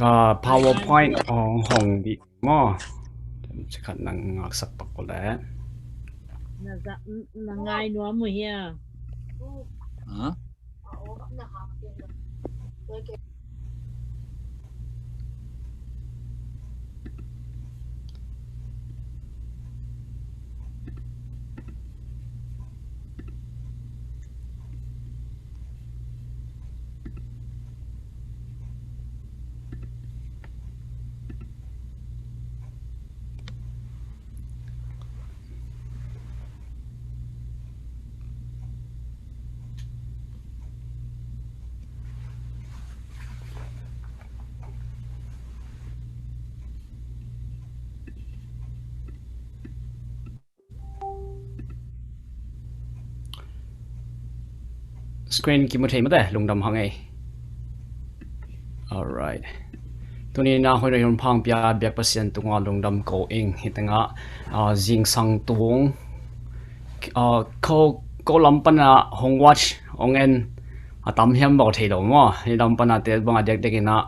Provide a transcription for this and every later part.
ก็ PowerPoint ของห้องดีมั้งจะขัดนั่งอักษรปักก็แล้ว Nangai nuam mo hiya. Hả? screen กี่โมงที่มาแต่ลงดำห้องไง alright ตัวนี้นะคนเรียนพังปีอาเบียกเปอร์เซ็นต์ตัวงาลงดำโกเองฮิตงะจิงสังตวงเขาลำปนาห้องวัดห้องเอ็นตามเฮียมบอกที่เราว่าที่ลำปนาเตะบางเด็กๆนะ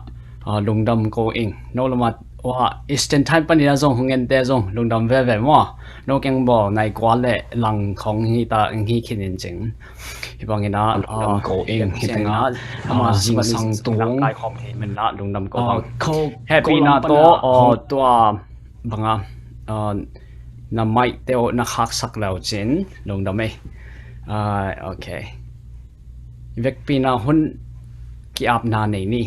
ลงดำโกเองโน้ตละมาว่า Eastern Time ปนินะจงห้องเอ็นเตะจงลงดำเว่ๆว่าโน้ตยังบอกในกว่าเละหลังของฮิตาฮิคินจริงที่บางนะโกเองฮิตงะจิงสังตวงมันละลงดำโกเขาแฮปปี้นะตัวบางน้ำไม่เตะนักฮักสักแล้วจริงลงดำไหมโอเคเวกปีน่าหุ่นกี่อาบนาในนี่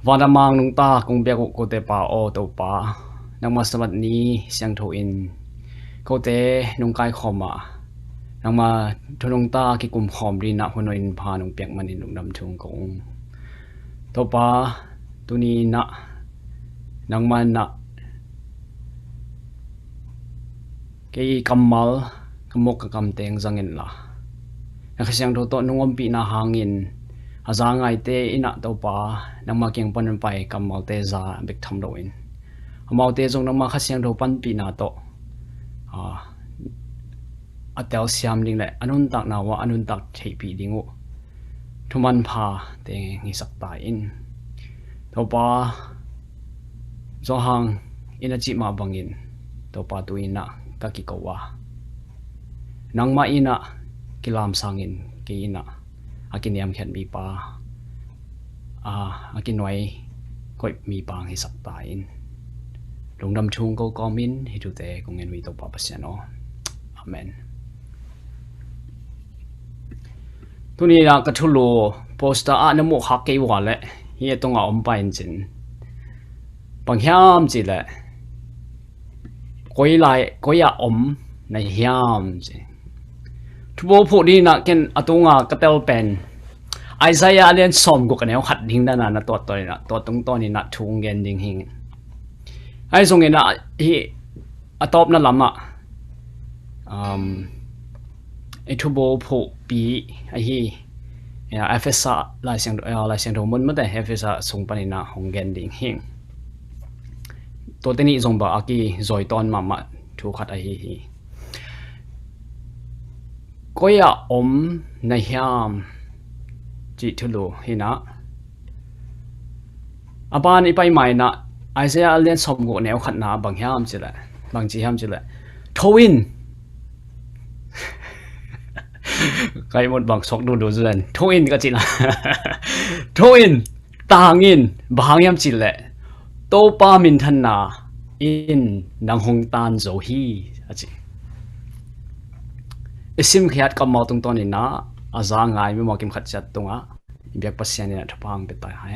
วันละมังนุงตาคงเบียกกูเตป่าโอตัวป่านักมาสมัตินี้เสียงทูอินกูเตนุงไกคอมานักมาทุนุงตากี่กลุ่มคอมดีนะหุ่นอินพานุงเปียกมันอินนุงดำชงกงตัวป่าตัวนี้นะนักมันนะกี่กำมัลกำมกกำเตงจังเงินละนักเสียงตัวนุ่งปีน่าหางินอาจารย์ไงเตอินะตัวป่านักมาเก่งปนไปกำมัลเตจ่าเบกทำโดอินมัลเตจงนักมาเสียงตัวปันปีน่าโตอัตเตลเสียมดิ่งเลยอนุนตักนาวะอนุนตักเทปีดิ่งทุมันพาเตงิสักตายอินตัวป่าจงหางอินะจิมาบังอินตัวป่าตัวอินะกะกิกว่านังมาอินะกิลามสางอินกีอินะอากินยามเขียนมีปาอากินไว้ก็มีปางให้สักตายอินลงดำชุงก็กอมินให้ดูแต่คงเงินวิตัวป่าเปเนาะอาเมนทุนี้นะกระทุลูโปสต์อ่านมุขฮักเกย์วันเลยเฮียต้องเอาอมไปจริงบางยามจีเลยก็อยากอมในยามจีทุบพูดดีนะกันอตุงกระเตลเป็นไอ้สายเรียนสมกูกันเนี่ยขัดดิ้งด้านนั้นตัวนี้นะตัวตรงตัวนี้นะทุ่งเงินดิ้งหิงไอ้ส่งเงินนะที่อตอบนั่นลำไอ้ทุบพูดปีไอ้ที่FSA ลายเสียงโดมันไม่ได้ FSA ส่งไปนี่นะหงเงินดิ้งหิงตัวนี้ส่งบอกอากีจอยตอนมาถูกขัดไอ้ที่ก็อยากอมในยามจิตลูหินะอาบานอีไปใหม่นะไอเสียเลียนสมกูแนวขัดนาบางยามจิละบางจียามจิละทวินใครหมดบางสกดูเรื่องทวินก็จิละทวินต่างอินบางยามจิละโตปามินทันนาอินนังหงตานโจฮีอจิซิมขยัดกับมาตรงตอนนี้นะอาจารย์ไงไม่มากิมขัดจัดตรงอ่ะเบียกปัสยานี่นะทุพังไปตายหา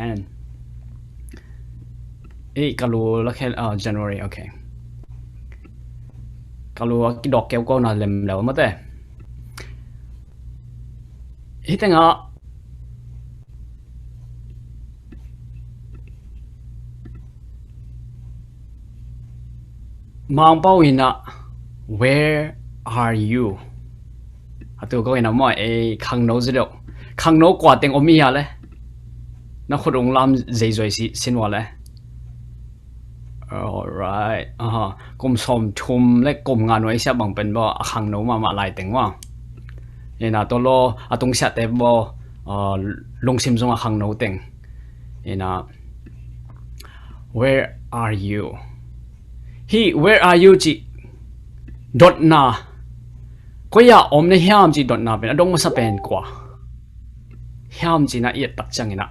ยกาลูละแค่January โอเคกาลูกิดอกเกี่ยวก็น่าเล่มแล้วมั้งแต่แต่งอ่ะมองเป้าหินะ Where are youตัวก็เห็นนะว่าขังโน้ตเดียวขังโน้ตกว่าเต็งอมีอะไรนักขุดองลำใจใจสินว่าเลย alright กลุ่มสมชุมและกลุ่มงานไว้เสียบางเป็นบ่ขังโน้ตมาลายเต็งว่าเนี่ยนะตัวโลตรงเสียแต่บ่ลงซิมซงขังโน้ตเต็งเนี่ยนะ where are you hi where are you chi dot na ko ya om ne hiam chi dot na pen adong ma sa pen kwa hiam chi na yet tak chang ina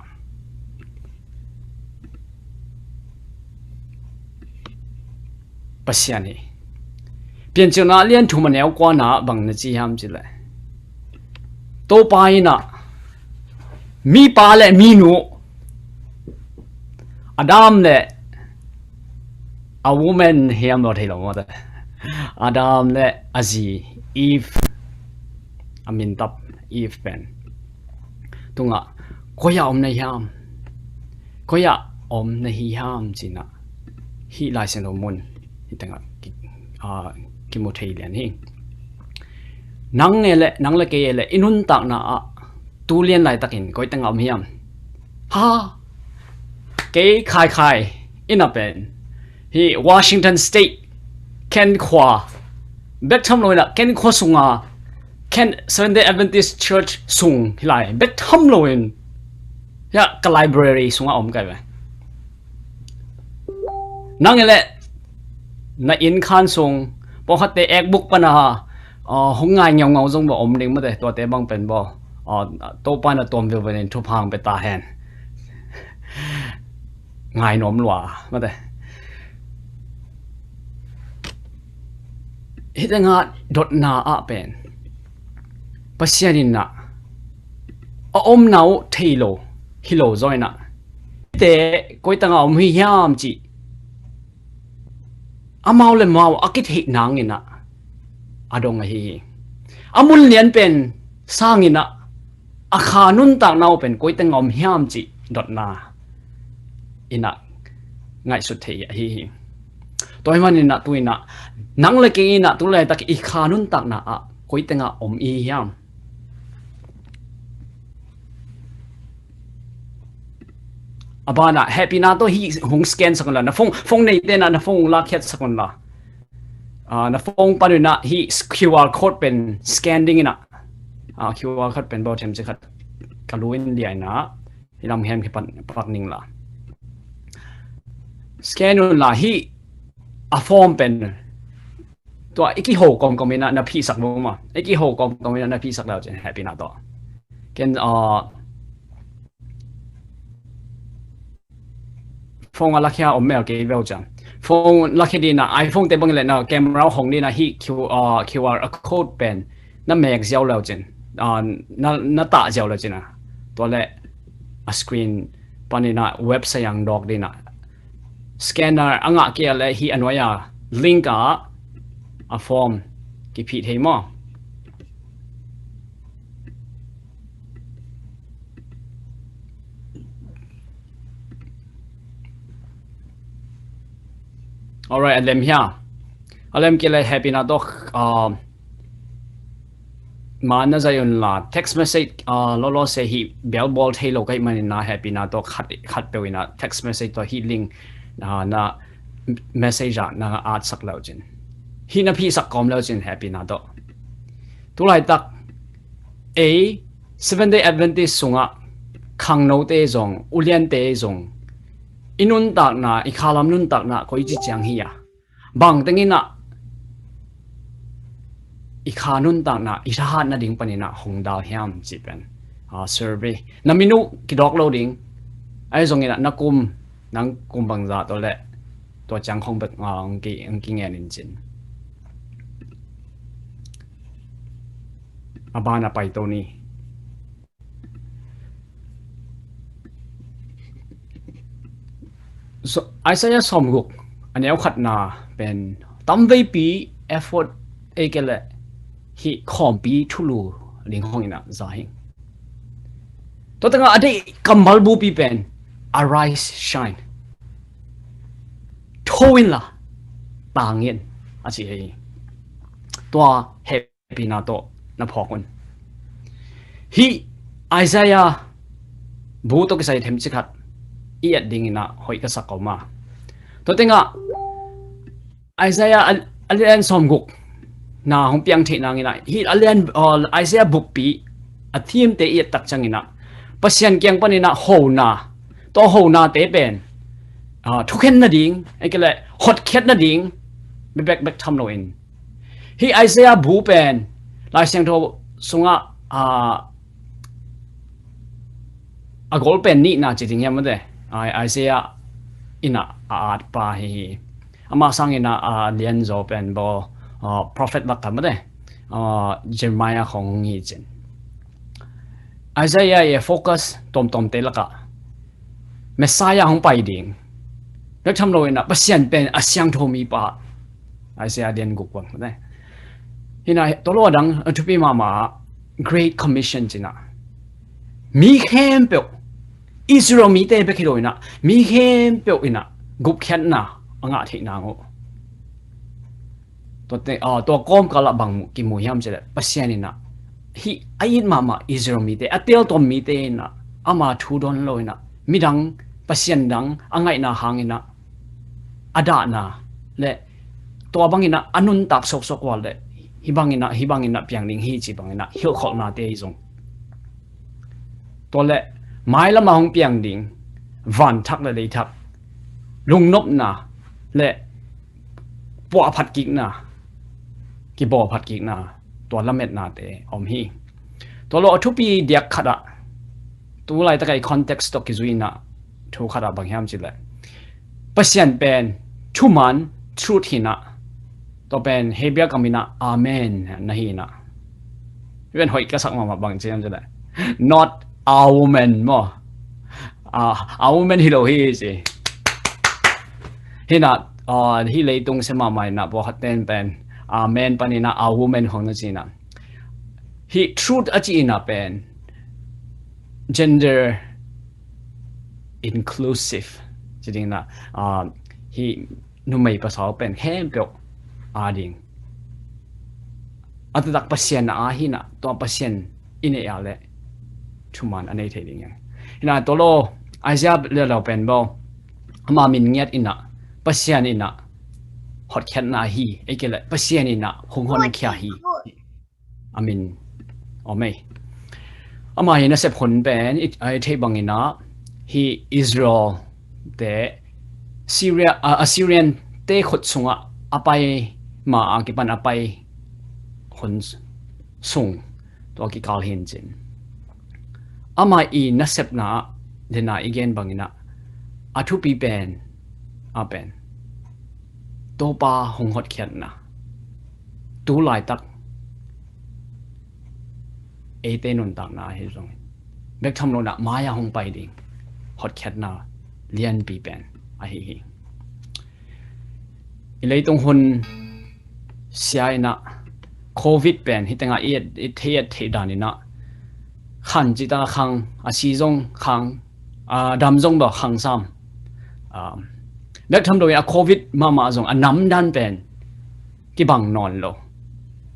pasiani pian chu na lian thu ma neu kwa na bang na chi hiam chi le to pai na mi pa le mi nu Adam le a woman hiam lo thei lo ma da Adam le azi Eve amin tap Eve pen tunga koya om na hiam koya om na hi hiam china hi lai sen lo mun hi tanga ki mo thei lian hi nang le ke le inun tak na a tu lian lai takin koi tanga om hiam ha ke khai in a pen hi Washington State Ken Kwa bet tham loi na Ken Kwa sunga Ken Seventh-day Adventist Church sung hilai bet tham loin ya ka library sunga om kai ba nang ele na in khan sung po hatte ek book pana hong ngai nyong ngau jong ba om ding ma de to te bang pen bo to pa na tom ve ven thu phang pe ta hen ngai nom lwa ma de hitanga dot na a pen pasianin na om nau thailo hilo joina te koi tanga om hi hiam chi amau le mau akit hi nang ina adong hi amul lian pen sangina akha nun tak nau pen koi tanga om hiam chi dot na ina ngai su thei hi toy manina tuina nang le ke ina tu le tak I kha nun tak na a koi tanga om I hiam abana happy na to hi hong scan sakon la na phone nei te na phone la khet sakon la na phone panu na hi QR code pen scanning ina QR code pen bo them che khat kaluin liai na hilam hem ki pan ning la scan la hi a form pen to iki ho kom ina na phi sak mo ma iki ho kom ina na phi sak la chen happy na to ken phone ala kya om mail ke vel jam phone lucky di na iPhone te bang le na camera hong ni na hi QR code pen na mek jiao lao chen na ta jiao la chen na to le a screen panina website yang dog di na scanner anga ke le hi anwaya link a form ki phi thei mo alright alem here alem ke le happy na dok mana zayun la text message lo se hi bell ball thei lo kai man na happy na dok khat pe wina text message to hi link na message na art sak lao chin hi na phi sak kom lao chin happy na do tu lai tak a 7-day Adventist sunga khang no te zong ulian te zong inun tak na ikhalam nun tak na koi chi chang hi ya bang tengina ikhanun tak na irahat na ding panina hongdal hiam chi pen survey na minu ki dok loading ai zong ina nakum nang kumbang za to le to chang khong bet ang ki nge nin chin abana pai to ni so Isaiah somguk aneu khat na pen tam vei pi effort ekele hi khom pi thulu ling hong ina za hi to tanga ade kambal bu pi pen arise shine thoin la tangin achi hei to happy na to na phokun hi Isaiah bu to kisai them chikhat iat ding ina hoi ka sakoma to tenga Isaiah alian somguk na hong piang the na ngina hi alian Isaiah book pi a theme te iat tak changina pasian kyang panina ho na to ho na te pen thu khen na ding ai cái lại hot khet na ding be back tham lo in hi Isaiah bu pen lai sang tho sunga a gol pen ni na chi ding yam de Isaiah ina at pa hi ama sang ina lian zo pen bo prophet la kam de Jeremiah khong ngi chen Isaiah ye focus tom te laka Messiah hong pai ding dak tham lo ina pasian pen asyang tho mi pa Isaiah den guk wang de hina tolo dang thupi mama great commission china mi khem pe Israel mi te be khilo ina mi khem pe ina gup khat na anga thi na ngo to te to kom kala bang ki mu yam che pasian ina hi ayin mama Israel mi te atel tom mi te na ama thu don lo ina midang pasian dang angai na hangina ada na le to bangina anun tak sok wal le hibangina piang ning hi chi bangina hil khol na te izong to le mai la ma hong piang ding van thak le dei thak lung nop na le po phat ki na ki bo phat ki na to la met na te om hi to lo thu pi diak khada tu lai ta kai context to ki zuina thu khada bang hiam chi le pasian pen thu man truth hina to pen hebia kamina amen nahi na ven hoi ka sak ma bang chen je le not our woman mo our woman hi lo hi si hina hi lei tung se ma mai na bo haten pen amen panina our woman hong na china hi truth achi ina pen gender inclusive chiding na hi nu mai pa saw pen hem pe ading atadak pasien na hina to pasien ine ya le thuman anei thei ding hina tolo Isaiah le lo pen bo ama min ngiat ina pasian ina hot khat na hi ekele pasian ina hong hon khya hi amin ome ama hina se phon pen ai thei bangina hi Israel te Assyrian te khot sunga apai ma akipan apai hon sung to ki kal hin chin ama I nasep na dena igen bangina athu pi pen apen to pa hong hot khian na tu lai tak e te nun tak na he jong bek tham lo na maya hong pai ding hot khiat na lian pi pen a hi ilei tung hun sia ina covid pen hitanga e the danina khan ji ta khang a si jong khang dam jong ba khang sam bek tham lo ya covid mama jong anam dan pen ki bang non lo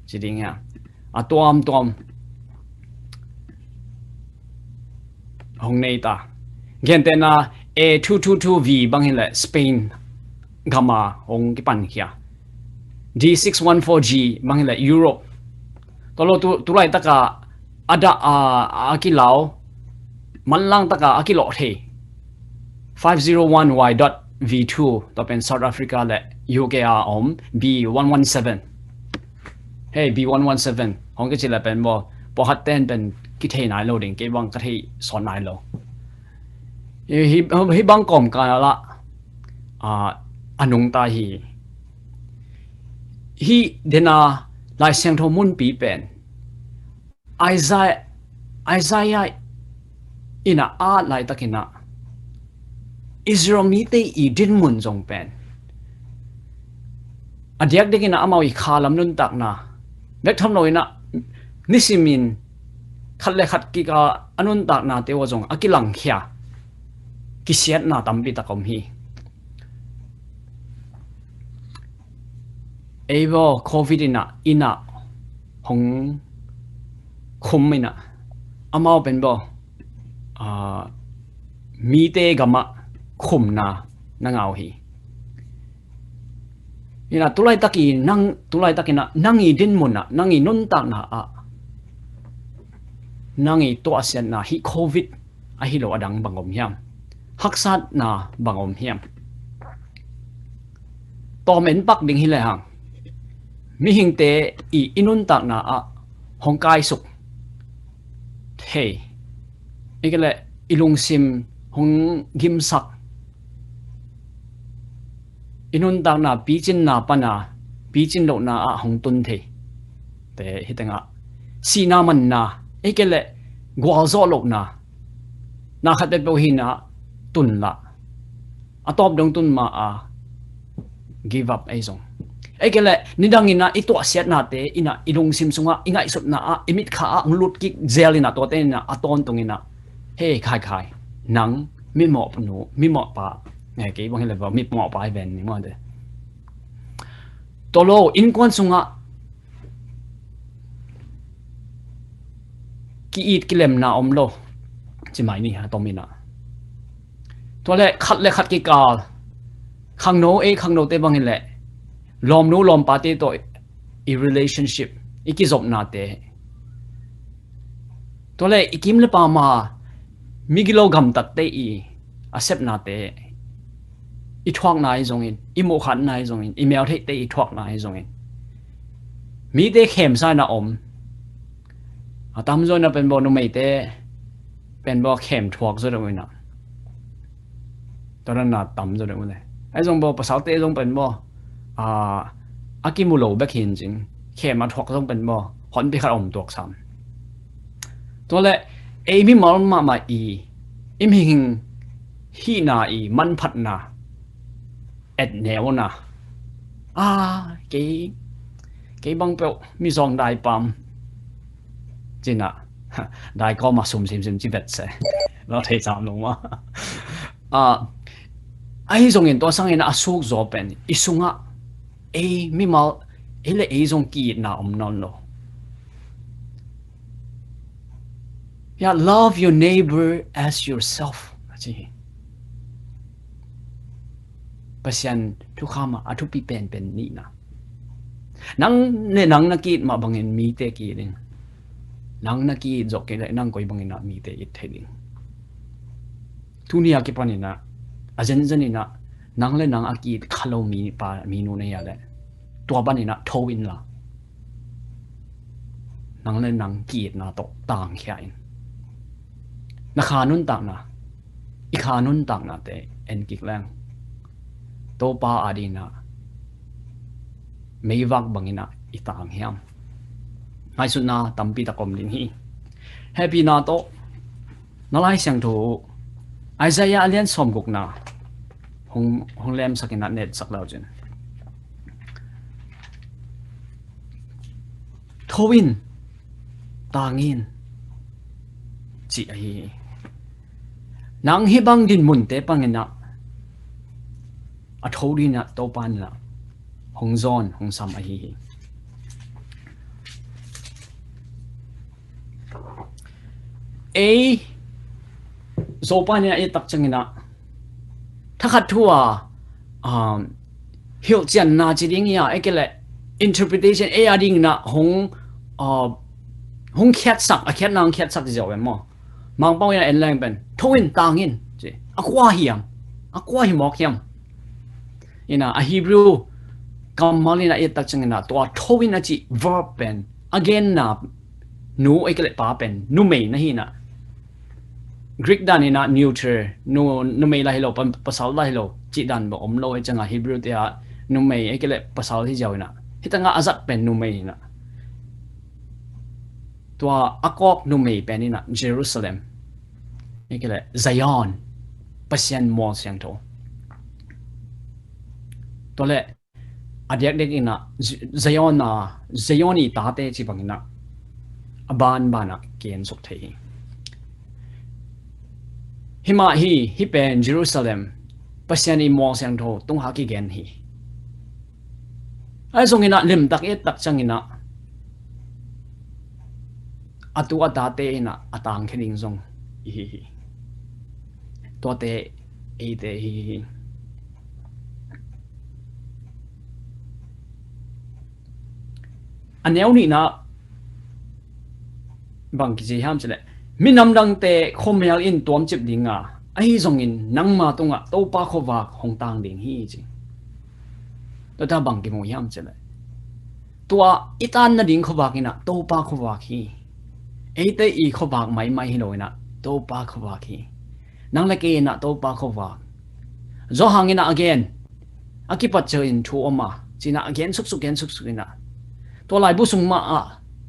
chi ding ya a tom hong nei ta gen te na A222V bang hin le Spain gama hong ki pan khia D614G bang hin le Europe to lo tu lai taka ada ki lao man lang taka ki lo the 501Y.V2 to pen South Africa le UK om B117 hey B117 hong ke chila pen bo po hat ten pen ki thei nai lo ding ke bang ka thei son nai lo hi bang kom ka la anung ta hi dena lai siang tho mun pi pen Isaiah ina lai takina Israel mi te I din mun jong pen adiak dekina amawi khalam nun tak na bek tham loina nisimin khalle khat ki ka anun tak na te wajong akilang khia kisiat na tampi takom hi ebo covid ina hong khumina amao pen bo mi te gama khumna nangau hi ina tulai takina nangi din muna nangi nun tak na nangi to asian na hi covid a hi lo adang bangom hiam haksat na bangom hiam tom en pak ding hi le hang mi hing te I inun tak na a hong kai suk hey ikele ilung sim hong gim sak inun tak na pi chin na pa na pi chin lo na a hong tun the te hitanga si na man na ikele gwal zo lo na khat be hi na tun la atop dong tun ma a give up ai zong ekele nidang ina ito asiat na te ina ilung sim sunga inga isop na a imit kha a nglut ki zel ina to te na aton tung ina he khai khai nang mi mo pnu mi mo pa ngai ke bang le ba mi mo pa ben ni mo de to lo in kon sunga ki it kilem na om lo chi mai ni ha to mi na to le khat ki kal khang no e khang no te bang le lom no lom pa te to I relationship ikizop na te to le ikim le pa ma migilo gam tat te I accept na te I thuak na I zong in I mo khan na I zong in I mel the te I thuak na I zong in mi te khem sa na om atam zo na pen bo no mei te pen bo khem thuak zo do na to na tam zo do le ai zong bo pasal te zong pen bo akimulo bek hin jing khem a thuak zong pen bo hon bi khat om tok sam to le e mi mal ma I im hing hi na I man phat na et neo na cái băng bèo mi zong đại pam chính à đại có mà sum sim chỉ biết sẽ nó thấy sao đúng không ai zong in to sang in asuk zo pen isunga mi mal ele zong ki na non lo yeah love your neighbor as yourself chi pasian thu khama athu pi pen ni na nang na ki ma bangin mi te ki ding nang na ki zo ke nang koi bangin na mi te it theding tunia ki panina ajen janina nang le nang aki khalo mi pa mi nu ne ya le to banina thowin la nang le nang ki na to tang khya in na khanun tak na I khanun tak na te en kik lang to pa adina mấy vạc bằng ina itang hiam ngay sut na tampi ta kom ding hi happy na to na lai sang thu Isaiah alian som guk na hong lem sakina net sak lau chen thowin tangin chi hi nang hi bang din mun te pangina a thowina to pan la hong zon hong sam a hi zo pa ni a tak changina thakhat thua hil chan na chi ding ya ekele interpretation ding na hong khat sak a khat nang khat sak zo mo mang pau ya en lang ben thoin tangin chi akwa hi mok hiam ina a Hebrew kamalina tak changina to thowin a chi verb pen again na nu ekele pa pen nu mei na hi na Greek dan ina neuter nu mei la hilo pasal la hilo chi dan bo om lo e changa Hebrew te a nu mei ekele pasal hi jawina hitanga azat pen nu mei na to akok nu mei pen ina Jerusalem ekele Zion pasien mo siang to le adiak dek ina Zioni ta te chi bangina aban bana ken sok thei hima hi pen Jerusalem pasiani mo sang tho tung ha ki gen hi ai zong ina lim tak e tak changina atu ata te ina atang khening zong hi to te e te hi aneu ni na bang ki ji ham chele minam dang te khomel in tom chip dinga ai zong in nang ma tunga to pa kho wa hong tang ding hi chi ตัวตาบังกิโมยามเจเลยตัวอีตานนั่นดิ่งเขาบอกนะตัวป้าเขาบอกฮีไอ้แต่อีเขาบอกไม่ฮิโนนะตัวป้าเขาบอกฮีนั่งเล็กเองนะตัวป้าเขาบอกจอหางนะ again อากิปัจเจอินทัวมาจีน่ะ again สุกนะตัวลายบุษงมา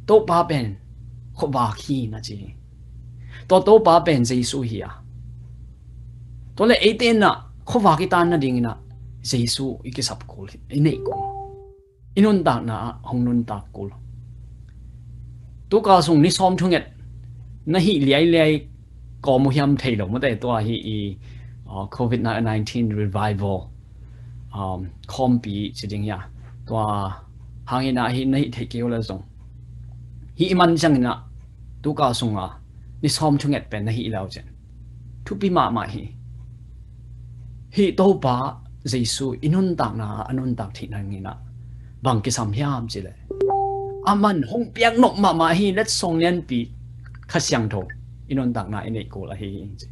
ตัวป้าเป็นเขาบอกฮีนะจีตัวป้าเป็นเจสุฮีอะตัวเลยไอ้เต้นนะเขาบอกอีตานนั่นดิ่งนะเจสุอีกสับกูเลยไอ้เนี่ยกูอินุนตากนะหงนุนตากกูตัวกาส่งนิสอมทุ่งเอ็ดน่ะฮีเลี้ยก็มุยามเทลงมาแต่ตัวฮีCOVID-19 revivalคอมปีจริงๆตัวหางนะฮีนี่เทเกี่ยวเลยส่งฮีมันจังนะตัวกาส่งนิสอมทุ่งเอ็ดเป็นน่ะฮีแล้วจังทุกปีมาฮีตัวป้าเจสุอินุนตากนะอนุนตากที่นั่นนี่นะบางกิสามยามจิเลยอามันหงเปียกนกมาฮีเล็ดส่งเนียนปีขัดเสียงโถอินนตักนาอินเอกโกละฮีจิ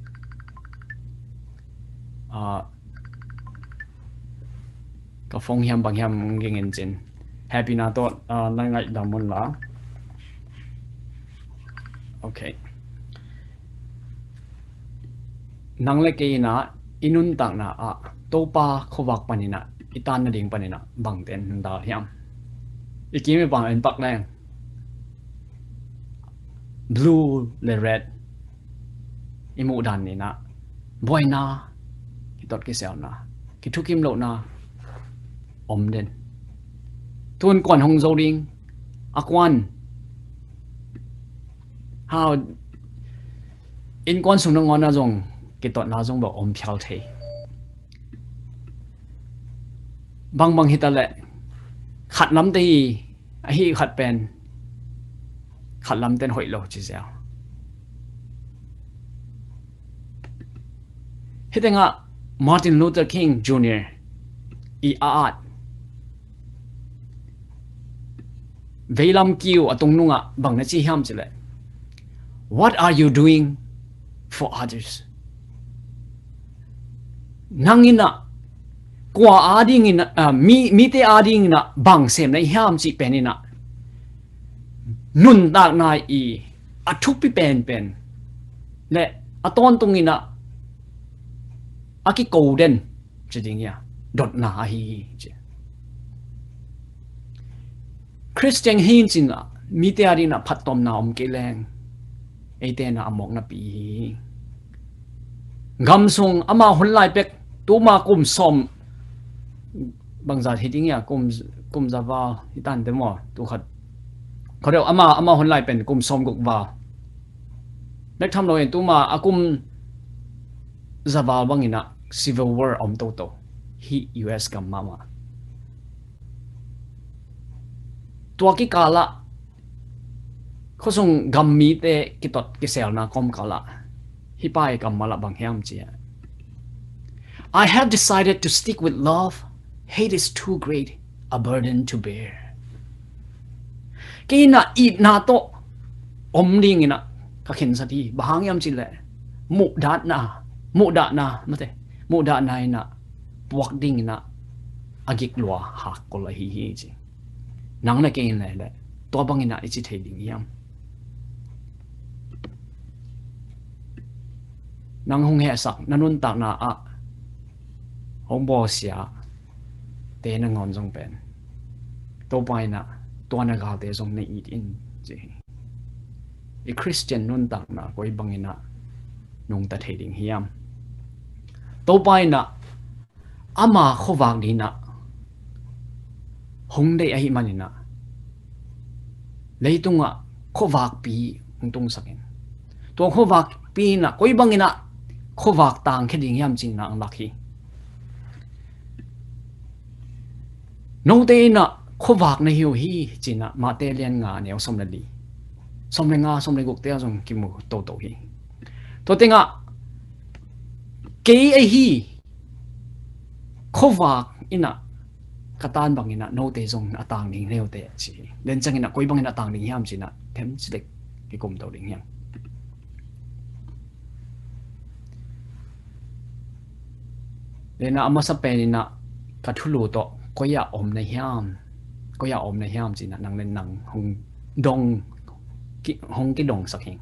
ก็ฟงยามบางยามเก่งจริงแฮปปี้นาตัวนั่งไงดำมันละโอเคนั่งเล็กเองนะอินนตักนาตัวป้าเขาวักปานินะอีตานนั่นเองปานินะบางเต็นดาวยามอีกทีไม่บางเป็นปักแรง blue และ red อีมูดันนี่นะบ่อยนะกิตอดกิเซลนะกิทุกิมโลนะอมเด่นทุนก่อนหงโซดิงอักวันฮาวอินก่อนสุนทรงนะจงกิตอดนะจงบอกอมเพียวเทบางฮิตาเละขัดล้ำตีไอ้ขัดเป็นขัดล้ำเต้นหอยโลจีเซลฮิตงะมาร์ตินลูเทอร์คิงจูเนียร์อีอาร์ตเวลัมคิวตรงนู้นบางนาทีห้ามจิเลย What are you doing for others นั่งอินะกว่าอาดิงินะมีแต่อาดิงินะบางเสียมในห้ามจิเป็นนะนุนตากนายทุกปีเป็นและตอนตรงนี้นะกิโกลเด้นจะดิ้งยาดดนาฮีคริสเตียนฮินจินะมีแต่อาดินะพัดตอมนาอมเกลงไอเตนะอมอกนะปีกำส่งอามาหุ่นลายเป็กตัวมากุมสมบางจากที่ดิ้งยากุมจะว่าที่ตันเต็มว่าตัวขัดเขาเรียกอามาหุ่นลายเป็นกุมสมกุกว่าเล็กทำเราเองตัวมากุมจะว่าบางอินะCivil War อมโตโตฮี US กับมาตัวกิกาละเขาส่งกำมีเตกิตอดกิเซลนะคอมกาละฮิปายกับมาละบางแห่งจีI have decided to stick with love hate is too great a burden to bear กินะอีนาโตอมลิงนะก็เห็นสักทีบางยามจีเลยมุดานาไม่ใช่มุดานานะปวกดิ้งนะอากิกลัวหักก็เลยฮีจีนังนักเองเลยตัวบางนะอิจิเทดิ้งยามนังหงเหสักนันนุนตากนะหงบอเสียเตนังงอนจงเป็นตัวไปนะตัวนักข่าวเตจงในอีดินจีคริสเตียนนุนตากนะก็อีบางนะนงตะเทดิ้งยามตัวไปนะอามาขวางดีนะหงได้ไอ้มันนะเลยตรงขวางปีหงตรงสักเองตัวขวางปีนะก็อีบางนะขวางต่างแค่ดิ้งยามจริงนะอังลักฮีโนเตนะขวางในหิวฮีจริงนะมาเตเลียนงาเนี่ยสมเลดีสมเลงาสมเลกุกเตะจงกิมูโตฮีตัวเต็งเกย์ไอฮีขวากอินะกตันบางอินะโนเตจงต่างนิ่งเร็วเตะสิเดินจังอินะคุยบางอินะต่างนิ่งยามสินะเทมสิเด็กกิกลมตัวนิ่งยังเดนะอามาสเปนินะกัทุลูโต có ya om này hiam có ya om này hiam chỉ là năng lên năng hong dong hong cái dong sắc hình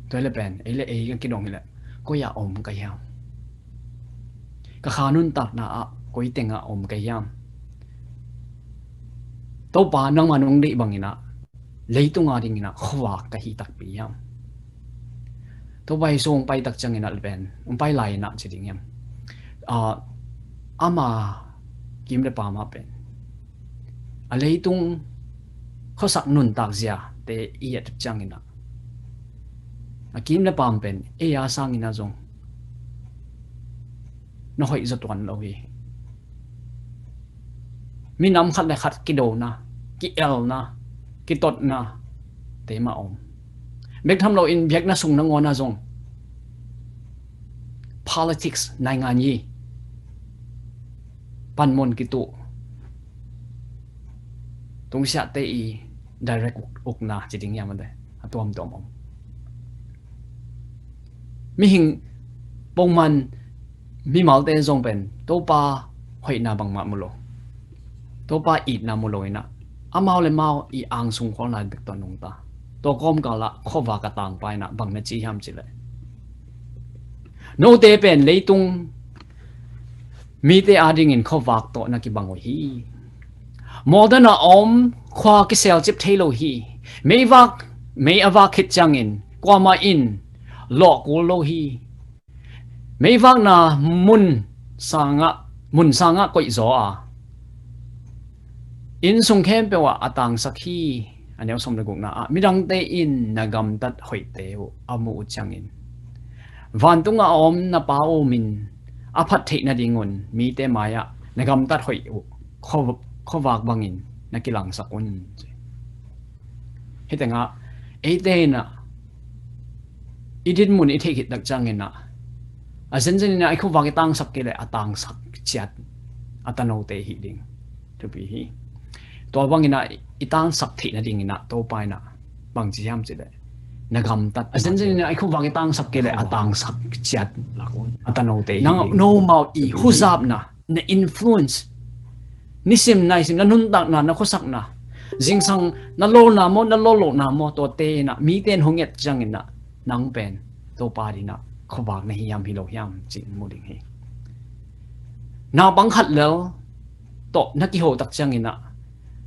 tôi là bên ấy cái dong này có ya om cái hiam cái khả nun tạc na có ý tiếng om cái hiam tàu ba năng mà nông đi bằng ina lấy tung à đình ina khoa cái hi tạc bị hiam tàu bay xuống bay tạc chẳng ina bên bay lại na chỉ đình hiam ama kim le pa ma pen a leitung kho sak nun tak zia te i at changina a kim le pam pen e ya sangina zong no hoi za tuan lo hi mi nam khat le khat ki do na ki el na ki tot na te ma om mek tham lo in biak na sung na ngona zong politics nai nga ni pan mon ki tu tung sia te i direct uk na chi ding yam de atom tom om mi hing pong man mi mal te zong pen to pa hoi na bang ma mulo to pa eat na mulo ina amao le mau i ang sung khol na bek ton nong ta to kom ka la khowa ka tang pai na bang na chi ham chi le no te pen leitung mi te ading in khowak to na ki bango hi modern om khwa ki sel chip thelo hi mei awak khit changin kwama in lo ko lo hi mei wak na mun sanga koi zo a in sung khem pe wa atang sakhi aneu som le guk na midang te in nagam tat hoi te amu changin van tunga om na pa o min aphat thei na dingun mi te maya nagam tat hoi khowak bangin nakilang sakun hitanga ate na idin mun I thei hit dak changin na a zen na ai khowak tang sak ke le atang sak chat atano te hi ding to be hi to bangina itang sak thei na ding na to pai na bang chi ham chi le nagam tat a zen na ai khowak tang sak ke le atang sak chat atano te na no mau I huzap na influence nisim na isim na nun tak na khosak na jingsang na lo na mo to te na mi ten honget changin na nang pen to pa di na khowak na hi yam hi lo yam chin mu ding hi na bang khat lo to na ki ho tak changin na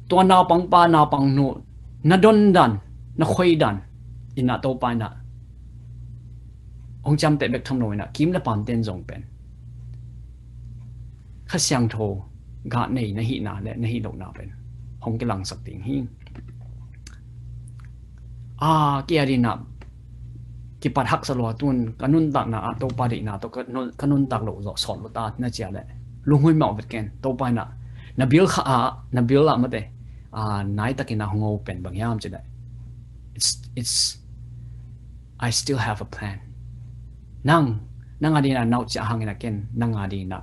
to na pang pa na pang nu na don dan na khoi dan ina to pa na ong cham te bek tham no na kim la pan ten jong pen kha siang tho ga nei na hi na le na hi lo na pen hong ke lang sak ting hi ki ari na ki pat hak salo tun kanun tak na to pa ri na to kanun tak lo zo son lo ta na chia le lunghui mau vet ken to pa na bil kha na bil la ma te nai takina hongo pen bang yam che da it's I still have a plan nang adi na nau cha hangina ken nang adi na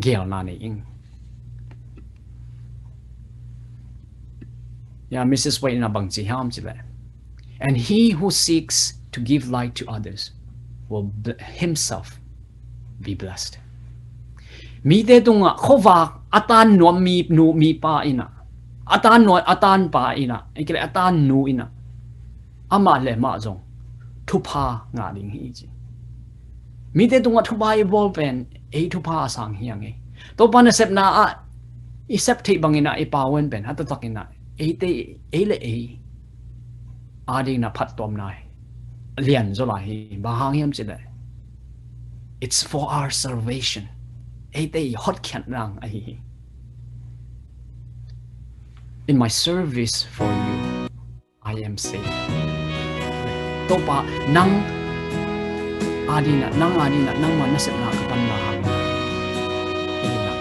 gel na ni ing ya Mrs. White na bang chi ham chi le and he who seeks to give light to others will himself be blessed mi te tunga khowak atan no mi nu mi pa ina atan pa ina ikle atan nu ina ama le ma zong thupa nga ding hi chi mi te tunga thupa I bol pen e thupa sang hiang e to pan sep na I sep thei bangina I pa wen pen hat takina e te e le e ading na phat tom nai lian zo la hi ba hang yam chi le it's for our salvation e te hot khan rang a hi in my service for you I am saved to pa nang adina nang man na sep na kapan na hang ina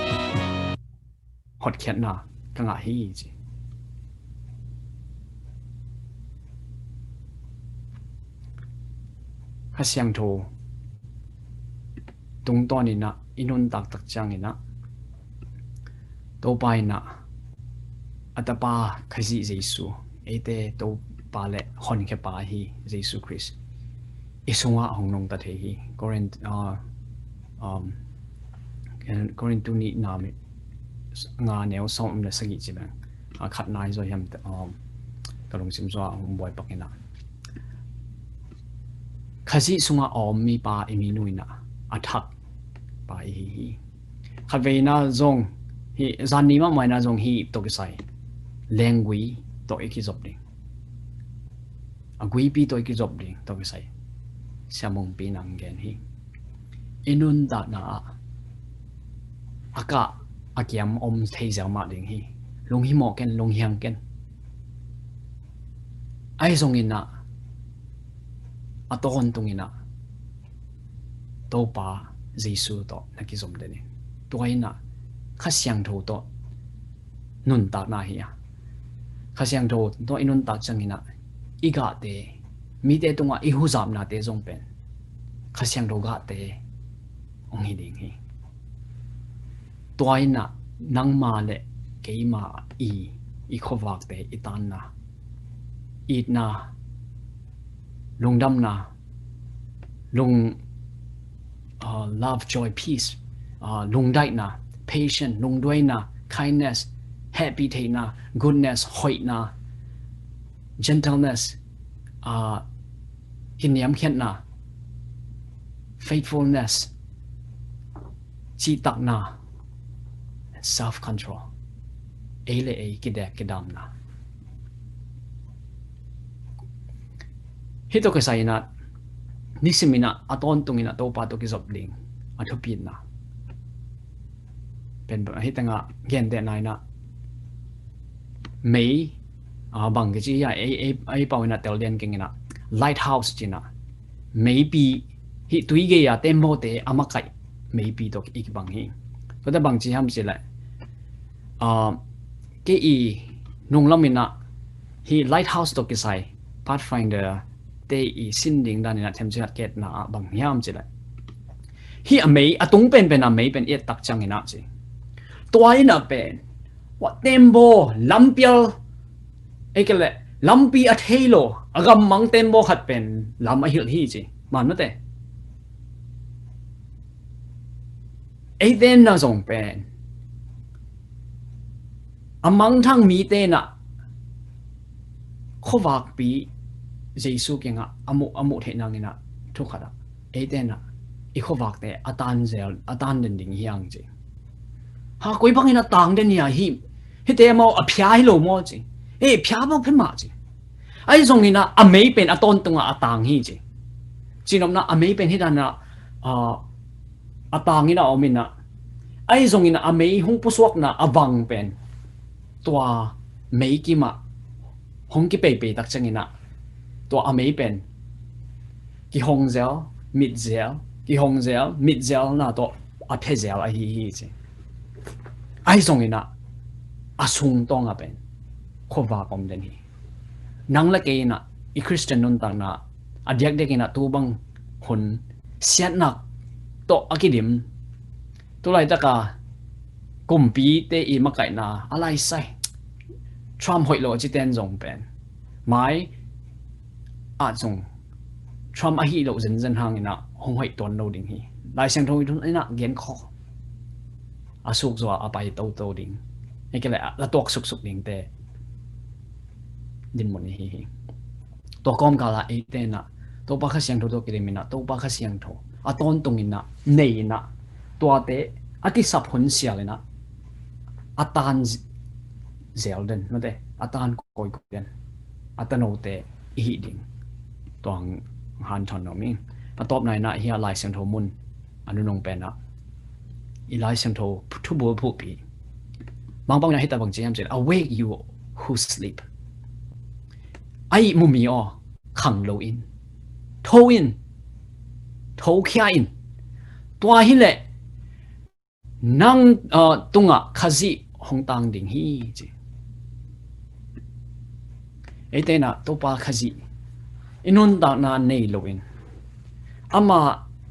hot khan na ka nga hi chi hasyang tho tung to ni na inun tak chang ina to pai na atapa khazi jesu ete to pa le hon ke pa hi jesu Christ isunga hongnong ta the hi current Korin tu ni na mi nga neo som le sagi chi bang khat nai zo yam te kalung sim zo hum boy pakina khazi sunga mi pa imi nuina athak pa hi khaveina zong hi zanni ma maina zong hi to ki sai lengui to iki job ding agui pi to iki job ding to ki sai siamong pi nang gen hi inun da na aka akiam thei jaw ma ding hi lung hi mo ken lung hiang ken ai zong ina aton tungina to pa jesu to nakizom de ni toina khasyang tho to nun ta na hi ya khasyang tho to inun ta changina iga te mi te tunga i hu zam na te zong pen khasyang tho ga te ong hi ding hi toina nang ma le keima i khowak te itan na it na lungdam na lung love joy peace lungdai na patient lungdoi na kindness happy thei na goodness hoi na gentleness kiniam khen na faithfulness chi tak na self control ele kidek kidam na hito ka sayna nisimina aton tungina to pa to ki zobling athupin na pen ba hitanga gen de nai na mei bang ge ji ya ai pawina tel den kingina lighthouse china maybe hi tuige ya tembo te amakai maybe to ik bang hi ko da bang chi ham chi la ke i nunglamina hi lighthouse to ki sai pathfinder te i sinding dan na them chat ket na bang yam chi la hi amei atung pen pen amei pen et tak chang ina chi toy na pen wa tembo lampial ekele lampi a thelo agam mang tembo khat pen lam a hil hi chi man no te ei den na zong pen amang thang mi te na khowak pi jesu kenga amu the nangina thukhada ei den na i khowak te atan den ding hiang chi ha koi bangina tang den ya hi te mo a phya hi lo mo chi ei phya mo phe ma chi ai zong ina amei pen aton tunga atang hi chi chinom na amei pen hi da na atang ina omina ai zong ina amei hung pusuak na awang pen tua mei ki ma hong ki pe tak changina tua amei pen ki hong zel mit zel ki hong zel mit zel na to a phe zel a hi chi ai zong ina asung tong a pen khova kom den hi nang la ke na i christian nun ta na adyak de ke na tu bang hun siat nak to akidim to lai ta ka kumpi te i makai na alai sai tram hoi lo chi ten zong pen mai a zong tram a hi lo zen zen hang ina hong hoi ton lo ding hi lai sang thoi thun ina gen kho asuk zo a pai to ding ekele la tok suk ding te din mon hi to kom kala e te na to pa kha siang tho to kirimina to pa kha siang tho aton tungina nei na to te ati sap hun sialena atan zelden no te atan koi den atano te hi ding tong han thon no mi patop nai na hi lai siang tho mun anu nong pe na i lai siang tho thu bo phu pi bang bang na hita bang jam chen awake you who sleep ai mumi o khang lo in tho khia in tua hi le nang tunga khazi hong tang ding hi chi ete na to pa khazi inun ta na nei lo in ama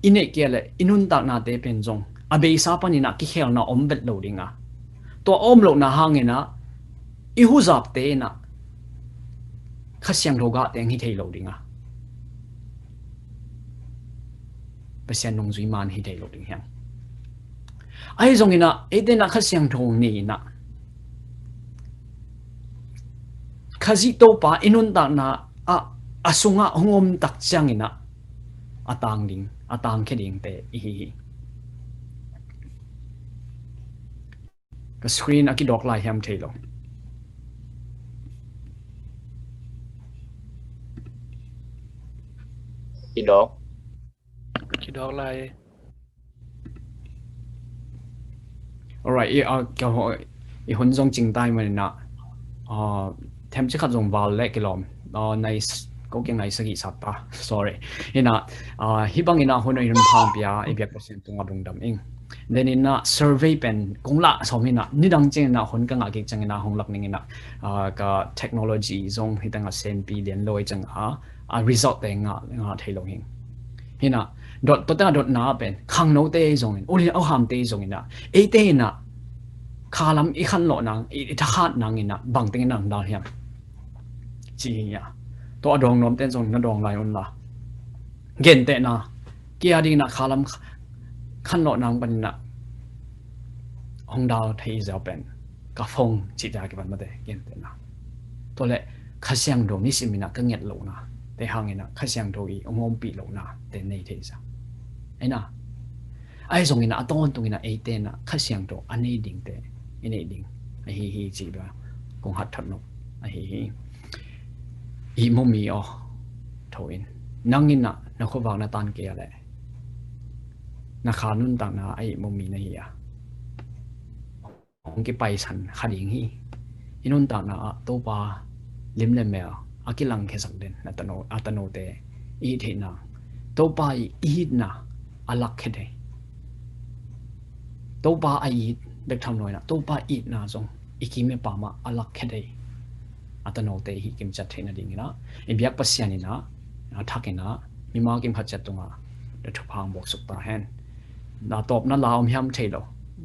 ine kele inun ta na te pen jong abe sa panina ki khel na ombet lo dinga to om lo na hangena i hu zap te na khasyang roga teng hi thei lo dinga pasian nong zui man hi thei lo ding hyang ai zong ina ete na khasyang thong ni na khazi to pa inun ta na a asunga hongom tak chang ina atang kheding te hi ka screen aki dok lai ham thailo Khi đó lại alright ka ho I hun zong ching tai man na them chi khat zong wal le kilom nice ko ke ngai sagi sata sorry ina hi bang ina hun iron phang pia I biak percent tunga dung dam ing then ina survey pen kongla somina nidang cheng na hun ka nga ki chang ina hong lak ning ina ka technology zong hitanga sen pi den loi chang a result te nga thailo hing hina dot tota dot na pen khang no te zong in uli au ham te zong ina e te na khalam I khan lo nang I tha khat nang ina bang ting nang dal hiam chi ya to adong nom ten zong na dong lai on la gen te na kia ding na khalam khan lo nang ban na hong dal thei zao pen ka phong chi ja ki ban ma de gen te na to le khasyang do ni simina ka nget lo na te hang ina khasyang do I ongom pi lo na te nei thei sa aina ai zong ina aton tung ina e te na khasyang do anei ding te ine ding hi chi ba kong hat that no hi I mo mi o thoin nangina na kho wang na tan ke ale na khanun ta na ai mo mi na hi ya ong ki pai san khading hi inun ta na to pa lim le me akilang khe sak den na atano te I the na to pa I na alak khe de to pa ai dek tham noi na to pa I na zong ikime pa ma alak khe de atano te hi kim chat theina ding na I biak pasiani na thakena mima kim khat chat tunga de thupang bok suk ta hen na top na laom hiam thailo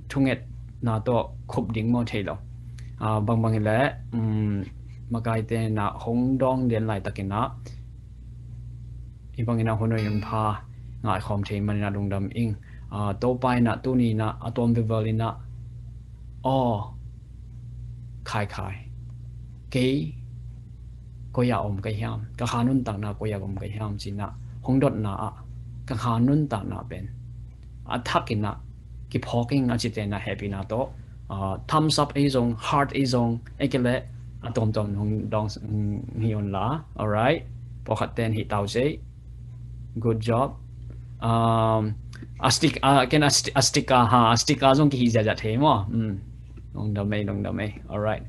thunget na to khup ding mo thailo bang bang le makai te na hong dong den lai takena I bang ina honoi yum pha ngai khom thei man na dungdam ing to pai na tu ni na atom vivalina khai ke ko ya kai hiam ka khanun tak na ko ya kai hiam china hong dot na ka khanun tak na pen athakina ki phoking achite na happy na to thumbs up a zong heart a zong ekele atom tom hong dong hi on la alright po khat ten hi tau sei good job astika zong ki hi ja the mo long da mai alright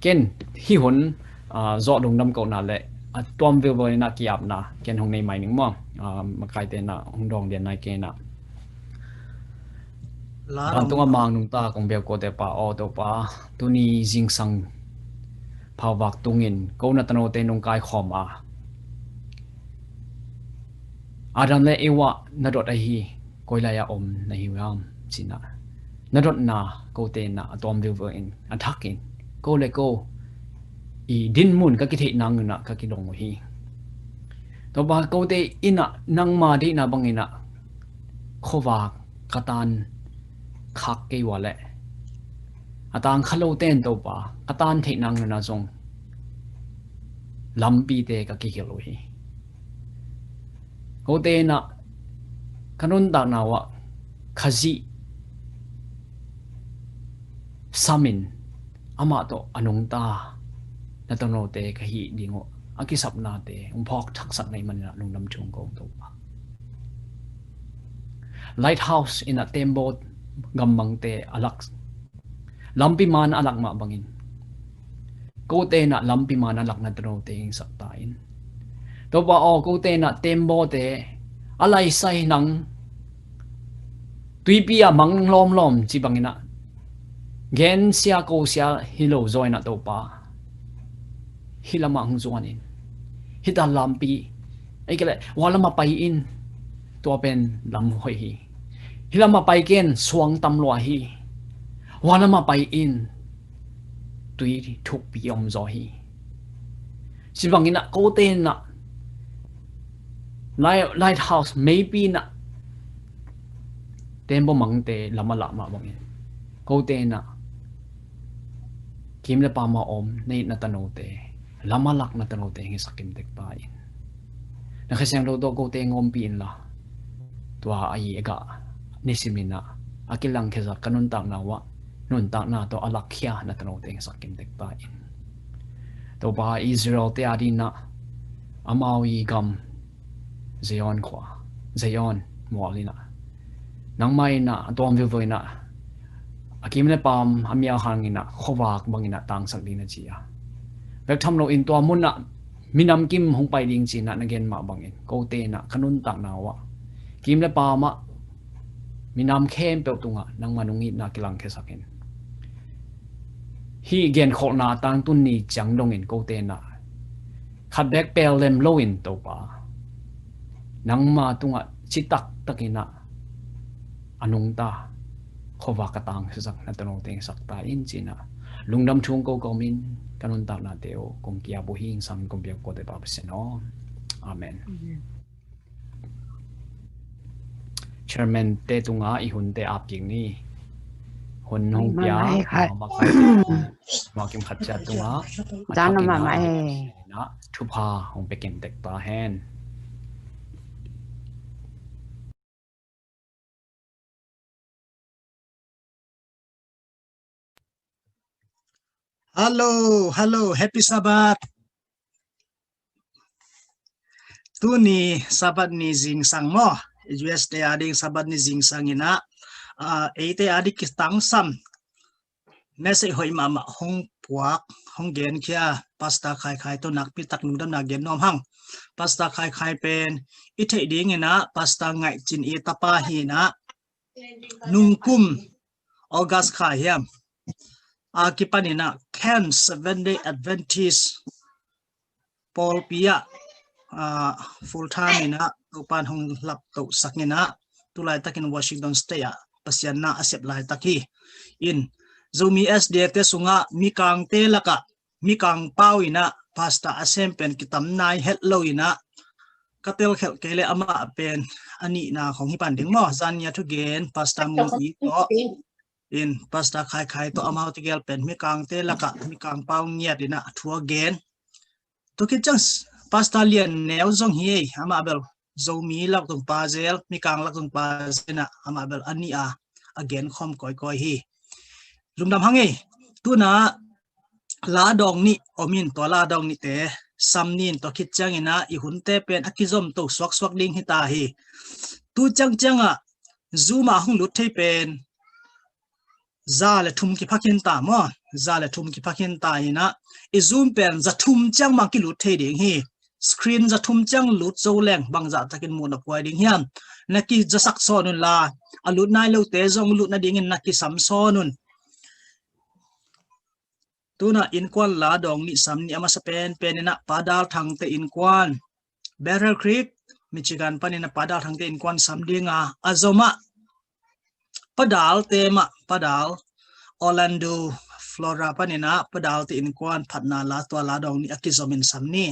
ken hi hun zo dong dam ko na le tom vil boy na kiap na ken hong nei mai ning mo makai te na hong dong den na ke na ban tunga mang nung ta kong bel ko te pa o to pa tu ni jing sang phawak tungin ko na tano te nung kai khom adam le ewa na dot a hi koila ya om na hi wam china na dot na ko te na atom vil boy in attacking ko le ko I din mun ka ki the nang na ka ki dong hi to ba ko te ina nang ma di na bangina khowa katan khak ke wale atang khalo ten to pa katan the nang na zong lampi te ka ki khelo hi ko te na kanun da na wa khazi samin ama to anong ta na tono te ka hi dingo aki sapna te phok thak sak nei man na lungnam chung ko to pa lighthouse in a tembo gammang te alak lampi man alak ma bangin ko te na lampi man alak na tono te sak ta in to pa o ko te na tembo te alai sai nang tuipia mang lom chi bangina gen sia ko sia hilo join na to pa hilama hung zuanin hita lampi aikele walama pai in to pen lam hoi hi hilama pai ken suang tam lo hi walama pai in tui thuk pi om zo hi sibangina ko te na lighthouse maybe na tên bố măng tê lama lama bang in câu tên na kim le pa ma om nei na tano te lama lak na tano te ngi sakim tek pa in na khasem lo do câu tên ngom pin la tua ai ega nisimina akilang kheza kanun tak na wa nun tak na to alakhya na tano te ngi sakim tek pa in to ba Israel te adina amawi gam Zion kwa Zion mualina nang mai na tom vi voi na akim le pam amia hangina khowak bangina tang sak dina chia vek tham lo in to mun na minam kim hong pai ding chi na nagen ma bangin ko te na kanun tak na wa kim le pa ma minam khem pe tunga nang manungi na kilang khe sakin hi gen kho na tang tun ni chang dong in ko te na khat bek pel lem lo in to pa nang ma tunga chitak takina anung ta khova katang sak na tanong teng sakta in china lungdam chung ko komin kanun ta na teo kong kia bo hing sam kong bia ko te pa no amen chairman te tunga I hun te ap jing ni hun hong pia ma khai ma kim khat cha tunga Jan ma ma na thu pa hong pe ken tek ta hen Hello, happy Sabbath. Tu ni Sabbath ni jing sang mo. US te ading Sabbath ni jing sang ina. Te adik kitang sam. Nese hoi mama hong puak hong gen kia pasta khai to nak pitak nungdam na gen nom hang. Pasta khai pen ite ding ina pasta ngai chin I tapa hi na nungkum August khai hiam. Kipanina Ken 7-day Adventist Paul Pia full time ina upan hong laptop sakina tulay takin Washington State pasyan na asep lai taki in zomi SDT sunga mikang telaka mikang pau ina pasta asempen kitam nai hello ina katel khel kele ama pen ani na khong hipan ding mo zanya to gen pasta mo to in pasta khai to amount tigel pen mi kang te laka mi kang pau nia dina thua gen to ki chans pasta lian neo zong hi ama bel zo mi lak tung pa zel mi kang lak tung pa zena ama bel ani a again khom koi hi lungdam hangi tu na la dong ni omin to la dong ni te samnin to khit chang ina I hunte pen akizom to swak ding hi ta hi tu changa zuma hung lut thei pen za le thum ki phakin ta mo za le thum ki phakin ta ina I zoom pen za thum chang ma ki lut thei ding hi screen za thum chang lut zo leng bang za takin mu na poi ding hiam naki za sak so nun la alut nai lo te zong lut na ding in naki sam so nun tuna in kwan la dong ni sam ni ama sa pen ina padal thang te in kwan Barrel Creek Michigan panina padal thang te in kwan sam dinga azoma padal tema padal Orlando Florida panina padal te in kwan phatna la to la dong ni akizomin samni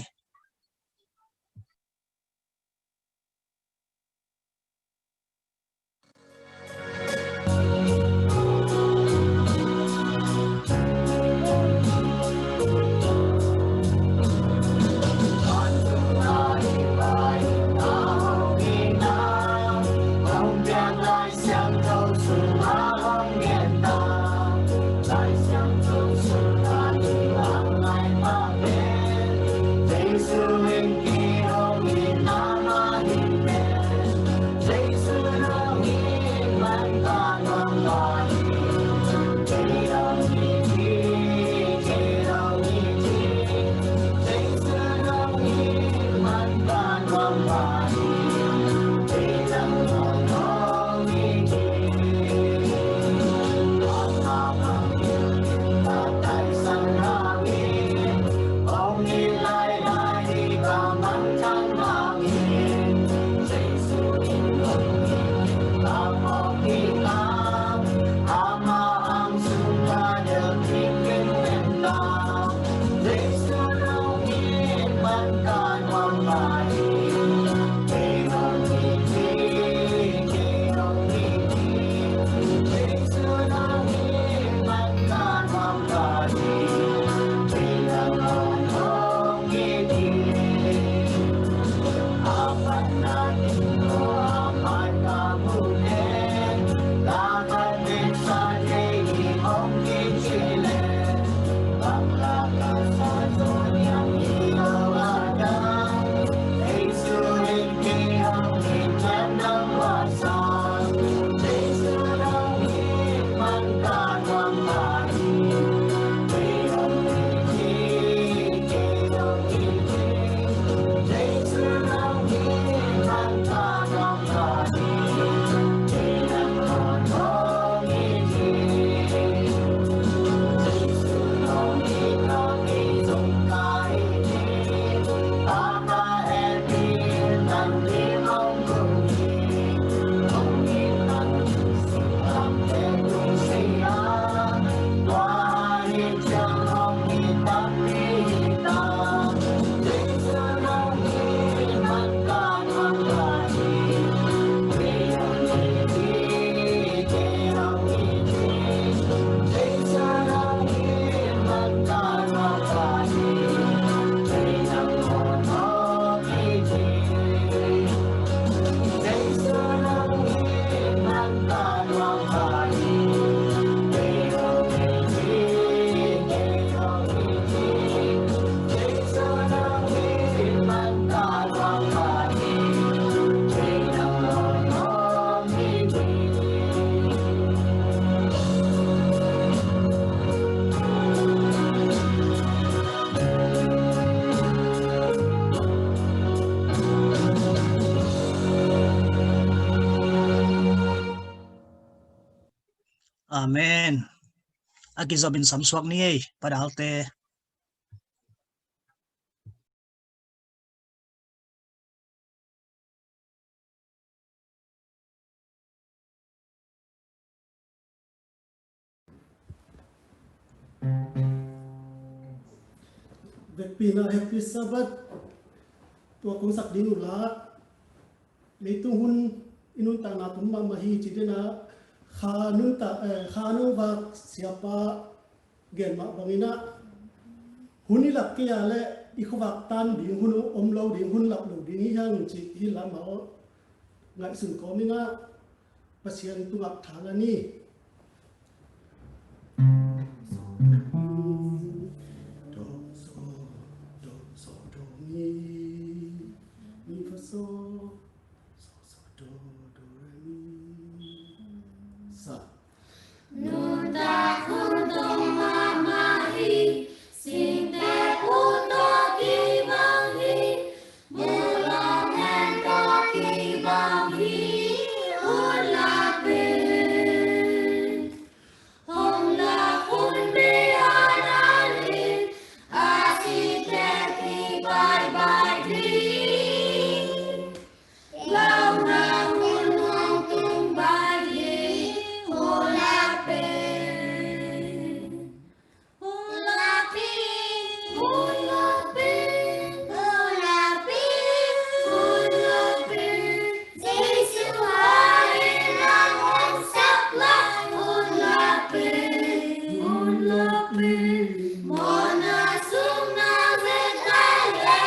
Amen. Akizabin samswag ni padahalte. Pina happy Sabbath tua kong sak dinula leitung hun inun ta na tumma mahi chidena khanun ta khanu ba siapa gen ma bangina huni lak ke ale ikhwak tan ding hun omlo ding hun lap lo ding yang chi hi la ma ngai sun ko mina pasian tungak thalani mi fa so do re mi sa Nunta kundong mamahi, sinte puto ki banghi, bulang ento ki banghi, ulapin. Hong la kun be adalin, asite ki bye bye din. Lau na kun hong tung bye din, ulapin. Ulapin, ulapin, ulapin, ulapin. Giêsu hai lang hong sắc lại ulapin, ulapin. Mona sum na zetale,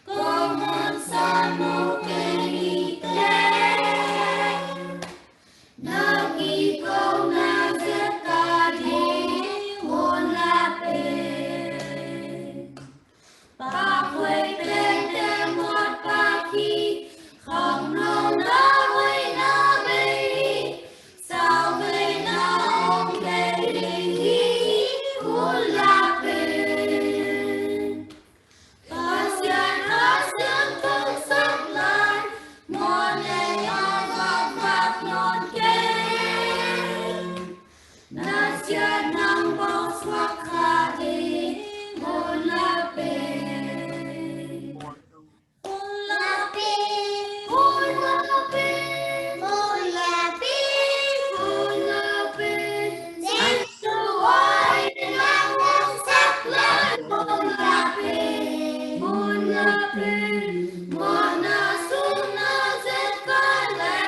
komon samu kenite. Nagi ko na zetali ulapin. Pakway tete mot paki, không nông đã quay na bay, sao bay na ông bay đi ulapin. Pasian hasil tung sắc lại, mone yang vak non ken. Nasian nang bong swak khadi ulapin. Ulapin, ulapin, ulapin, ulapin. Giêsu ơi, lang hong sắc lại ulapin, ulapin. Mona sum na zetale,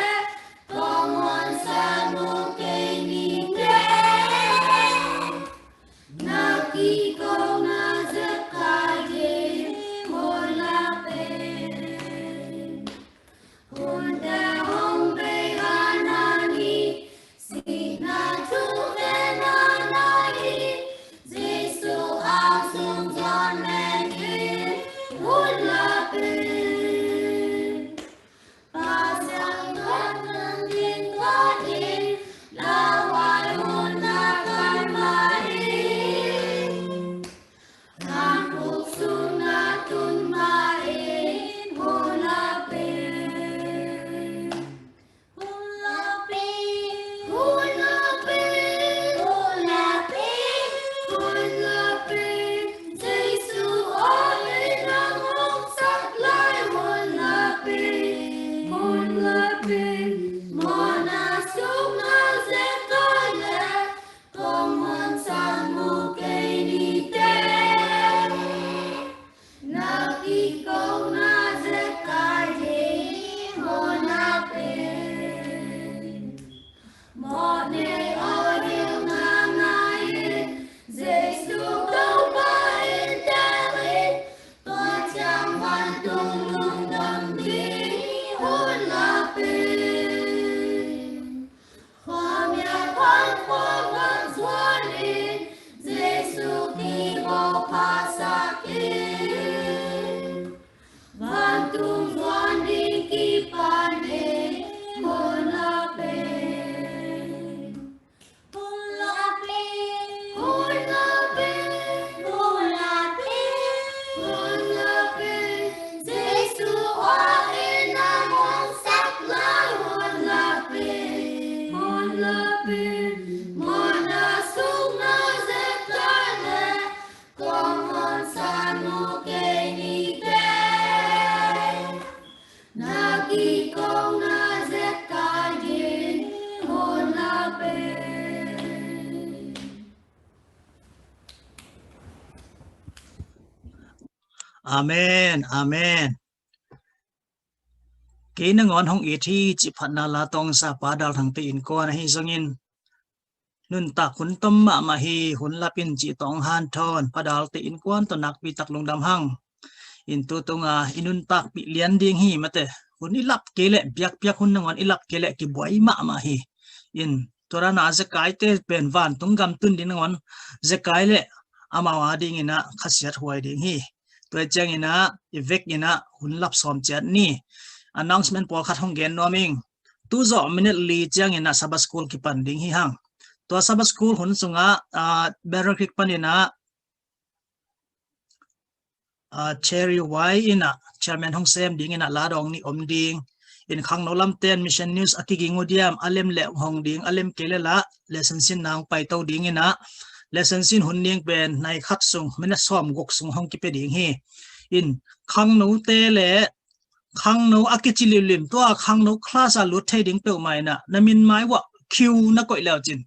komon samu kenite. Naki ko na zetale ulapin. Kunde hong be anani, sina tu ve nanani, Giêsu ang sung John menhin ulapin. Pasang tangan din kadin, laway unakan mahin. Ang puso natin main ulapin. Ulapin, ulapin, ulapin, ulapin. Giêsu ơi, lang hong sắc lại ulapin, ulapin. Mona sum na zetale, komon samu kenite. Naki ko na zetale ulapin. Mone oil na ngayon, Giêsu đâu bain telin, tôi chẳng hoàn tung lung đầm đi ulapin. Khoa mẹ khoan khoa vang zualin, Giêsu ki bo pasakin. Vang tung zuan di ki panin ulapin. Ulapin, ulapin, ulapin, ulapin. Giêsu ơi, lang hong sắc lại ulapin, ulapin. Amen Amen kỹ năng ngon hong ý thi chỉ phát na la tông sa pa dal thang te in ko na hi zongin nun ta kun tom ma hi hun lapin chỉ tong han thon pa dal te in kwan to nak pi tak lung dam hang in tu tonga inun tak pi lian ding hi mate hun ilap kele biak biak hun ngon ilap kele ki boy ma hi in tora na zakai te pen van tung gam tun din ngon zakai le amawa ding ina khasiat huai ding hi to chang ina evek ina hun lap som chat ni announcement por khat hong gen noming tu zo minute li chang ina sabas school ki pan ding hi hang to sabas school hun sunga barakik panina cherry wai ina chairman hong sem ding ina la dong ni om ding in khang no lam ten mission news akigi ngodiam alem le hong ding alem kelela lesson sin nang pai to ding ina lesson sin hun ning pen nai khat sung mena som gok sung hong ki pe ding hi in khang no te le khang no akichili lim to khang no class a lut thai ding pe mai na namin mai wa q na koi lao chin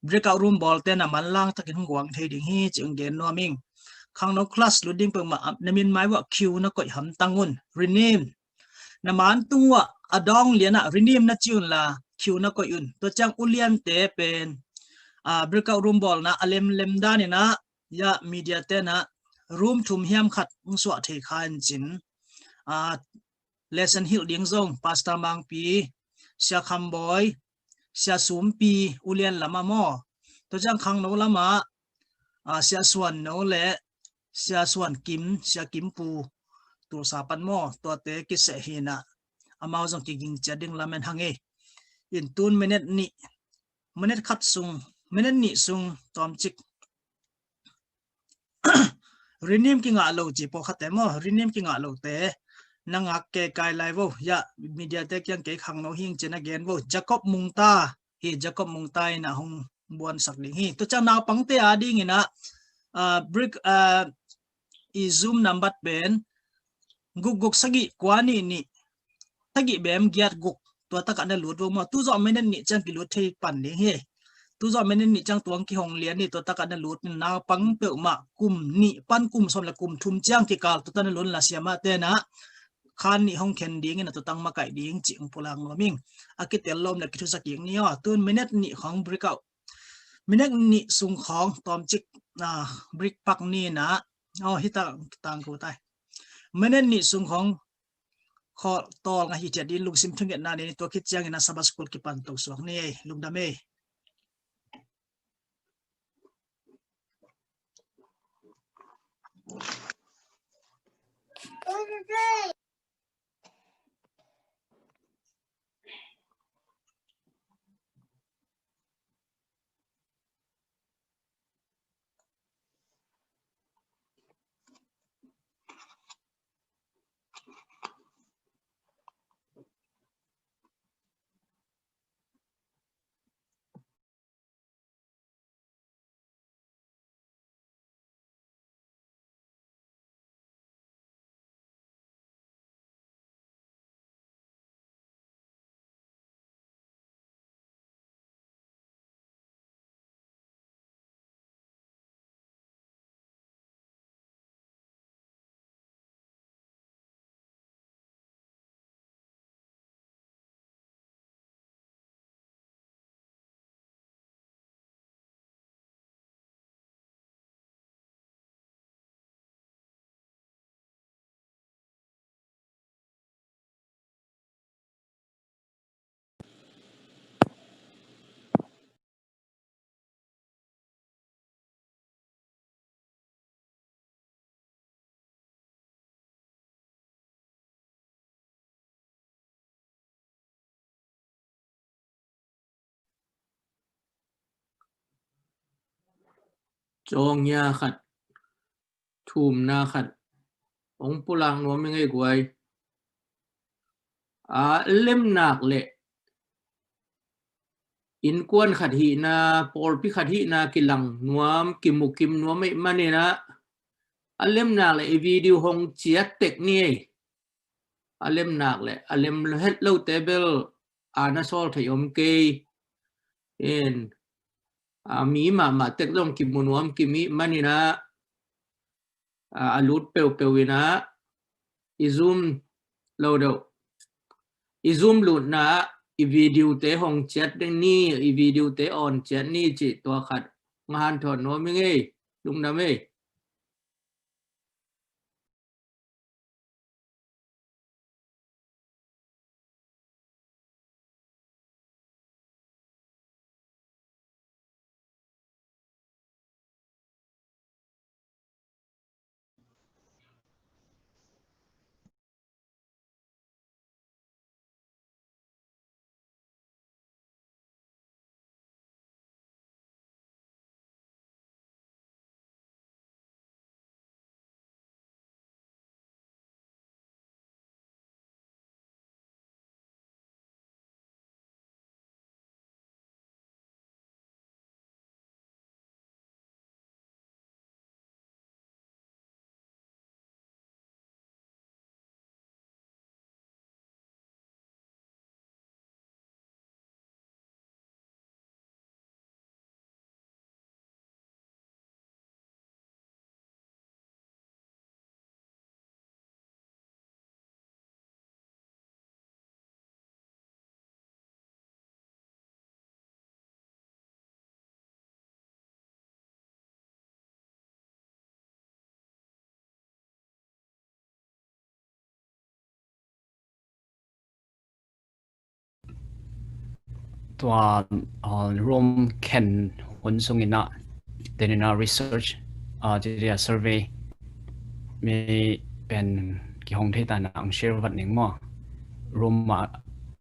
breakout room ball te na man lang takin hong thai ding hi chung gen no ming khang no class loading pe ma namin mai wa q na koi ham tangun rename na man tungwa adong liana rename na chun la q na koi un to chang ulian te pen breakout room ball na alem lem da ni na ya media te na room thum hiam khat ngso thei khan chin lesson hill ding zong pastor mang pi sia kham boy sia sum pi ulian lama mo to chang khang no lama sia suan no le sia suan kim sia kim pu tu sa pan mo to te ki se hi na amao jong ki ging chading lamen hange in tun minute khat sung minute ni sung tom chik rename ki nga lo ji po khate mo rename ki nga lo te nanga ke kai lai vo ya media te kyang ke khang no hing chen again vo jacob mungta ina hong buan sak ding hi to chang na pang te ading ina brick i zoom number ben guk sagi kwani ni tagi bem giat guk to ta ka na lut vo mo tu zo menen ni chang ki lut thei pan ding hi tu zo menen ni chang tuang ki hong lian ni to ta ka na lut na pang pe ma kum ni pan kum som la kum thum chang ki kal to ta na lun la siama te na khan ni hong khen ding ina to tang ma kai ding ching pulang loming akitel lom la ki thu sak yeng ni o tun minute ni khong breakout minute ni sung khong tom chik brick pak ni na hi tang ko tai minute ni sung khong kho to nga hi che di lung sim thung na ni to khit chang ina sabas school ki pan to sok ni lung da me Chong nha khát thùm na khát ông pulang nó mới ngay quay lem nạc lệ in quan khát hi na por pi khát hi na kilang nuam kim nuam mấy mani na lem nạc lệ video hong chiat tek ni lem nạc lệ lem hello table na sol thầy kê in mi mà tek long kim nuam kim mi mani na alut pewina izum lo do izum lut na i video te hong chat ding ni i video te on chat ni chỉ to khat ngan thon no mi nge lung na meตัวroom Ken หุ่นส่งอินะเดนินา research จะเรียก survey มีเป็นกี่ห้องที่ตานัง share วัดหนึ่งมั้ง room มา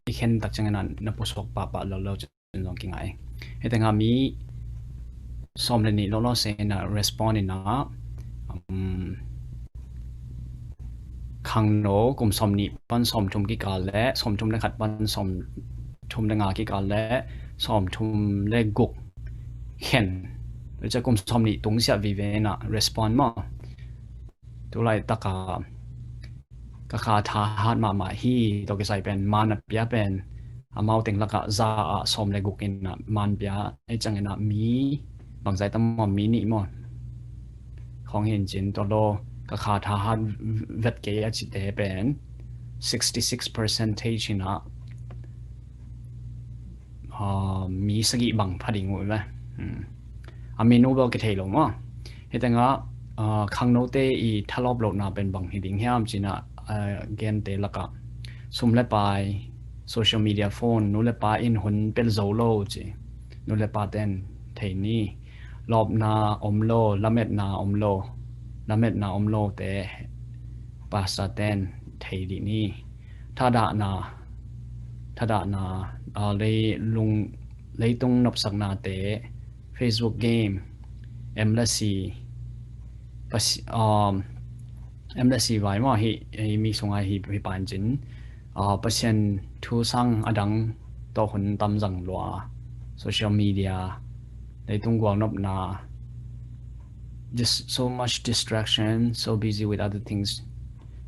อีกเห็นตักจังนั้นนับผู้สกปะเราจะลองกินไงให้แต่งามีสมเลนี่เราเสนา respond นะขังโนกุมสมนี่ปันสมชุมกิกาและสมชุมในขัดปันสมชุมในงากิกาและสมชุมเลกุกเห็นหรือจะกุมสมนี่ตรงเสียวิเวนะ respond มาตัวไรตะกากะคาทาฮัดมาฮีตัวกิใส่เป็นมันเปียเป็นอามาติงละกะซาสมเลกุกอินะมันเปียไอจังอินะมีบางใจตั้มมีนี่มั้งของเห็นจินตัวโลก็ขาดทหารเวทเกียร์จิตเอเป็น66% นะมีสกิบังพัดงวยไหมมีโนเบลก็เทลงมั้งเหตุงั้นขังโนเตอีทลอบโลน่าเป็นบังหิดิงเฮียมจีน่ะเกนเตละกะซุ่มเล็บไปโซเชียลมีเดียโฟนนู้เล็บไปอินหุ่นเป็นโซโล่จีนู้เล็บไปเต้นเทนี่รอบนาอมโลละเม็ดนาอมโลละเม็ดนาอมโลเตปาสเตนเทดีนี่ถ้าด่านาเลยลุงเลยตรงนับสักนาเต Facebook game เอ็มละสีปัสเอ็มละสีไว้ว่าฮีมีส่งไอฮีปานจินปัสเซนทูสังอดังต่อคนตำจังลัวโซเชียลมีเดียเลยตรงกวางนับนา just so much distraction so busy with other things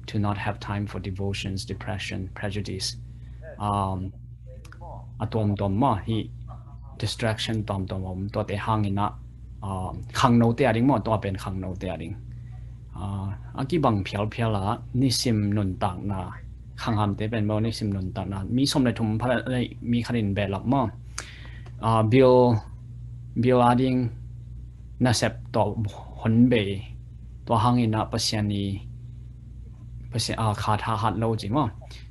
to not have time for devotions depression prejudice อะตอมมาฮี distraction ตอมตัวเตะห่างอินะขังโนเตอริงมั้งตัวเป็นขังโนเตอริงกี่บังเพียวละนิสิมนุนต่างนาขังหามเตเป็นบ่นิสิมนุนต่างนามีสมในทุ่มพระมีคดินเบลักมั้งบิลอาดิงน่าเสพตัวหนเบตัวห่างอินะปัสยานีขาดหัดโลจิมั้ง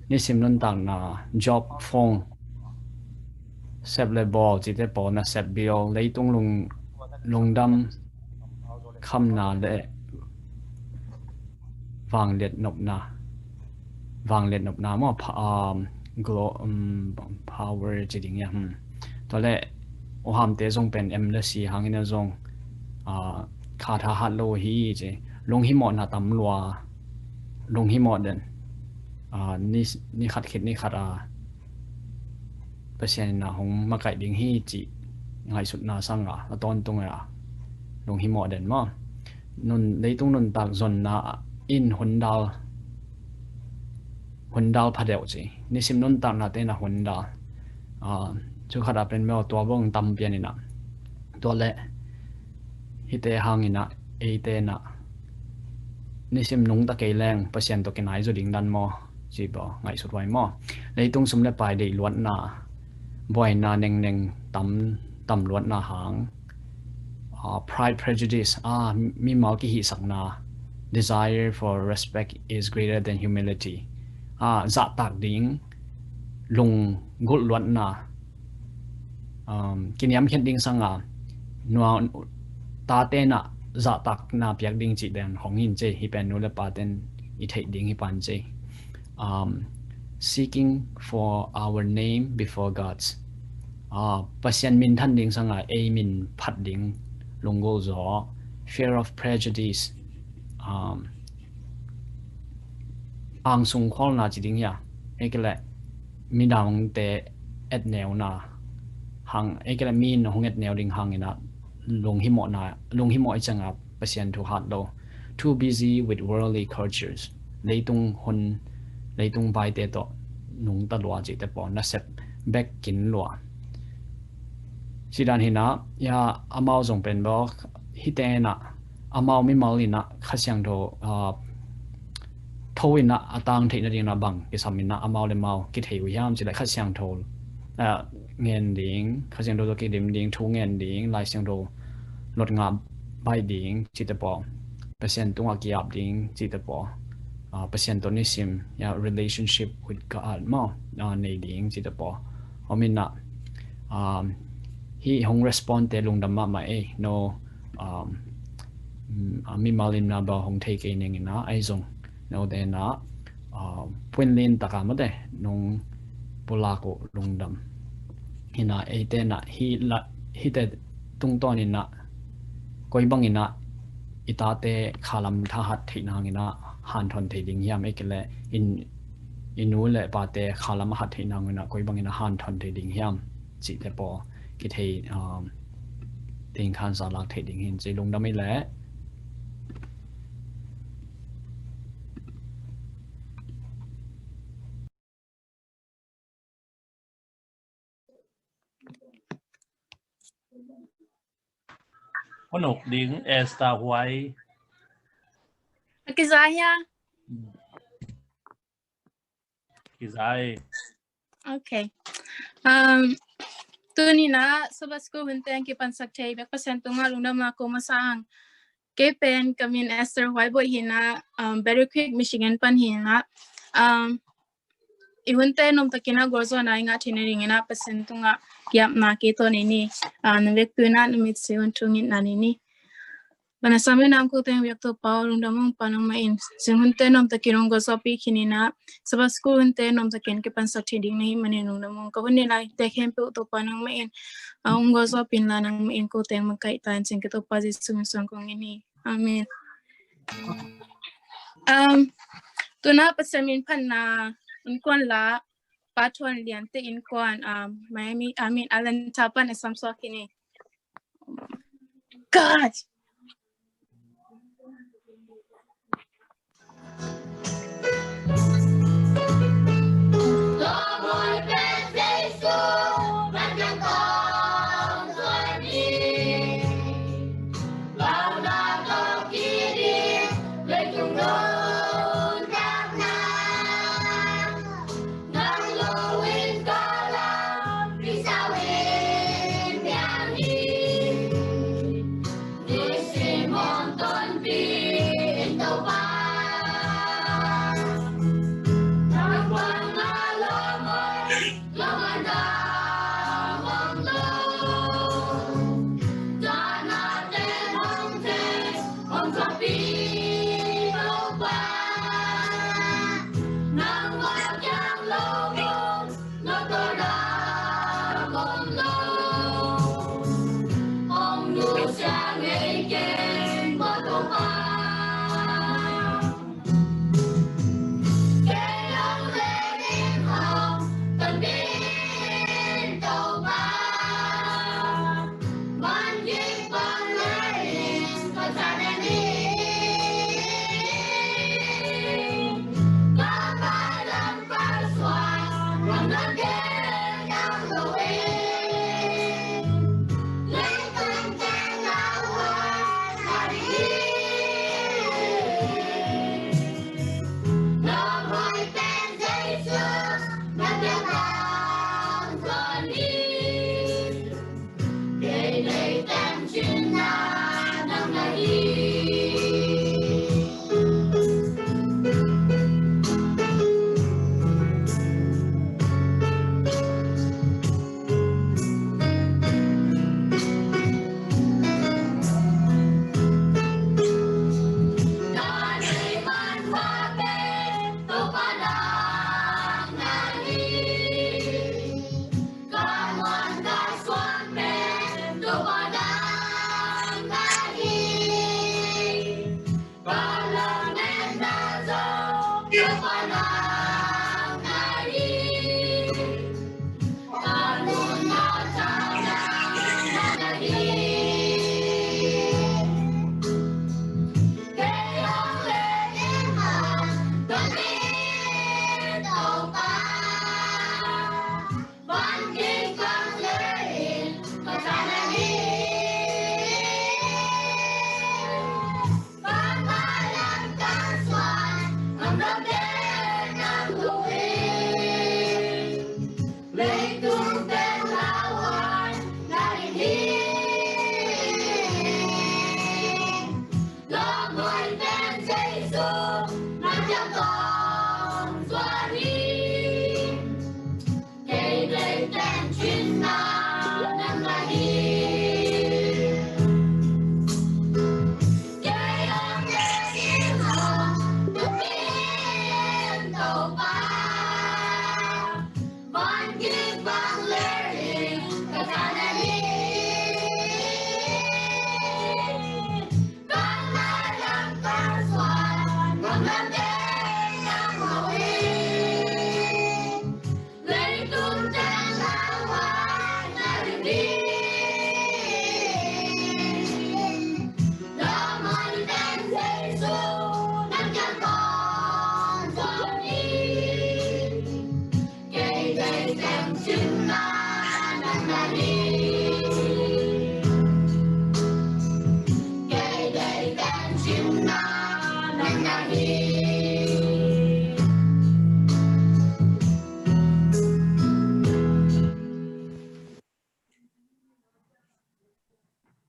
นิสิมนุนต่างนา job phoneเสพเลยบอลจิตเตปอน่าเสพบิลเลยตรงลงดำคำนาเลวางเล็ดนบนามั่งpower จริงเนี่ยตัวเล่โอหามเตจงเป็นเอ็มเลสีหางอินจงขาดหัดโลฮีเจลงหิมอนาตำลัวลงหิมอเดนนี่ขัดคิดนี่ขัดเปอร์เซ็นต์นะของมาไก่ดิ้งฮีจีไงสุดนาสังแล้วตอนตรงลงหิมอเดนมั่งนุนได้ตรงนุนตากจนนะอินหุ่นดาวพัดเดียวจีนี่สิมนุนตากนาเตนะหุ่นดาวจุขัดเป็นแมวตัวบ้องตำเปียนี่นะตัวเละฮิเตหางนี่นะเอเตนะ nisim nung ta ke leng pasien to ke nai zo ding dan mo chi bo ngai sut wai mo leitung sum le pai dei luat na boy na neng neng tam luat na hang pride prejudice mi mal ki hi sakna desire for respect is greater than humility za tak ding lung gul luat na kiniam khen ding sanga nuwa ta te na za tak na piak ding chi den hong hin che hi pen nu le pa ten I thei ding hi pan che seeking for our name before God's pasien min than ding sanga a min phat ding lungol zo fear of prejudice ang sung khol na chi ding ya ekele mi dang te et neu na hang ekele min hong et neu ding hang ina lung hi mo changa pasien thu hat do too busy with worldly cultures leitung bai te to nung ta lua chi te po na sep back kin lua sidan hina ya amao jong pen bo hi te na amao mi malina khasyang do thoina atang theina ding na bang ki samina amao le mau ki thei yam chi la khasyang thol ngen ding khasyang do ki dim ding thu ngen ding lai syang do lot nga bai ding chi te po pasien tunga ki ap ding chi te po pasien to ni sim ya relationship with God mo nei ding chi te po omina hi hong respond te lung dam ma e no mi malin na ba hong thei ke ning na ai zong no de na puinlin taka mo de nung pula ko lung dam hina e te na hi te tung ton ina koi bang ina itate khalam tha hat theina ngina han thon thei ding yam ekele inu le pa te khalam hat theina ngina koi bang ina han thon thei ding yam chi te po ki thei ting khan sa lak thei ding hin chi lung dam le có nộp điện Esther White cái giá nha. cái giải Okay. Tu ni na sebab ko henteng ki pansak chai bek pasen tunga lungdam na ko masang. Ke pen kamin Esther White boy hina Berry Creek Michigan pan hina ihunte nom takina gorzo na inga tinering ina pasen tunga kiap na ke to ni nvek tuna numit se untungin na ni. Bana sami nam ko teng biak to paul undamong panang main singhunte nom takirong go sopi kinina sabas ko hunte nom takin ke pansa tiding nahi mane undamong ko ni lai tekhem pe to panang main go sopin la nang main ko teng makai tan sing ke to paji sung sung kong ini amen. Tuna pasamin pan na inkon la patron lian te inkon Miami amin Alan Tapan asam so kini God.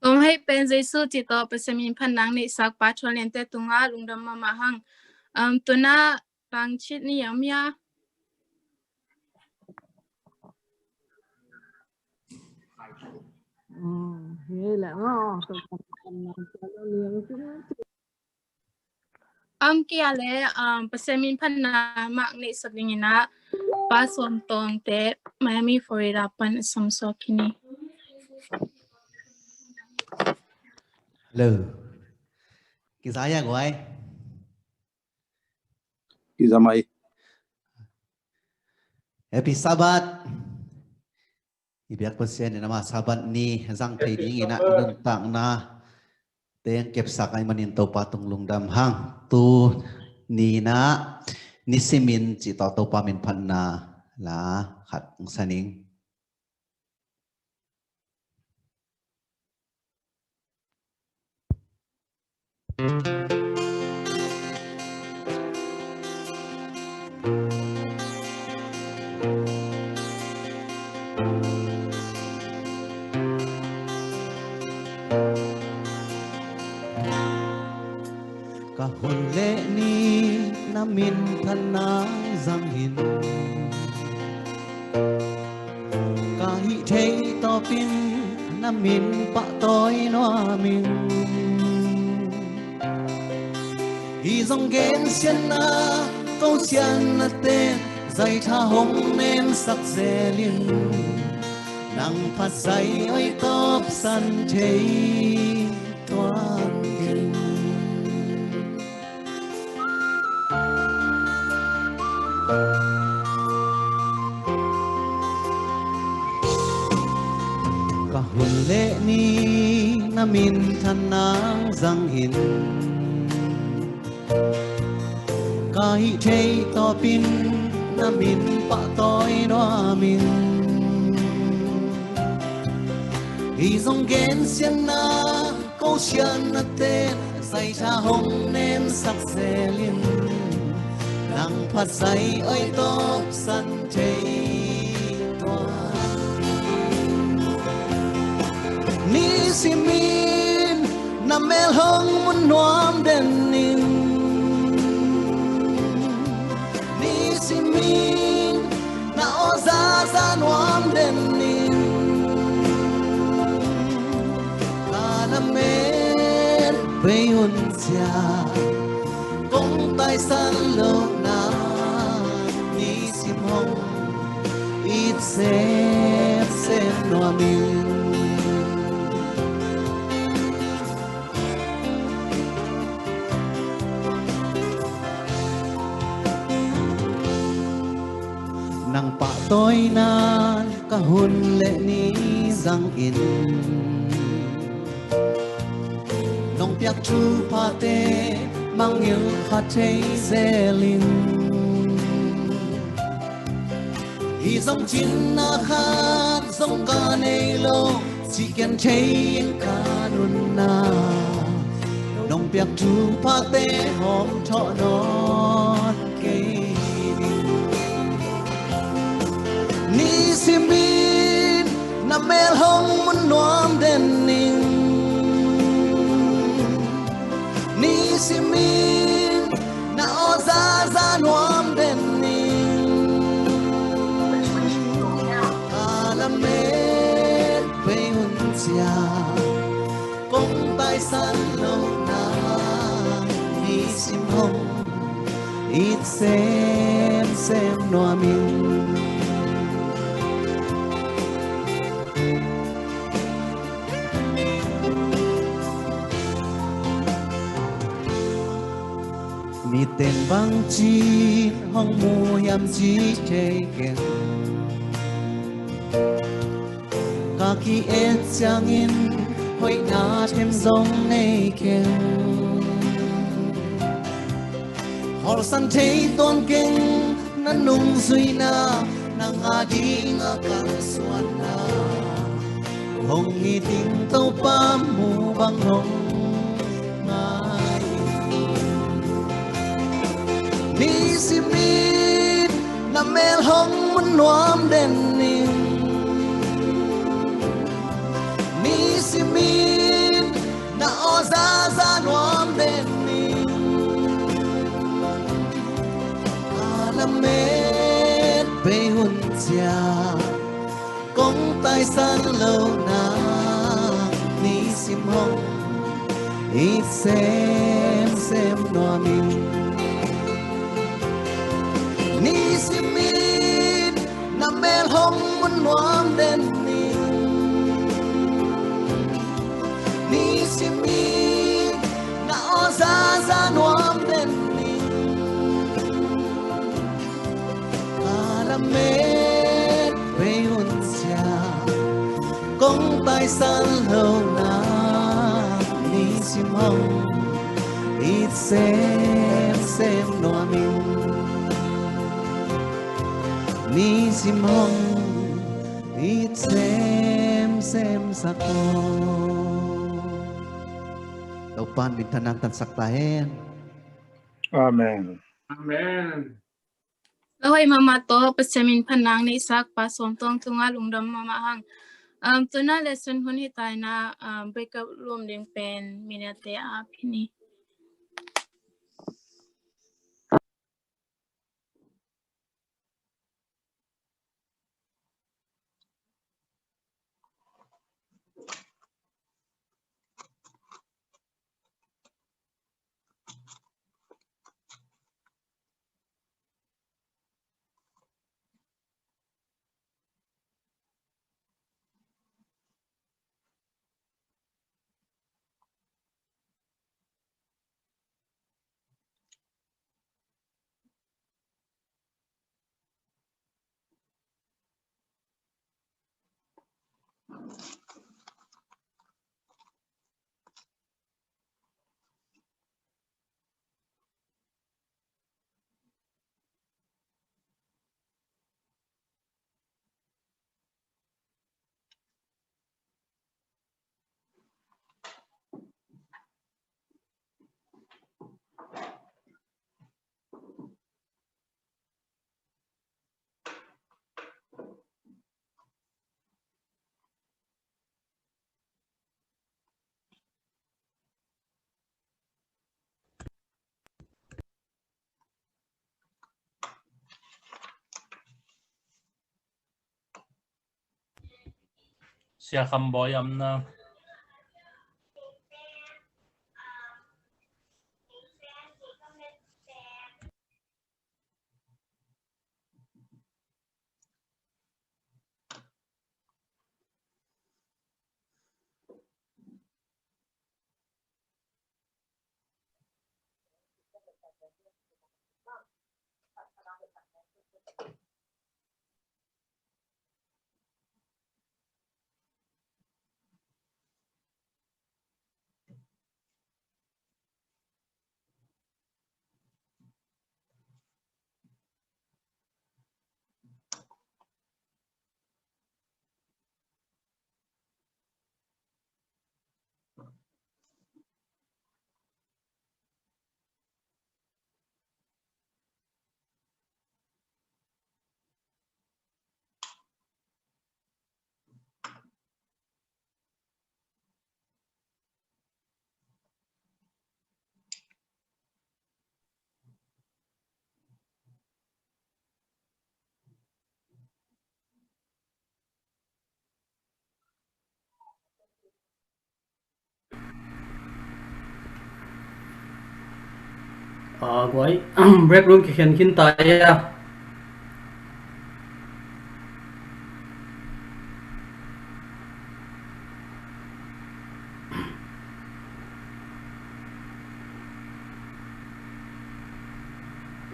Om hai pen Jesu chỉ to pesemin phanang ni sak pa cholen te tunga lungdam ma hang tuna tang chit ni yamya Nghe là ngon kia le pesemin phana mak ni saklingina pa som tong te Miami Florida pan samso kini Lừ cái giá nhà của anh Cái giá mày Happy Sabbath ibiak persen nama Sabbath ni zang thei ding ina nun tang na teng kep sak ai manin to patung lungdam hang tu ni na ni simin chi to pa min phan na la khat saning ka hồn lệ ni na min thân na giang hin ka hi thei to pin na min pa toi no min hi dòng gen xiên na câu xiên na tên dây tha hồng nên sắc dè liên nang phát dây ơi top san thei toan kinh ka hồn lệ ni na min thân nang giang hin ka hi thei to pin na min pa toi no min hi dòng gen xiên na câu xiên na tên say cha hồng nên sắc dè liên nang phát say ơi top san thei ni simin na mel hong mun nuam den nin ni simin na oza za nuam den nin kana men vei hun sia kong tai san lo na ni sim hong it se no min nang pa tôi na ka hun lệ ni giang in nong piak chu pa te mang yêu pha thế zelin hi dòng chín na khat dòng ca nei lo chỉ cần thấy ca nun na nong piak chu pa te hom thọ non ke ni simin na mel hong mun nuam den ning ni simin na oza za nuam den ning ala me pe hun sia kong tai san lo na ni sim hong it sem no min đèn vang chi hong mù yam chi chê keng cả khi et chang in hoi na thêm dòng này keng hor san thấy tôn kinh nan nung suy na nang adi nga kang suan na hong nghi ting tàu pa mu bang hong ngai ni simit na mel hong mun nuam den ning ni simit na oza za nuam den ning alamet pe hun chia công tai san lâu na ni sim hong ít xem noa min ni sim min na mel hong mun nuam den ni sim min na oza za nuam den alamet pe hun chia công tai san lâu na ni sim hong ít xem noa min ni sim hong ít xem sako tàu pan bin tanang tan saktahen Amen. Amen. Lawai mama to pasamin panang ni sak pa som tong tunga lungdam mama hang. Tuna lesson hun hitai na breakup room ding pen minate apini. Siya kamboyam na quấy break room khen khin tại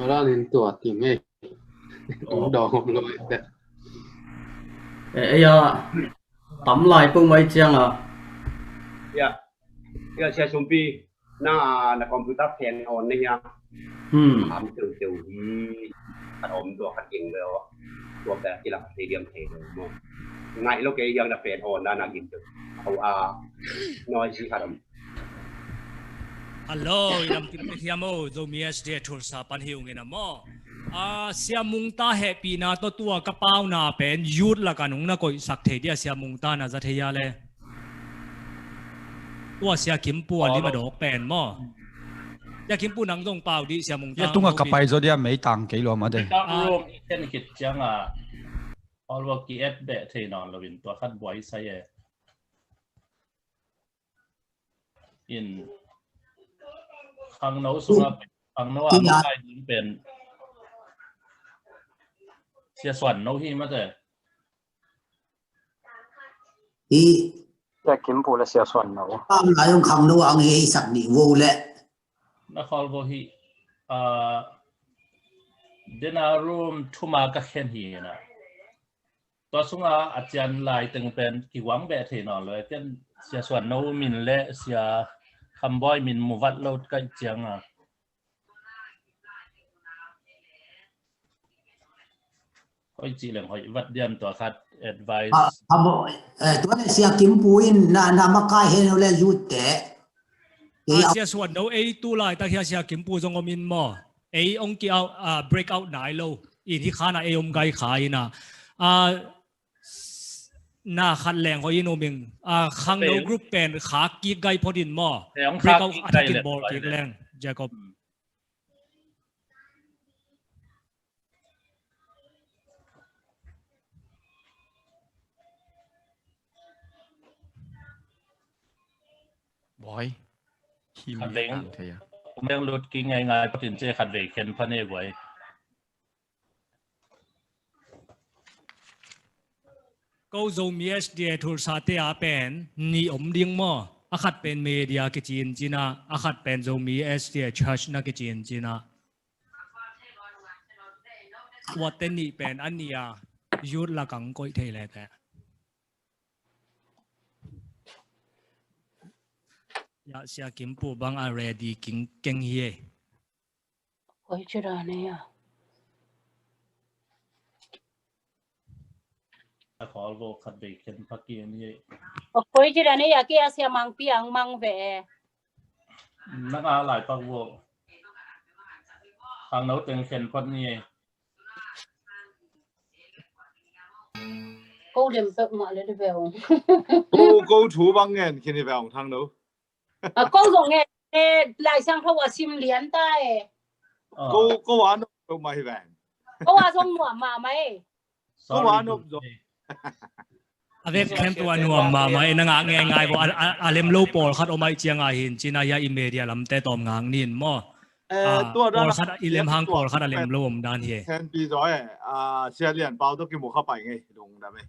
đó nên tuổi tìm nghe đúng đồ rồi đấy ấy tắm lại phương mấy chiang à ya ya saya sumpi na komputer fan on ni ya am từ từ hi at om tua khat king lo tua ka kila stadium the mo ngai lo ke yang na fan on na gin tu au noisy haram Hello, ilam kim hiamo zomies de thulsa pan hiung ina mo. Siamung ta happy na to tua kapau na pen youth la kanung na koi sak the dia siamung ta na za theya le. Tua sia kimpu ali ma dok pen mo. Ya kimpu nang dong pau di siamung ta. Ya tunga kapai zo dia mấy tang ke lo ma de. room ken kit chang all work ki et be the non lovin tua khat boy sai in khang nấu sung khang nấu ăn cái những bên chia soạn nấu hi mà thế ý ya kim pu la sia soan nấu am lại ông khang nấu ăn ấy sạch đi vô lệ nó khol vô hi dena room thuma ka khen hi na to sunga achian lai teng pen ki wang be the non lo ten chia soạn nấu min le sia kham boy min mu vat lo ka chiang oi chi leng hoi vat diam to khat advice tôi này xia kiếm buin na mà cái hết rồi rút té sia soan nấu ấy tu lại ta kia sia kim pu zong omin mo ấy ông kia break out nai lo in hi khana ấy ông gai khai na na khat leng hoi no ming khang no group pen kha ki gai podin mo break out attacking ball ki leng Jacob boy khát về cũng đang lột kinh ngày ngày có tiền chơi khát về khen phân ấy vậy câu dâu mies dia thul sa te a pen ni ding mo akhat pen media ki chin china akhat pen dâu mies dia church na ki chin china wat ten ni pen ania yut la kang koi thei le ta ya sia kim pu bang a ready king keng hi oi chira ne ya khol vô khát về khen phát kiến như oi chira ne ya kia sia mang piang mang ve nó lại phát vô hàng nấu tiếng khen phát như câu điểm tự mọi lên về cô chú băng nghe khi đi vào thang nấu câu dùng nghe lại sang thâu sim liến tay cô ăn đâu mà hi vàng câu xong mùa mà mày cô ăn đâu rồi avec kem tu anu ma mai na nga nge ngai bo alem lo pol khat omai chianga hin china ya imedia lam te tom ngang nin mo pol khat ilem hang pol khat alem lo om dan hi khen pi rồi xe liền bao tôi cái một khắp bảy ngày đúng đã mày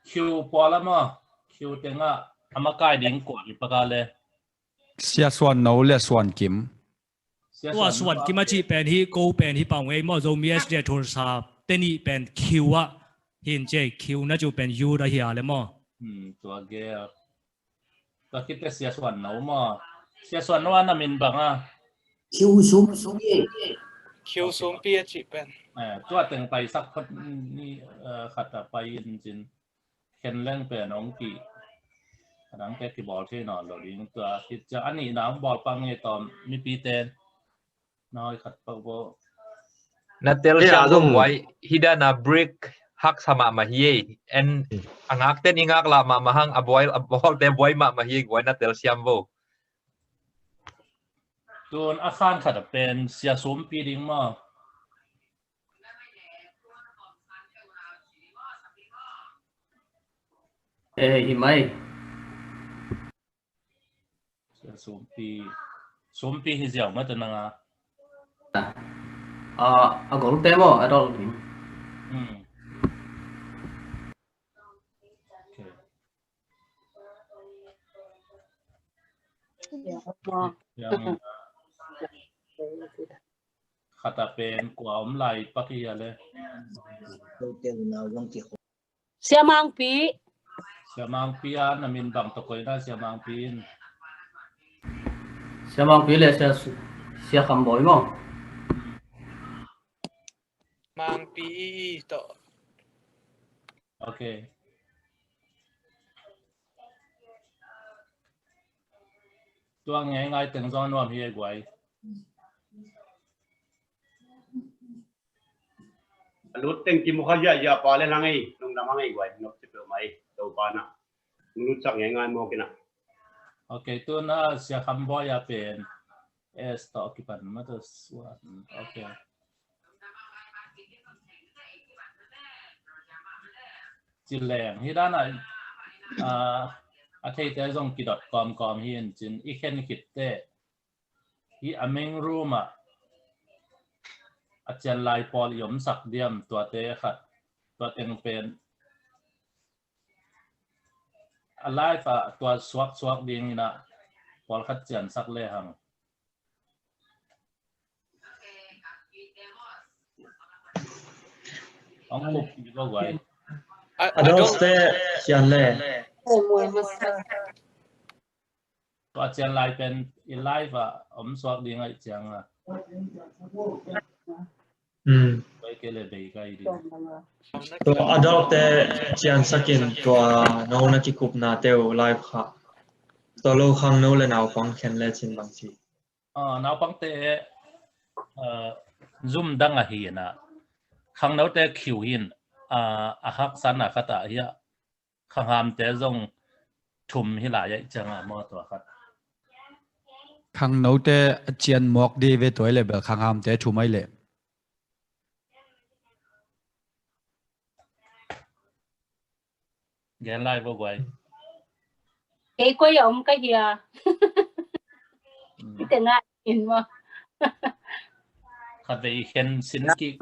Q pol mà Q tiếng ama kai ding ko li pakale sia soan nấu le soan kim tua soan kim chi pen hi ko pen hi pang ei mo zo mies dia thul sa teni pen Q a hin che Q na chu pen U da hi ale mo tua ge ta kit sia soan nấu mà sia soan no na min bang Q sum ye Q sum pi chi pen tua teng pai sak khat ni khat pai in jin khen leng pen ong ki đang cái ball thế nào rồi điตัวคิดจะอันนี้น้ำบอลปังไงตอนมีปีเตนน้อยขัดปะโบ Natel siang wai hida na break hak sama mahie en angak ten ingak la ma mahang aboil te boy ma mahie wai natel siam vo ตัวอาคารขัดเป็นเสียสมปีดิ้งมา hi mai sum pi hi jiao ma ta na gol te mo adol ขัดเป็นกว่าไหลปักยาเลยเสียมังปีเสียมังปีอันมินบังตะโกยนะเสียมังปีน Sia mang pi le sia kham boy mo. Mang pi to. Okay. Tua nghe ngay từng do nuông hiê quay. Lút tên kim một khơi giờ pa lên ngay, nông đam ngay quay, nộp chụp được mày, đầu pa nè, lút chắc nghe ngay mua cái nè. Okay, tu na sia kham boy ya pen. To occupant matters one. Okay. Chỉ lẻng hi đa này thấy cái dòng kỹ thuật com hiền chính ít khen kịch tệ hi ameng room chân lại Paul yếm sạc điểm tua tệ khát tua tiếng pen alive tua swak điên na Paul khát chân sạc lệ hằng ông cục gì bao vậy Adoste sian le. Tua chân lại pen alive swak điên ngay chẳng vậy cái lệ bể cái đi To adolte sian sakin to no na ki kup na teo live kha. To lo khang no le naw pang khen le chin bang chi. Nào bằng te zoom đăng à hiền à khang nấu te khiu hiền hắc san à khát à hiya khang ham te zong thum hi lại vậy chẳng à mò tua khát khang nấu te chiên mọc đi về tuổi level khang ham te chu mai le gen lại vô quay cái quay ông cái gì à cái tiếng Anh in mà khát về khen xin kí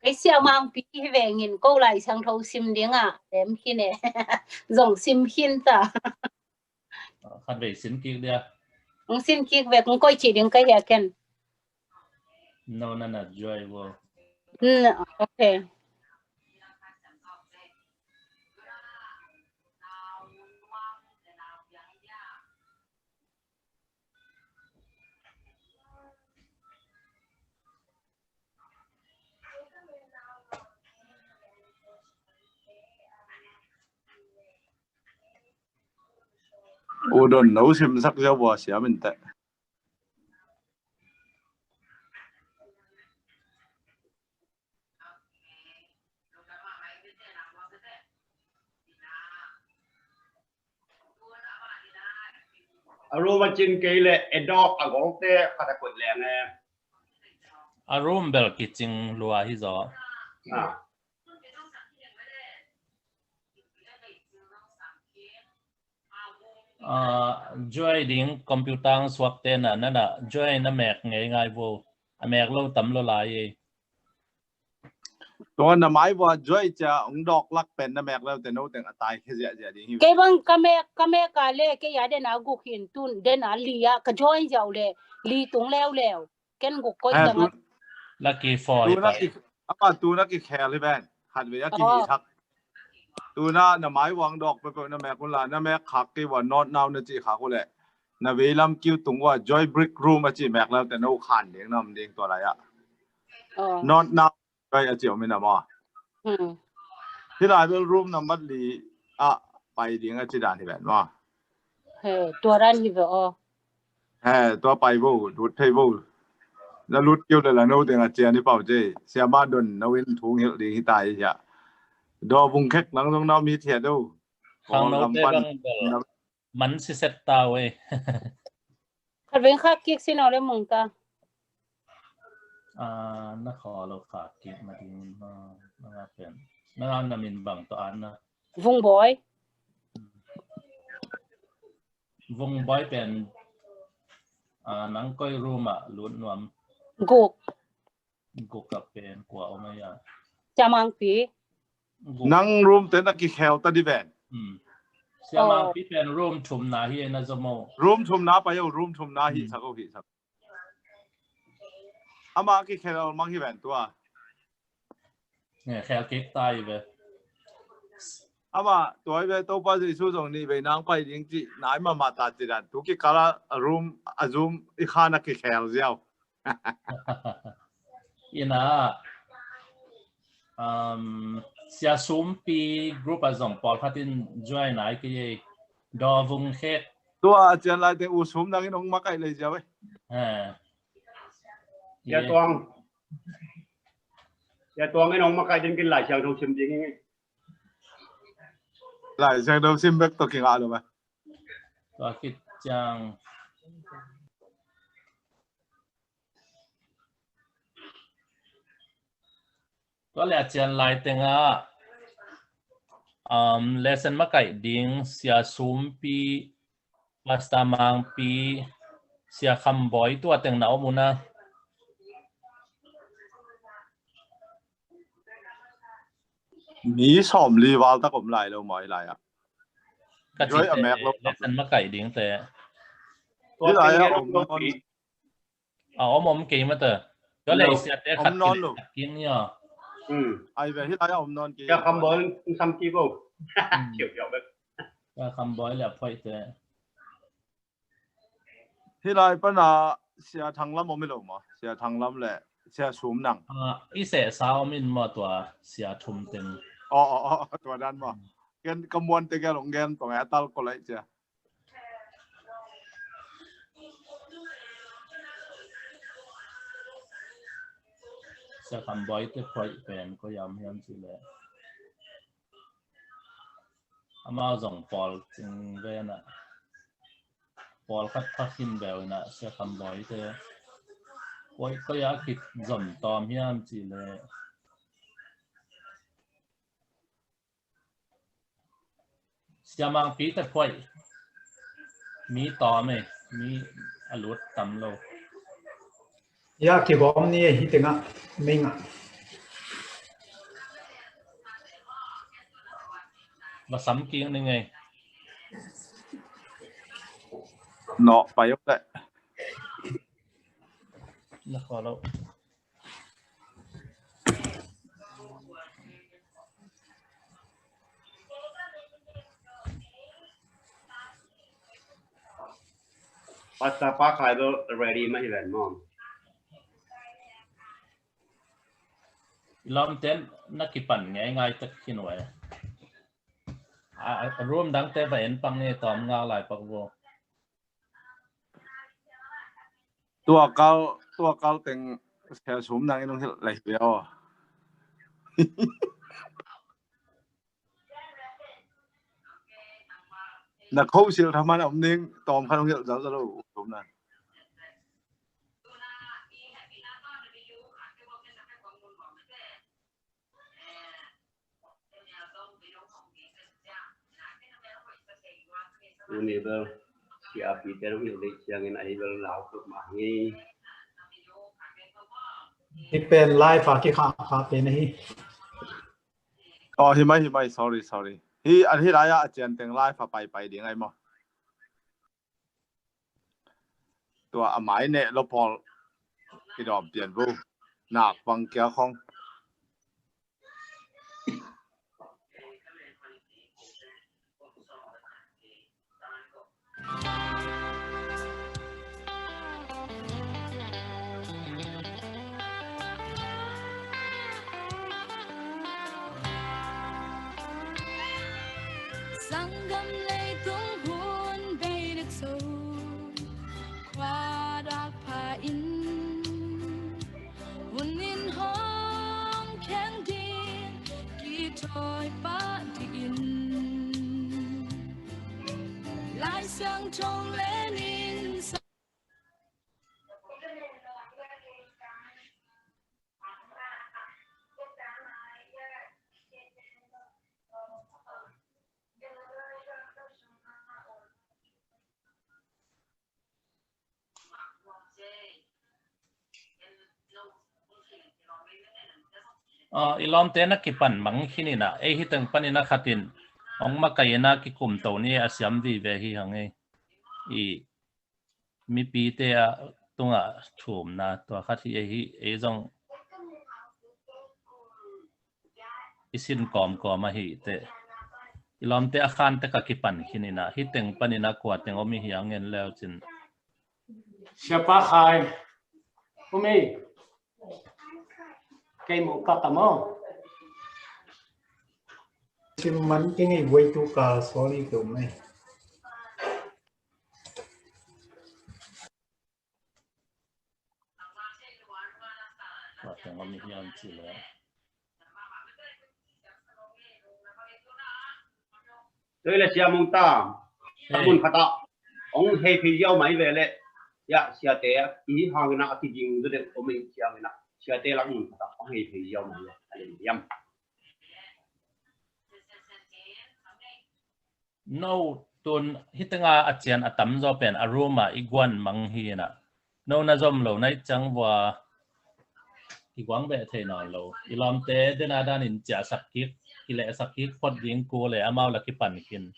cái sia mang pi về nhìn câu lại sang thâu sim điếng à em khi này dòng sim hin ta khát về xin kí đi ông xin kí về cũng coi chỉ điếng cái gì ken no joy vô okay ô đồn nấu xem sắc rau bò xé mình tệ Aroma chin cây lệ edok à gong te khát quật lẹng em. Aroma bel kitchen lua hi zo joy ding computer swak te na joy na mek ngay vô mek lo tam lo laiตัวน่ะไม้ว่าจ้อยจะองดอกลักเป็นน่ะแมกแล้วแต่โน้ตแต่ตายแค่เสียดีcái bang kame cả lệ cái giá đền áo gục hiện tun đền áo lia cái joy giàu lệ li tung leo cái gục coi tầm lucky for ตัวนักกี่ตัวนักกี่แคร์เลยแบนหัดไปยักกี่ทักตัวน่ะไม้วางดอกไปเป็นน่ะแมกคนละน่ะแมกขักกี่ว่านอตนาวน่ะจีขาคนแหละน่ะเวลาคิวตรงว่า joy brick room อ่ะจีแมกแล้วแต่โน้ตขันเด้งน้ำเด้งตัวอะไรอ่ะนอตนาวก็จะเจียวไม่น่ะมั้งที่ไหนเป็นรูมน้ำบัดลีไปเดียงที่ด่านที่แบบว่าตัวร้านที่แบบตัวไปบูรูดเทบูแล้วรูดเกี่ยวเลยละโน้ตเดียงเจียนี่เปล่าเจเสียบ้านดนนวินทุ่งเหี่ยวดีที่ตายจ้ะดอบุงเค็กหลังตรงน้ำมีเทียดูข้างโน้ตเด้งมันสิเซตตาเว้ยขัดเป็นข้ากิ๊กสินเอาเลยมึงตานักขอเราขาดกิจมาดีมาเป็นนักนำมินบังตัวอันนะวงบอยเป็นนังก้อยรูมลุ้นนวมกุกกับเป็นกว่าเอาไม่ยากจะมังปีนังรูมแต่นักกี่แคลตัดดิแวนเสียมังปีเป็นรูมชุมนาฮีนะจมูรูมชุมนาไปเอารูมชุมนาฮีสักโอเคสัก ama ki khel mang hi ben tua nghe khel kek tai về ama toy ve to pa ji su jong ni ve nang pai ding ji nai ma ta ji dan tu ki kala room azum I khana ki khel jiao ina sia sum pi group azong Paul khatin join nai ki do vung khet tua chen lai te u sum dang in ong ma kai le jiao ve ya tuang cái nông mà cái trên cái lại chàng thâu chim gì nghe lại chàng thâu chim biết tôi kinh ngạc rồi mà tôi kít chàng có lẽ chàng lại tiếng lesson mà cái điên xia sum pi pasta mang pi xia khăm bói tua tiếng nào muốn à Mỹ xóm li vào ta cũng lại đâu mọi lại à rồi em lesson mà cái điên thế cái này ông kỳ mà tờ có lẽ xia té khát kín nhở ai về hiện tại ông non kia khăm bói xăm chi vô kiểu kiểu vậy khăm bói là phải thế hiện tại bên là xia thằng lắm ông biết đâu mà xia thằng lắm lẽ xia xuống nặng ý sẽ sao mình mà tua xia thùng tiềnตัวนั้นบ่เกณฑ์กำมวลเตะแกลงเกณฑ์ตัวแอตตัลก็เลยจ้ะจะทำบ่อยแต่พอยเป็นก็ยำยำสิเลยอามาส่งปอลจึงเว้นอ่ะปอลคัดพักขึ้นแบบน่ะจะทำบ่อยแต่ก็อยากคิดส่งตอมยำสิเลยจะมังปีแต่พ่อยมีต่อไหมมีอรุณตำโลอยากที่ผมนี่ฮิตงะไม่งะมาซ้ำกิ้งยังไงเนาะไปยกได้แล้วขอเราpasta pa khai do ready mà hi ven mom lom ten nakipan ngay tak kinway room dang te ba en pang ne tom nga lai pak wo ตัวเกาเต็งแถวสูงนางนี่ต้องไหลเดียวนักเขาเสียทำมันเอาเน้งตอมขนมเยอะจะรู้สูงนั่นวันนี้เราเสียปีแต่เราอยู่ในเชียงใหม่เราลาวตัวมางี้ที่เป็นไลฟ์ฝากที่ขาเป็นนี่อ๋อหิมะ sorry ที่อันที่ไรอะอาจารย์เต็งไลฟ์ไปดีไงมั้งตัวอหมายเนี่ยเราพอที่ดอกเปลี่ยนรูปหนักฟังเกี่ยวของSangam lay tung hun bay được sâu qua đạp pa in hun in hong khen din ki thôi pa đi in lại sang trong lẽ in ilom te nakipan mang khini na e hitang panina khatin ong makayena ki kumto ni asyam di ve hi hange I mi pi te tunga thum na to khat hi e jong isin kom ma hi te ilom te akhan te ka kipan khinina hi teng panina kwa teng omi hi angen leo chin siapa khai umi cây mũ cắt tầm không chim mắn cái ngày quay tu cà sorry kiểu này teng omi hi an chi le đây là xe mông ta muốn khát ông hay phi giao máy về lệ ya xe té ý hàng na thì dừng được của mình xe mình xe té lắm muốn khát ông hay phi giao máy về yam no tun hitanga achian atam zo pen aroma igwan mang hi na no na zom lo nai chang wa igwang be the na lo ilom te dena dan in cha sakik ile sakik phot ding ko le amau la ki pan kin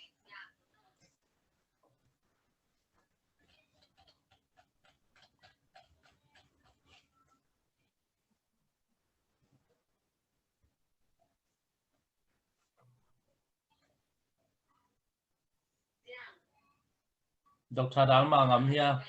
Dr. Dalma ngam hia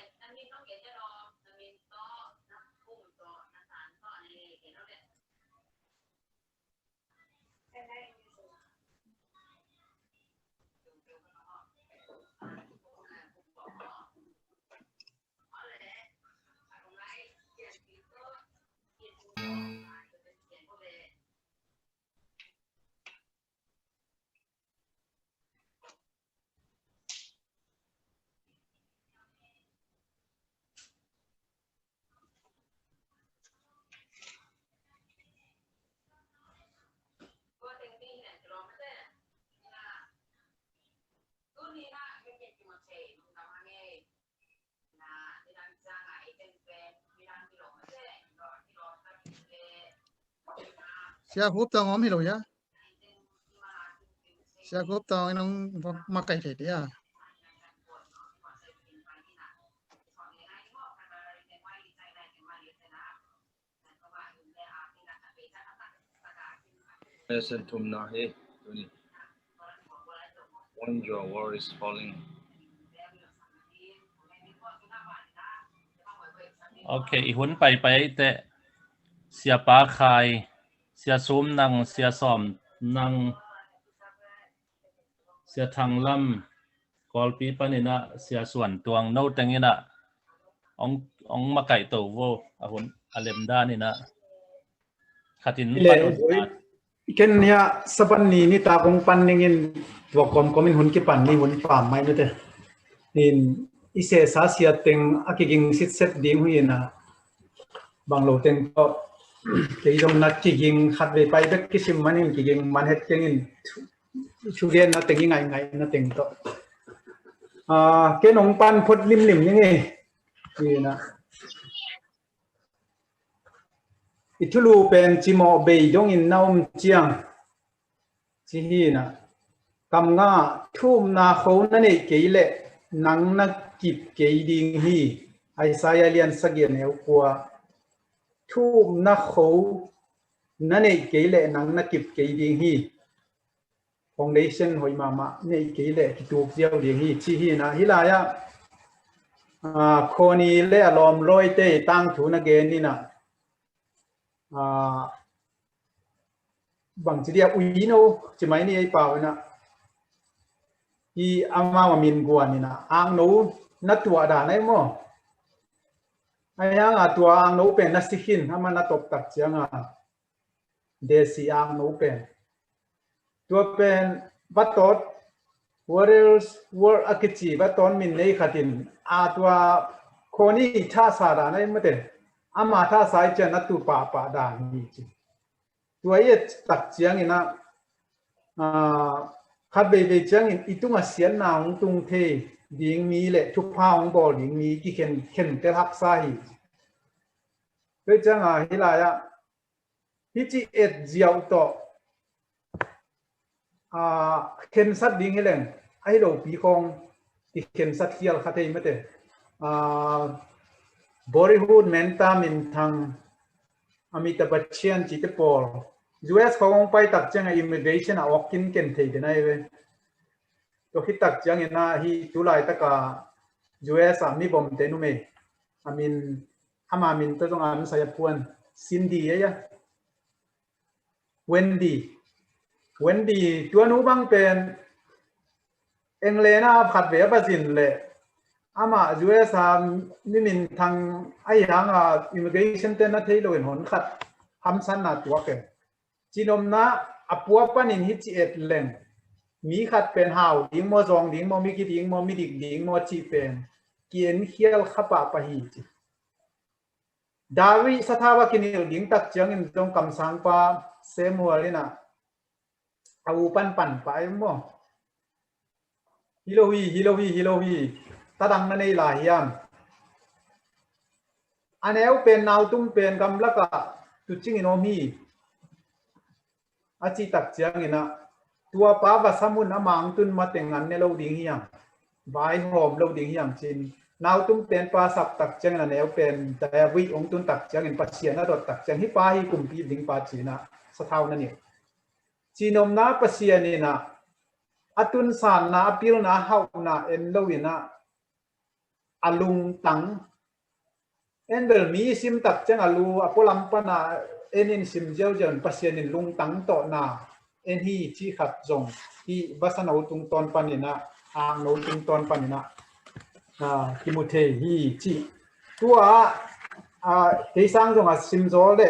Siya húp tao ngóm hiểu ya. Siya húp tao nó mắc cái thế à. Listen to me hey, Tony. When your world is falling. Okay, ihun pai te sia pa khai sia sum nang sia som nang sia thang lam kol pi panina sia suan tuang no tengina ong makai to wo ahun alem da ni na khatin le ken ya saban ni ta kong pan ningin to komin hun ki pan ni hun pam mai no te in ise sa sia teng akiging sit set ding huina banglo teng to cái dòng nát chỉ ging khát về bay đất cái sim manin chỉ ging man hết cái in chú gen nó tiếng ngày nó tiếng to cái nông pan phốt lim như nghe gì nè ít lu pen chỉ mò bể dòng in naum chiang chỉ hi nè cầm nga thum na khâu nè này cái lệ nắng na kịp cái đinh hi ai sai alien sagian heo qua thu na khâu na này cái lệ nắng na kịp cái điên hi foundation hồi mà này cái lệ cái tuột gieo điên hi chi hi na hi là ya khoni lệ lom loi tê tăng thu na gen ni na bằng chỉ điệp uy nô chỉ mấy ni ai bảo na hi ama mà min guan ni na ang nô na tua đà này mo ai ang tua ang nô pen na sikin ama na top tak chiang desi ang nô pen tua pen batot warriors war akichi baton min nei khatin tua khoni tha sa da nai mate ama tha sai chen na tu pa da ni chi tua ye tak chiang ina khát về chiang in itunga sian na ung tung the ding mi le thu pa ung bol ding mi ki khen te hak sa hi ke chang hi la ya hi chi et jiao to khen sat ding helen ai lo pi khong ti khen sat hial kha thei mate Bollywood menta min thang Amitabh Bachchan chỉ tới Paul US không phải tập trang immigration à walk-in ken thầy đến này về tôi khi tập trang na hi tu lại tất cả US à mi bom tên nume amin ama min tôi trong am saya puan Cindy ya Wendy tua nu bang pen Englena phát về bao nhiêu lệ ama US mi min thang ai hang immigration tên na thấy rồi hồn khát ham san na tua ke chinom na apua panin hit chi et leng mi khat pen hau ding mo zong ding mo mi ki ding mo mi dik ding mo chi pen kien khial khapa pa hi chi dawi sathawa kinil ding tak chang in jong kam sang pa semualina au pan pa mo hilohi tadang na nei la hiam aneu pen nau tum pen kam laka tu ching inom hi achi tak chiang ina tua pa va samun amang tun matengan ne lo ding hiam vai hom lo ding hiam chin nau tum pen pa sap tak chiang na neu pen ta wi ong tun tak chiang in pasien na dot tak chiang hi pa hi kum pi ding pa china sa thau na ni chinom na pasien ina atun san na apil na hau na en lo ina alung tang en bel mi sim tak chiang alu apolam pa na enin sim jeu jon pasien in lung tang to na en hi chi khat zong hi basana utung ton panina ang no tung ton panina kimuthe hi chi tua he sang zong a sim zo le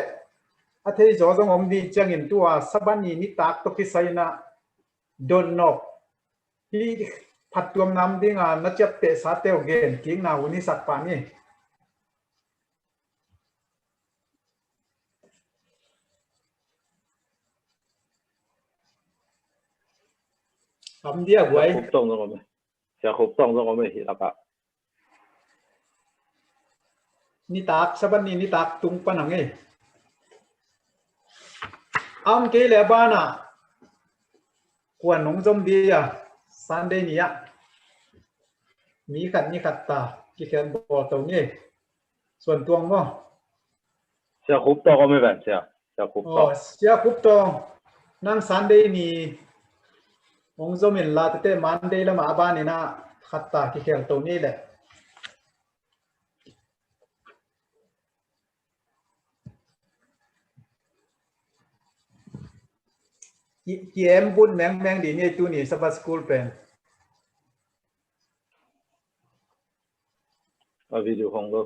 a thei zo zong om di chang in tua sabani ni tak to ki saina don nok hi phat tuam nam dinga na chap te sa teo gen king na uni sat pa ni dia buai khúc tông rồi sẽ khúc tông rồi mới hiểu cả ni tak saban ni tak tung panang am ke le bana kwan nong zom dia Sunday ni ya mi khat ta ki khen bo to ni suan tuang mo sẽ khúc tông rồi mới bạn sẽ khúc tông sẽ khúc tông nang Sunday ni ong zo min la te Monday la ma ba ni na khatta ki khel to ni le ki em bun meng di ni tu ni sa school pen a video hong lo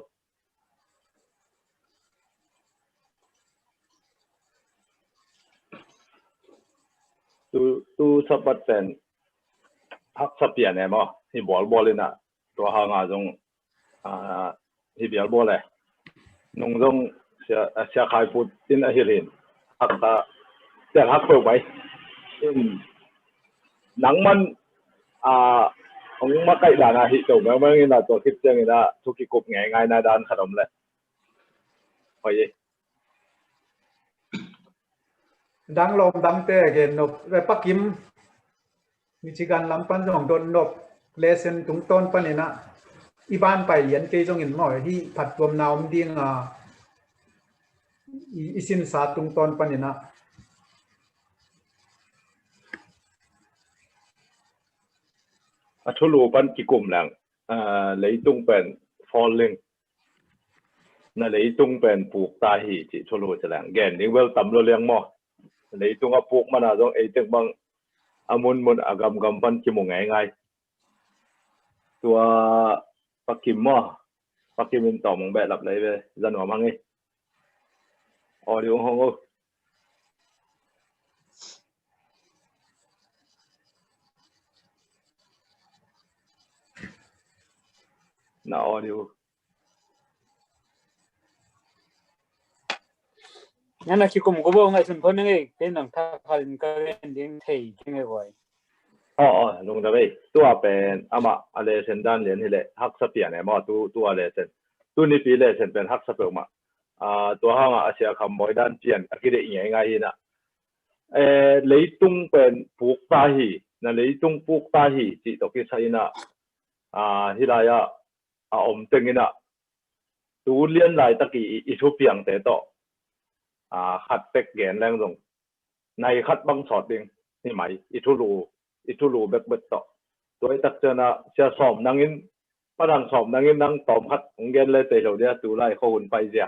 tu sabat pen hak sapian em hi bol na to ha nga jong hi bial bol le nong jong sia khai put tin a hirin hak ta te hak pe bai in nang man ông mắc cái đàn hi tổ mấy mấy là tổ kịp chơi người ta thu kịp cục ngày na đàn khởi động lại phải gì dang lom dang te gen nop ve pakim Michigan lampan jong don nop lesson tung ton panina iban pai yen ke jong in moi hi phat tom naum ding isin sa tung ton panina thu lù pan ki kum lang lấy tung pen falling na lấy tung pen puk ta hi chi thu lù cha lang gen ni wel tam lo leng mo lấy tung a puk mana jong ei tek bang amun agam gam pan ki mo ngai tua pakim mo pakim min tom be lap lấy về dân wa mang ei audio hong na audio nhá là chỉ cùng có bao ngày tuần phân này tên là thà hình cái đến thầy cái ngày gọi nung da bei tua pen ama ale sen dan len hile hak sa pian e ma tu ale sen tu ni pi le sen pen hak sa pe ma tua ha nga asia kham moi dan pian akide ngai ngai na lấy tung pen puk ta hi na lấy tung puk ta hi chi to ki sai na hilaya om tengina tu liên lại ta kỳ ít thu piang thế to khát bek gen lang dong này khát băng sọt đinh ni mai ít thu lu bek bek to tôi tak chana sia som nangin parang som nangin nang tom khát gen le te lo dia tu lai kho hun pai zia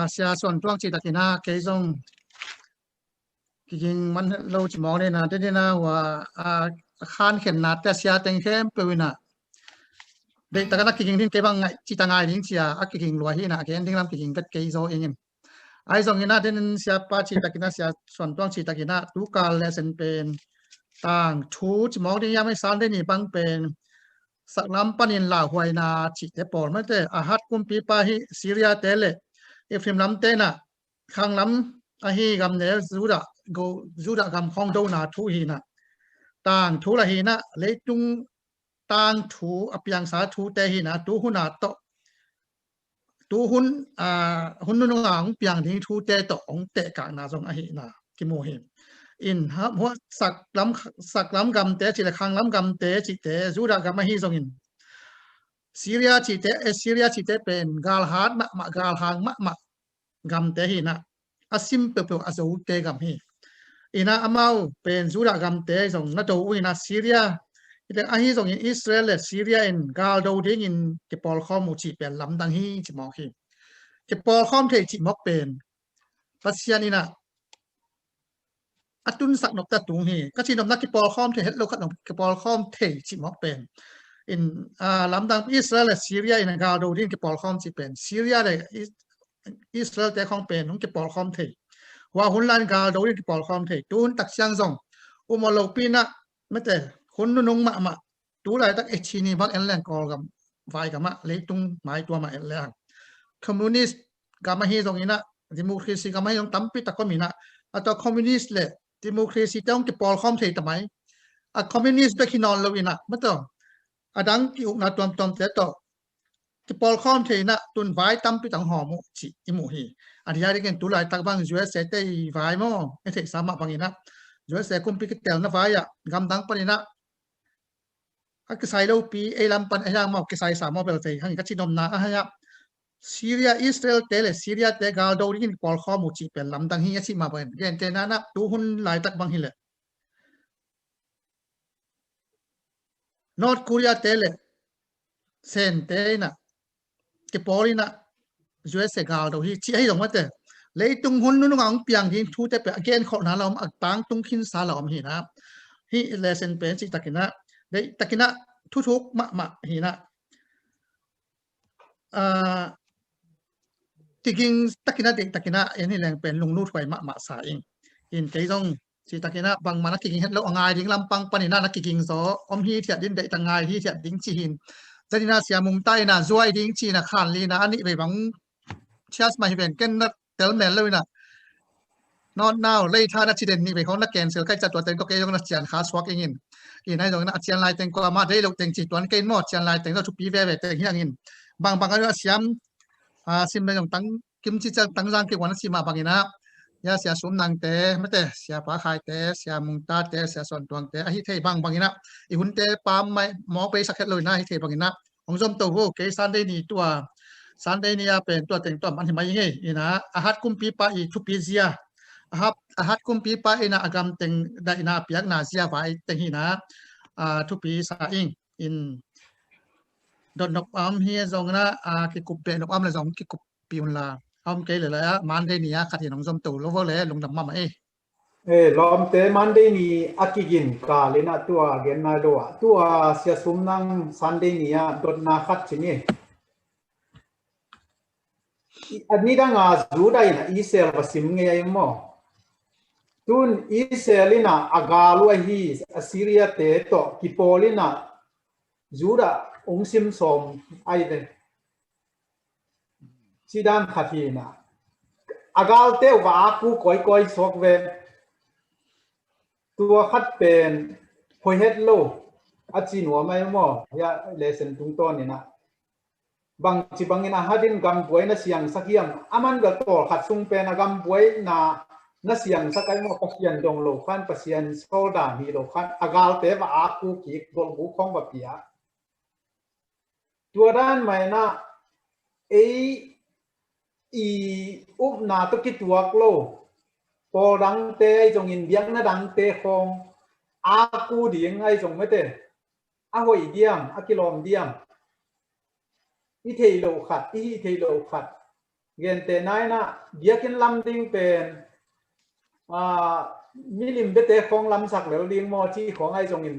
sia son tuang chi takina ke zong kinh man lâu chỉ mong đây là thế na và khan khen nát ta sia teng khem pe wina để ta cái kinh tin cái bang chỉ ta ngai ding sia kinh lua hi na cái ding lam kinh kat ke zo engin ai zong ina den sia pa chi takina sia son tuang chi takina tu kal lesson pen tang thu chỉ mong đây ya mai san đây ni bang pen sak lam panin la huai na chi te por ma te ahat kum pi pa hi Syria te le Ephraim lam te na khang lam a hi gam ne Juda gam khong do na thu hi na tang thu la hi na le tung tang thu apyang sa thu te hi na tu hu na to tu hun hun nu ngang pyang ding thu te to ong te ka na jong a hi na ki mo hi in ha ho sak lam gam te chi la khang lam gam te chi te Juda gam a hi jong in Syria chi te pen gal hat ma gal hang ma gam te hi na asim pe azo te gam hi ina amau pen Juda gam te jong na to ina Syria ite a hi jong in Israel le Syria in gal do ding in ke pol khom mu chi pen lam dang hi chi mo hi ke pol khom the chi mok pen pasian ina atun sak nok ta tung hi ka chi nom na ke pol khom the het lo khat nom ke pol khom the chi mok pen in lam dang Israel le Syria in gal do ding ke pol khom chi pen Syria le Israel te khong pen nong ke pol khom the wa hun lan gal do ke pol khom the tun tak siang jong mo lo pina mate hun nu nong ma tu lai tak e chi ni bak en len kol gam vai gam le tung mai tua ma en lang communist gam hi jong ina democracy gam hi jong tampi tak ko mina ato communist le democracy tong ke pol khom the tamai a communist be kinon lo ina mato adang ki uk na tom te to ke pol khom the na tun vai tampi tang ho mu chi imu hi ani ya ken tu lai tak bang USA te vai mo e the sama bang ina USA kum pi ke tel na vai ya gam dang panina ak sai lo pi e lam pan e yang mo ke sai sa mo bel te hang ka chi nom na a ya Syria Israel te le Syria te gal do rin pol khom mu chi pe lam dang hi chi ma ben gen te na tu hun lai tak bang hi le North Korea te le sen te na ke polina USA gal do hi chi ai dong ma te le tung hun nu ngang piang din thu te pe again kho na lom ak tang tung khin sa lom hi na hi lesson pe chi takina de takina thu thuk ma hi na tiking takina de takina eni leng pen lung nu thwai ma sa in ke jong chi takina bang mana kiking het lo angai ding lam pang panina na kiking zo om hi thia din de tangai hi thia ding chi hin zanina sia mung tai na zuai ding chi na khan li na ani be bang chias mai ben ken na tel mel lo na not now lei tha na chi den ni be khon na cancel kai cha to ten ko ke jong na chian kha swak in nai jong na chian lai ten ko ma dei lo ten chi tuan ken mo chian lai ten lo thu pi ve ve ten hiang in bang ga siam sim na jong tang kim chi chang tang jang ke wan si ma bang ina ya sia sum nang te mate sia pa khai te sia mung ta te sia son tuang te a hi thei bang ina I hun te pam mai mo pe sakhet loi na hi thei bang ina ong jom to ho ke san dei ni tua san dei ni ya pen tua teng to man hi mai nge ina a hat kum pi pa I thu pi zia a hat kum pi pa ina agam teng da ina piak na zia vai teng hi na thu pi sa in don nok am hi zong na ki kup pe nok am la zong ki kup pi un la om ke le la man de ni ya khat hi nong jom to lo le lung dam ma lom te man de ni akigin ka le na tua gen na do tua sia sum nang san de ni ya dot na khat chi ni ani da nga zu dai na Israel basim nge ai mo tun Israelina agalu hi Assyria te to ki polina Juda ong sim som ai de Sidan khatina agal te wa ku koi sok ve tua khat pen phoi het lo a chi no mai mo ya lesson tung ton ni na bang chi bangin a hadin gam buai na siang sakiam aman ga to khat sung pen a gam buai na siang sakai mo pasian dong lo khan pasian soda hi lo khan agal te wa aku ki gol bu khong ba pia tuaran mai na i up na to ki tuak lo po dang te jong in biang na dang te khong aku ding ai jong mete a hoi diam a kilom diam i thei lo khat gen te nai na biakin lam ding pen mi lim bete khong lam sak lel ding mo chi khong ai jong in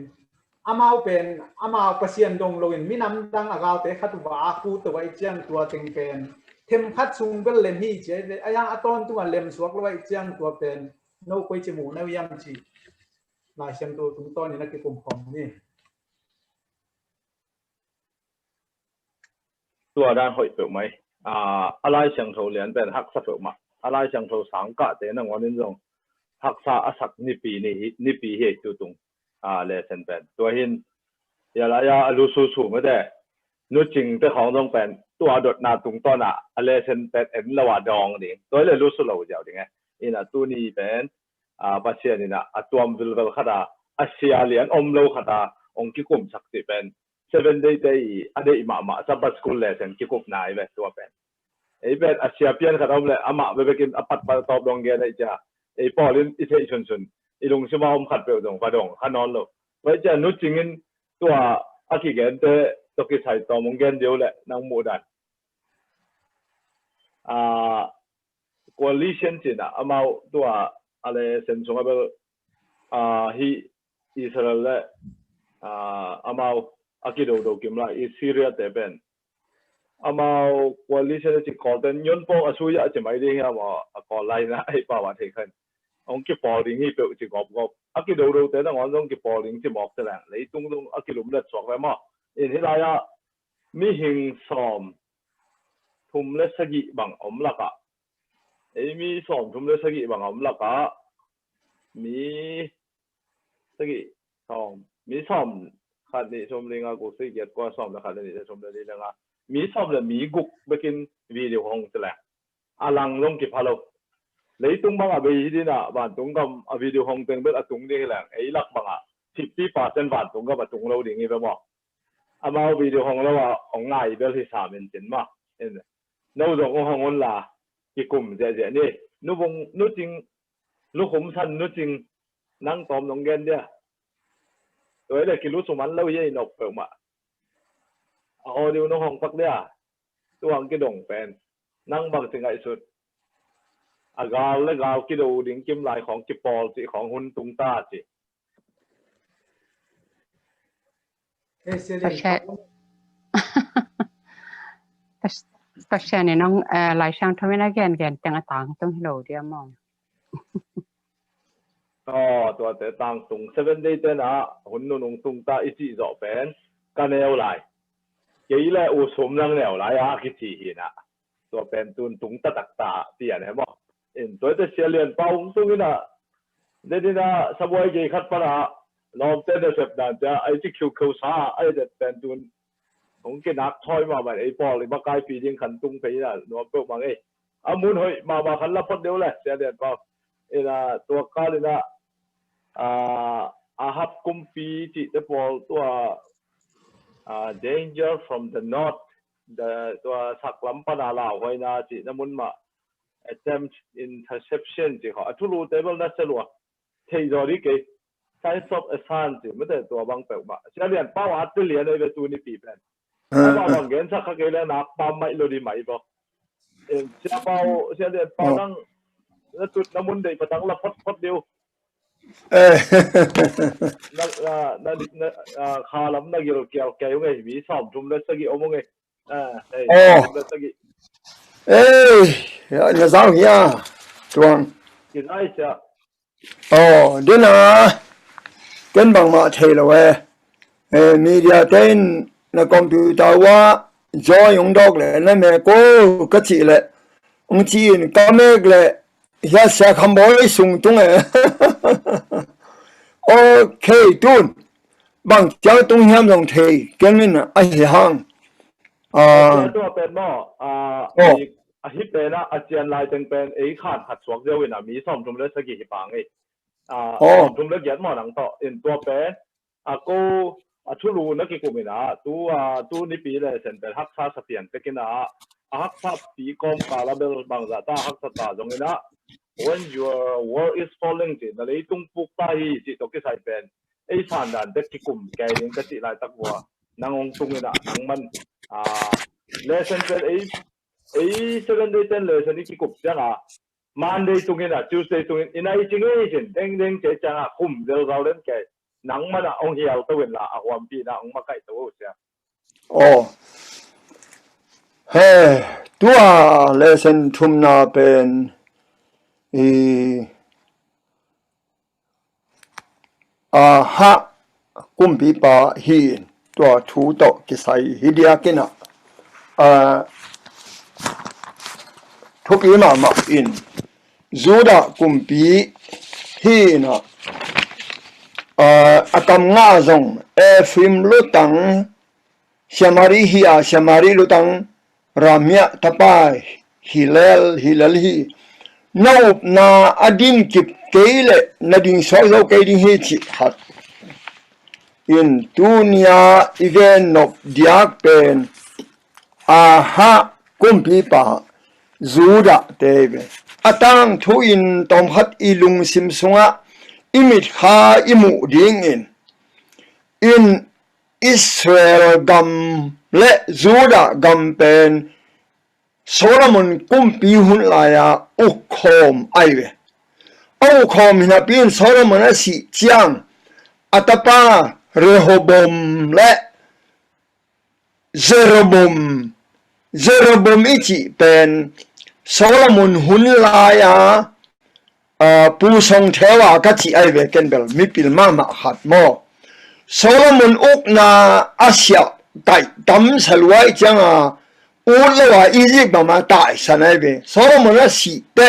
amao pen amao pasien dong lo in mi nam dang agal te khat wa aku to wai chiang tua ting pen thêm khát sung bel lem hi che ayang aton tu lem suak lo wai chiang tua pen no koi che mu na yam chi la xem tu tung to ni na ki kum khom ni tua dan hoi pe mai alai sang tho lian ben hak sa pe ma alai sang tho sang ka te na ngon jong hak sa asak ni pi he tu tung le sen ben to hin ya la ya alu su su ma de nu jing te khong dong pen tua dot na tung to na le sen ben en la wa dong ni to le lu su lo jiao ding ina tu ni ben ba sia ni na atuam vil vel khada asia lian om lo khada ong ki kum sak ti ben 7 day ade ima sabat school lesson ki kup na ibe to pen e bet asia pian kha om le ama be bekin apat pa top dong ge dai cha e polin i thei chun i lung sima om khat pe dong pa dong khanon lo wai cha nu chingin to aki gen te to ki sai to mong gen dio le nang mu dan coalition china amao to ale sen sunga be hi Israel le amao akido do kimla i Syria te ben amao coalition chi koden yon po asuya chi mai ding ya ma ko lai na ai pa wa thei khan ong ki po ding hi pe chi gop akido do te na ngon dong ki po ding chi mok te la lei tung akilum le chok ma in hi la ya mi hing som thum le sagi bang om la ka ei mi som thum le sagi bang om la ka mi sagi som mi som khát đi xóm linh à cuộc xây dựng qua xóm là khát đi để xóm là đi là mỹ xóm là mỹ gục bên kia video hong thế là lang long kịp hello lấy tung bằng bây đi na bạn tung cầm video hong tiếng biết tung đi là ấy lắc bằng 50% bạn tung cầm tung lâu đi nghe phải không mà video hong là ông ngay biết thì sao mình chính mà nếu rồi ông hong là cái cụm dễ nè nếu chính lúc hôm san nếu chính năng tóm nông gen đi rồi là cái lúc số mình lâu vậy nộp phải mà audio nó hong phát đấy tôi hong cái đồng pen năng bằng tiếng Anh suốt gạo lấy gạo cái đồ điện kim lạiของcái bò chỉของหุ่นtung ta chỉ tất nhiên này nó lại sang thôi nó ghen chẳng tàng tung hello đi mongตัวแต่ต่างตรง7 day แต่นะหุ่นนุ่งตุงตาอีจีจ่อเป็นกันแนวไหลกี่แหละอุสมนั่งแนวไหลคิดจีนะตัวเป็นตุงตะตักตาเตียนเห็นบ่ตัวแต่เสียเรียนเป้าตรงนี้นะเดี๋ยวนี้นะสบายกี่ขัดปะนะลองเต้นเสร็จนะจะไอ้ที่คิวซาไอ้เด็ดเป็นตุนของกินนักถอยมาแบบไอ้ปอเลยมาไกลปียิงขันตุงไปนะหนูเปิดมาไงมุนเฮ้ยมาขันละพดเดียวเลยเสียเรียนเป้าตัวก้าเลยนะอาฮับกุมปีจิตบอลตัวdanger from the north ตัวสักลำปนาลาวไว้นะจิตน้ำมันมา attempt interception จิเขาทุลูเตเบิลนัสลัวเที่ยวนี้กี่ signs of assault จิไม่ได้ตัวบางเปล่ามาเชื่อเรียนเป้าอัดเรียนในเวทีนี้ปีเป็นแล้วบางเงินสักกี่เรื่องนักปั๊มไม่รู้ดีไหมบ่เชื่อเป้าเชื่อเรียนเป้านั่งแล้วจุดน้ำมันเด็กมาตั้งละพดเดียวข้าล้ำนักอยู่เกี่ยวไงมีสอบจุ่มเลยสักกี่โมงไงเนี่ยสาวเฮียจวงกินไอ้เจ้าเดี๋ยวนะกันบางมาเทลเว้มีเดียเต้นในคอมพิวเตอร์ว่าจอยยงดอกเลยนั่นแม่ก็จีเลยองจีนก็ไม่เลยยาเสียคำบอกให้ส่งตรงโอเคตุนบางเจ้าตรงยามลงเทกันนี่นะไอ้ห่าง ตัวเป็นบ่ฮิปเป็นอาเจียนลายจึงเป็นขาดหัดสวกเดียวนะมีซ่อมจุ่มเลือดสกีหิปังจุ่มเลือดยัดหมอหนังต่อตัวเป็นกูชุลูนักกิจกรรมนะตัวนี่ปีเลยเส้นเป็นฮักษาเสถียรเป็นกินะฮักษาปีกรมกาลเบลบางจากตาฮักษาตาตรงนี้นะ when your world is falling จิตนั่นเลยตุ้งปุกตาฮีจิตตกที่ใส่เป็นสันดานเด็กกิจกรรมแกยังกติลายตะกัวนางองตุงนี่นะนางมันเลยเส้นเป็นsecond day เเลยเส้นนี้กิจกรรมจังMonday ตุงนี่นะ Tuesday ตุงนี่ในจริงๆจริงเด้งเจ๊จังคุมเดี๋ยวเราเล่นแกหนังมันองเหี่ยวตัวเวลาความปีนะองมาไก่ตัวเสียเฮ้ตัวเลเซนทุมนาเป็นฮะกุมปีปาฮีตัวทูโตกิไซฮิดียกินะทุกอีมาอินจูดากุมปีฮีนะatam nga zong film lutang syamari hiya syamari lutang ramya tapai hilal hi naup na adin kip keile nading sozo keding hi chi hat in dunia even nop diak pen aha kumpi pa zuda tebe atang thu in tom hat ilung simsunga imit kha imu ding in Israel gam le Juda gam pen Solomon kumpi hun laya ukhom aiwe ukhom hina pin Solomon asi chiang atapa Rehobom le Jeroboam ichi pen Solomon hun laya pu song thewa ka chi ai ve ken bel mi pil ma khat mo Solomon uk na Asia kai tam salwai changa u lewa Egypt ma tai sanai ve Solomon si te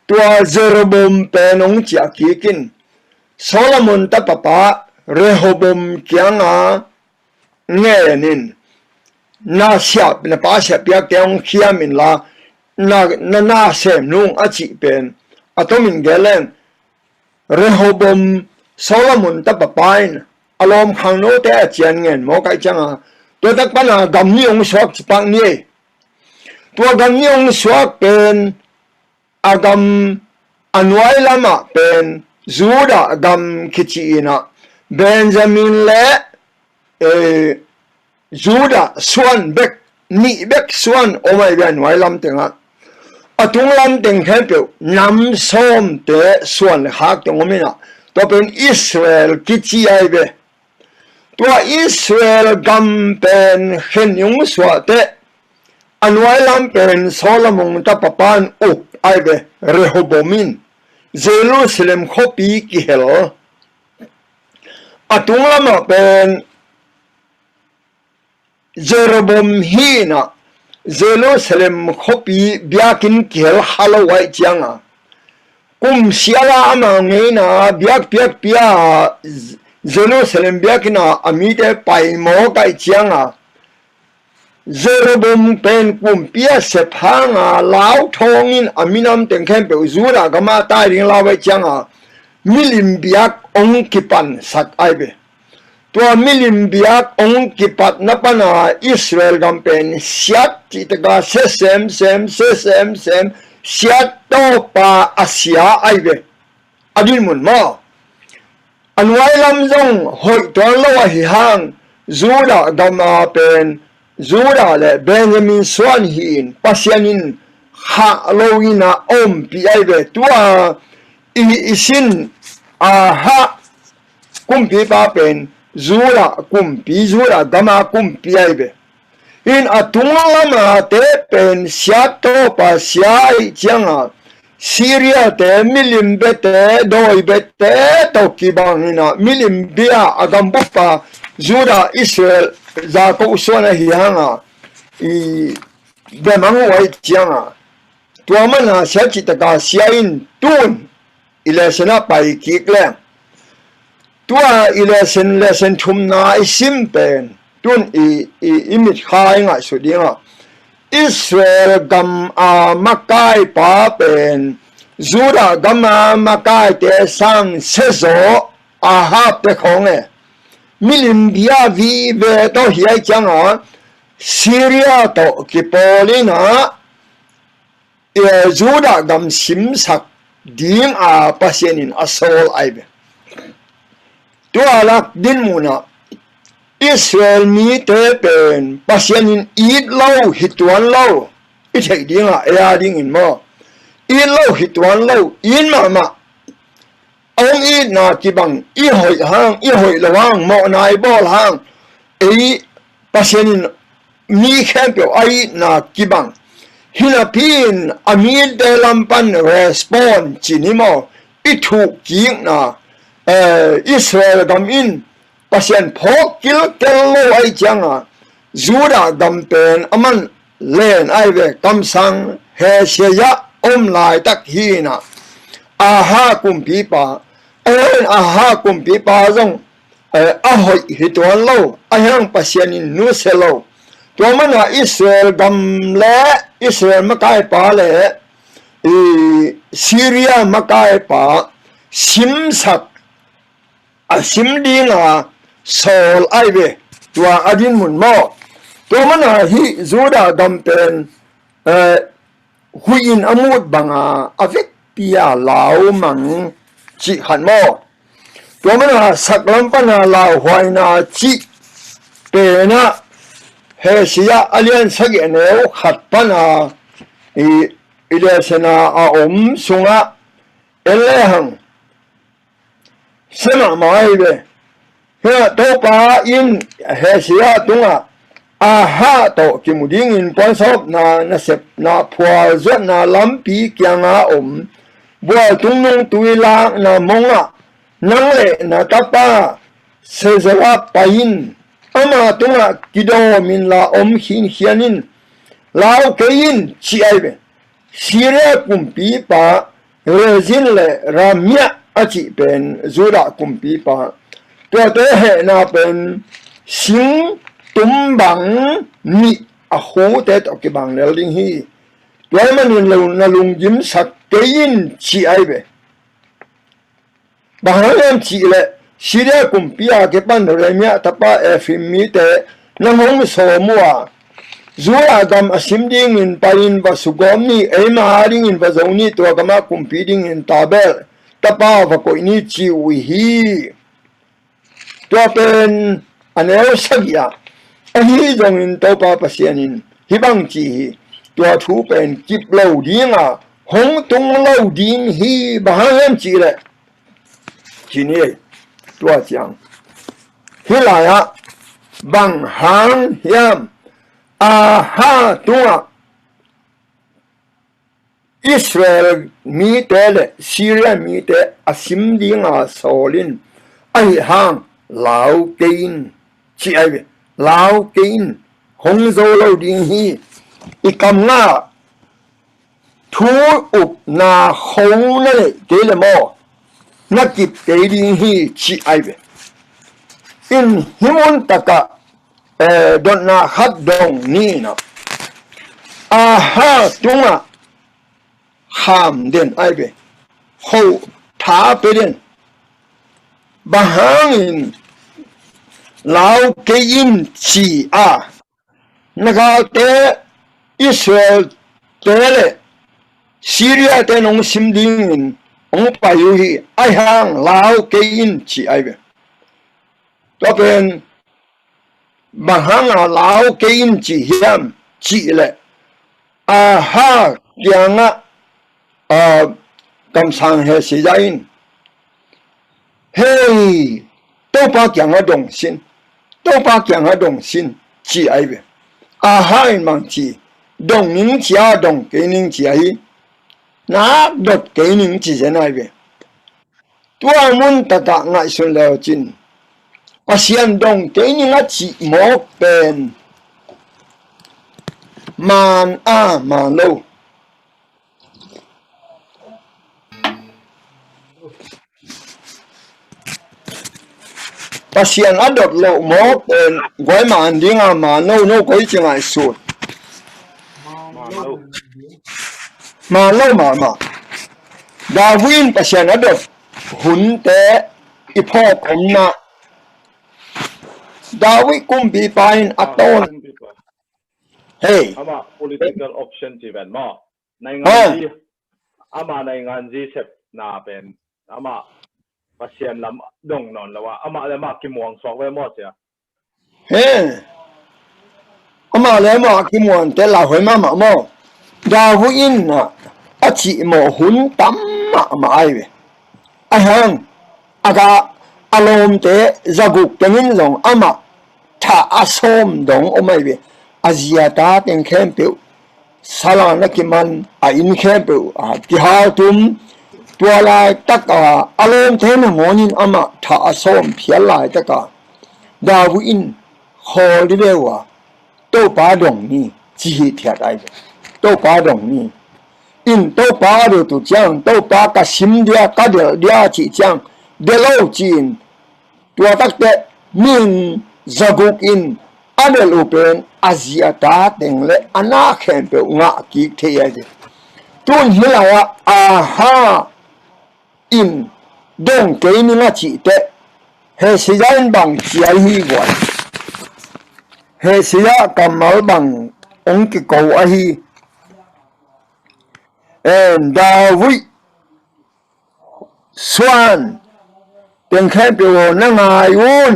tua Jeroboam pe nong chia kikin Solomon ta papa Rehoboam kyanga nge nin na sia na pa sia pia kyang khiamin la na sem nung achi pen atomin gelen Rehoboam Solomon ta papain alom khang no te achian ngen mo kai changa to tak pana gam ni ong swak chipang ni to gam ni ong swak pen agam anwai lama pen Juda gam kichina Benjamin le Juda swan bek ni bek swan omai ben wai lam tenga atung lam teng khape nam som te swan hak tong omina to pen Israel kichi ai be to Israel gam pen khen yung swa te anwai lam pen Solomon ta papan uk ai be Rehoboamin Jerusalem khopi ki hel atung lam pen Jeroboam hina Jerusalem khopi biakin kel halawai changa kum siala ama ngeina biak pia Jerusalem biakina amite pai mo kai changa Jeroboam pen kum pia sephanga law thongin aminam tengkhem pe uzura gama tai ring lawai changa milim biak ong kipan sak aibe tua milim biak ong kipat napana Israel gampen siat titaga sesem siat to pa Asia aibe adin mun mo anwai lam zong hoi ton lawa hi hang Juda gama pen Juda le Benjamin swan hin pasianin ha lowina om pi aibe tua isin ha kumpi pa pen Juda kumpi Juda gama kumpi aibe in atunga lama te pen siato pa siai changa Syria te milim bete doi bete toki bangina milim bia agambupa Juda Israel za ko uswana hihanga I bemangu wai changa tuamana siachita ka siain tun ilesena pai kikle tua ilesen thumna isim pen tuân image khai ngại sự đi ngà Israel gam makai pa pen Judah gam makai te sang sezo Ahab te khong e milim bia vi ve to hiai chang a Syria to kipolina Judah gam sim sak ding pasienin asol aibe tu alak din muna Israel mi te pen pasienin eat low hituan low it hay ding ding in mo eat low hituan low in ma ông eat na kibang i hoi lawang mo nai bol hang pasienin mi kempyo ai na kibang Hinapin amid de lampan respond chinimo itu king na Israel gam in pasien phok kil kello ai changa Judah gam pen aman len ai ve kam sang he sheya lai tak hina aha kumpi pa aha kumpi pa jong ahoi hituan lo ayang pasien in nu selo Tuamana Israel gam le Israel makai pa le Syria makai pa simsak simdinga sol aibe tua adin mun mo tuamana hi Judah gam pen huin amut banga avek pia lau mang chi han mo tuamana saklam pana lau hoina chi pena Hesia alien sagi neo khatpana ile sena sunga elehang sema maibe he to pa in hesia tunga aha to kimuding in ponsop na sep na phwa zot na lampi kyanga bua tungnung tuila na monga nangle na tapa sezera pain ama tunga kido min la hin hianin lao kein chi aibe Syria kumpi pa rezin le ramya achi pen Judah kumpi pa to te he na pen sing tumbang ni a ho te to ki bang le ding hi to manin lo na lung jim sak kein chi aibe bahayam chi le Syria kumpia ke pan remia tapa fimi te namong so mua Judah gam asimding in pain va sugomni ema haring in vazoni to gama competing in tabel tapa va ko ini chi wi hi to pen anel sagia ahi jong in to pa pasianin hibang chi to thu pen kip lo dinga hong tung lo ding hi bahayam chi le chini tua chang hilaya bang hang hiam aha tua Israel mi te Syria mi te asim dinga solin ai hang lao kein chi ai lao kein hong zo lo ding hi ikam nga thu up na hong na le ke le mo na kip te ding hi chi ai in himun taka don na hat dong ni na aha tunga ham den ai be ho tha pe den bahangin lao kein chi a naga te Israel te le Syria te nong simding ông phải hi ai hang lao kein chi ai be to pen bahang lao kein chi hiam chi le aha kyanga kam sang he si jain hey to pa kyanga dong sin chi ai be aha in mang chi dong ning chia dong ke ning chi ai na dot ke ning chi zen ai be tua mun ta ta ngai sun leo chin pasian dong ke ning a chi mo pen man lo pasian adot lo mo pen goi ma andinga ma no koi chingai su ma Darwin pasian adot hun te ipo komna Dawi kumbi pain aton hey ama political option chi ben mo nai ngan ji sep na pen ama pasian lam dong non lawa ama le ma ki muang sok we mo sia hey ama le ma ki muang te la hoi ma mo Darwin na achi mo hun tam ma ai we a hang aga alom te zaguk tengin long ama tha asom dong omai we azia ta ten khem pe sala na ki man a in khem pe a ki ha tum tua lai taka alom te na ngonin ama tha asom phial lai taka Darwin holi lewa to pa dong ni ji thiat ai to pa dong ni in to pa ru tu chang to pa ka sim dia ka dia chi chang de lo chin tua tak te min zaguk in adel upen azia ta teng le ana khem pe nga ki the ya de tun hilawa aha in dong ke ni nga chi te he sijan bang chia hi gwa he sia kamal bang ong ki ko a hi and Dawi Swan ten khem pe na ngai un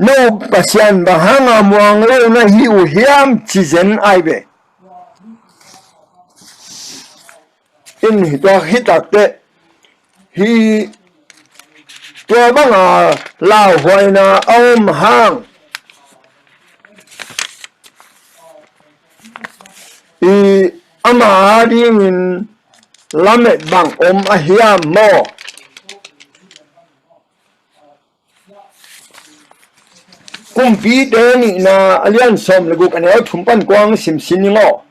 no pasian bahanga muang lo na hi u hiam chi zen ai be in to hitakte hi to banga la hoina om hang i ama ding in lamet bang om a hiam mo kumpi te ni na alian som le guk ane thumpan kwang sim siningo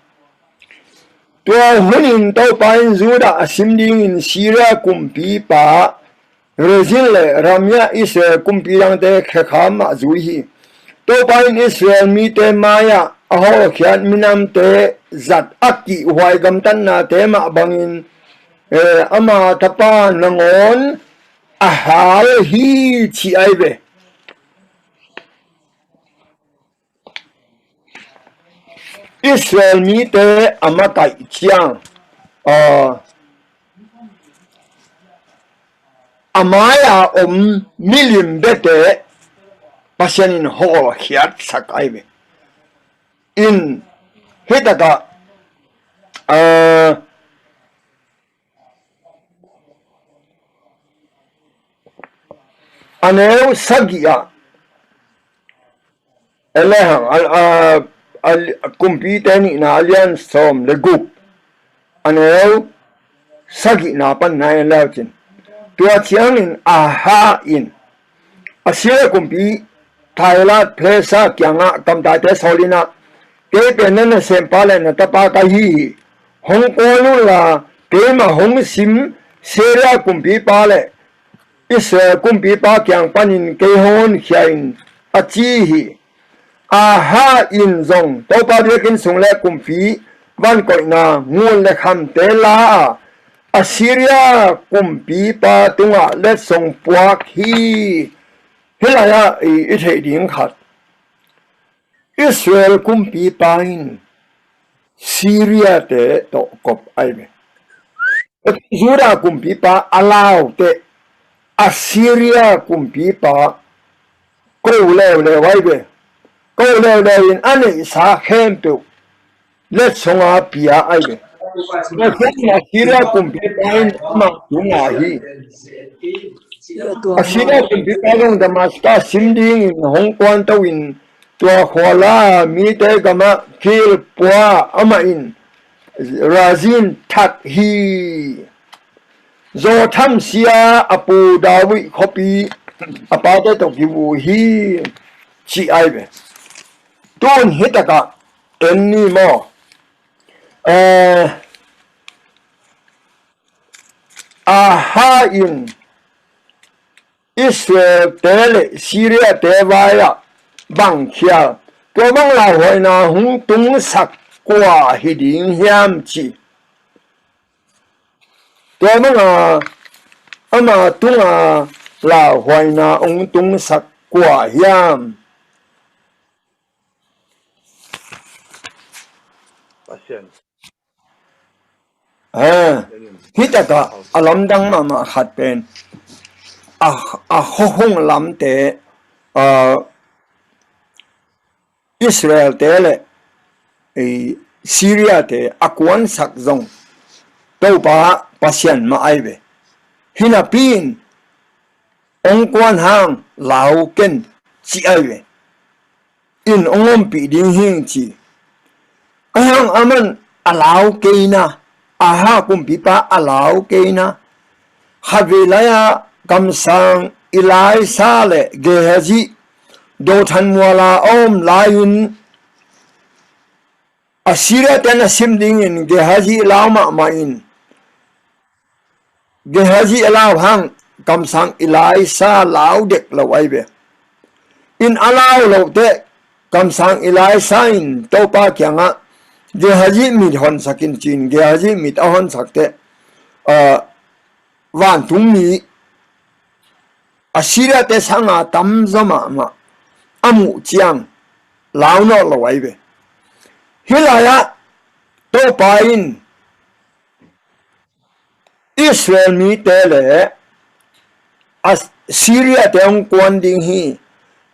tua hunin to pain zuda asim ding in Syria kumpi pa Brazil le ramya Israel kumpi yang te khakham azui hi to pain Israel mi te maya aho khian minam te zat aki huai gam tan na te ma bangin ama tapa nangon ahal hi chi ai be Israel mi te amakai chiang amaya milim bete pasyanin ho hiat sakai be in hitaka aneu sagia elehang kumpi teni na alian som le gup aneu sagi na pan na elautin tua chiang in aha in asia kumpi Thailand plesa kyanga kamta te solina te penana sempale na tapa ka hi hong kolu la te ma hong sim seria kumpi pale is kumpi pa kyang panin ke hon khiain achi hi aha in zong to pa rekin sungle kumpi van ko na ngul le kham te la Assyria kumpi pa tunga le song puak hi helaya i the ding khat Israel kumpi pain Syria te to kop ai me Juda kumpi pa allow te Assyria kumpi pa ko le wai be ko le in ane sa khem tu let songa pia ai be Assyria kumpi pain ma tunga hi Assyria kumpi pain Damascus sinding in Hong Kong to in tua khwala mi te kama kil pwa ama in razin that hi zo tham sia apu dawi khopi apate to kibu hi chi ai be ton hitaka enni mo aha in Israel te le Syria te vai a bang khia to bang la hoi na hung tung sak kwa hi ding hiam chi to bang a ama tung a la hoi na ung tung sak kwa hiam hita ka alam dang ma khat pen a hong lam te Israel te le Syria te akwan sak zong to pa pasien ma ai ve hina pin ong kwan hang lau ken chi ai ve in ongom pi ding hing chi ahang aman alau keina aha kum pi pa alau keina khavilaya kamsang ilai sale gehaji do than wala om layun Assyria tena simding in gehaji lama main gehaji alaw hang kamsang ilai sa law dek lawai be in alaw lo te kamsang ilai sain to pa kyanga gehaji mi hon sakin chin gehaji mi ta hon sakte wan tung mi Assyria te sanga tam zama ma amu chiang law no lawai be hilaya to pain Israel mi tele Syria te ong kwan ding hi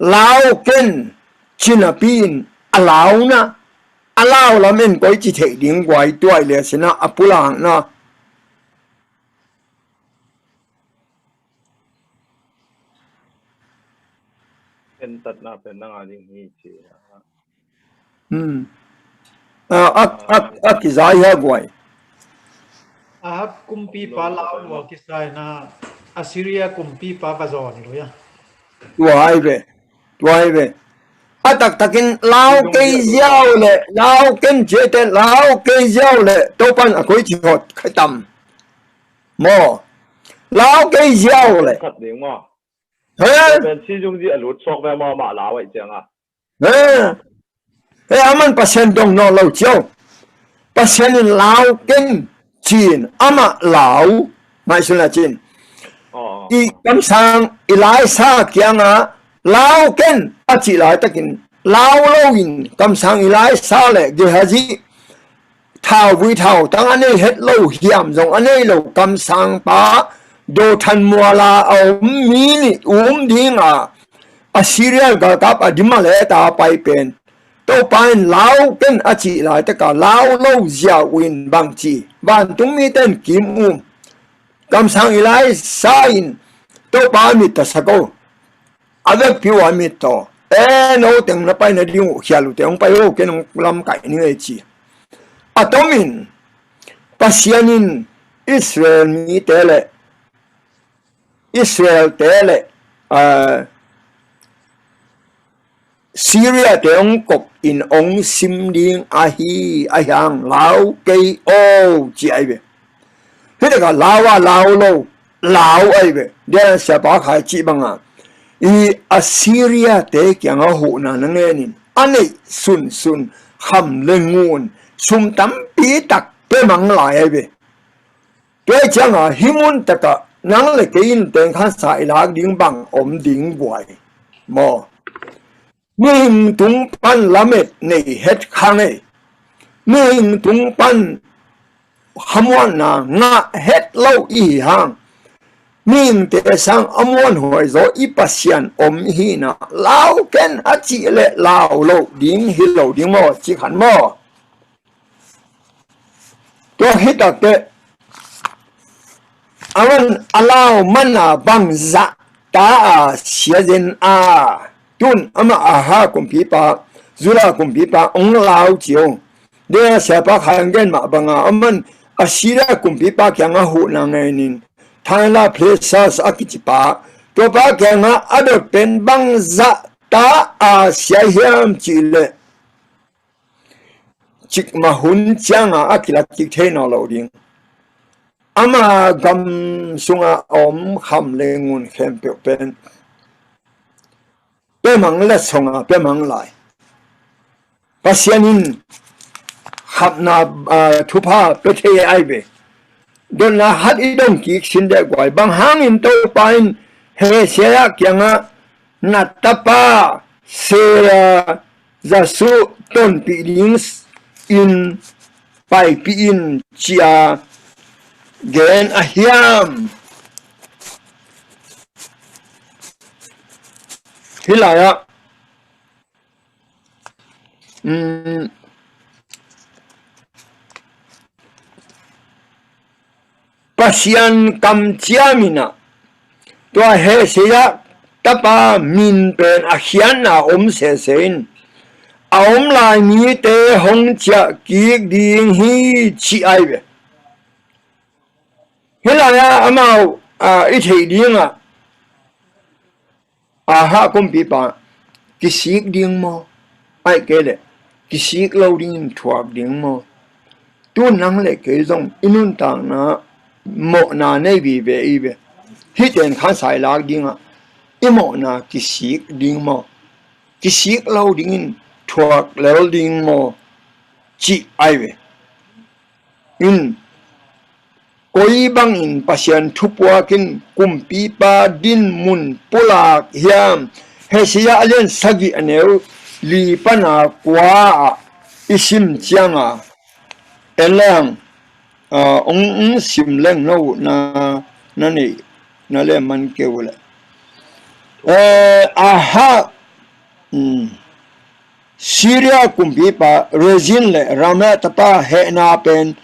lao ken chinapin alaw na alaw lamen koi chi thei ding gwai tuai le sina apulang na pen tat na pen na ding hi chi kizai ha gwai ahap kumpi pa lao no kisai na Assyria kumpi pa bazon lo ya tuai ve atak takin lao ke yao le lao ken jete lao ke yao le to pan akoi chi hot khatam mo lao ke yao le khat ding mo he pen si jung ji alut sok ve mo ma la wai chang a he aman pasien dong no lo chao pasien lao ken chin ama lao mai suna chin i kam sang ilai sa kyanga lao ken achi lai takin lao loin kam sang ilai sa le gehaji thao vui thao tang ane het lo hiam jong ane lo kam sang pa do than muala au mi ni dinga Assyria ga kap adima le ta pai pen to pain lao ken achi lai ta ka lao lo zia win bang chi ban tung mi ten kim kam sang ilai sain to pa mi ta sako avec piwa mi to no teng na pai na ding hialu teng pai o ken lam kai ni e chi atomin pasianin Israel mi tele Syria te ong kok in ong sim ding ahang lao kei o chi ai be he ka lawa lao lo lao ai be de sa ba khai chi banga i Assyria te kyang a hu na nge nin ane sun ham lengun sum tam pi tak pe mang lai ai be ke chang a himun taka nang le kein teng kha sai lag ding bang om ding buai mo Ning tung pan lamet nei het khange ning tung pan hamwan na nga het lo i hang ning te sang amon hoi zo i pasian om hi na lao ken achi le lao lo ding hi lo ding mo chi khan mo to hitak te awan alao mana bang za ta siajen a tun ama aha kumpi pa zula kumpi pa ong lao chiu de sa pa khangen ma banga aman Assyria kumpi pa kyanga hu na ngai nin thaila places akichi pa to pa kyanga ado pen bang za ta a sia hiam chile chik ma hun changa akila tik the no lo ding ama gam sunga om kham lengun khem pe pen pe mang la songa pe mang lai pasianin khapna thupa pe the ai be don na hat I dong ki sin de gwai bang hang in to pain he sia kyanga natapa sera zasu ton pi lings in pai pi in chia gen ahiam hilaya pasian kam chiamina to he sia tapa min pen ahian na se sein aom lai mi te hong cha ki ding hi chi ai ve hilaya amao I thei ding ha kum pi pa ki sik ding mo ai ke le ki sik lo ding thuak ding mo tu nang le ke jong inun tang na mo na nei bi ve I ve hi ten khan sai lak ding I mo na ki sik ding mo ki sik lo ding thuak lel ding mo chi ai ve in koi bang in pasian thupua kin kumpi pa din mun pulak hiam he sia alian sagi aneu li pana kwa isim chianga elang ong sim leng no na ni na le man ke wala aha Syria kumpi pa rezin le rama tapa he na pen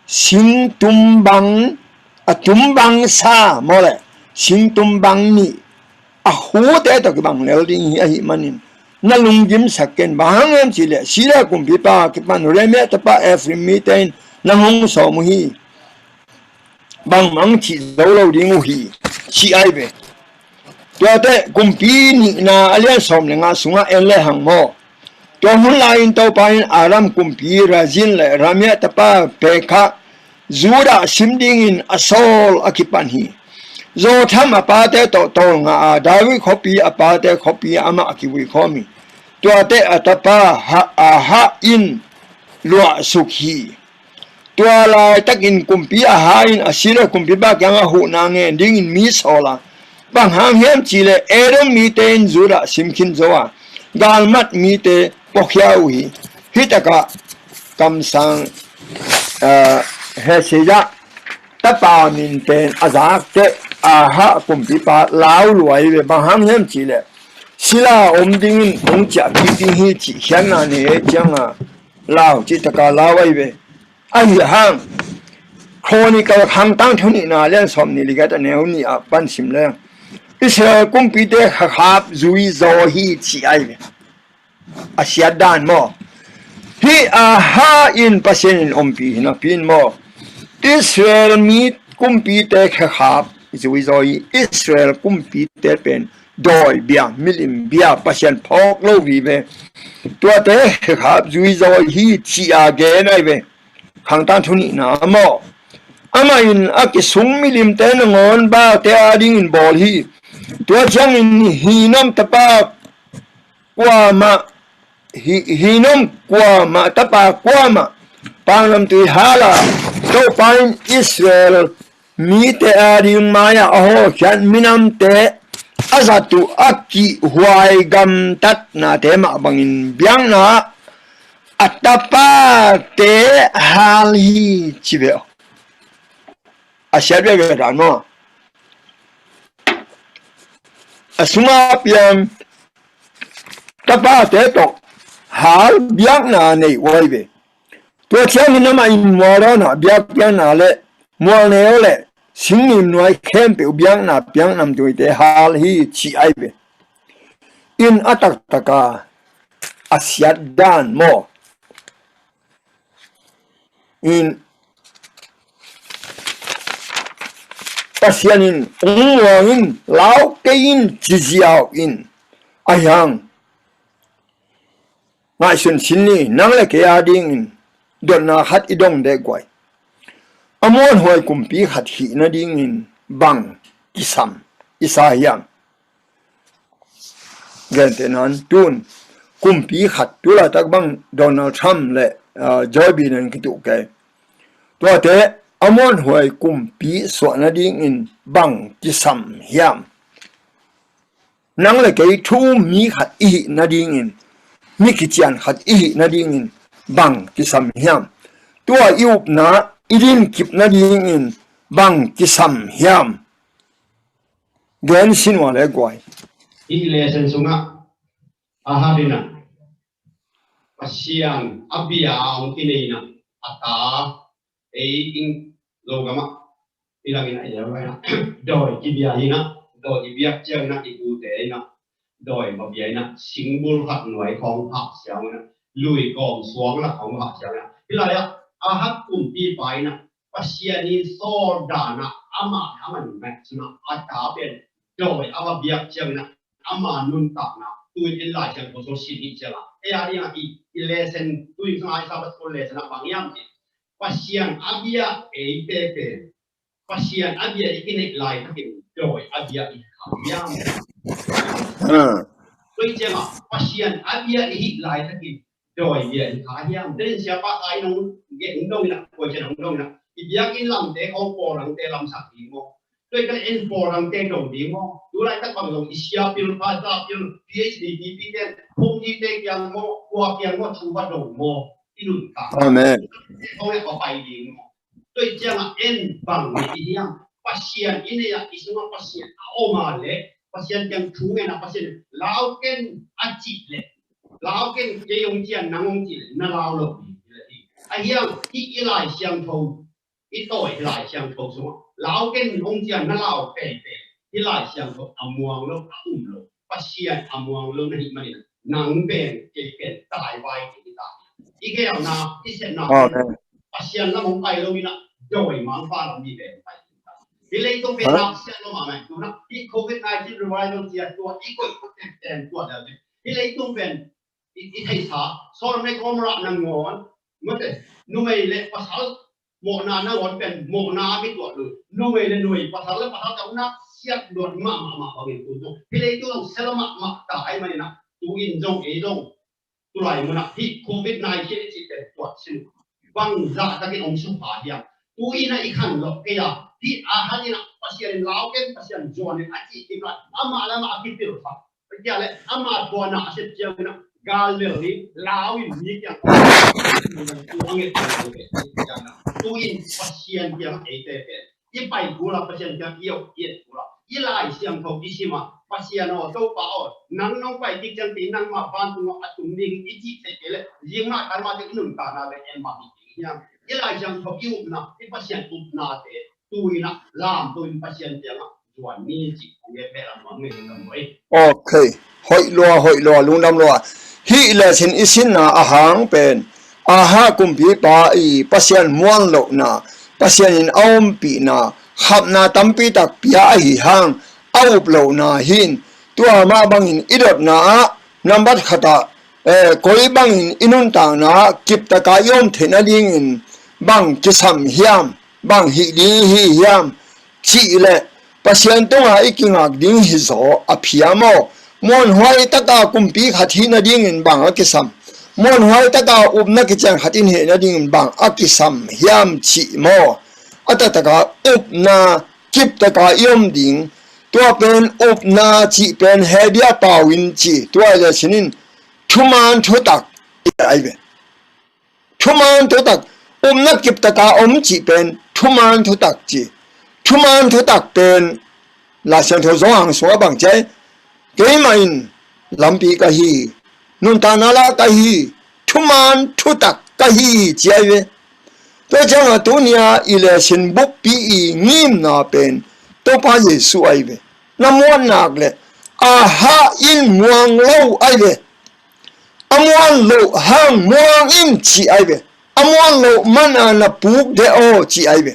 sing tumbang tumbang sa mole sing tumbang ni hu te to ki bang lel ding hi manin na lunggim saken bangam chile Syria kumpi pa ki pan reme tapa efrim miten na hong so mu hi bang mang chi zo lo ding hi chi ai be to te kumpi ni na alian som le nga sunga en le hang mo to hun lain to pain aram kumpi razin le ramya tapa pekha zura simding in asol akipan hi zo tham apate to nga dawi khopi apate khopi ama akiwi khomi to te atapa ha in lua sukhi to la takin kumpi ha in asira kumpi ba kyanga hu na nge ding in mi sola bang hang hem chile erom mi ten zura simkin zoa galmat mi te pokhyau hi hitaka kamsang he seja tapa min ten azak te aha kumpi pa lau luai ve baham hem chile sila omding ong cha ki hi chi hiana ne changa lau chi taka lawai ve ai hang chronicle hang tang thuni na len som ni ligat ne uni a pan sim le Israel kumpi te khap zui zo hi chi ai ve asia dan mo hi aha in pasen ompi na pin mo Israel mi kumpi te khap zui zoi Israel kumpi te pen doi bia milim bia pasen phok lo vi ve to te khap zui zoi hi chi a ge nai ve khang tan thuni na mo ama in akisung milim te ngon ba te ading in bol hi to chang in hinam tapa kwa ma hinom kwa ma tapa kwa ma panglam tu hala to pain Israel mi te ading maya aho khan minam te azatu aki huai gam tat na te ma bangin biang na atapa te hali chibe asyadwe ve dan mo asuma piam tapa te to hal biak na nei wai ve to chang na ma in mo ro na biak pian na le mo ne le sing nim noi khem pe biak na piang nam tu te hal hi chi ai ve in atak taka asyad dan mo in pasianin ungwangin lau kein jijiao in ayang ngai sun sinni nang le ke ading in don na hat idong de gwai amon hoi kumpi khat hi na ding in bang kisam isayang gen tenan tun kumpi khat tula tak bang Donald Trump le Joe Biden ki tu ke to te amon hoi kumpi so na ding in bang kisam hiam nang le ke thu mi khat i na ding in mi ki chian khat i na ding in bang kisam hiam tua yup na idin kip na ding in bang kisam hiam gen sin wa le gwai i lesson sunga ahadina pasian abia ang kinina ata ing logama ilangina ina doi kibia hina doi kibia chang na ibu te ina doi ma bia ina singbul hat noi khong hak siang na lui gom suang la khong hak siang na ilaya ahat kumpi pai na pasian ni so dana ama aman maxima ata ben doi ama bia chang na ama nun tak na tuin ilai chang ko so sin chala e ari na i lesson tuin sai sabat ko lesson na bangyam ti pasian abia e pepe pasian abia ikinik lai takin doi abia i khamyam tuin chama pasian abia i lai takin doi bia i khamyam den siapa ai nong ge undong na ko chen undong na i biakin lam te ko po lang te lam sak ni mo tôi cái en for rằng tên đồng điểm mo, tôi lại các bằng đồng Asia pil, Pasa pil, PhD, DPT, không đi tên yang mo, qua yang mo chú bắt đầu mo, đi đuổi cả. Amen. Không có bài điểm mo, tôi chẳng là en bằng gì yang, pasien ini ya istimewa pasien, oma le, pasien yang chú nghe là pasien, lao ken aji le, lao ken cái ông chiang nang ông chỉ na lao lo, ai yang đi lại sang thâu, ít tuổi lại sang thâu xuống. Lão cái ông già nó lão bể bể, đi lại xem có amuang luôn, luôn, pasien amuang luôn này mà nắng bể cái đại vai cái đại, cái nào na, cái xe nào, pasien nó không phải đâu đi na, rồi mang pha làm gì bể phải, cái lấy tôi bể nào xe nó mà mày, nó cái COVID-19 revival gì à, tôi cái cái tôi là cái lấy tôi bể, cái thấy sao, sau đó mấy con mặn nằm ngồi, mất đấy, nó mày lấy pasal một nà nó cònเป็นmột nà cái tuổi rồi nuôi lên nuôi bắt đầu cháu nó siết đuổi mà ở bên tôi rồi cái này tôi làm sao mà tại mày nè tôi in trong ấy trong tôi lại muốn nè thì COVID-19 chỉ để tuổi sinh bằng ra cái ông số phá đi tôi in này khăn lọc cái à thì hai nè pasien lão cái pasien John này anh chị tìm lại ama cái tiểu pháp bây giờ lại ama John nè sẽ chơi nè gal đi lão in như vậy tuin pasien yang ETP, ipai gula pasien yang iyo gula, ilai siang kau isima pasien o tau pao, nang nong pai tik jang ti nang ma ban tu atum ning iji sekele, jing ma karma te nun kana le emma yang ilai siang kau iyo na, i pasien up na te, tuina lam tuin pasien yang juan ni ji nge bela mangi ngamoi. Okay, hoi lo lung dam lo, hi le sin isin na ahang pen. Aha kumpi pa i pasien muang lo na pasien in aum pi na khap na tampi tak pia hi hang au lo na hin tua ma bang in idot na number khata koi bang in inun ta na kip ta ka yom thena ding in bang kisam hiam bang hi di hi hiam chi le pasien to ha ikingak ding hi zo a phiamo mon hoi ta ka kumpi khathi na ding in bang a kisam mon hoi ta ka upna ki chang hatin he na ding bang akisam hiam chi mo ata ta ka upna kip ta ka yom ding to pen upna chi pen he dia pawin chi to ya sinin thuman thotak ai be thuman thotak upna kip ta ka om chi pen thuman thotak chi thuman thotak pen la sen tho zong ang so bang chai ke main lampi ka hi nun ta na la ka hi thuman thutak ka hi chiawe to chang a dunia election book pi ngim na pen to pa yesu ai ve na mon nak le a ha in muang lo ai ve amon lo hang muang in chi ai ve amon lo mana na puk de o chi ai ve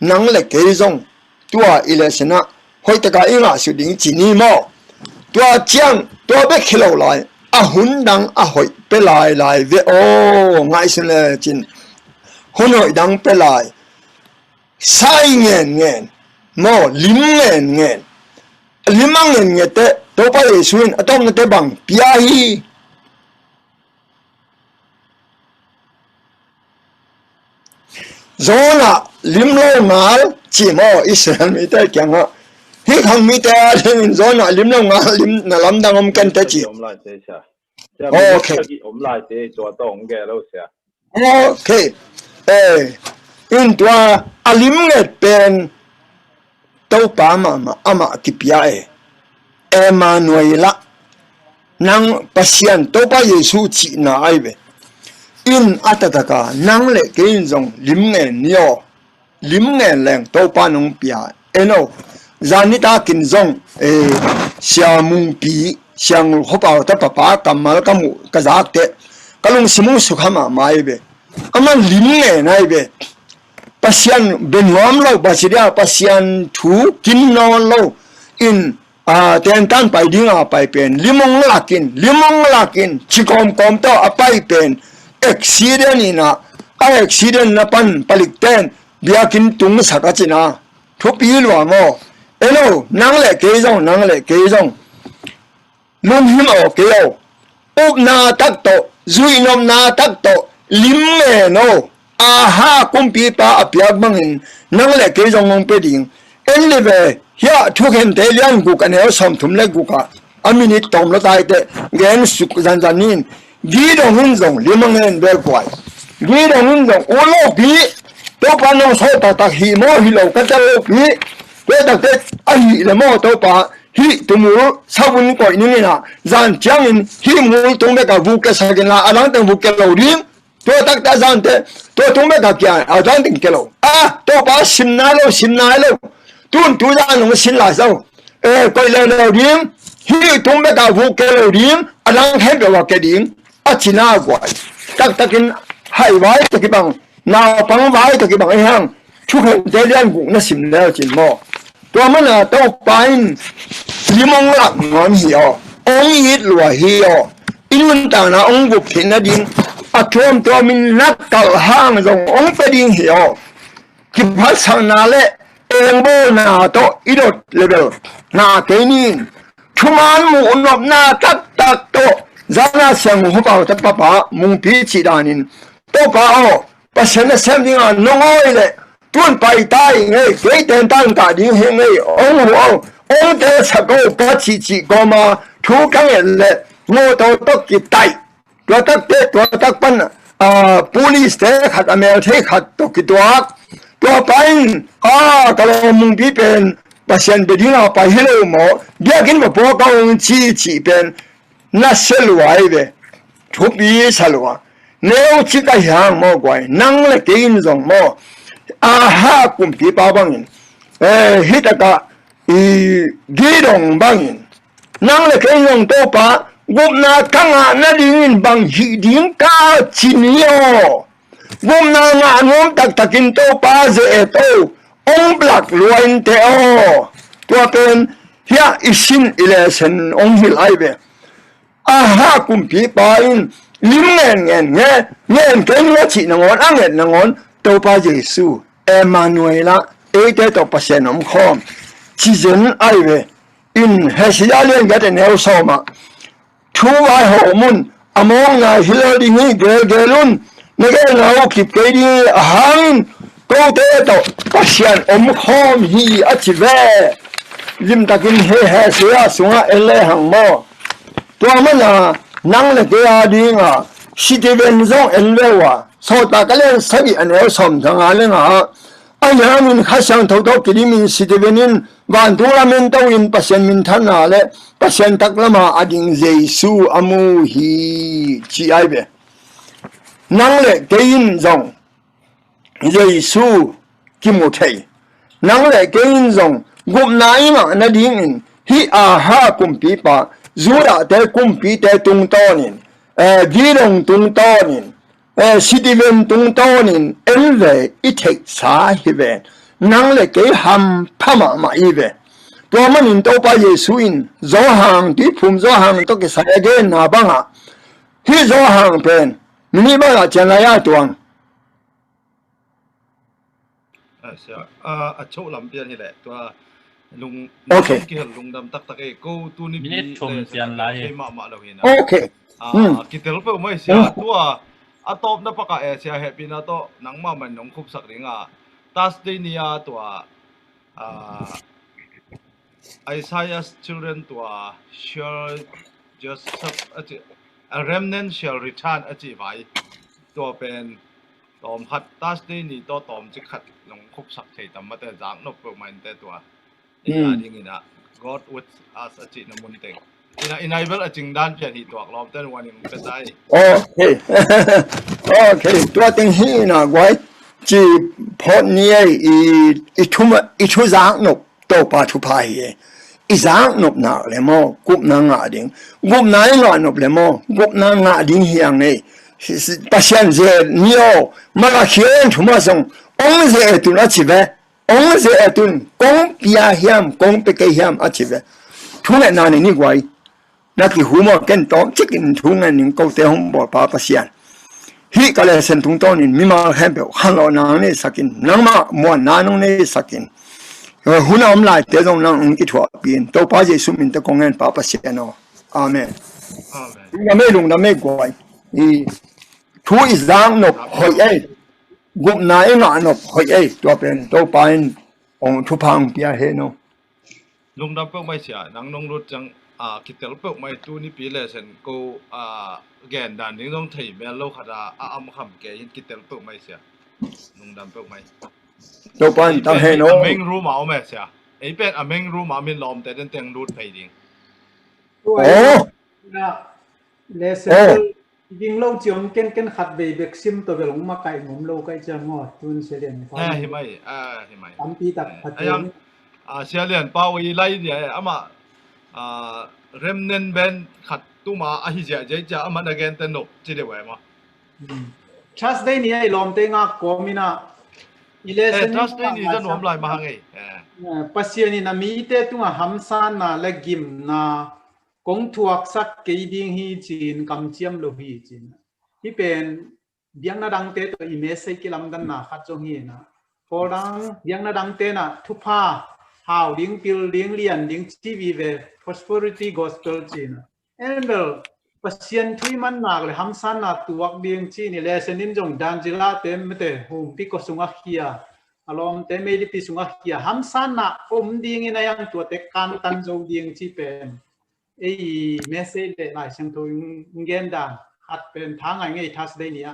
nang le ke zong tua election na hoi ta ka inga su ding chi ni mo tua chang to be khilo lai a hun dang a hoi pe lai ve o ngai sin le chin hun hoi dang pe lai sai ngen mo lim ngen limang ngen te to pa Yesuin atom na te bang piahi zona limlo ngal chi mo Israel mi te kyang ha hi khang mi te lim zona limlo ngal lim na lam dang om kan te chi okay okay in tua alim nget pen to pa ma ama kipia Emmanuela nang pasien to pa Yesu chi na ai be in atataka nang le kein zong lim ngen yo lim ngen leng to pa nong pia eno zanita kin zong sia mung pi siang ho pa ta pa kamal kamu kazak te kalung simu sukhama mai be ama lim ngen nai be pasien benwam lo basidia pasien thu kin no lo in ten tan pai dinga pai pen limong lakin chikom kom to apai pen accident ina accident na pan palik ten biakin tung sakachina thupi lo mo elo nang le ke jong lum him o ke o up na tak to zui nom na tak to lim me no aha kumpi pa apiak bangin nang le ke jong mong pe ding enleve ya thuken te lian gu kan he som thum le gu ka amini tom lo tai te gen suk jan janin gi dong hin jong limang en be kwai gi dong hin jong o lo bi to pa no so ta hi mo hi lo ka ta lo bi ke ta te ai le mo to pa hi tumu sabun ko ni na jan chang in hi mu tung be ka vu ke sa gen la alang tang vu ke lo rim to tak ta jan te to tung be ka kya a jan ting ke lo to pa sim na lo tun tu ra nong sin la sao coi le rim hi tung be ka vu ke lo rim alang he be wa ke ding a china kwa tak in hai wai to ki bang na pang wai to ki bang hang chu khen de lian gu na sim le chin mo to ma na to pain limong lak ngon hi o ong yit lua hi o inun ta na ong gu phin na ding a thom to min nak kal hang jong ong pe ding hi o ki phal sang na le eng bo na to idot level na ke nin chuman mu onop na tak to zana sang ho pa ta pa mung pi chi danin to pa o pasen na sem ding an nongoi le tun pai tai nge ke ten tang ta ding he nge ong ho ong te sa go pa chi go ma thu kang le ngo to ki tai to tak pan police te khat amel the khat to ki tuak to pain kalau mung pi pen pasien bedinga pa hello mo dia kin mo po ka chi pen na selwai be thupi salwa neu chi ka yang mo kwai nang le kein zong mo aha kum pi pa bangin hitaka gidong bangin nang le kein zong to pa gup na kanga na dingin bang hi ding ka chinio gup na nga ngom takin to pa ze eto ong black luain te o to pen hia isin ilesen ong hil aibe aha kumpi pain lim ngen ken la chi nangon anget nangon to pa Jesu Emmanuela ete to pasen om khom chi zen aibe in hesialen gaten el soma thu wa ho mun among na hiladi ni gelun nege na o kip ke di hang ko te to pasen om khom hi achive lim takin he sia sunga ele hang mo to mana nang le ke adinga Steven zong elwa so ta kalen sabi anel som janga lenga aya min khasang tho kilimin Stevenin van tournament to in pasien min thana le pasien taklama ading Jesu amu hi chi aibe nang le kein zong Jesu kimothei nang le kein zong gup nai ma na ding in hi aha kumpi pa zura te kumpi te tung tonin girong tung tonin Steven tung tonin elve itek sa hive nang le ke ham phama ma ive to manin to pa Yesu in zo hang ti phum zo hang to ke sa again na banga hi zo hang pen mini ba la chen la ya tuang เสียโชว์ลำเปียนนี่แหละตัวลุงกี่ลุงดำตักตักกูตัวนี้มีชมเสียนไรมาเราเห็นนะโอเคกิตลเปไม่เสียตัวตอบนับปากเสียเฮปีน่าโตนังมามันน้องคุบสักดิ่งตัสเดนียตัวIsaiah's children ตัว shall Joseph a remnant shall return ไว้ตัวเป็นตอมขัดตัสเดนีตัวตอมจะขัดน้องคุบสักเทตมาแต่จางนกเปิดมันแต่ตัวดิ่งนะ God with us น้ำมันเต็งin I will จริงด้านเพียรหิตัวเราแต่วันนี้มันเป็นได้โอเคตัวเต็งฮีนะไว้จีพอนี้อีทุ่มจางนกตัวปาทุพายอีจางนกนักเลยมั้งกุบนางาดิ่งกุบนายงานกเลยมั้งกุบนางาดิ่งเฮียงนี่ปัจจัยเจนี่โอมาเขียนทุ่มส่งองค์เจตุนอจิเวองค์เจตุนกงพิยาเฮียมกงเปกเฮียมอจิเวทุ่งนานนี่ไว้นักที่หัวมันกันต้องจิกินทุ่งนี่ก็เตะหัวบ่ปาปัจจัยฮีก็เลยเส้นทุ่งต้นนี่มีมาเห็นเปล่าฮัลโหลนางนี่สักินนางมามัวนางนี่สักินหุ่นอมลายเตจงนางองค์ที่ถั่วปีนตัวป้าเจสุมินตะกงเงินปาปัจจัยเนาะอาเมนเราไม่ลงเราไม่กลัวทุยจางนกหอยกุบนายงานกหอยตัวเป็นตัวป้าองทุพังพิยาเฮโนลุงดำเปิลไม่เสียนางนงรุดจังคิดแต่ละเปิลไม่ตัวนี้ปีเลยเซนกูแกนด่านนี้ต้องถีบแม่โลกขดาอ้ำคำแกยินคิดแต่ละเปิลไม่เสียลุงดำเปิลไม่ตัวป้าตั้งเฮโนเมงรู้มาเอาไหมเสียไอ้เป็นเมงรู้มามีลมแต่เต็งรูดไปดิ่งโอ้เลเซยิงโลจงเก่นขัดเบกซิมตัวเวลงมาไก่หมุมโลไก่จะงอตุนเสียเรียนเห็นไหมตั้มปีตัดพัดเองเสียเรียนเป้าอีไลเนี่ยมาเริ่มเน้นเบนขัดตู้มาฮิเจจะมันเagain เต้นนกจีเดียวมั้งชัสได้เนี่ยไอ้ลมเตงากมินะอีเลสชัสได้นี่จะหนุ่มลายมาไงปัสเซียนี่นะมีเตตุ้งหัมซานนะและกิมนะกงทวกสักเกยดิ้งฮีจีนกำเจียมโลฮีจีนที่เป็นเบียงนาดังเตตัวอีเมสใส่กิลำกันนะขัดจงฮีนะพอดังเบียงนาดังเตนะทุพาหาวดิ้งปิลดิ้งเลียนดิ้งทีวีเว prosperity gospel จีนเอ็นเบลปัสเซียนทุยมันหนักเลยหัมซานนะตัวดิ้งจีนนี่เลสนินจงดันจิลาเต็มเตหุมปิโกสุงอาคียอารมณ์เต็มเมดิปิสุงอาคียหัมซานนะดิ้งนี่นะยังตัวเตกันตันโจดิ้งจีเป็นไอ้เมสเซจเด็กหลายช่างตัวเงินด่านหัดเป็นทางไงทัสได้เนี่ย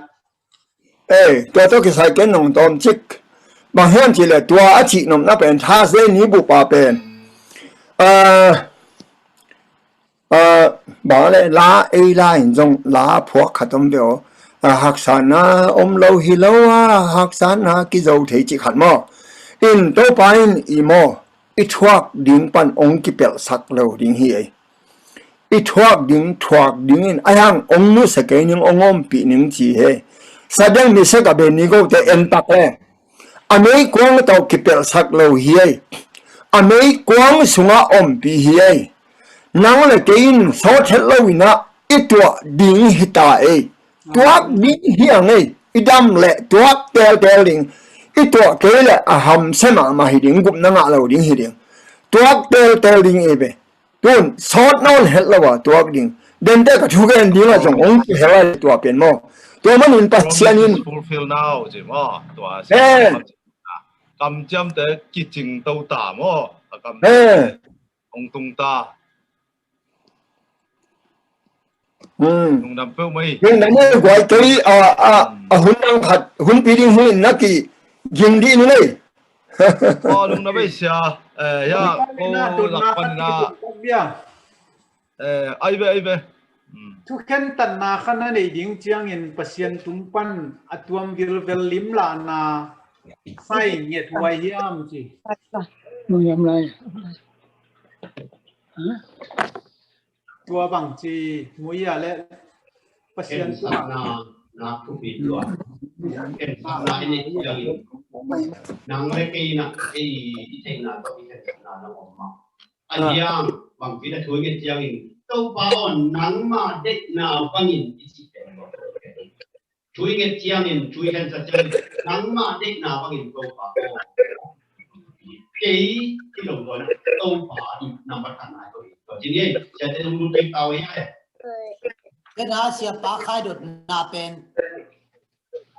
ตัวต้องใส่เกณฑ์หนุ่มตอมจิกบางเรื่องที่เลยตัวอาชีพหนุ่มนั่นเป็นทัสได้นี้บุปผาเป็นบอกเลยลาลาอินจงลาพวกขัดตมเดียวหักษานาโลหิโลหักษานากิโจเทจิขัดมออินตัวไปอีโมอีทวักดิ้งปันองกิเปลสักโลดิ้งเฮียอีทวักดิ้งไอ้ยังองนุสเกนิงองอมปีนิงจีเฮแสดงมิเสกับเบนิโกเตเอ็นตักเลยอเมริกวงเตากิเปลสักโลเฮียอเมริกวงสุงาอมปีเฮียนังเลยกินโซเทลวินะอีตัวดิ้งฮิตาตัวดิ้งเฮียงอีดำเลยตัวเตลลิงอีตัวเกลเลยหัมเสมาฮิดิงกุบนังอะไรดิ้งฮิดิงตัวเตลลิงเบตัวสอดนอนเห็นแล้วว่าตัวดิ้งเดินได้ก็ทุกอย่างดิ้งว่าจงองค์เห็นว่าตัวเป็นมั้งตัวมันอินปัจจัยนิน fulfill now ใช่มั้งตัวกำจำแต่กิจจริงตัวตามั้งกำองตุงตาลุงดำเปิ้ลไหมลุงดำเปิ้ลกว่าตัวหุ่นนั่งขัดหุ่นปีดิ้งหุ่นนักกี่ยิงดีนี่เลยลุงดำเปิ้ลเสียยาโอ้หลักปันนาไอเบทุกแค่ตันนาขณะในดิ้งเจียงเงินปัสยันตุ้มปันอัตวมวิลเวลลิมลานาใส่เงียดไว้ยามจีมึงยำไรตัวบางจีมุยอะไรปัสยันตุ้มนาทุกปีตัวเป็นภาพลายนี่อย่างนางเล็กน่ะไอ้เองน่ะต้องมีแค่นาน้องมาอันยังบางปีน่ะช่วยกันเจียงตัวบ้านนังมาเด็กนาฟังอินที่สิเป็นช่วยกันเจียงช่วยกันจัดเจียงนังมาเด็กนาฟังอินตัวบ้าน cái đồng đội tôi bỏ đi nằm bắt thằng này rồi chính nhiên sẽ thấy luôn cái tàu ấy cái đó sẽ phá khai được na pen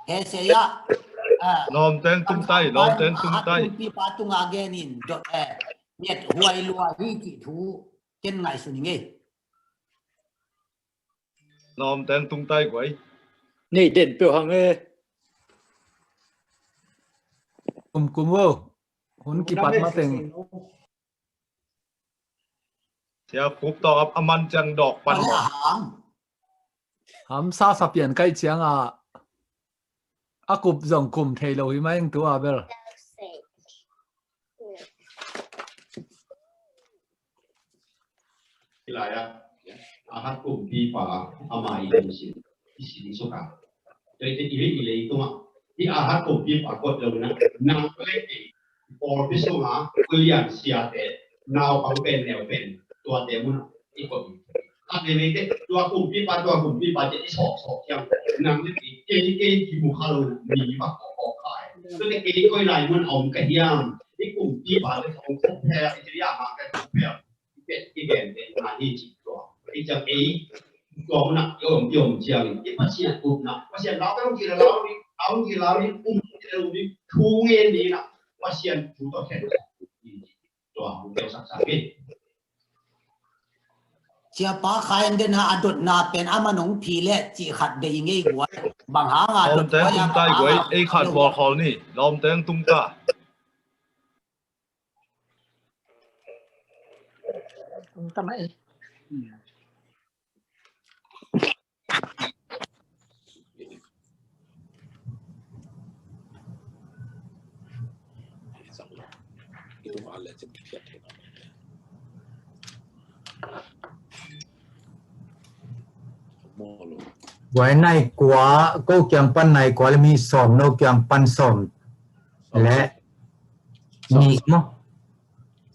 he sẽ ya lom ten tung tay đi phá tung again in do nhiệt hoài lùa hi chỉ thú trên ngày xuân nghe lom ten tung tay quấy nị điện biểu hàng ê kum wo hun ki pat ma tengเสียคุกต่อกับอมันจังดอกปัน ham sa sa pian kai chiang a kup zong kum thei lo hi mai tu a bel lại hát cùng đi vào mai đồng xin số cả đây thì ý lấy đúng không đi hát cùng đi vào cột đầu nằm cái or ví dụ mà William xia để nào bằng bên nèo bênตัวเต็มมันอีกคนอันนี้เนี่ยตัวกลุ่มพี่ปาจะสอบยังนั่งที่เก่งที่บุคลากรมีมาขอขายซึ่งเก่งก็ไหลมันอมกันยังที่กลุ่มพี่ปาจะของแพ้ที่ยากมากกันแพ้เป็นที่เด่นเป็นมาที่จิตตัวที่จะตัวมันยอมเจียงที่พัฒน์กลุ่มนะพัฒน์เราต้องกินเรานี่จะรู้ทุ่งเงินนี่นะพัฒน์ถูกต้องแข่งตัวบุคคลสักเป็นเชียป้าขายเดินหาอดนาเป็นอามันงผีเละจีขัดได้ยังไงหัวบางหางาน ลมแตงตุ้งใต้ไว้ไอ้ขัดบอลเขานี่ลมแตงตุ้งตาทำไมไว้ในกว่าก็เกี่ยงปันในกว่ามีสมโนเกี่ยงปันสมและมีมั้ง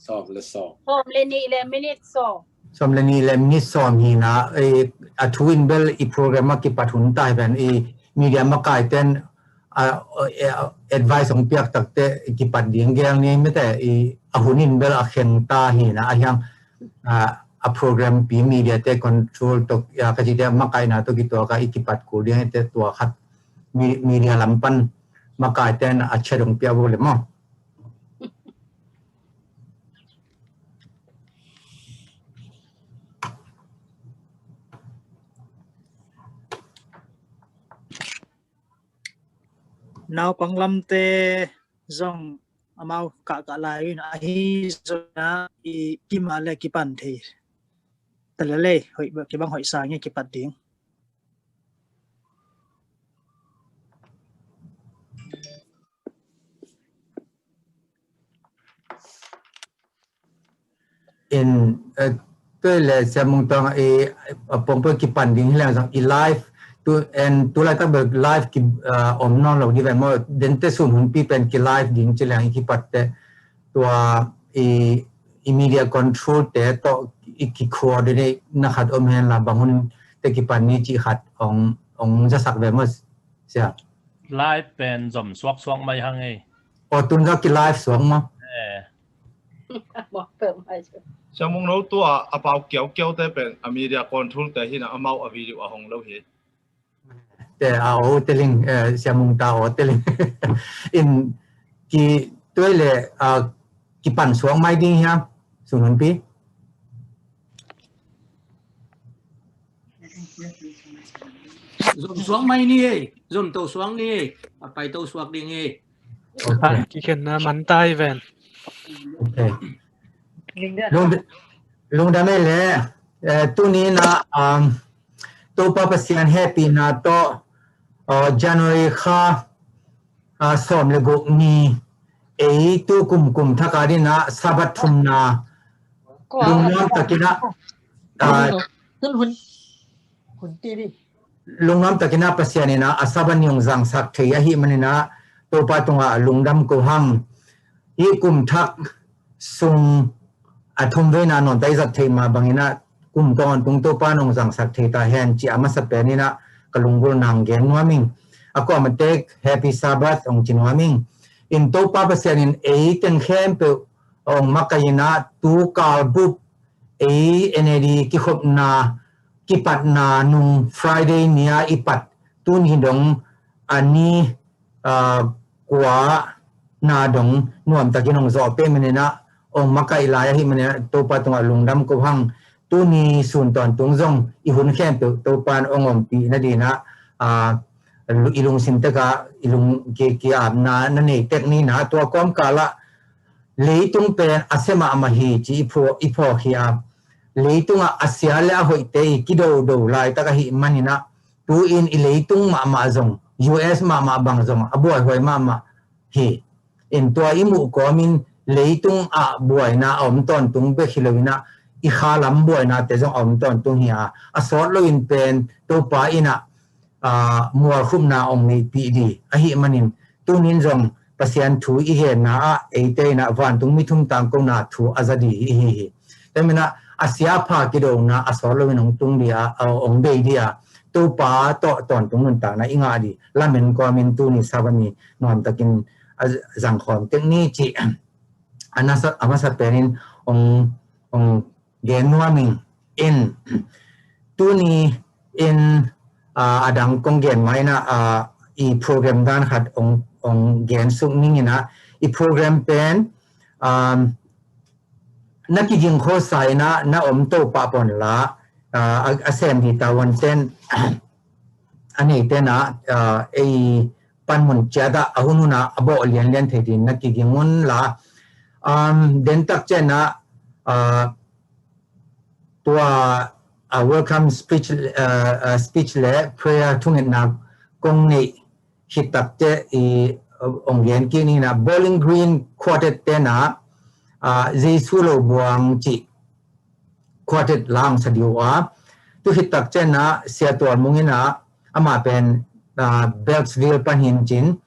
สอบและสอบ Home le ni le minute so สมและนี่และมีสมฮีนะไออัทวินเบลอีโปรแกรมกิปัทุนใต้เป็นอีมีเดียมากายเต้นadvice ของเปียกตักเตกิปัดเดียงแกงนี้ไม่แต่อีอาหุนินเบลอาเข็งตาฮีนะอย่างa program pi media te control to ya ka jite makai na to gitu ka ikipat ko dia te tua khat media lampan makai ten a chedong pia bo le mo nào bằng lâm te zong amau ka lai na hi zona i kimale kipan the talale hoi ba ke bang hoi sa nge kipat ding in tôi là xem mong tong e pong pe kipan ding la sang i live tu and tu la ta be live ki om non lo di ve mo den te sun hun pi pen ki live ding che lang kipat te tua i media control te to ki coordinate na khat om hen la bangun te ki pan ni chi khat ong ja sak ve mo sia live เป็นจอมสวกไม่หังไง o tun ga ki live song mo บอกเปิดมาใช่ชั่วโมงนู้ตัวอาเปาเกี่ยวแต่เป็นอเมริกาคอนโทรลแต่ที่น่ะอาเมาอวิดีโอของเราเห็นแต่เอาเตลิงเสียมุงตาเอาเตลิงอินกีตัวเลยกีปั่นสวงไม่ดิ้งฮะสุนันปีสวงไม่นี่จนตัวสวงนี่ไปตัวสวงดิ้งเองกี่เข็นนะมันตายแวนลุงดำไม่เลยตัวนี้นะตัวป้าเสียนแฮปปี้นะตัวJanuary ข้าสอมเลกุมีตัวกุมทักการินะสับทุมนาลุงน้ำตะกินะหุ่นตีดิลุงน้ำตะกินะปัสยานินะอาสับันยงจังสักเทียหิมันนะตัวป้าตรงลุงดำกูหังฮีกุมทักซุงทุมเวนานนไตสักเทีมาบางนะกุมตอนตรงตัวป้านงจังสักเทีตาแฮนจีอามาสเปนินะkalunggol nang genwaming ako amatek happy sabbath ong chinwaming in to papasyanin ten khem pe องมักกายนะตูกาลบุบNAD กิขบนากิปัดนานุง Friday เนียอิปัดตุนหิดงอันนี้กว่านาดงนวมตะกินองจอเป้มันนะองมักกายลายหิมันเนี่ยตัวปาตงลุงดำกุหังตุนีส่วนตอนตุงจงอีหุ่นแค่ตัวปานองปีนาดีนะอีลุงสินตะกะอีลุงเกียอาบนานั่นเองเทคนิคนะตัวความกาละเลยตุงเป็นอาเซมามาฮีจีอีพอฮีอาเลยตุงอาเซียเลอาหอยเตยกิโดโดไลตะกะฮีมันนี่นะตูอินเลยตุงมาจง US มาบังจงอบวยหอยมาฮีอินตัวอิมุก็มินเลยตุงบวยนะอมตอนตุงเบคิโลวินะอีขาลำบวยนะแต่จงอมตอนตุงฮีอาสอดโลอินเป็นตัวปาอินะมัวคุมนาองในปีดีอหิมันินตุนินจงภาษาถูอีเหนะเอเตนะวันตุงมิทุมตังกงนาถูอาซาดีอีเหแต่เมื่ออาเซียพากิโดนะอาสอลวินองตุงเดียองเบดียตัวป้าต่อตอนตุงนุนตานะอิงาดีละเมนก็มินตุนิสาวนีนอนตะกินสังคมเทคนิคจีอันนั้นอามาสัตเป็นองเกนนัวมิงอินตุนีอินadang kong gen mai na i program dan khat ong gen sung ning na i program pen na ki jing kho sai na om to pa pon la asem di tawan ten ani ten na e pan mun cha da ahunu na abo lian lian the din na ki jing mun la den tak chen na tua welcome speech le prayer thungin na kong ni hitak te I ong yen ki ni na Bowling Green quartet te na Jesu lo buang chi quartet lang sa diwa tu hitak che na sia tuan mungina ama pen Beltsville pahin chin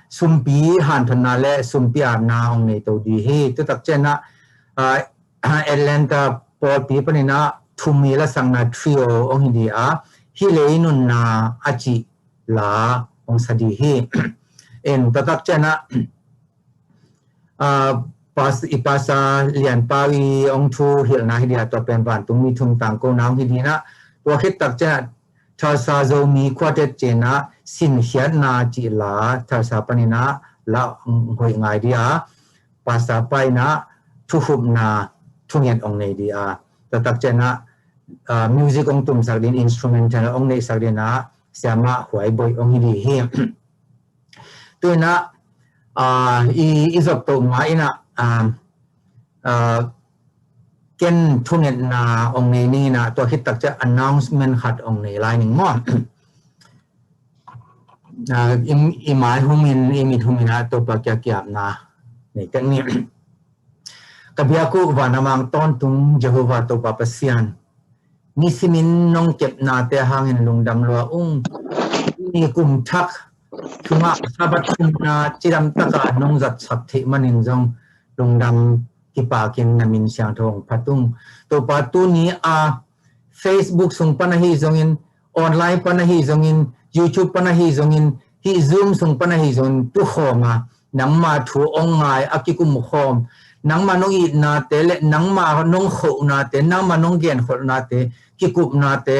sumpi han thana le sumpi na ong ni to di hi tu tak che na Atlanta Paul pi panina Tumi la sang na trio ong hindi hi leinun na achi la ong sadi hi en tatak chana ipasa lian pawi ong thu hil na hidia to pen ban tung mi thum tang ko naung hidina to khit tak chana thasa zo mi quartet chena sin hian na chi la thasa panina la hoi ngai dia pasa pai na thu hup na thungen ong nei dia tatak chana music ong tum sakdin instrumental ong nei sakdin na siama huai boy ong hidi hi tuina izop to mai na ken thungen na ong nei ni na to hit tak cha announcement khat ong nei lai ning mo imai humin imit humina to pa kya kya na nei tak ni kabiaku vanamang ton tung Jehovah to pa pasian nisimin nong kep na te hangin lungdam lo ni kum thak thunga sabat na chiram taka nong zat sakthi manin jong lungdam kipa kin namin siang thong patung to patu ni Facebook sung panahi zongin online panahi zongin YouTube panahi zongin hi Zoom sung panahi zong tu khoma nang ma thu ongai akikum khom nang ma nong I na te le nang ma nong kho na te nang ma nong gen kho na te ki kup na te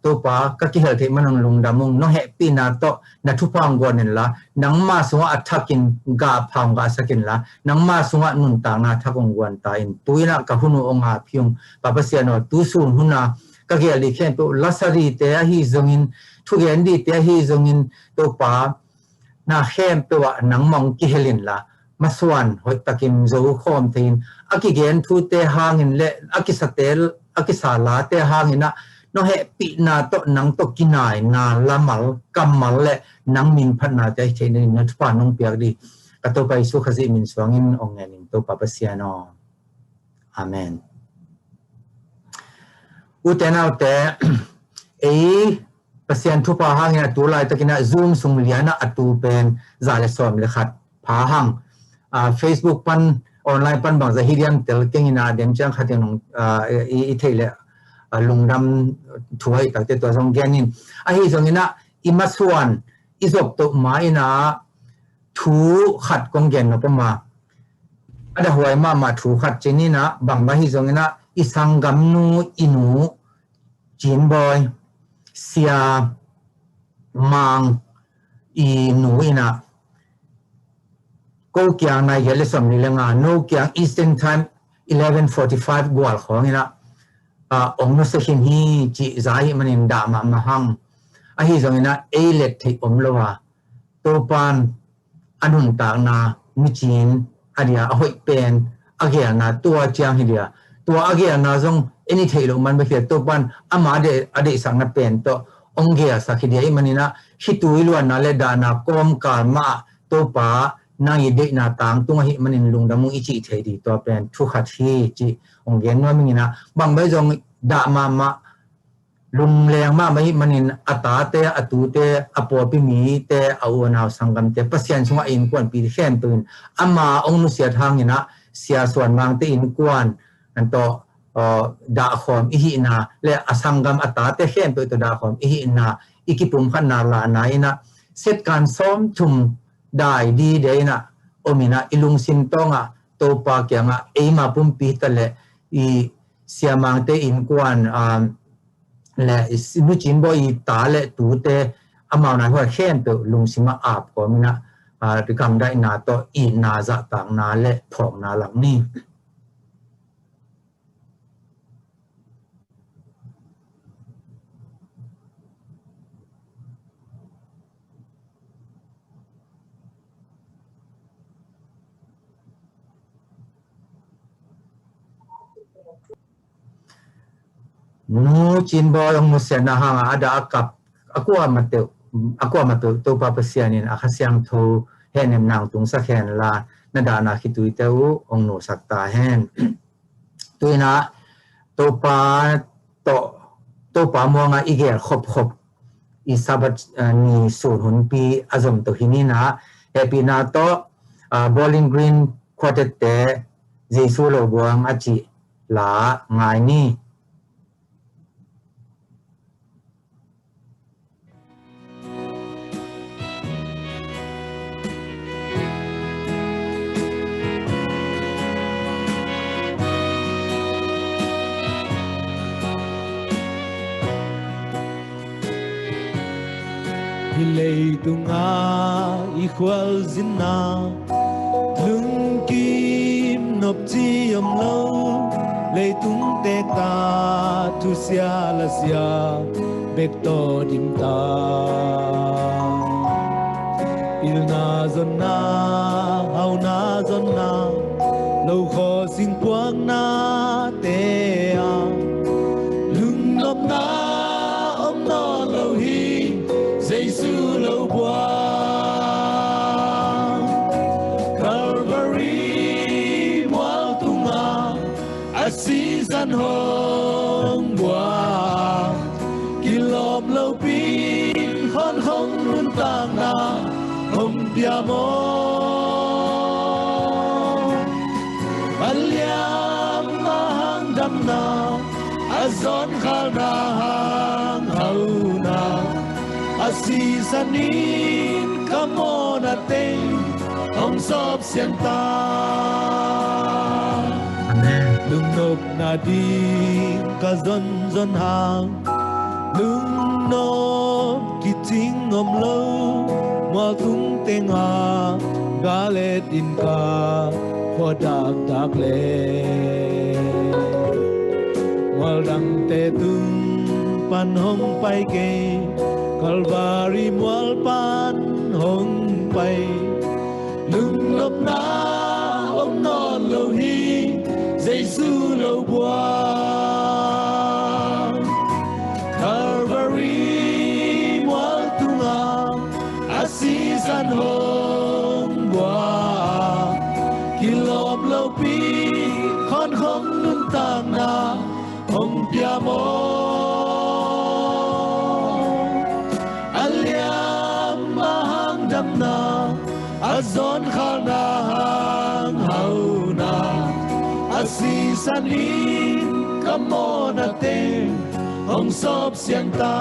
to pa ka ki hel the manang lungdamung no happy na to na thu pang gon la nang ma sunga athakin ga phang ga sakin la nang ma sunga nun ta na thakong gon ta in tuina ka hunu onga phiung papa siano tu sun huna ka ge li khen to lasari te hi zongin thu gen di te hi zongin to pa na khem pe wa nang mong ki helin la maswan hoi takim zo khom tin akigen thu te hangin le akisatel akisala te hangina no he pi na to nang to kinai na lamal kamal le nang min phat na te chene na thpa nong piak di ka to pai su khazi min swangin ong ngening to pa pasiano amen utena te pasian thu pa hangina tu lai takina zoom sung liana atu pen zale som le khat pha hang Facebook pan online pan bang za hiriam tel kengina den chang khatin I thele lungdam thuai takte to song genin a hi zongina imaswan izop to maina thu khat kong gen no pama ada huai ma thu khat chini na bang ba hi zong na isangam nu inu chin boy sia mang inu ina ko kyang na yele som ni lenga no kyang Eastern Time 11:45 gwal khong ina ong no se hin hi chi zai manin da ma hang a hi zong ina e let thei om lowa to pan anun ta na mi chin adia a hoi pen agia na tua chiang hi dia tua agia na zong any thei lo man ba khia to pan ama de ade sang na pen to ong gia sa khi dia manina hi tui luan na le da na kom kal ma to pa na i de na tang tung hi manin lung da mu i chi thei di to pen thu khat hi chi ong gen ma mingina bang ba zong da ma lung leng ma mai manin ata te atu te apo pi mi te au naw sangam te pasien sunga in kwan pi khem tun ama ong nu sia thang ina sia swan mang te in kwan an to da khom i hi na le asangam ata te khem to da khom i hi na ikipum khan na la na ina set kan som thum dai di de na omina ilung sin tonga to pa kyanga e ma pum pi ta le i sia mang te in kwan le nu chin bo i ta le tu te amao na ho khem pe lung sima ap ko mina ri kam dai na to i na za tang na le phom na lang ni nu chin bo ong nu se na hanga ada akap akwa mateu to pa pasianin akhasyang tho henem nang tung sa khen la na da na khitui teu ong nu sakta hen tuina to pa mo nga igel khop i sabat ni sur hun pi azom to hinina happy na to Bowling Green quartet te jesu lo buang achi la ngai ni Hilay tunga ikhwal zina lung kim nop chi om lo lay tung te ta tu sia la sia bek to dim ta il na zon na hau na zon na lâu kho sinh quang na te a lung nop na om no lo hi Giêsu lâu qua Calvary mual tunga asisan hong qua kilom lâu pin hon hong run tang na hong piamo aliam mahang dam na azon khal na hang hau na asisanin kamon ating ong sop sienta lung nop na din ka zon zon hang lung nop kiting om lo mo tung tenga galet in ka khodak dak le wal dang te tung pan hong pai ke Calvary mual pan hong pai lung lop na om non lo hi Giêsu lo bua Calvary mual tunga asisan hong bua kilom lo pi khon khom nun tang na hong piamo azon khal na hang hau na asisanin kamon ating ong sop siang ta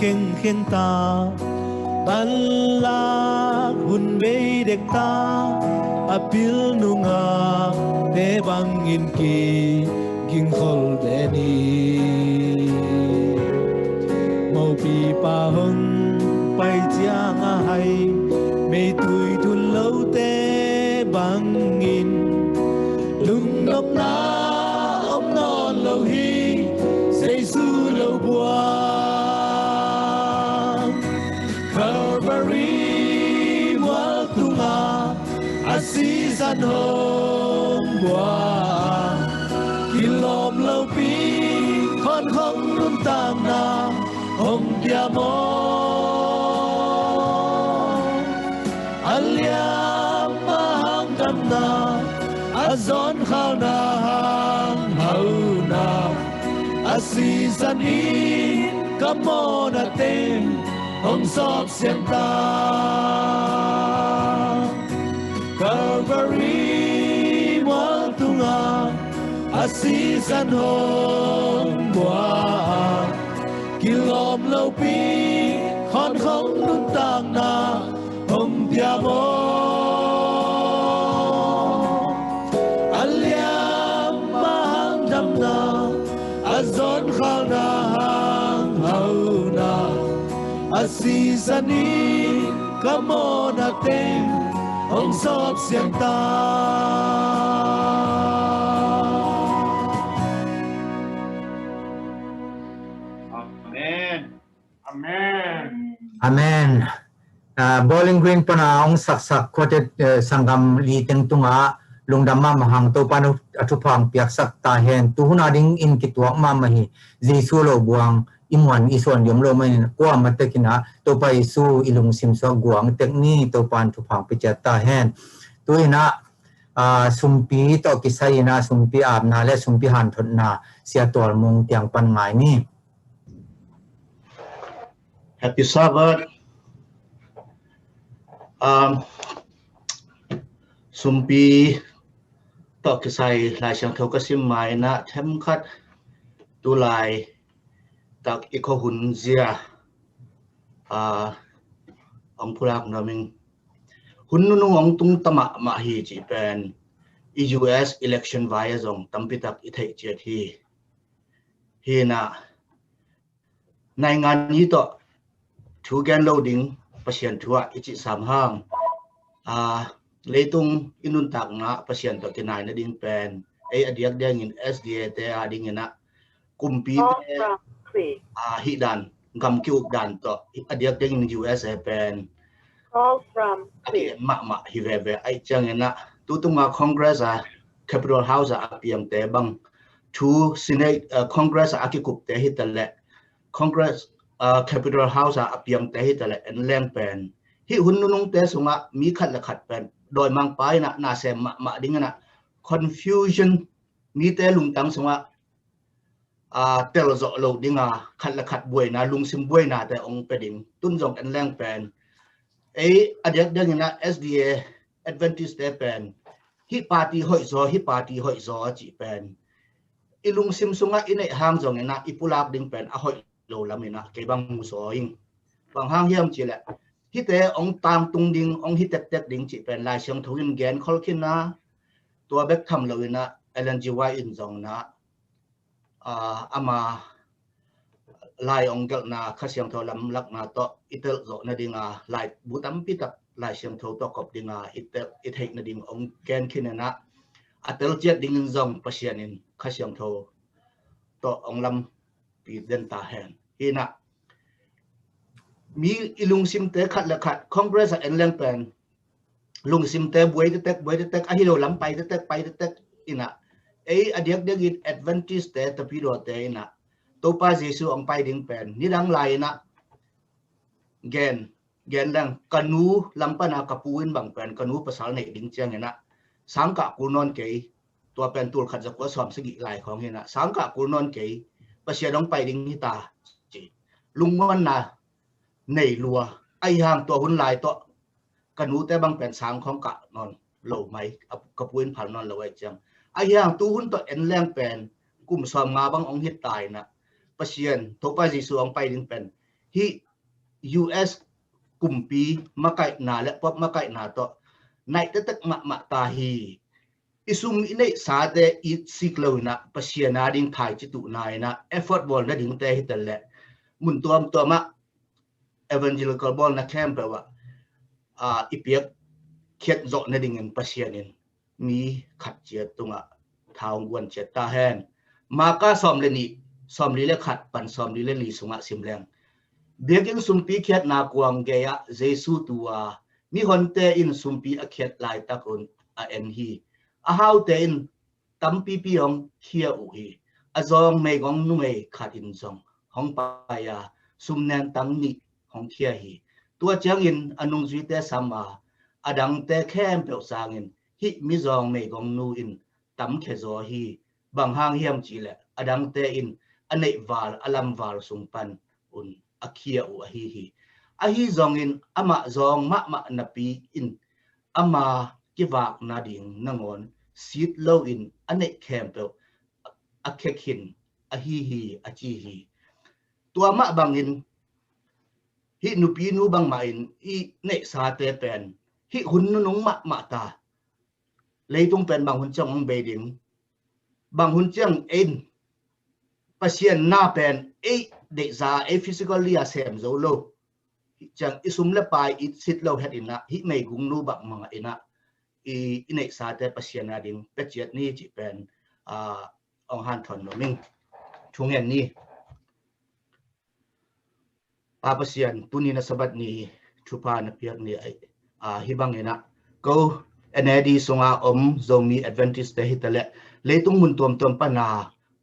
khen ta tan lạc hun bê đek ta apil nunga te bang in ki ging khol de ni mau pi pa hung pai chiang a hay mê tuổi thun lâu te bang in lung ngọc na ôm non lâu hi say su lâu buông Calvary mual tunga asisan hong buông kilom lâu pi con không luôn tam na hong diamo aliam mahang damna azon khao na hang hau na asisan hi kamo na tem hong sop siam ta Calvary mual tunga asisan hong bua kilom lâu pi con không luôn tang na hong diamo aliam mahang damna azon khao na hang hau na asisani kamo na tem hong sop siang ta Amen. Bowling Green pana ong sak quoted sangam li teng tunga lungdama mahang to panu atupang piak sak ta hen tu huna ding in kitwak ma mahi jisu lo buang imwan ison yom lo mai kwa matekina to pa isu ilung simso guang tekni to pan tupang pichat ta hen tu ina sumpi to kisai na sumpi abna le sumpi han thot na sia tol mung tiang pan ngai ni. Happy Sabbath. Sumpi to kisai lai sang thau kasim mai na them khat tu lai tak iko hun zia ong pulak naming hun nu ong tung tama ma hi chi pen US election via zong tampitak ithei chet hi na nai ngan ni to thu gan loading pasien thua ichi sam hang leitung inun tak na pasien to kinai na ding pen adiak deng in SDA te ading na kumpi hi dan gam kyu dan to adiak deng in US pen call from ma hi ve ai chang na tutunga Congress Capitol House apiam te bang thu Senate Congress akikup te hitale Congress Capitol House apiam te hitale en leng pen hi hun nung te sunga mi khat la khat pen doi mang pai na se ma ding na confusion mi te lung tang sunga tel zo lo dinga khat la khat buai na lung sim buai na te ong peding tun jong en leng pen adiak deng na SDA Adventist te pen hi party hoi zo chi pen ilung sim sunga inai hang jong na ipulak ding pen a hoi lo lamina ke bang mu so ing bang hang hiam chi le hi te ong tang tung ding ong hi tek ding chi pen lai siang thoin gen khol khin na tua bek tham lo ina LNGY in jong na ama lai ong gal na khasiang tho lam lak na to itel zo na dinga lai butam pitak lai siang tho to kop dinga it hek na ding ong gen khin na atel jet ding jong pasianin khasiang tho to ong lam pi den ta hen ina mi ilung sim te khat la khat Congress en leng pen lung sim te buai te tek a hilo lam pai te tek ina adiak degit Adventist te tapiro te ina topa Jesu ong pai ding pen ni dang lai na gen lang kanu lampana kapuin bang pen kanu pasal nei ding chiang ina sangka kunon ke tua pen tul khat jakwa som sigi lai khong ina sangka kunon ke pasia dong pai ding hita chi lungwan na nei lua ai hang to hun lai to kanu te bang pen sang khong ka non lo mai kapuin phal non lo ai chang ai hang tu hun to en leng pen kum som nga bang ong hit tai na pasien topa Jesu ong pai ding pen hi US kumpi makai na le pop makai na to nai te tak ma ta hi isum inei sa te I siklo na pasiana ding thai chitu nai na effort ball na ding te hitel le mun tuam ma evangelical ball na camp wa ipiak khiat zo na ding en pasianin mi khat che tunga thau wan che ta hen maka som le ni som li le khat pan som li le li sunga simleng biaking sumpi khiat na kuang ge ya jesu tua mi honte in sumpi a khiat lai takun a en hi a how te in tampi piong khia u hi a zong me gong nu me khat in zong hong pa ya sumnen tam ni hong khia hi tua chang in anung zui te sama adang te khem pe sang in hi mi zong me gong nu in tam khe zo hi bang hang hiam chi le adang te in anei wal alam wal sung pan un akhia u a hi zong in ama zong ma na pi in ama kiwak na ding nangon sit low in anei khem pe a khekhin a hi a chi hi tua ma bang in hi nu pi nu bang ma in I nei sa te pen hi hun nu nong ma ta leitung pen bang hun chang ong be ding bang hun chang in pasien na pen de za physically a sem zo lo chang isum le pai I sit lo het ina hi mei gung nu bang ma ina I nei sa te pasien na ding pe chet ni chi pen ong han thon no ming chung hen ni pasien tuni na sabat ni chupa na piak ni hibang ina ko enedi songa zomi advantage te hitale leitung mun tom pa na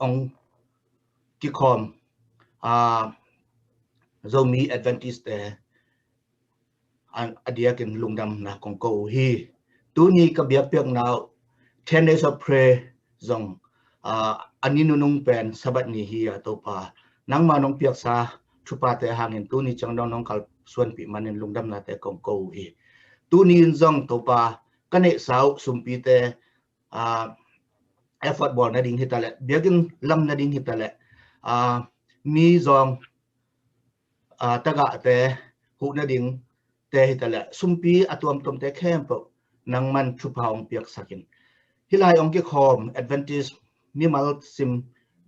ong ki khom zomi advantage te an adiakin lungdam na kong ko hi tuni ka biak piak now 10 days of prayer zong aninunung pen sabat ni hi to pa nang manong piak sa chupa te hangin tuni changdong nong kal suan pi manin lungdam na te kong ko hi tuni zong to pa kane sau sumpi te effort ball na ding hitale biagin lam na ding hitale mi zong taga te hu na ding te hitale sumpi atuam tom te kempo nang man chupa ong piak sakin hilai ong ki khom advantage mi mal sim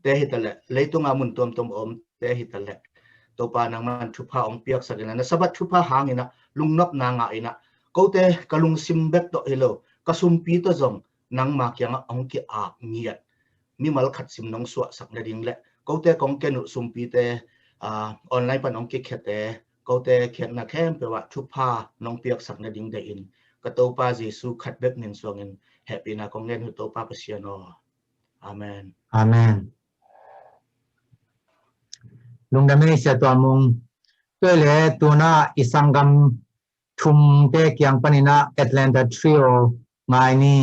te hitale leitunga mun tom te hitale to pa nang man chupa ong piak sakin na sabat chupa hangina lungnop na nga ina kote kalung simbek to hello kasumpi to zong nang ma kyang ong ki ak ngiat mi mal khat sim nong suwa sak na ding le kote kong kenu sumpi te online pan ong ki khete kote khet na khem pe wa chupa nong piak sak na ding de in ka to pa jesu khat bek nin song in happy na kong nen hu to pa pasiano amen lungdam me sia to mong to le tuna isangam thum te kyang panina Atlanta trio ngai ni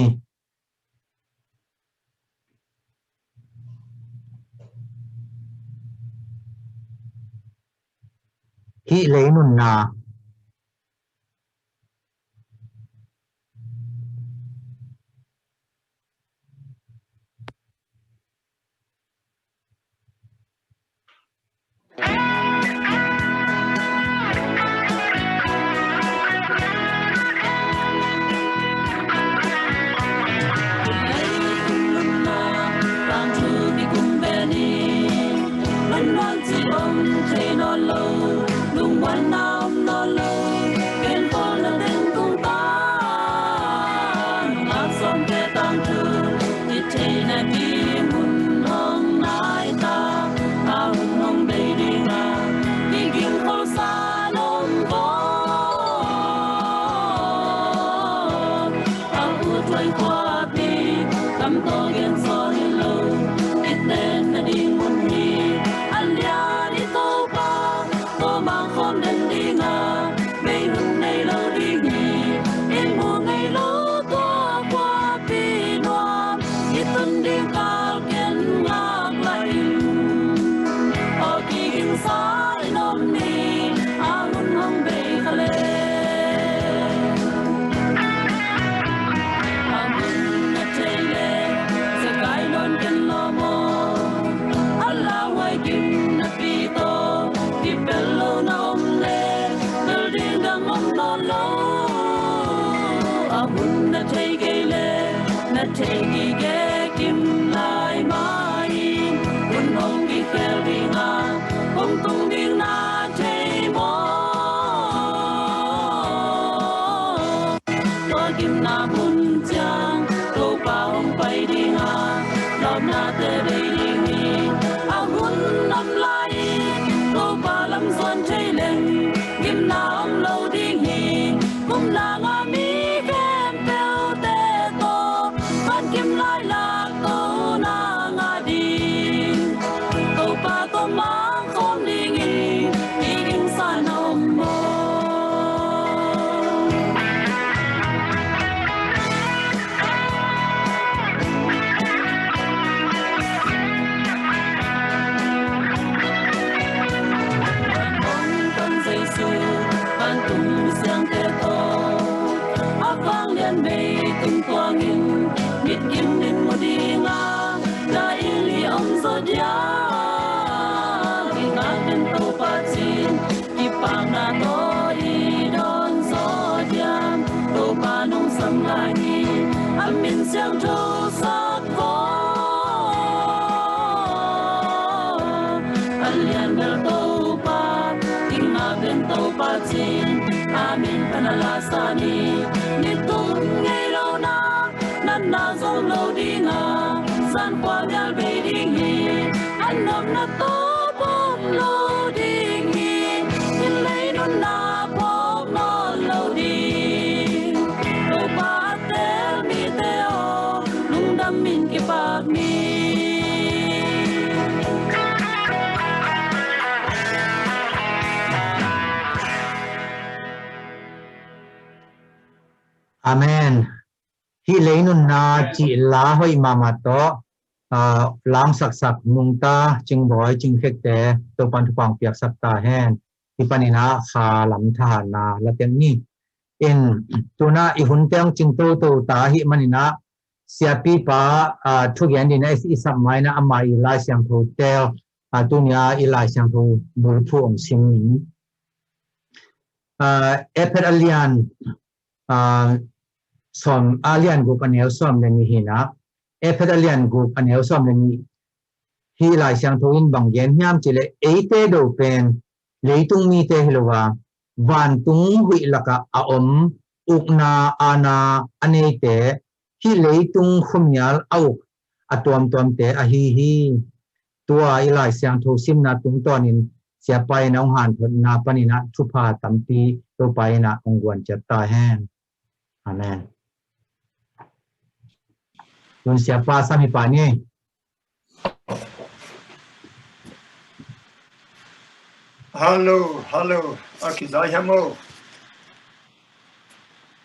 hi leinun na Bello no na te dei ni a hun nam lai to pa lam son chei leng kim na ong lo ding hi kum na nga mi kem pel te to ban kim lai la to na nga di to pa to mang khom ding hi ding sa nom mo mit kim nin mo dinga la ili om zodia ki nga ben to patin ki pang na to i don zodia to pa nong sam lai ni amin siang to sa ko alian bel to pa ki nga ben to patin amin panala sani ni tung ngai lo na na zong lo ding a san kwa myal be ding hi an nom na to bom lo ding hi in lei non na bom no lo ding lo pa tel mi te o lung dam min ki pa mi Amen. Hi leinun na chi la hoi mama to lang sak sak mung ta ching boy ching khek te to pan thu pang piak sak ta hen hi panina kha lam tha na la teng ni in tuna I hun teng ching to to ta hi manina sia pi pa thu yan din ai sam mai na ama I la siang thu tel tunya I la siang thu bul thu ong sing ni epet alian som alien group anel som le ni hina epet alien group anel som le ni hi lai siang thoin bang yen hiam chile eite do pen leitung mi te hilowa van tung hui laka aom ukna ana anete hi leitung khumyal au atom tom te a hi tua I lai siang tho sim na tung tonin sia pai na han thon na panina thupa tampi to pai na ongwan chatta hen amen Yun siapa sami pani Hello, akizai hamo.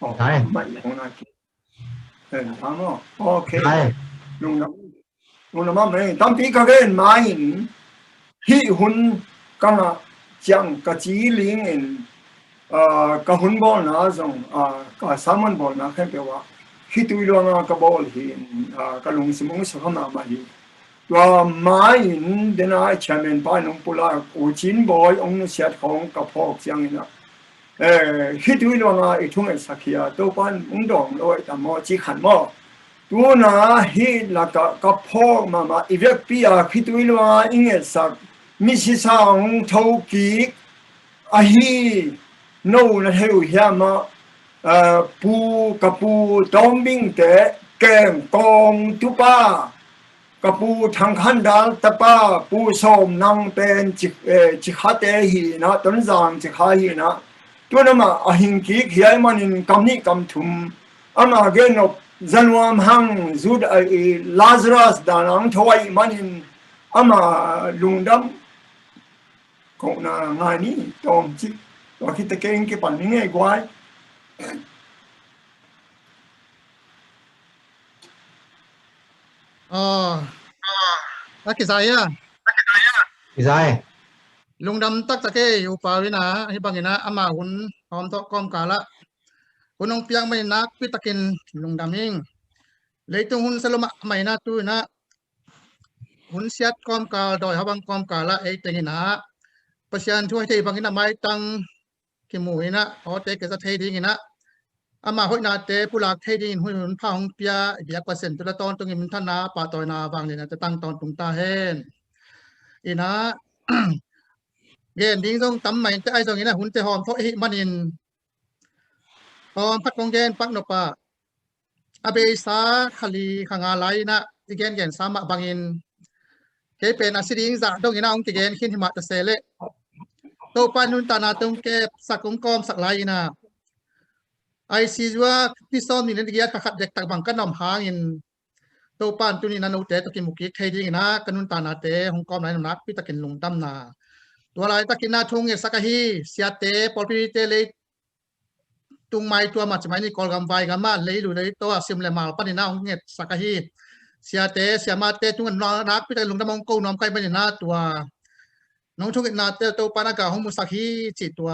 Oh, Hai. Hamo. Okay. Hai. Nung nama me tampi kagen main hi hun kama chang ka chi ling in ka hun bol na zong ka salmon bol na khen pe wa hi tu lo na ka bol hi ka lung simong sa kama ma hi wa mai in dena chairman pa nong pula o chin boy ong siat khong ka phok chang ina hi tu lo na I thung ai sakhia to pan ung dong loi ta mo chi khan mo tu na hi la ka phok ma ivek pia hi tu lo na inge sak mi si sang tho ki a hi no na heu hiama pu kapu tombing te kem kong tu pa kapu thang khan dal tapa pu som nang pen chi khate hi na ton jang chi kha hi na tu na ma a hing ki khiai manin kamni kam thum ama ge no zanwam hang zud lazarus danang thoi manin ama lungdam ko na ngani tom chi to kita keng ke pan ni ngai gwai Akizaya. Izai. Lungdam tak take upawina hibangina ama hun om to kom kala. Hunong piang may nak pitakin lungdaming. Leitung hun saluma may na tu na hun siat kom kal doi habang kom kala ay tengina. Pasyan tuwa tay bangina may tang kimuina o te kesa tay dingina. Ama hoi na te pulak tay dingin hun pa hong pia biak pasen tula ton tungin thana pa toy na bang nina te tang ton tung ta hen. Ina gen ding dong tam mai te ai dong ina hun te hom tho hi manin hom pat kong gen pak no pa abe sa khali khanga lai na igen gen sama bangin ke pen asiding za dong ina ong tigen khin hima ta sele to panun tana tum ke sakung kom saklai na ai si jwa pisom ni dia ka khat dek tak bang kanom hangin to pan tu ni nanu te to ki muki thading na kanun tana te hong kom lai nak pi takin lung dam naตัวลายตะกินนาทงเอสักฮีเสียเตปอลปีเตเลยตุงไม้ตัวมาจะไม่นี่กอลกำไวกันมาเลยดูเลยตัวซิมเลมาปนินาของเงสักฮีเสียเตเสียมาเตตุงนนักพิจารณาลงดำมงกูน้อมใกล้ไม่ได้นาตัวน้องชงกินนาเตตัวปานากาของมุสักฮีจิตตัว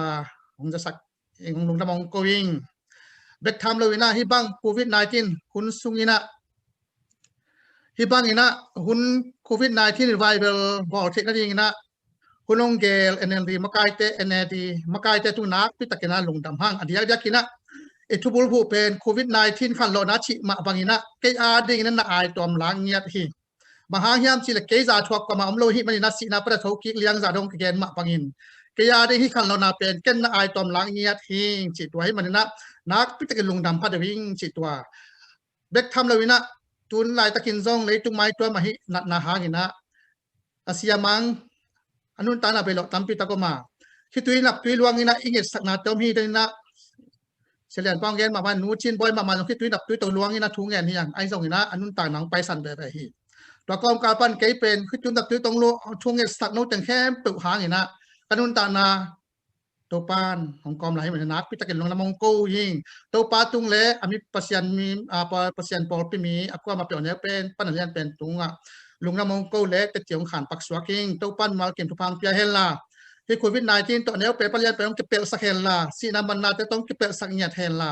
ของจะสักเองลงดำมงกูวิ่งเบกทำเลยนะฮิบังโควิด-19คุณสุงินะฮิบังอินะคุณโควิด-19 ไวเบลบอกเทคนิคนะคุณองเกลเอ็นเอลดีมาไกเตเอ็นเอดีมาไกเตตุนักพิตากินาลงดำห้างอันเดียกินะเอทุบุลผู้เป็นโควิด-19ขันโลนัชิมาบังอินะเกยอาดิงนั้นน่ะอายตัวมล้างเงียบฮีมหาหิมสิเลเกยจ่าทวกกมาอมโลหิมันนัสินาประทกิเลี้ยงจ่าดงเกณฑ์มาบังอินเกยอาดิงฮีขันโลนาเป็นเกณฑ์น่ะอายตัวมล้างเงียบฮีจิตตัวให้มันนะนักพิตากินลงดำพัดวิ่งจิตตัวเบกทำเลยนะตุนลายตะกินซองเลยตุงไม้ตัวมาฮินัดนาหากินะอาเซียมังanun tana belok tampi takoma kitui nak tui luang ina ingit sakna tom hi dena selian panggen ma man nu chin boy ma man kitui nak tui to luang ina thungen hiang ai song ina anun ta nang pai san be be hi to kom ka pan ke pen kitui nak tui tong lu thungen sak no teng khem pu hang ina anun tana to pan hong kom lai man nak pi takin long namong ko hing to pa tung le ami pasian mi pasian pol pi mi akwa ma pe ne pen pan lian pen tungaลุงน้ำมงกูเล็กแต่เจียงขันปักสวากิงตัวปั้นมาเก็บทุพังเปียเฮล่าที่โควิด-19ตัวเนี้ยเปปเลียนไปต้องเก็บเปลสักเฮล่าสีน้ำมันนาจะต้องเก็บเปลสักเงียเฮล่า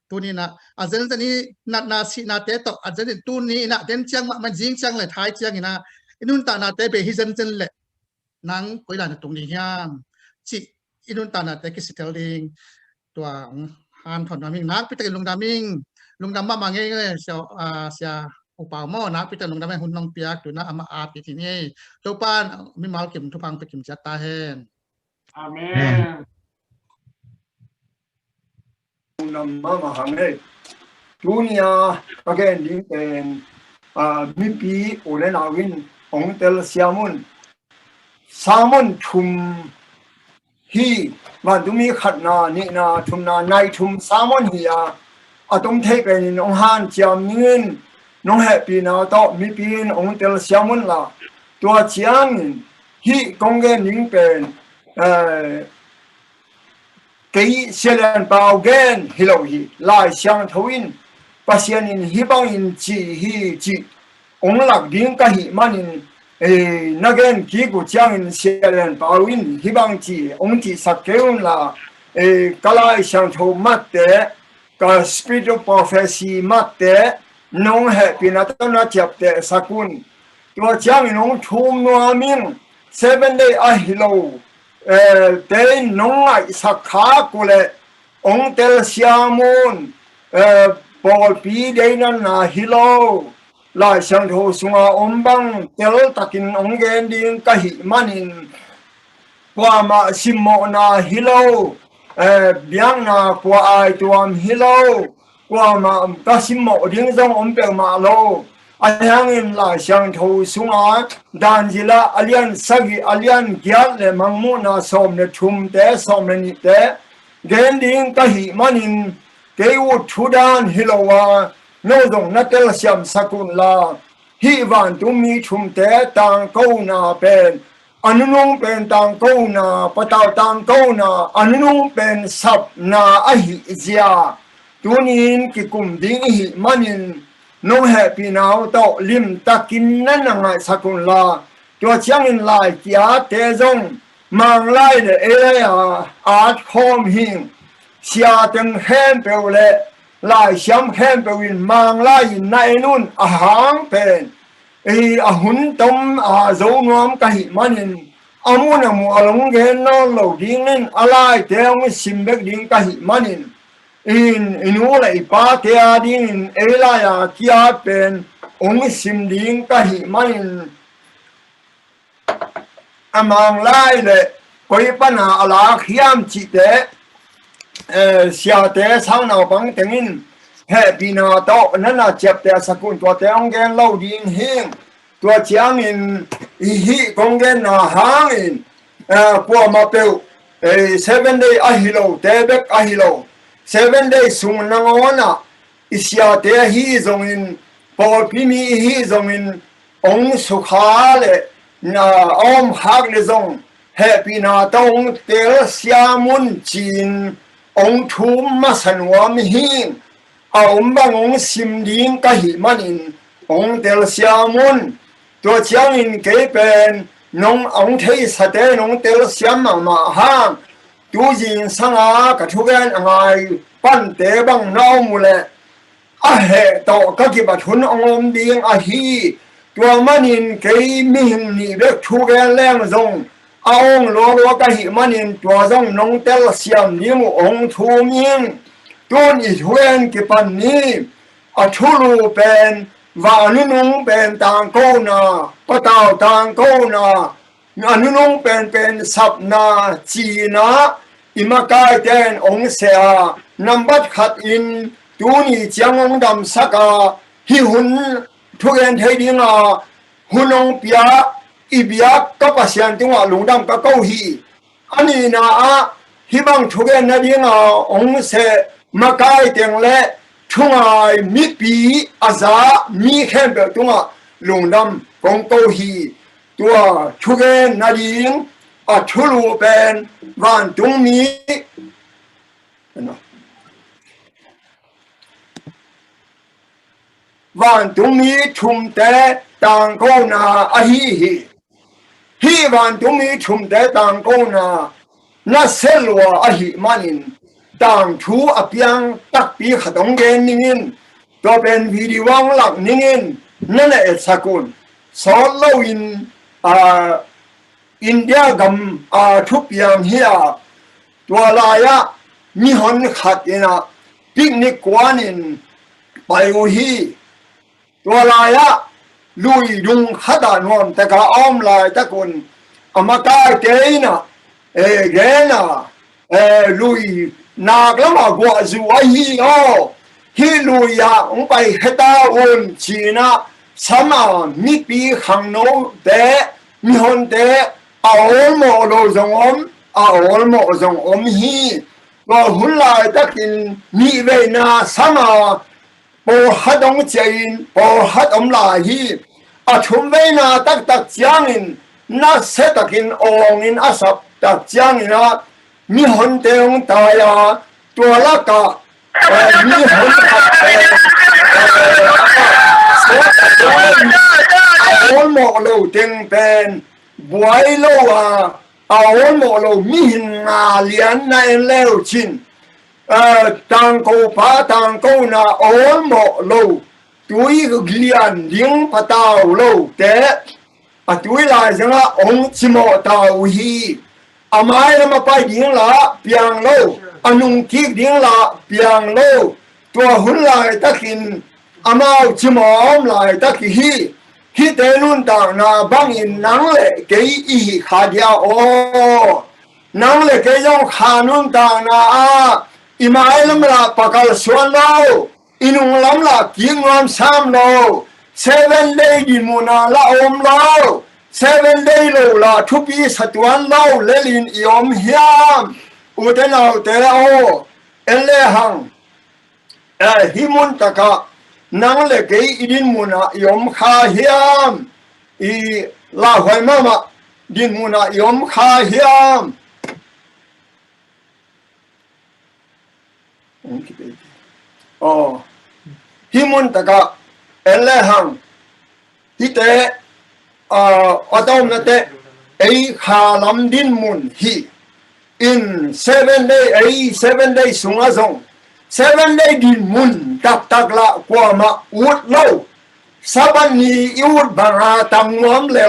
ตัวนี้นะอาจจะนี้นัดนาสีนาเตตอาจจะตัวนี้นะเดินเชียงมันยิงเชียงเลยท้ายเชียงนะอินุนตานาเตเบฮิเซนเซนเลยนังกุยหลานตรงนี้ยามจิอินุนตานาเตกิสเตลลิงตัวฮันถอนดามิงนักพิจารณาลงดามิงลงดามามาเงี้ยเสียเสียอุปาโมนักพิจารณาลงดามิงหุ่นน้องเปียกตัวน่ะอามาอาปีที่นี่ตัวป้านมิมาลเก็บทุพังไปเก็บจัตตาเฮนอาเมนนำมาหังเอตุนียก็แค่ดิ้งเป็นมิปีโอเลนาวินองเตลเซียมุนสามุนทุมฮีวันตุมีขัดนานี่นาทุมนาในทุมสามุนฮียอาตุมเทเป็นองฮันจามเงินน้องแฮปปี้นาโตมีปีนองเตลเซียมุนละตัวเชียงฮีกงเกนิงเป็นกี่เสียนเปล่าเกนฮิโลฮีลายเชียงทวินปัสยานินฮิบังอินจีฮีจีองหลักดิ้งกะฮิมันินนักเรียนกี่กูจ้างอินเสียนเปล่าวินฮิบังจีองจีสักเกอุนละกลายเชียงทวมัดเตะกับ spirit of prophecy มัดเตะน้องแฮปปี้นาตนาจับเตะสักุนตัวจ้างน้องทุ่มนัวมิง7 day อะฮิโลเต้นน้องไอ้สักขากูเลยองเตลเซียมุนปอลปีเดนันนาฮิโลลายเชียงโทสุงาอมบังเตลตะกินองเกนดิงกะหิมันินกว่ามาซิมโมนาฮิโลเบียงนากว่าไอตัวมฮิโลกว่ามาตะซิมโมดิงซองอมเปลมาโลอันยังอินลายเชียงโทสุงาดานจิลาอเลียนสกิอเลียนเกียรเลมังมูนาสอมเนทุมเตสอมเนนิเตเกนดิงกะหิมันินเกวุทุดานฮิโลวาโนดงนัตเตลเซียมสกุลลาฮิวันตุมีทุมเตตังกูนาเป็นอนุนุงเป็นตังกูนาปะตาวตังกูนาอนุนุงเป็นสับนาอหิเจียตุนินกิกุมดิงหิมันินน้องแฮปปี้นาวโตลิมตะกินนั่นนังไงสกุลลาตัวเชียงอินลายกียเตจงมังไลเดเอเลียอาร์ตโฮมหิงเสียตึงแฮมเปลเลลายเสียมแฮมเปวินมังไลในนุ่นอาหางเป็นอาหุนตมอาโจนวมกะหิมันินอามุนมัวลงเกนนอลดิ้งนินอะไรเตงสิมเบกดิ้งกะหิมันินอินูเลยป้าเทียดิ้งเอลายาเกียเป็นองสิมดิ้งกะหิมันินอามังไลเลยก็ยปัญหาอะไรขยามจิตเตเสียเตสังนาบังเตงิน happy na to na na chep te sakun to te ong gen lo ding hing to chiang in hi kong gen na hang in po ma pe 7 day ahilo te bek ahilo 7 days sung nangona isya te hi zong in por pimi hi zong in ong sukha le na om hak le zong happy na tong tel siamun chin ong thum ma sanwam hing a om bang ong sim ding ka hi manin ong tel siamun to chiang in ke pen nong ong thei sate nong tel siam ma hang tu jin sanga ka thugen angai pan te bang nau mule a he to ka ki ba thun ong ding a hi tua manin ke min ni be thugen leng zong aong lo ka hi manin tua zong nong tel siam ni mu ong thu ming tun i thugen ki pan ni a thulu pen và nu nung pen tang ko na patao tang ko na anu nung pen sap na chi na imakai ten ong se a number khat in tu ni chiang ong dam saka hi hun thugen thei ding a hunong pia ibia ka pasian tung a lungdam ka ko hi ani na a hi bang thugen na ding a ong se makai teng le thungai mi pi aza mi khem be tunga lungdam kong ko hi tua thugen na ding a thulu pen van tung mi van tung mi thum te tang ko na a hi van tung mi thum te tang ko na selwa a hi manin tang thu apiang tak pi khatong gen ningin to pen video wang lak ningin nana et sakun so lo in India gam thu piang hia to la ya mi hon khat ina picnic kwanin pai u hi to la ya lui dung khada non ta ka om lai ta kun amaka te na gena lui nạc lắm mà quả dù ai hi lùi ya ông bay hết ta ôn chỉ na sắm à mi pi khang nô té mi hôn té ổn mộ đồ giống ổn mộ giống hi và hun lại ta kinh mi về na sắm à bộ hát ông chơi bộ hát ông lại hi chúng về na tak chiang in na sẽ ta kinh ong in asap tak chiang in na mi hon te ong ta ya tua la ka mi hon ổn mộ lâu tiếng pen buổi lâu ổn mộ lâu mi hình liền này leo chín tang câu pa tang câu na ổn mộ lâu túi liền liếng pa tao lâu té túi lại rằng ông chỉ mộ tao hi amai lama pai ding la piang lo anung ki ding la piang lo tua hun lai takin amau chimom lai taki hi te nun ta na bang in nang le ke i kha dia o nang le ke jong kha nun ta na a imai lam la pakal suan lo inung lam la king lam sam lo 7 day di muna la om lo 7 day lo la thupi satwan lo lelin iom hiam utenau te o ele hang himun taka nang le ke idin muna iom kha hiam I la hoi mama din muna iom kha hiam himun taka ele hang hite atom na te ei kha lam din mun hi in 7 day sunga zong 7 day din mun tak la kwa ma ut lo saban ni ut bara tang wam le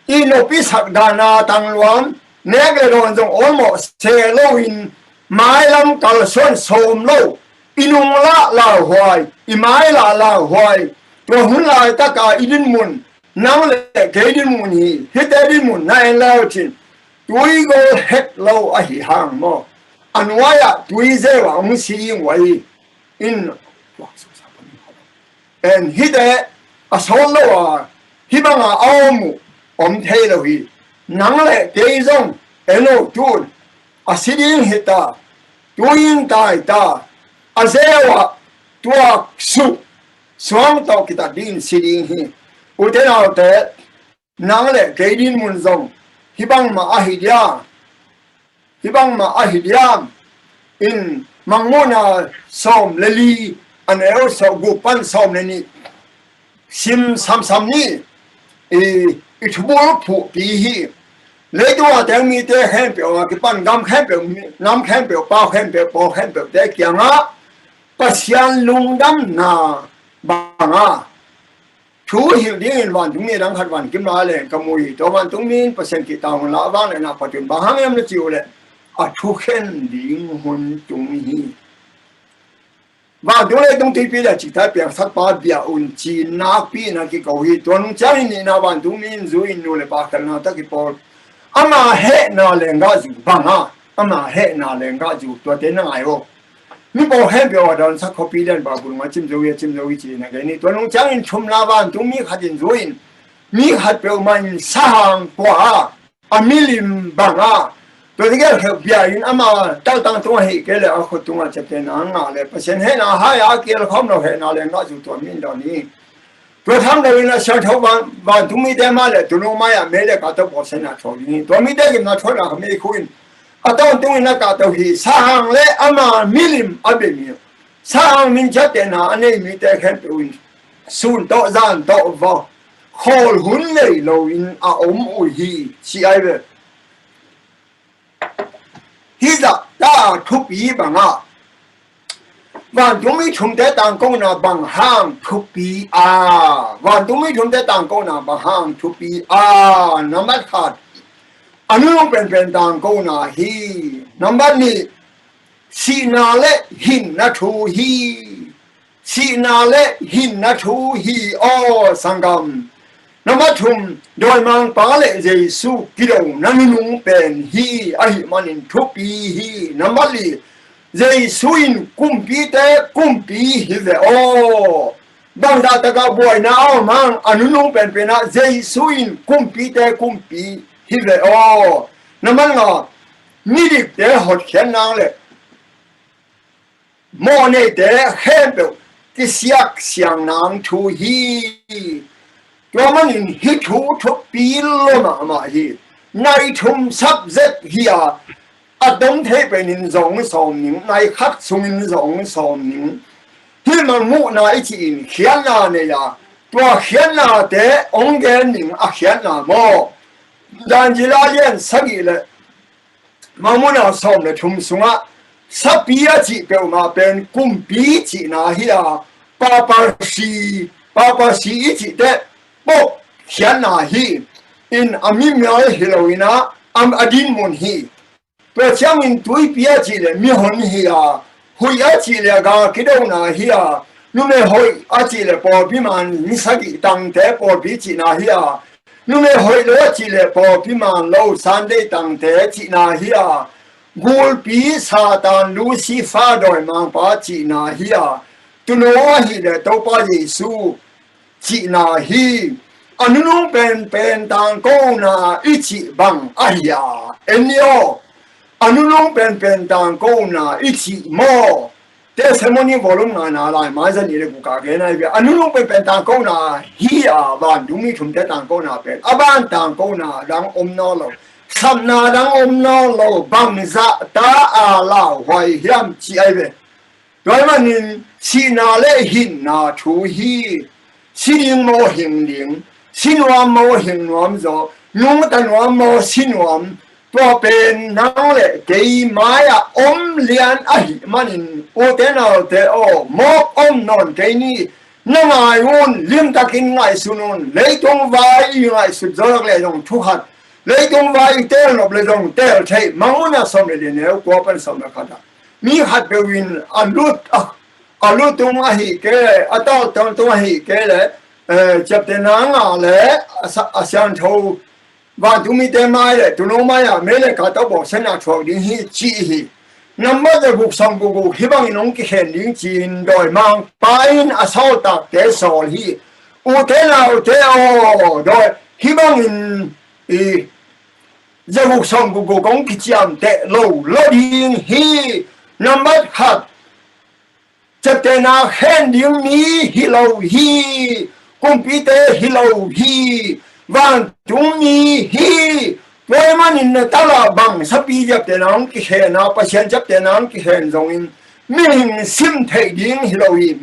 ino pi sak dana tang wam nege don zong almost se lo in mai lam kal son som lo inung la hoai I mai la hoai to hun la ta ka idin mun nang le ke din mun hi hite din mun nai lao chin tui go het lo a hi hang mo anwaya tui ze wa mu si wai in and hide a solo hibanga amu thay hi nang le te zong eno tu a siding hita tuing tai ta a zewa tua su swang to kita din siding hi uten out te nang le ke din mun zong hibang ma ahidia in mangmona som leli an also gupan som ni sim sam ni itubul pu pi hi le do ta mi te hen pe wa ki pan gam hen pe nam hen pe pa hen pe po hen pe te kyanga pasian lungdam na banga chú hiểu điên hoàn chúng mình đang hạt hoàn kim lá lên cầm mùi cho hoàn chúng mình percent kỳ tàu lá vang lại nào phát triển ba hàng em nó chịu lên chú khen điên hồn chúng mình và chúng này trong TV là chỉ thấy việc sát ba bia un chi na pi na cái cầu hi tuần chơi ni na hoàn chúng mình rồi nu le ba cái nào ta cái bol ama he na lên gà dù banga ama he na lên gà dù tuần thế nào ai mi bo he bio don sa copy den ba bu ma chim zo chi na ge ni to nong chang in chum la ban tu mi khatin zoin mi khat pe man sa hang kwa a milim banga to de ge bia in ama tao tang to he ke le a khu tu ma chep te na nga le pasen he na ha ya ke le khom no he na le nga ju to min do ni to tham de na sha thau ban tu mi de ma le tu no ma ya me le ka to bo sen na tho ni to mi de ge na tho na me khu in atau tu ina ka tau hi sang le ama milim abemi sang min chate na ane mi te khen tu sun to zan to va khol hun le lo in a u hi si ai ve hi da ta thu pi banga van tu mi thum te tang ko na bang hang thu pi a van tu mi thum te tang ko na bang hang thu pi a namat khat anu pen tang ko na hi number ni si na le hin na thu hi o sangam number thum doi mang pa le jesu kido nanung pen hi ai manin thu pi hi number li jesu in kumpi hi ve o bang da ta ga boy na o mang anu pen na jesu in kumpi hi ve o naman nga nidik te hot khen nang le mo ne te khen pe ki siak siang nang thu hi to man in hi thu pi lo ma hi nai thum sap zet hi a dong the pe nin zong som ning nai khak sung in zong som ning hi man mu na I chi in khian na ne ya to khian na te ong gen ning a khian na mo dan ji la yen sagi le mamuna som le thum sunga sapia chi pe ma pen kum pi chi na hi a papa si chi te bo khian na hi in ami mya heloina am adin mon hi pe chang in tui pia chi le mi hon hi a hui a chi le ga ki do na hi a nu me hoi a chi le po pi man ni sagi tang te po pi chi na hi a nu me hoi lo chi le po pi man lo san de tang te chi na hi a gul pi satan lucifer doi mang pa chi na hi a tu no hi le to pa yesu chi na hi anu pen tang ko na ichi bang ahia enyo anu pen tang ko na ichi mo testimony volume na la ma za ni le ku ka ge na bi anu pen tang ko na hi a ban du mi thum te tang ko na pen aban tang ko na dang om no lo sam na dang om no lo bang za ta a la hwai hiam chi ai be doi man nin chi na le hin na thu hi xin mo hình liễn xin hoa mo hình nuam zo nung ta nuam mo xin nuam to pen nang le kei maya lian ai manin o te na te o mo non kei ni na ngai un lim ta kin ngai sunun le tong vai ngai su zo le dong thu hat le tong vai te no le dong te thei manguna som le ne ko pan som na khata mi hat be win alut tung ahi ke atau tung ahi ke le chap te na nga le asian tho ba tu mi te mai le tu no mai ya me le ka to bo sen na tho ding hi chi hi nằm bắt được cuộc sống của cuộc hy vọng nông cái hiện linh chín đòi mang pain à sao tạc tế sổ hi u thế nào thế rồi hy vọng giờ cuộc sống của cuộc công cái chiam tệ lâu lo đi hi nằm bắt hạt chất tế na hiện linh mi hi lâu hi công ty tế hi lâu hi vàng chúng mi hi với mà nhìn ta là bằng sắp đi chấp tiền nóng cái hệ nào phải xem chấp tiền nóng cái hệ giống in mình sim thấy điên hiểu gì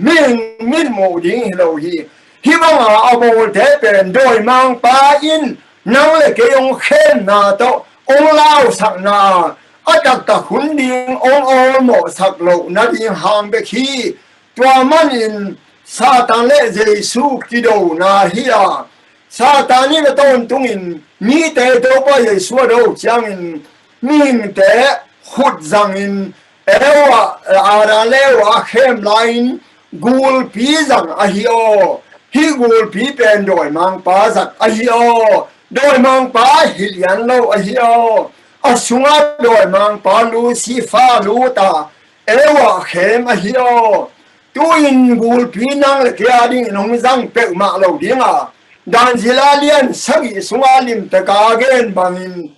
mình mù điên hiểu gì hy vọng là ở bộ thế bên đôi mang ba in năng là cái ông khen na to ông lao sẵn na ở đặc cả huấn điên ông mộ sạc lộ na đi hàng bê khi tua mà nhìn Satan lệ Giêsu Kitô na hiya Satan ni là tôn tung in mi tế đâu bao giờ xua đâu chẳng in mình tế hút rằng in ewa ara lewa khem line gul pi rằng ahio hi gul pi pen đôi mang pa giặc ahio đôi mang pa hilian lâu ahio asunga đôi mang pa lu si pha lu ta ewa khem ahio tu in gul pi nang le kia ding nong zang pe ma lâu ding à dan zila lian sagi sunga lim ta ka gen bangin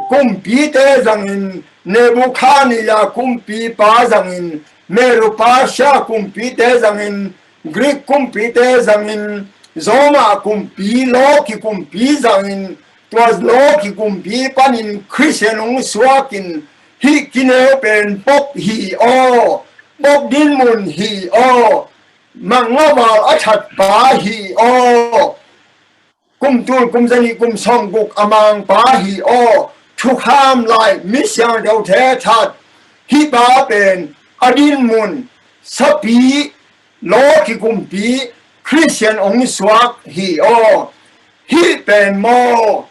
kumpi te zangin Nebuchadnezzar kumpi pa zangin Meropasha kumpi te zangin Greek kumpi te zangin Zoma kumpi Loki kumpi zangin Twas Loki kumpi panin Christian ung swakin hi kineo pen pop hi o pop din mun hi o mangawal achat pa hi o kum tul kum zani kum song guk amang pa hi o chuk ham lai misyang dau the that hi ba pen adin mun sapi lo ki kum pi Christian ong swak hi o hi pen mo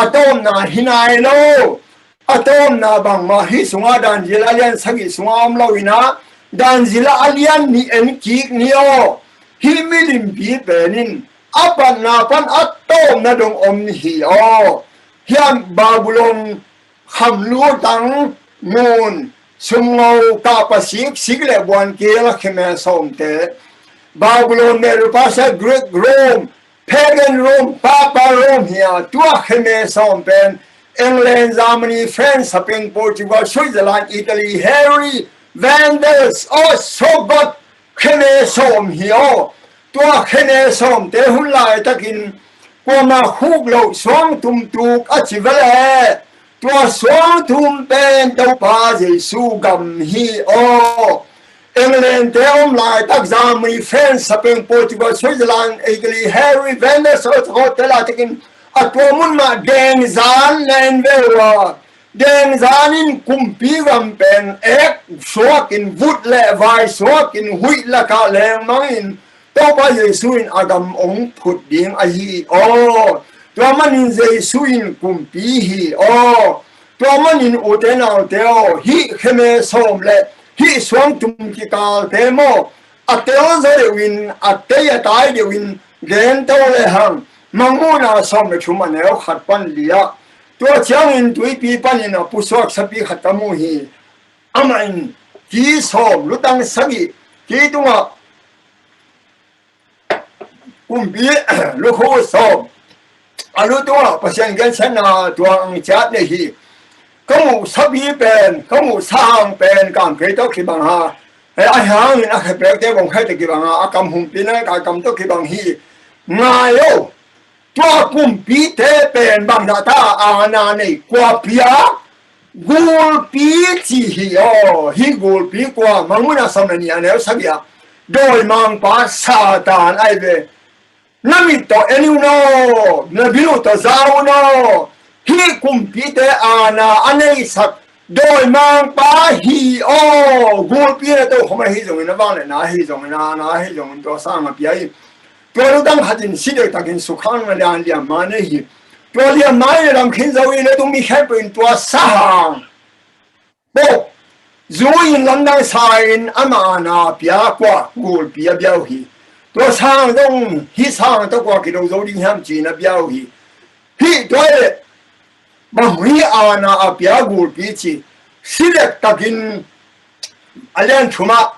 atom na hinai lo atom na bang ma hi sunga dan jil alian sagi sunga am lo ina dan jila alian ni en ki ni o hi milim pi penin apan na pan atom na dong om hi o hiam Babylon kham lu tang mun sumngau ka pasik sigle buan ke la kheme somte Babylon Meropasha Greek Rome pagan Rome Papa Rome here tua kheme sompen England Germany France Spain Portugal Switzerland Italy Harry Vandals oh so god kheme som here tua khene som te hun lai takin qua mà khúc lộ xuống tum tu á chỉ vậy lẽ tua xuống tum bên đâu pa Giêsu gầm hi o England te om lại tác giả mi France Spain Portugal Switzerland Italy Harry Vandals hotel là takin à tua mun mà đen zan lên về wa đen zan in kumpi gam pen ek soakin vút lệ vai soakin hui là cả leng mangin đâu bao giờ suin agam ông phut điên ahi o tua manin dây suin kumpi hi o tua manin ute nào teo hi kheme som le hi swang tum ki kal te mo ateo zare win ateya tai de win gen to le hang manguna som le chuma neo khat pan lia tua chang in tui pi panin a puswak sapi khatamu hi amain ki som lutang sagi ki tunga kumpi lu khu so alu tua pasien gen sana tuang chat ne hi kamu sabi pen kamu sang pen kam ke to ki bang ha ai hang ni a khe pe te bong khai te ki bang a kam hum pi na ka kam to ki bang hi ngayo tua kumpi te pen bang da ta a na nei kwa pia gul pi chi hi o hi gul pi kwa manguna sam ni anel sabia doi mang pa Satan ai ve Namito eniuno, nabiluto zauno, hi kumpite ana anei sak doi mang pa hi o gulpie to homa hi zong na bang na hi zong na hi zong to sang a piai to lu dang hatin sidoi takin sukhan na lian liam ma ne hi to liam mai ram khin zawi le tu mi khapin to sahang bo zuin landang sain ama na pia kwa gulpia biao hi tua sang đông hi sang to qua cái đầu dấu đi ham chỉ là biao hi mà huy ana a bia gul pi chi silet takin alian chuma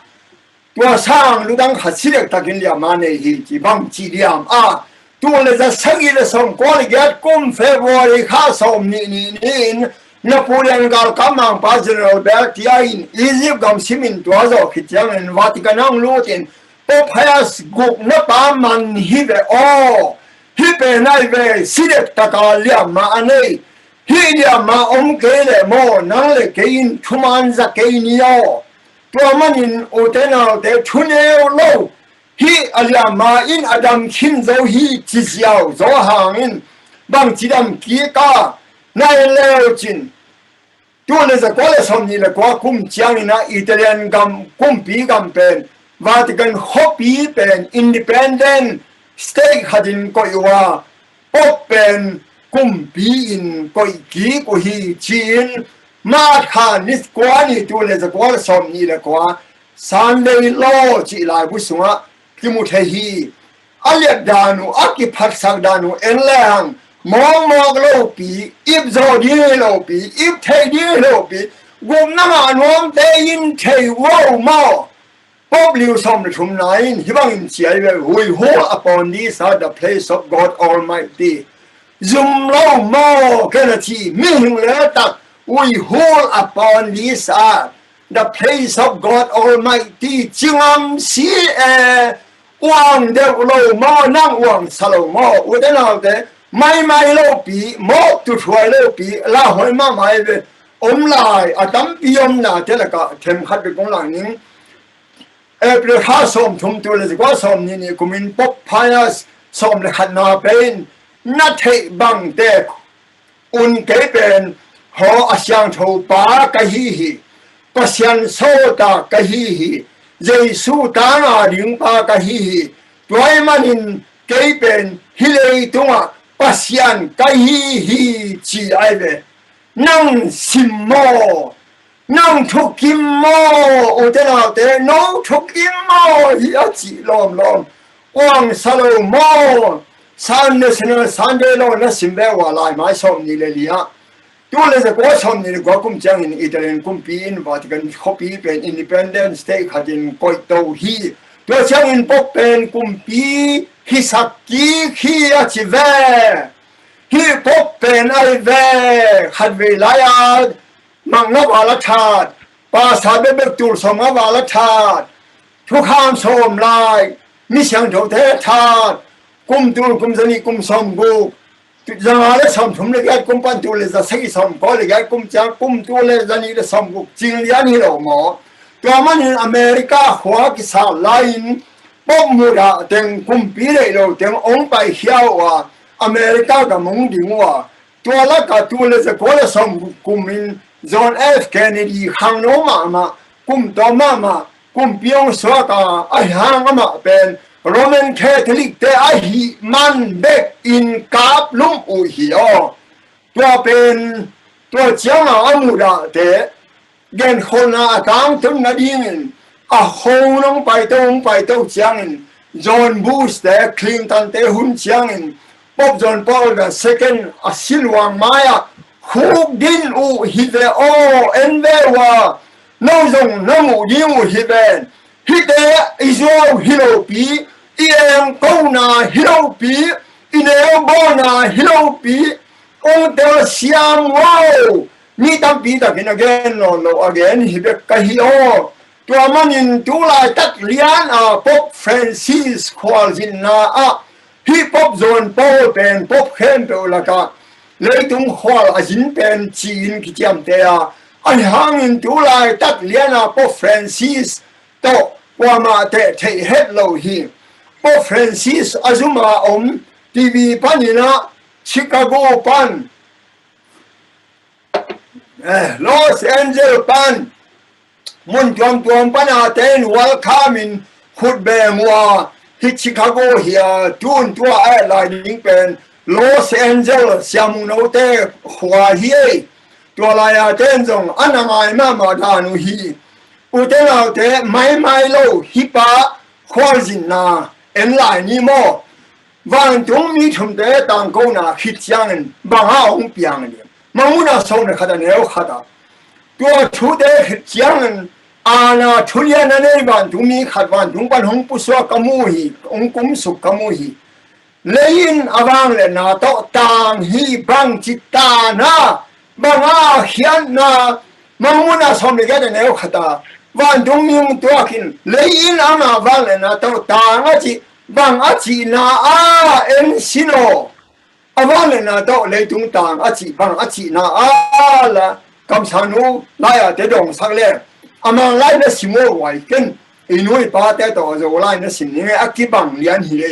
tua sang ludang khasirek takin lia mane hi chi bang chi liam a tu le za sangi le som ko le gat kum February kha som ni Napoleon gal kamang pa general Bertia in Egypt gam simin tua zo khichang en Vatican ang lutin Pope has guk na pa man hi ve o hi pe nai ve sirek takalia ma anei hi dia ma om ke le mo nang le ke in thuman za ke ni yo tua manin utena te thuneo lo hi alia ma in adam khin zo hi chi xiao zo hang in bang chi dam ki ka nai leo chin tu le za ko le som ni le ko kum chiang ina Italian gam kum pi gam pen Vatican hopi pen independent state hadin ko iwa open kum pi in ko ki ko hi chin ma kha nis kwa ni tu le za ko le som ni le kwa Sunday lo chi lai bu sunga ki mu the hi alia danu aki phat sang danu en lang mong lo pi ip zo di lo pi ip the di lo pi gum na ma nuam te in thei wo mo pop liu som le thum nine hi bang in chiai we hui ho upon this are the place of God Almighty zum lo mo kenati mi hing le tak we hold upon this are the place of God Almighty chingam si wang de lo mo nang wang salo mo u de nào de mai lo pi mo tu thuai lo pi la hoi ma mai ve om lai atam pi om na te la ka them khat be kong lang ning April ha som thum tu le kwa som ni kumin pop pias som le khat na pen na thei bang te un ke pen ho asyang tho pa ka hi pasyan so ta ka hi Jesu ta na ring pa ka hi toy manin ke pen hilei tunga pasyan ka hi chi ai ve nang sim mo nang thukim mo o te na te no thukim mo hi a chi lom wang salo mo san national Sunday lo na simbe wa lai mai som ni le lia tu le za ko som ni ko kum chang in Italian kum pi in Vatican copy pen independent state hadin koi to hi tu chang in pop pen kum pi hi sakki hi a chi ve hi pop pen ai ve had ve layad mang na wala that pa sa be be tur som na wala that thu kham som lai mi sang tho the that kum tur kum zani kum som gu jang le som thum le ga kum pan tu le za sai som ko le ga kum cha kum tu le zani le som gu jing lian hi lo mo to man in America hwa ki sa line pom mu da teng kum pi le lo teng ong pai hiao wa America ga mong ding wa to la ka tu le za ko le som kum in John F Kennedy hang no ma kum to ma kum piong so ka ai hang ma pen Roman Catholic te ai hi man back in kap lum u hi o to pen to chiang a mu da te gen khona tang tum na ding a ho nong pai to chiang John Bush te Clinton te hun chiang Pope John Paul II a silwang maya khúc din u hi ve o en ve wa no zong no mu ding u hi ben hi te Israel hilo pi em câu na hilo pi ine bo na hilo pi on te siam wow ni tam pi ta kin again no again hi be ka hi o to manin tu la tat lian a Pope Francis calls in na a hi Pope John Paul pen Pope khen to la ka lấy tung khoa là dính tên chín cái chạm thế à anh hang in tu lại tắt liên à Pope Francis to qua mà thế thấy hết lâu hi Pope Francis azuma TV panina Chicago pan Los Angeles pan mun tuam pan aten welcome in khut be mua hi Chicago here tun tua ai lại ding pen Los Angeles siam no te hua hi tua lai a ten zong anangai ma da nu hi u te lao te mai lo hi pa khwal jin na en lai ni mo van tung mi thum te tang ko na khit chang ba ha ong piang ni ma mu na so na khada ne o khada tua thu te khit chang ana thulia na nei ban tu mi khat ban tung pan hong pu so kamu hi ong kum su kamu hi lein awang le na to tang hi bang chita na banga hian na mamuna som le ga de neu khata van tung mi tu akin lein anga wang le na to tang a chi bang a chi na a en sino awang le na to le tung tang a chi bang a chi na a la kam sanu la ya de dong sang le amang lai na simo wai ken inui pa te to zo lai na sin ni akibang lian hi le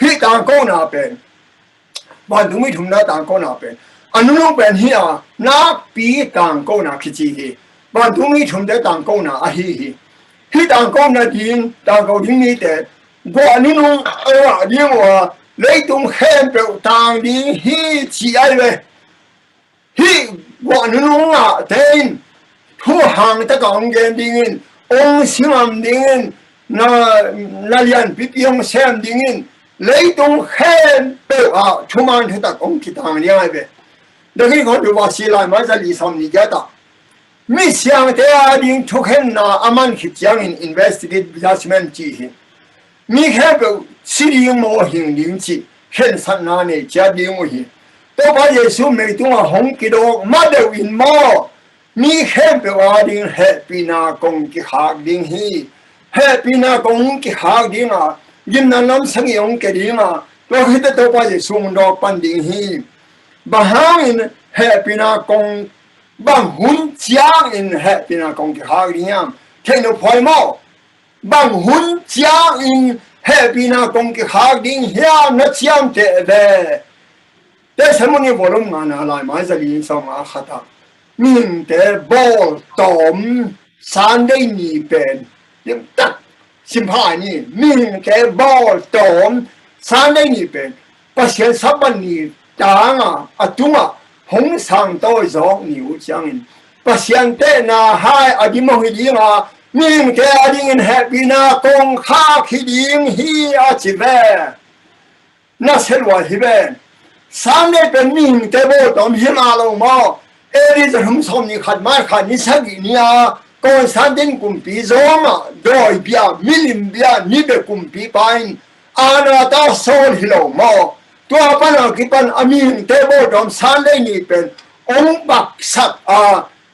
hi tang ko na pen ban du mi thum na tang ko na pen anu long pen hi a na pi tang ko na khi chi hi ban du mi thum de tang ko na a hi hi tang ko na din tang ko ding ni te bo anu long a di wa lấy tung khen biểu tàng đi hi chỉ ai về hi bọn nó là tên thu hàng tất cả ông game đi in ông xem làm đi in là liền biết ông xem đi in lấy tung khen biểu chú man thế ta ông chỉ tàng đi ai về đây cái con đồ vật xí lại mà ra lý xong đi ta mi xem thế à đi thu khen na aman khi chẳng in investigate judgment chỉ hi mi khen biểu sĩ linh mô hình linh chỉ khen sẵn nà này cha linh mô hình tôi bảo Giêsu mấy tung à hong kỳ đô mà đều in mô mi khen biểu à linh happy na công kỳ hạc linh hi happy na công kỳ hạc linh à yin na nam sang yong kỳ linh à tôi khi tôi bảo Giêsu mình đọc pan linh hi bà hang in happy na công bằng hun chiang in happy na công kỳ hạc linh à thế nó phải mô bằng hun chiang in happy na công cái khác đi hiam nó chiam tệ về để xem một cái volume mà nó lại mà giờ đi xong mà khát mình để ball tóm sáng đây nhị bên nhưng tất xin phải nhỉ mình để ball tóm sáng đây nhị bên bắt hiện sắp ban nhị đáng à đúng à hong sang tôi gió nhiều chẳng bắt hiện tệ na hai đi mua gì mà mình cái điên happy na công khá khi điên hi à chỉ về nó sẽ loại hi về sáng nay bên mình cái bộ tóm hi mà lâu mà ấy giờ không xong như khát mai khát như sao gì à còn sáng đến cùng bị gió mà đôi bia milim bia như bị cùng bị bay anh ta soi hi lâu mà tua pan ở cái pan mình cái bộ tóm sáng nay như bên ông bạc sắt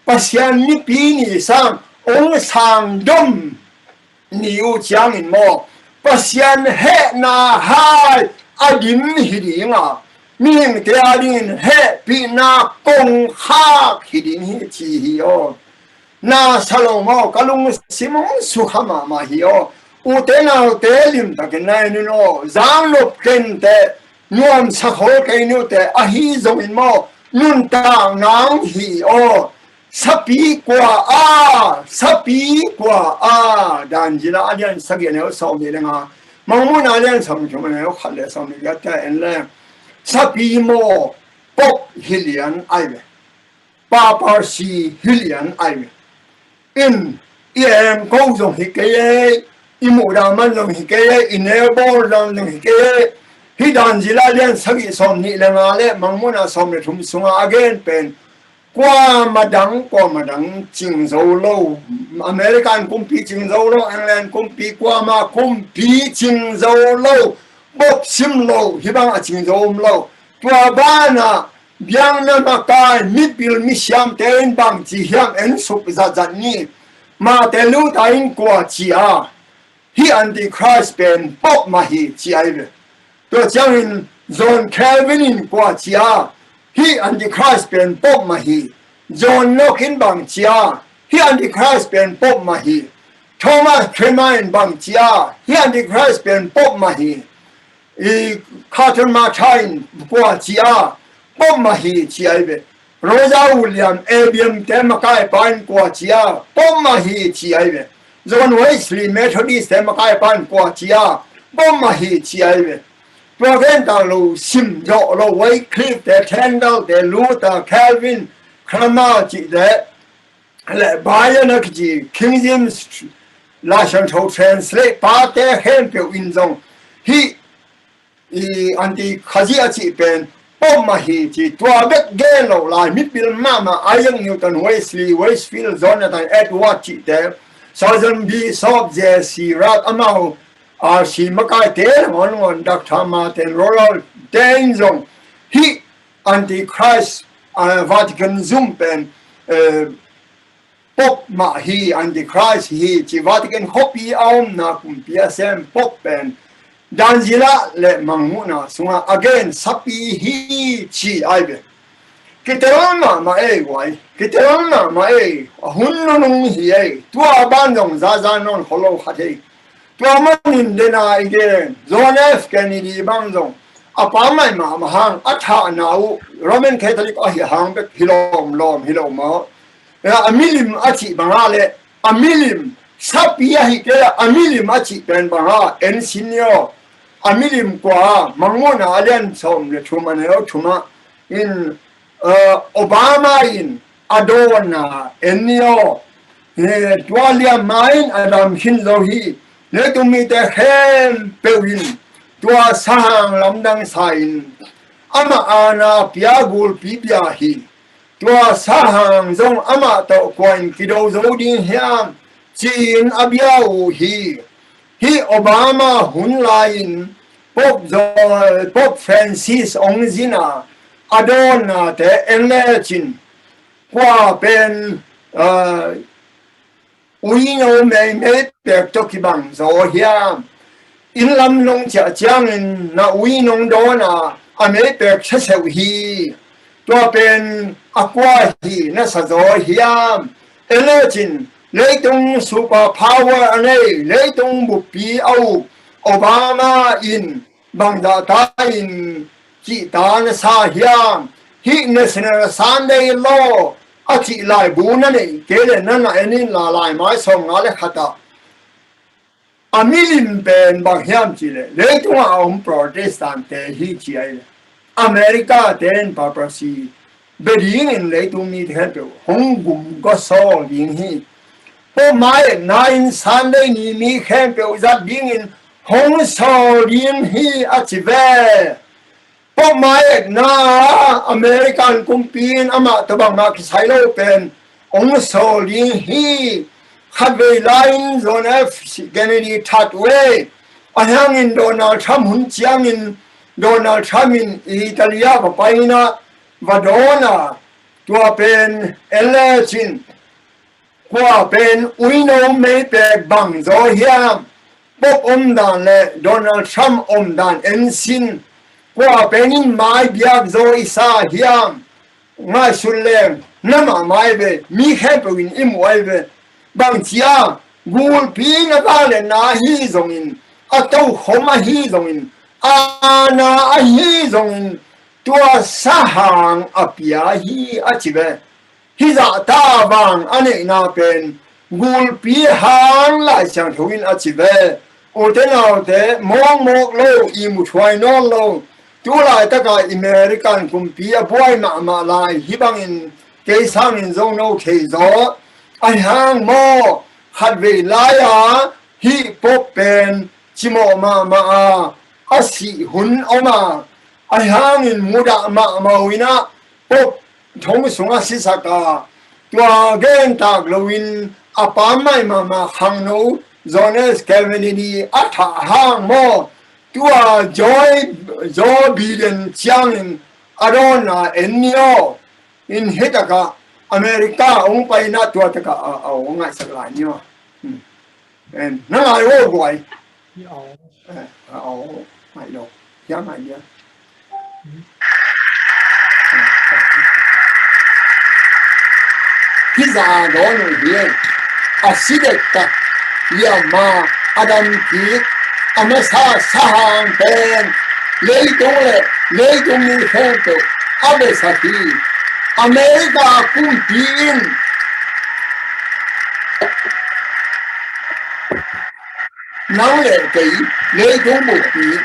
pasien như pi như sang ông sang đông nhiều chẳng in mò pasien hệ na hai adim hiding mình cái adin hệ pi na công khác hiding hi chi hi na salomo kalung simong sukhama ma hi u te na te lim ta ke nai no zang lop ken te nuam sakhol ke nu te a hi zo in mo nun ta ngang hi sapi qua dan jila alian sagi ne so de nga mangmun alian sam chuma ne khale sam ne ta en le sapi mo pop hilian aibe papa si hilian aibe in em ko zo hi ke imu da man lo hi ke inebo lo hi ke hi dan jila alian sagi som ni le nga le mangmun a som ne thum sunga again pen qua mà đắng chỉnh dấu lâu American cũng bị chỉnh dấu lâu England cũng bị qua mà cũng bị chỉnh dấu lâu bốc sim lâu hi bang chỉnh dấu lâu tua ban biang na ma kai mi pil mi siam ten bang chi hiam en sup za zan ni ma te lu ta in kwa chi hi antichrist pen pop ma hi chi ai le to chang in John Calvin in kwa chi hi antichrist pen pop ma hi John Locke bang chia hi antichrist pen pop ma hi Thomas Tremaine bang chia hi antichrist pen pop ma hi Carter Martin kwa chia pop ma hi chia be Rosa William Abraham temakai pan kwa chia pop ma hi chia be John Wesley Methodist temakai pan kwa chia pop ma hi chia be Provental lo sim jo lo Wycliffe the Tyndale the Luther Calvin Cranmer chỉ để lại bài nó chỉ King James là sang thâu translate ba te hen biểu in dòng hi anti khazia chỉ bên pop mà hi chỉ tua bet ge lo lại mít bil mà Ian Newton Wesley Westfield Jonathan Edward chỉ thế Southern B Sob Jesse Rat amau si makai te ngon Dr. Martin Roland Denzong hi Antichrist Vatican Zoom pen pop mà hi Antichrist hi chỉ Vatican copy aum na kumpia sem pop pen Danzila le manguna sunga again sapi hi chi aibe kiterama ma e wai kiterama ma e hunnu hi e tua bandong za non holo hate tua manin dena again John F Kennedy bangzong apa mai ma hang atha nau Roman Catholic a hi hang be hilom ma ya amilim achi bangale amilim sapi hi ke amilim achi pen banga en senior amilim kwa mangona alian som le chuma ne chuma in Obama in Adona enio ne tualia main adam shinzo hi ne tumi te hem pewin tua sang lamdang sain ama ana piagul pibia hi tua sang zong ama to coin kido zoding hiam chin abiau hi Obama hun lain Pope Francis Ongzina Adona te enlechin qua pen uino me pek toki bang zo hiam in lam long cha chang in na uino dona ame pek chaseu hi to pen aqua hi na sa zo hiam enlechin leitung super power ane leitung bupi au Obama in Bangda in Kitan sa hiam hi national Sunday law achi lai buna ne kele nana enin la lai mai som ngale khata amilim ben bang hiam chile leitung aum protestant te hi chi ai America ten paprasi beding in leitung mi the hong gum go so ding hi po mai nine Sunday ni mi khem pe uzat ding in Hong so rin hi achive po mai na American kumpin ama tabang ma kisailo pen Hong so rin hi khadwe line zone F Kennedy thatwe ahang in Donald Trump hun chiang in Donald Trump in Italia pa paina vadona tua pen election qua pen uino me pe bang zo hiam Bob dan le Donald Trump dan ensin qua penin mai biak zo isa hiam ngai sulem nama mai be mi hepwin imwai be bang chia gul pi na ba le na hi zongin atau khoma hi zongin ana a hi zongin tua sahang apia hi achibe hi za ta bang ane na pen gul pi hang lai chang thuin achibe o te nào te mong lo i mu chwai non lo tu lai ta ka American kumpi a boy ma lai hi bang in ke sang in zong no ke zo ai hang mo khat ve la ya hi pop pen chimo ma a si hun oma ai hang in muda ma wina pop thong sunga si saka tua gen tak lo win apa mai ma hang no Jonas Kennedy atha hang mo tua Joe Biden chiang Arona enio in hitaka America ong pai na tua taka ong ngai sak lai nyo en na ai wo goi mai lo ya mai ya Pizza no no bien asideta Yama Adam Ki Amasa Sahang Pen Leitung ni Hento Abesati America Kumpin Nang le kei Leitung Bupi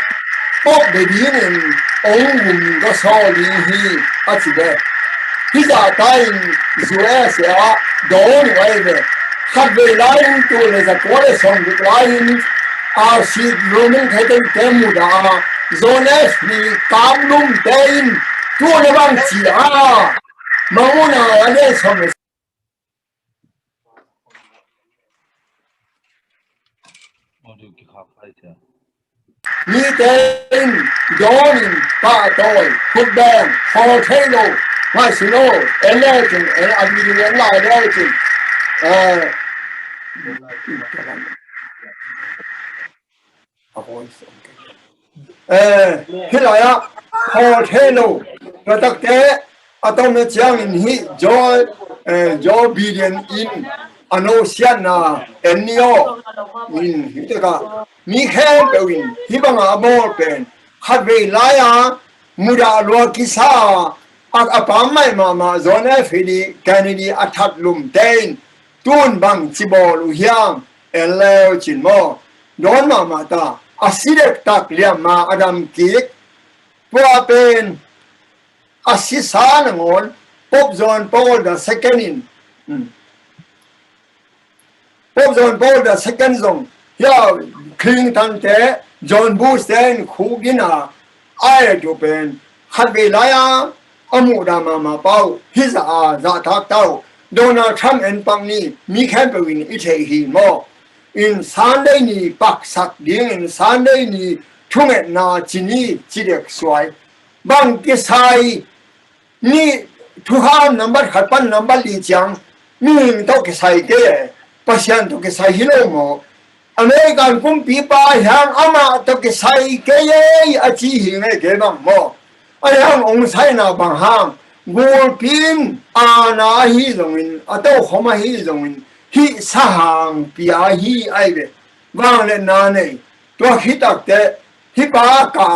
Pop de Bien Ong Go So Li Hi Achibe Pizza Time Zuesia Don Wave Khadwe line to le zakore song the line si Roman Catholic temuda zones ni kamlum tein tua na bang chi manguna ane som ni tên Jonin pa tôi khúc đen Forteno mai xin lỗi em lên chừng em ăn đi em lại đây chừng khi lại á Forteno và tất cả ở trong cái chương hình do billion in Anosiana Ennio in tất cả mi khen bewin hi banga bol pen khat ve laya muda lo kisa apam mai ma zone fili kanidi athat lum ten tun bang chibol hiam eleo chinmo don ma ta asidek tak liam ma adam kik pua pen asisa ngon pop zone Paul the second in pop zone Paul the second zone ya Clinton te John Bush ten khugina ai jo pen khat ve laya amu da ma pau hisa za thak tau Donald Trump en pang ni mi khan pewin I the hi mo in Sunday ni pak sak ding in Sunday ni thunget na chini chirek swai bang ke sai ni thu ham number khat pan number li chang mi to ke sai ke pasien to ke sai hi lo mo American kung pipa yang ama to ke sai ke ye achi hinge ke bang mo ayang ong sai na bang hang gol pin ana hi zongin ato khoma hi zongin hi sahang pia hi ai be bang le na ne to khitak te hi pa ka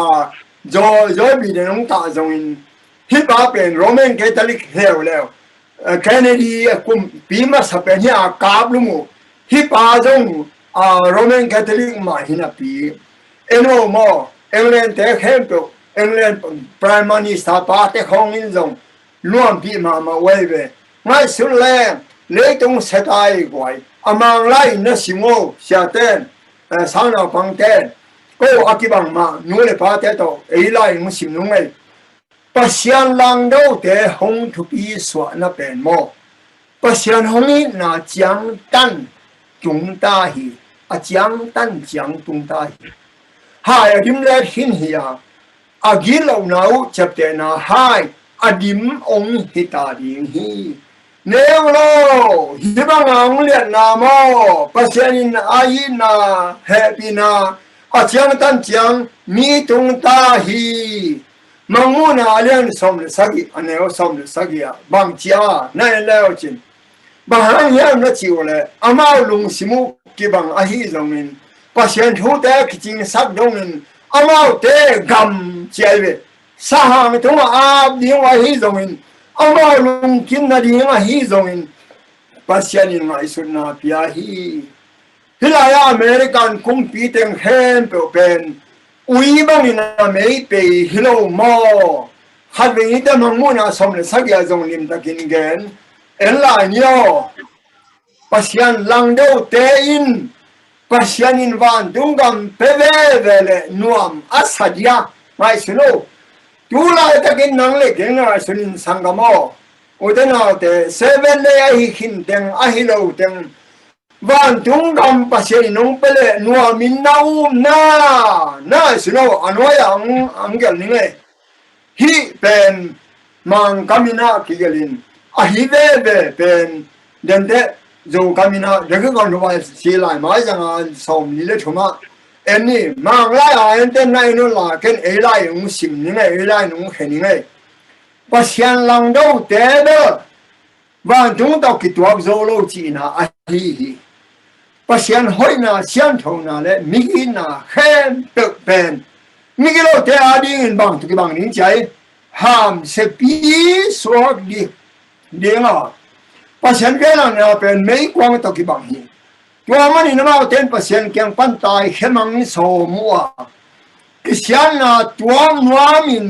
jo bi de nong ta zongin hi pa pen Roman Catholic heo leo Kennedy kum pi ma sa pen ya kap lu mu hi pa zong Roman Catholic ma hina pi eno mo England te hempo England Prime Minister pa te khong in zong luam pi ma wei ve ngai su le le tung setai gwai amang lai na simo sia ten sa na pang ten ko akibang ma nu le pa te to ei lai mu sim nu ngai pasian lang do te hong thu pi swa na pen mo pasian hong ni na chiang tan chúng ta hi chiang tan chiang tung ta hi hai dim le hin hi agilo nau chapte na hai adim ong hita ding hi neo lo hibang ang lian na mo pasianin ai na happy na chiang tan chiang mi tung ta hi manguna lian som le sagi aneo som le sagi bang chia na leo chin bahang yam na chiu le amao lung simu ki bang ahi zongin pasien thu te kiching sak dongin amao te gam chiai sahang tung ab ding wa hi zongin amao lung kin na ding a hi zongin pasien in mai sun na pia hi hilaya American kung pi teng hen pe pen ui bang in na mei pe hilo mo khat ve ni te mangmuna som le sagya zong lim ta kin gen en la nyo pasian lang do te in pasian in van dungam peve vele nuam asadia mai suno tu la ta kin nang le gen na sunin sangamo odena te seven le ai hin teng a hilo teng van dungam pasian nong pele nuam min na suno anoya ang gel ni le hi pen mang kamina kigelin ahi ve pen dende zo kamina dege gon wa si lai ma yang som ni le thuma eni mang la ya ten nai no la ken e lai ng sim ni ngai e lai ng khen ni ngai pasian lang do te de van dung do ki tuak zo lo chi na ahi pasian hoi na sian thau na le mi na khen pe pen mi ki lo te a ding bang tu ki bang ning chai ham se pi so di denga pasien ke lang na pen mei kwang to ki bang hi tua mani na ma ten pasien kyang pan tai khemang so muwa kisian na tuam nuamin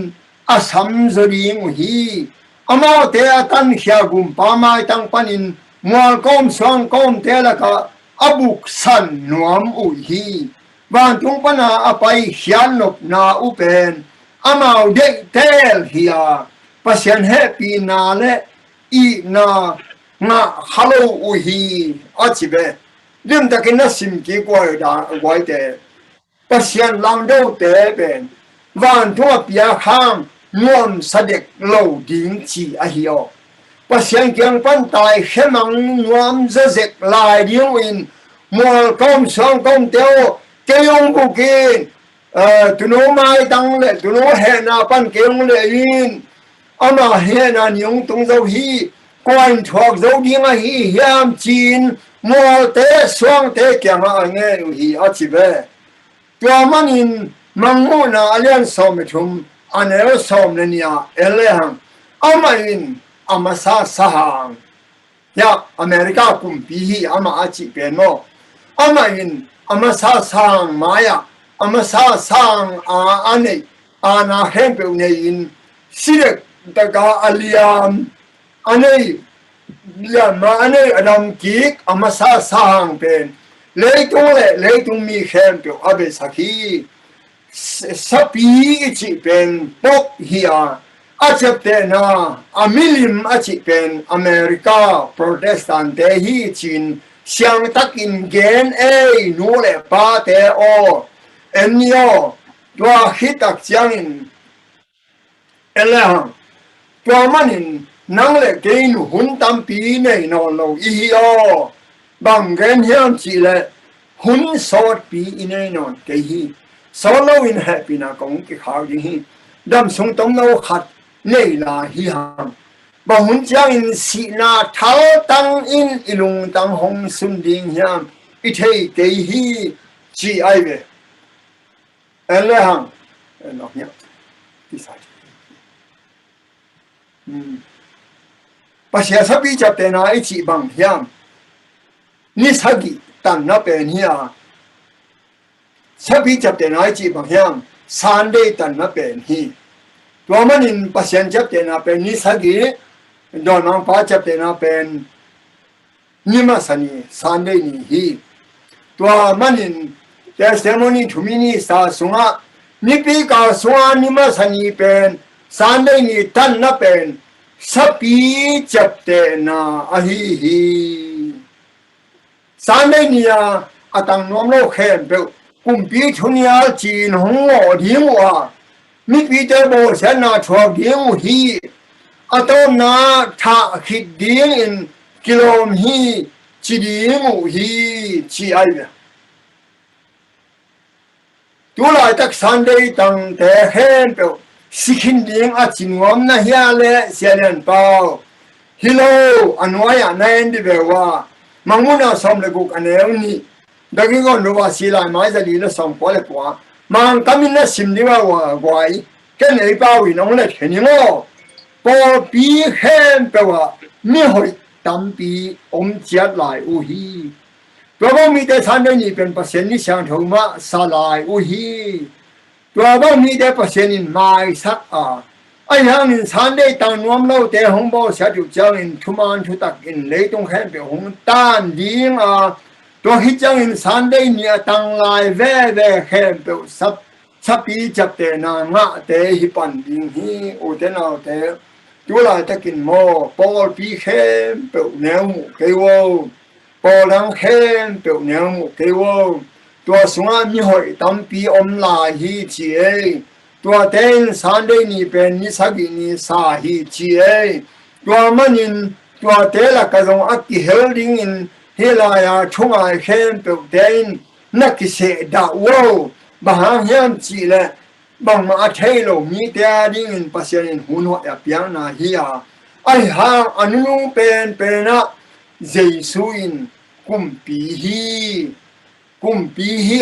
asam zori mu hi ama te tan khia gum pa mai tang panin mual kom song kom te la ka abuk san nuam u hi ban tung pana apai hian nop na upen amau de tel hia pasien happy na le I na nga hello uhi achibe dim takin na sim ki ko da wai te pasien lang do te ben van thua pia khang nuam sadek lo ding chi a hiyo pasien kyang pan tai khemang nuam zezek lai ding in mol kom song kom teo keyong bukin tu no mai tang le tu no he na pan keyong le in ama he na nyong tung zo hi quan thuộc dấu đi ngay hi hiam chín mua té xoang té kia mà nghe hi ở chỉ về cho mà nhìn mang mua na liên xóm chum anh ấy xóm này nia ele hang ama in ama sa hang ya America cũng bị hi ama ở chỉ bên mo ama in ama sa hang maya ama sa hang anh ấy ana hem pe này in sirek daga aliam anei ya ma anei adam ki amasa sang pen leitung mi khem pe abe sakhi sapi chi pen pok hia achapte na amilim achi pen America Protestant te hi chin siang takin gen nu le pa te o enyo dwa hitak chiangin elehang dwa manin nang le gain hun tam pi nei no lo I o bang gen hiam chi le hun sort pi inei non ke hi so lo in happy na kong ki khao di hi dam sung tom no khat nei la hi ham ba hun chang in si na thao tang in ilung tang hong sun ding hiam I thei ke hi chi ai ve ele hang no nya ti sai pasya sabi chapte na ichi bang hiam nisagi tan na pen hiya sabi chapte na ichi bang hiam Sunday tan na pen hi to manin pasyan chapte na pen nisagi don mang pa chapte na pen nima sani Sunday ni hi to manin testimony thumini sa sunga nipi ka sunga nima sani pen Sunday ni tan na pen sapi chapte na ahi hi Sunday nia atang nom lo khem pe kumpi thunia chin hong o ding wa mi pi te bo san na chho ding hi atom na tha khit ding in kilom hi chi ding hi chi ai tu lai tak Sunday tang te khem pe sikhin ding a chingom na hia le sian pao hello anwaya na endi bewa manguna som le guk aneu ni dagi gon lo wa silai mai za li le som ko le kwa mang kamin na sim ni wa gwai ken ei pa wi nong le theni ngo po pi khem pe wa mi hoi tam pi om chiat lai u hi to mi te san ni pen pasien ni sang thau ma sa lai u hiตัวบ้านมีแต่ประเสริฐไม่สักไอ้ห่างอินสันได้ตั้งนวมเล่าแต่หงบ่เสียจุดเจ้าอินทุมานทุตักอินเลยตรงแค่เป็นหงต้านดิ้งตัวฮิจังอินสันได้เนี่ยตั้งลายแว่แค่เป็นสับปีจับแต่นางะแต่ฮิปันดิ้งฮีโอเทนาแต่ตัวลายตะกินโมปอลปีแค่เป็นแนวเกวปอลังแค่เป็นแนวเกวตัวสงฆ์มีหอยตั้มปีอมลาฮีจีเอตัวเต้นสันได้นี่เป็นนิสักินิสาฮีจีเอตัวมันอินตัวเตละกระจงอักกิเฮลดิงอินเฮลายาชงไอเข้มเปิดเต้นนักกิเสดาวบางเฮียมจีเละบางมาเทโลมีเตาดิ่งอินปัสยานินหุ่นหัวเปียงนาฮียไอหางอนุลุงเป็นนะเจสุอินกุมปีฮีกุมปีฮี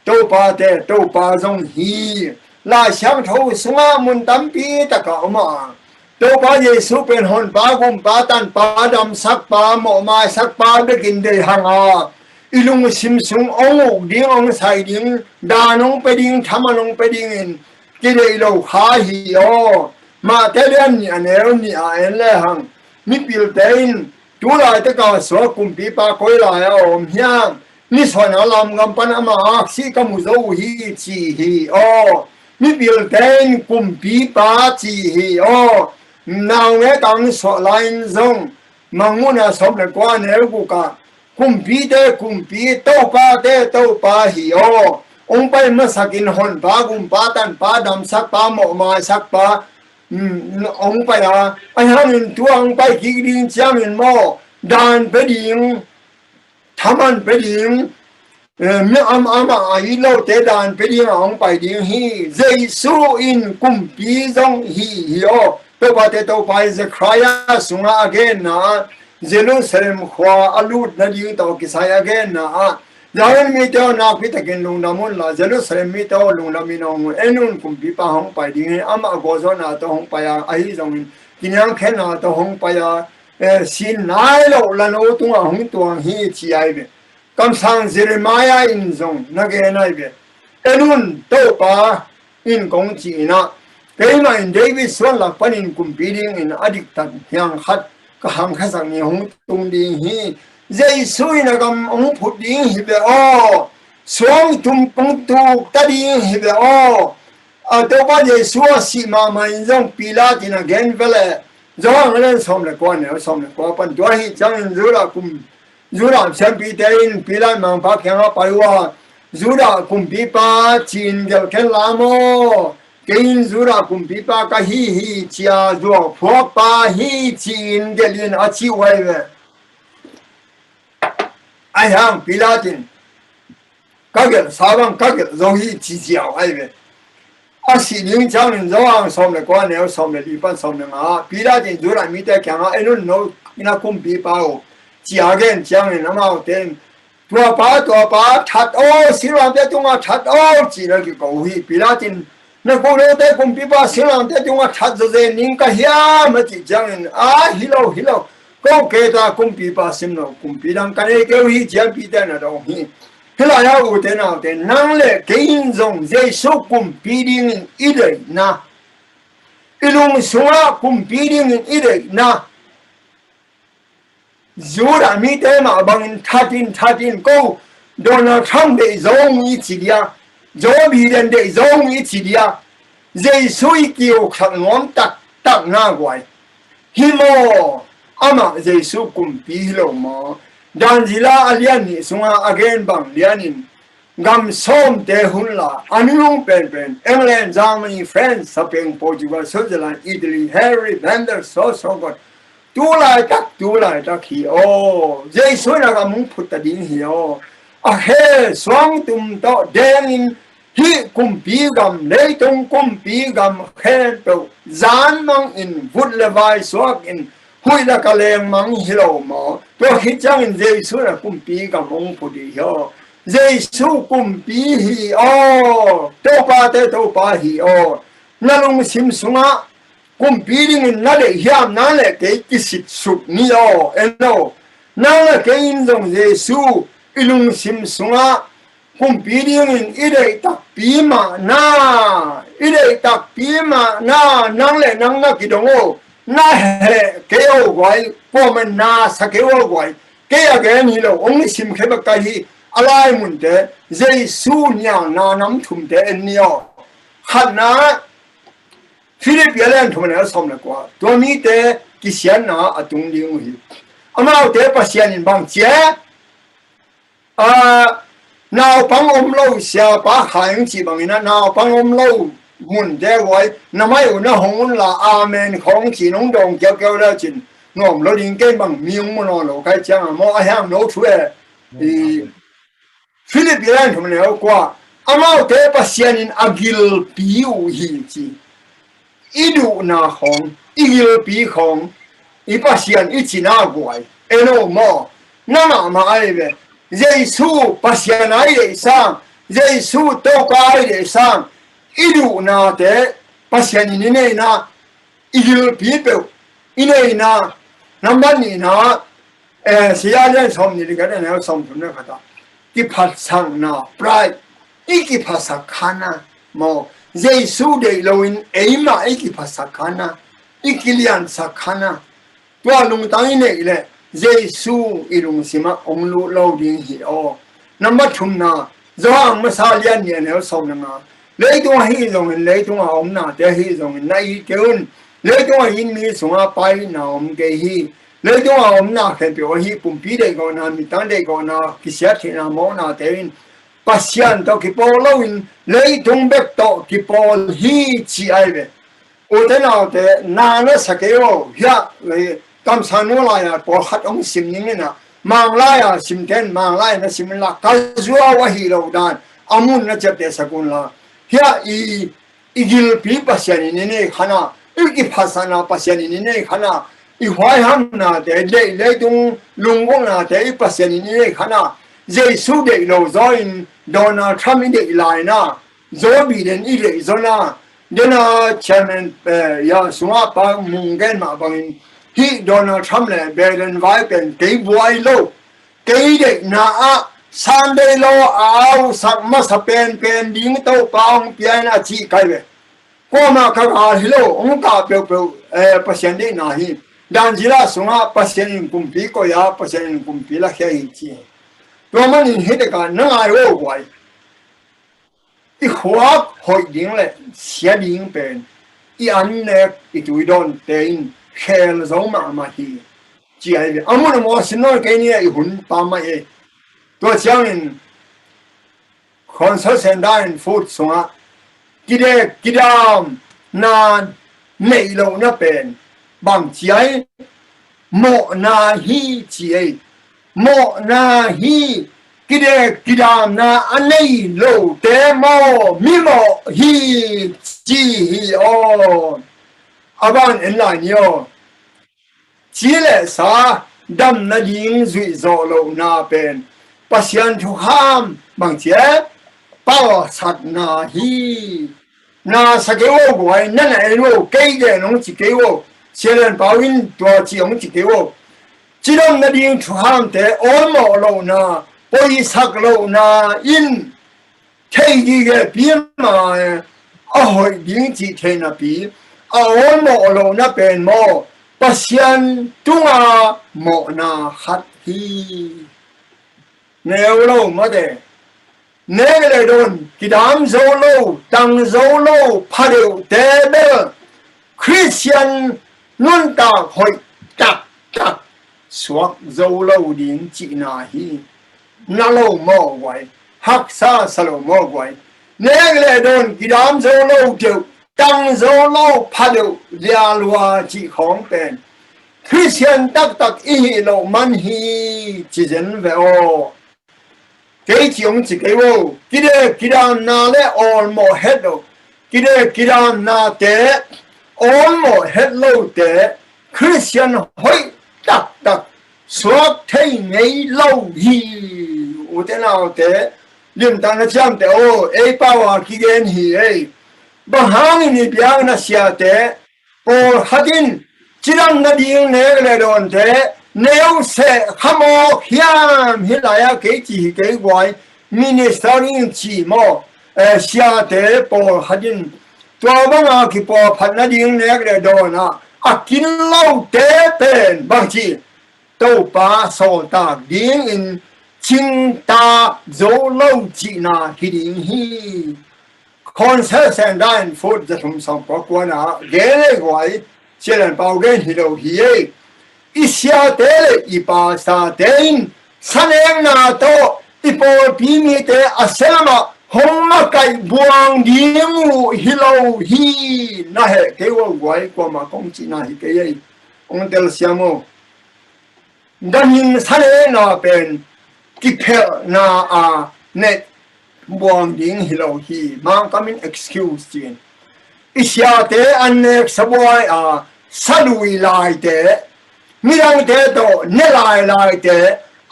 โตปาเตโตปาจงฮีลาช่างทูสงามุนตั้มปีตะกามาโตปาเยซูเป็นหนปากุมปาตันปาดำสักปาหมอมาสักปาได้กินได้หังอีลุงซิมซุงองค์ดิ้งองค์ใส่ดิ้งดานองไปดิ้งทำมันองไปดิ้งอินกิเลโลขาฮีโอมาเตเลียนนี่อันเอลนี่อันเลหังมิปิลเตนตัวลายตะกาสวกุมปีปาโคยลายอมเฮียงนี่ส่วนอารมณ์กำปั้นอามาซีกมุโซฮีจีฮีโอ mi bil ten kum pi pa chi hi o nào nghe tăng số line zong manguna som le kwa ne ku ka kum pi to pa hi o ông bay mà sakin hon ba gum pa tan pa dam sak pa mo ma sak pa ông bay à anh hàng tuang bay kí đi chang in mo dan pe ding thaman pe ding mi ama ai lo te dan pe ding ông bay ding hi Giêsu in kum pi zong hi o to ba te to pa Zechariah sunga again na Jerusalem khwa alut na ding to kisai again na Jangan mito na kita kin lung namun la Jerusalem mito lung namin ang enun kung pipa hong pa ding ama gozo na to hong pa ya ahi zong kinyang ken na to hong pa ya sin nai lo la no tung hong tuang hi chi ai be kam sang Jeremiah in zong na ge nai be enun to pa in kong chi na kay ma in David swan la panin kum piling in adik tan yang khat ka hang khasang ni hong tung ding hi Giêsu na gam ông phut ding hi be o suang tum pung tu ta ding hi be o a to ba Giêsu si ma mai jong pila tin again vele jong len som le kwa ne som le kwa pan dwa hi chang zura cham pi te in pila mang pa kyang pa wa zura kum pi pa chin gel ken la mo kein zura kum pi pa ka hi chia zo pho pa hi chin gelin a chi wai ve ai hang pilatin kagel sabang kagel zohi chi chiao ai ve a si ning chang in zoang som le kwa ne som le li pan som le nga pilatin dura mi te kyang a enun no ina kum pi pa o chi again chang in ama ten tua pa that o siram te tunga that o chi na ki ko hi pilatin na ko le te kum pi pa siram te tunga that zo ze ning ka hia ma chi chang in a hilo ko ke ta kum pi pa sim no kum pi dang ka ne ke hi jia pi ta na dong hi hila ya u te na te nang le ke in zong ze so kum pi ding i de na ilung suwa kum pi ding i de na zura mi te ma bang thatin ko Donald Trump de zong i chi dia Joe Biden de zong i chi dia ze sui kiu khang ngom tak na gwai hi mo ama Giêsu kum pi lo mo dan zila alian ni sunga again bang lianin gam som te hun la anung pen England Germany France Spain Portugal Switzerland Italy Harry Vander so god tu lai tak hi o Giêsu na gam phut ta ding hi o a he swang tum to deng in hi kum pi gam nei tung kum pi gam khen to zan mang in vut le vai swak in hui la ka leng mang hilo mo to hi chang in Giêsu na kum pi ga mong pu di ho Giêsu kum pi hi o to pa hi o na lung sim sunga kum pi ding in na le hiam na le ke ki sit suk ni o eno na le ke in dong Giêsu ilung sim sunga kum pi ding in ide tak pi ma na nang le nang na ki dong o na he ke o goi po men na sa ke o goi ke again hi lo ong sim khe ba ka hi alai mun te Giêsu nya na nam thum te en ni o khat na Philip yalen thum na som na kwa to mi te ki sian na atung ding hi ama te pa sian in bang che nào bang om lo sia pa khai chi bang ina nào bang om lo mun de wai na mai u na hong la amen khong chi nong dong kêu la chin ngom lo ding ke bang miung mo lo kai chang mo a ham no thue Philip yan thum ne kwa amao te pasian in agil piu hi chi idu na hong igil pi hong I pasian I chi na gwai eno mo na ma ai be Giêsu pasian ai de sang Giêsu to ka ai de sang idu na te pasian ni ne na igil pi pe ine na namban ni na siya len som ni ga na som thum na kata ki phat sang na pride iki pasakana mo Giêsu de loin eima iki pasakana ikilian sakana tua lung tai ne le Giêsu ilung sima onglu lo ding hi o number thum na zoang masalian ne ne som na lấy tung hi dòng lấy tung ông na để hi dòng này kêu lấy tung hi mi sung pai na ông cái hi lấy tung ông na khen biểu hi bùm pi đây còn na mi tan đây còn na cái xe thì na mỏ na đến pasian to cái bò lâu in lấy tung bếp to cái bò hi chỉ ai vậy ở đây nào để na nó sẽ kêu ya lấy cầm san nó lại à bò hạt ông sim như na mang lại à sim ten mang lại nó sim là cái zua wa hi lâu đan amun nó chấp để sakun la ya igil pi pasian ini ne khana iki phasana pasian ini ne khana i hoai ham na de le tung lungong na de pasian ini ne khana jesu de lo join Donald Trump de lai na zo bi den i le zona dena chairman ya sunga pa mungen ma bang hi Donald Trump le Biden vai pen ke buai lo ke de na a Sunday lo ao sak ma sa pen ding to paung pian a chi kai ve ko ma ka a hi lo ong ka pe pasien de na hi dan jira sunga pasien kum pi ko ya pasien kum pi la khai chi to ma ni he de ka na ai wo wai i khwa hoi ding le sia ding pen i an ne i tu don tein khel zo ma hi chi ai ve amun mo sin no ke ni i hun pa ma e tôi chẳng in concert and dine food songa kide kidam na nei lo na pen bang chiai mo na hi chiai mo na hi kide kidam na anei lo te mo mi mo hi chi hi o aban en la nyo chi le sa dam na ding zui zo lo na pen pasian thu ham bang che bao sat na hi na sa ke wo boy na na lo ke ge nong chi ke wo xian bao in to chi ong chi ke wo chi dong na ding thu ham te o mo lo na poi sak lo na in thei gi ge pi ma a hoi ding chi the na pi a o mo lo na pen mo pasian tunga mo na khat hi nêu lâu mà để nêu cái này đồn cái đám dấu lâu tăng dấu lâu phá đều tế bê Christian luôn ta hội chặt xuống dấu lâu đến chị nà hi nà lâu mò quay hắc xa xa lâu mò quay nêu cái này đồn cái đám dấu lâu chịu tăng dấu lâu phá đều lia loa chị khóng bền Christian tắc ý lâu man hi chỉ dẫn về ô cái chuyện chỉ cái vô cái đó na le all mo hết rồi cái đó na té all mo hết lâu té Christian hỏi đặc suốt thấy ngày lâu hi ở thế nào té liên tăng nó chăm té ô ấy bao à khi gen hi ấy bằng hàng này biang nó xia té ô hadin chỉ đang nó điên nè cái đồn té nếu sẽ khám ô hiam hiện lại cái gì cái gọi ministering chỉ mò xia tế bò hadin tua bang à cái bò phát na điên nè cái đó na à kín lâu tế pen bằng chi tàu ba sổ ta điên in chính ta dấu lâu chỉ na khi điên hi concert and dine food that from some quan à ghé gọi sẽ làm bao gen hi đâu hi isya tế ipa sa tên saneng na to ipo pimi te aselama hongma kai buang diemu hilo hi na he kewo guai ko ma kong chi na hi ke ye ong tel siamo danin saneng na pen kipe na a net buang ding hilo hi mang kamin excuse chin isya te anek saboy a salui lai te mirang te to ne lai te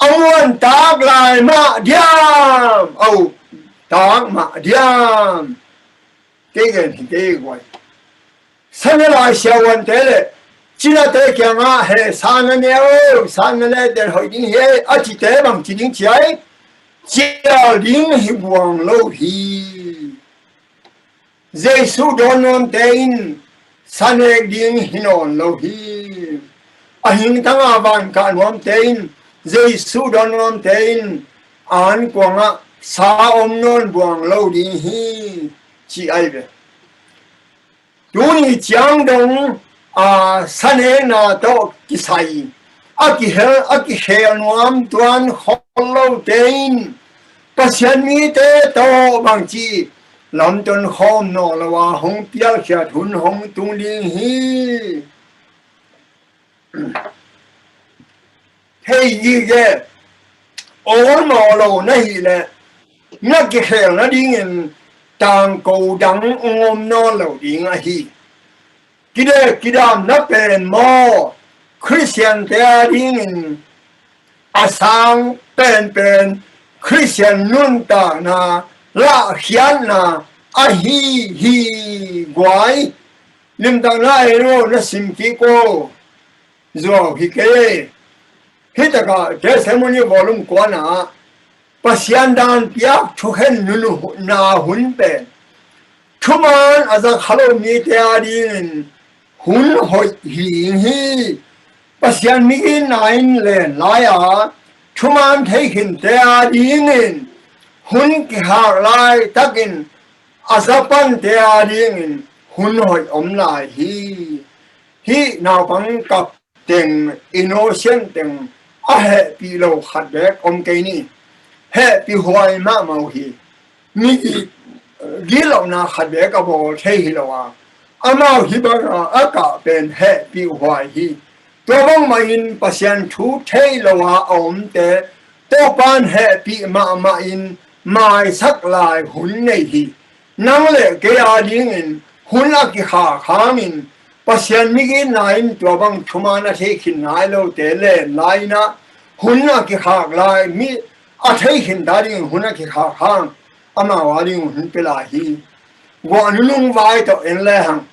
awan tag lai ma diam au tag ma diam cái quay san lai xiawan te le china te kya nga he san ne de hoi ding he a chi te bang chi ding chiai chia ding hi buang lo hi jesu donon te in san ding hinon lo hi ahing tanga ban ka nuam tein jesu don nuam tein an kwanga sa om non buang lo ding hi chỉ ai về tu ni chẳng đông san he na to ki sai aki hel nuam tuan hollow tein pasian mi te to bang chi lam ton khom no lawa hong pial kha thun hong tung ling hi hey yi ge o no lo na hi le na ki hel na ding tang ko dang ngom no lo ding a hi kidam na pen mo Christian te ding asang pen Christian nun ta na la hian na a hi guai lim tang lai ro na sim ki ko zo hi ke hi ta ka testimony volume ko na pasian dan piak thu hen nu na hun pen thuman aza khalo mi te ding hun hoi hi pasian mi nine len laya thuman theihin te ding hun ki har lai takin azapan te ding hun hoi om lai hi naw pang kap teng innocent teng a he pi lo khat bek om ke ni he pi hoi ma mau hi mi gi lo na khat bek ka bo thei hi lo wa amao hi ba aka pen he pi hoi hi to bang ma in pasian thu thei lo wa om te to pan he pi ma in mai sak lai hun nei hi nang le ke a ding in hun la ki kha min pasian mi gi nain to bang thuma na the khin nai lo te le lai na hun la ki kha lai mi a thei khin da ding hun la ki kha ama wa ding hun pe la hi wa nu lung vai to en le hang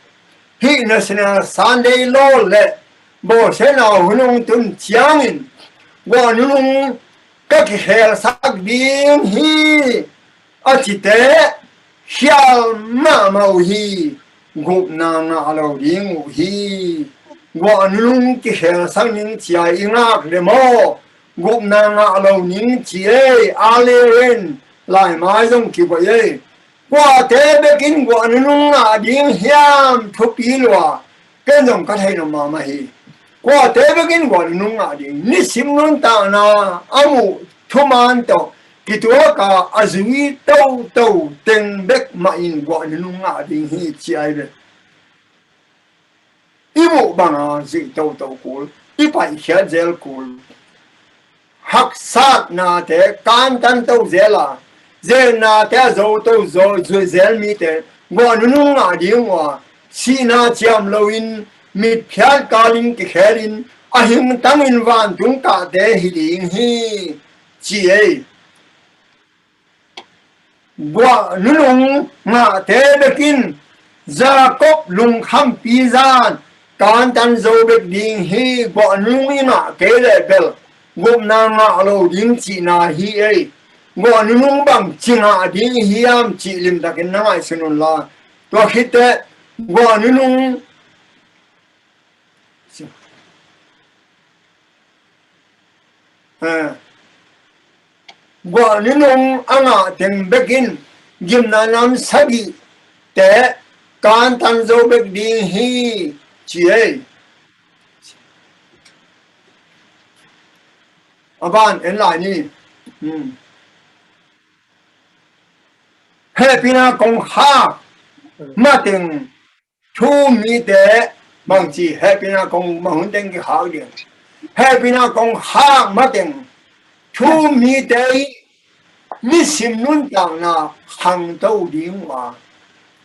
hi national Sunday lo le bo se na hun tun chiang in wa nu lung các cái hel sắc điên hi ở chỉ té hial mà màu hi gục nàng ngã lâu điên ngủ hi gọi lung cái hel sắc những chạy ngạc để mò gục nàng ngã lâu những chị ấy alien lại mãi giống kiểu vậy qua thế bé kín gọi lung ngã điên hiam thúc ý loa cái dòng cái thầy nó mà hi qua thế bé kín gọi lung ngã điên nít sim luôn ta na amu thuman to kitua ka azui tau teng bek ma in gwa ni nga ding hi chi ai be ibu banga zi tau kul ipai khia zel kul hak sat na te kan tan tau zela zel na te zo tau zo zel mi te gwa ni nga ding wa si na chiam lo in mit phial kalin ki khelin ahing tangin van tung ka de hi ding hi chị ấy qua nung ngã thế bekin ra cốc lung khăm pi gian can tan dâu bek ding hi qua nung ngã kế lệ bel gồm na ngã lâu ding chị na hi ấy qua nung bằng chị ngã ding hi am chị lim ta cái nai sunun la to khite qua nung gwa ninong anga teng bekin gimna nam sabi te kan tan zo bek ding hi chie aban en lai ni happy na kong ha ma teng thu mi te bang chi happy na kong ma hun teng ki ha dia happy na kong ha ma teng thu mi te mi sim nun tang na hang tau ding wa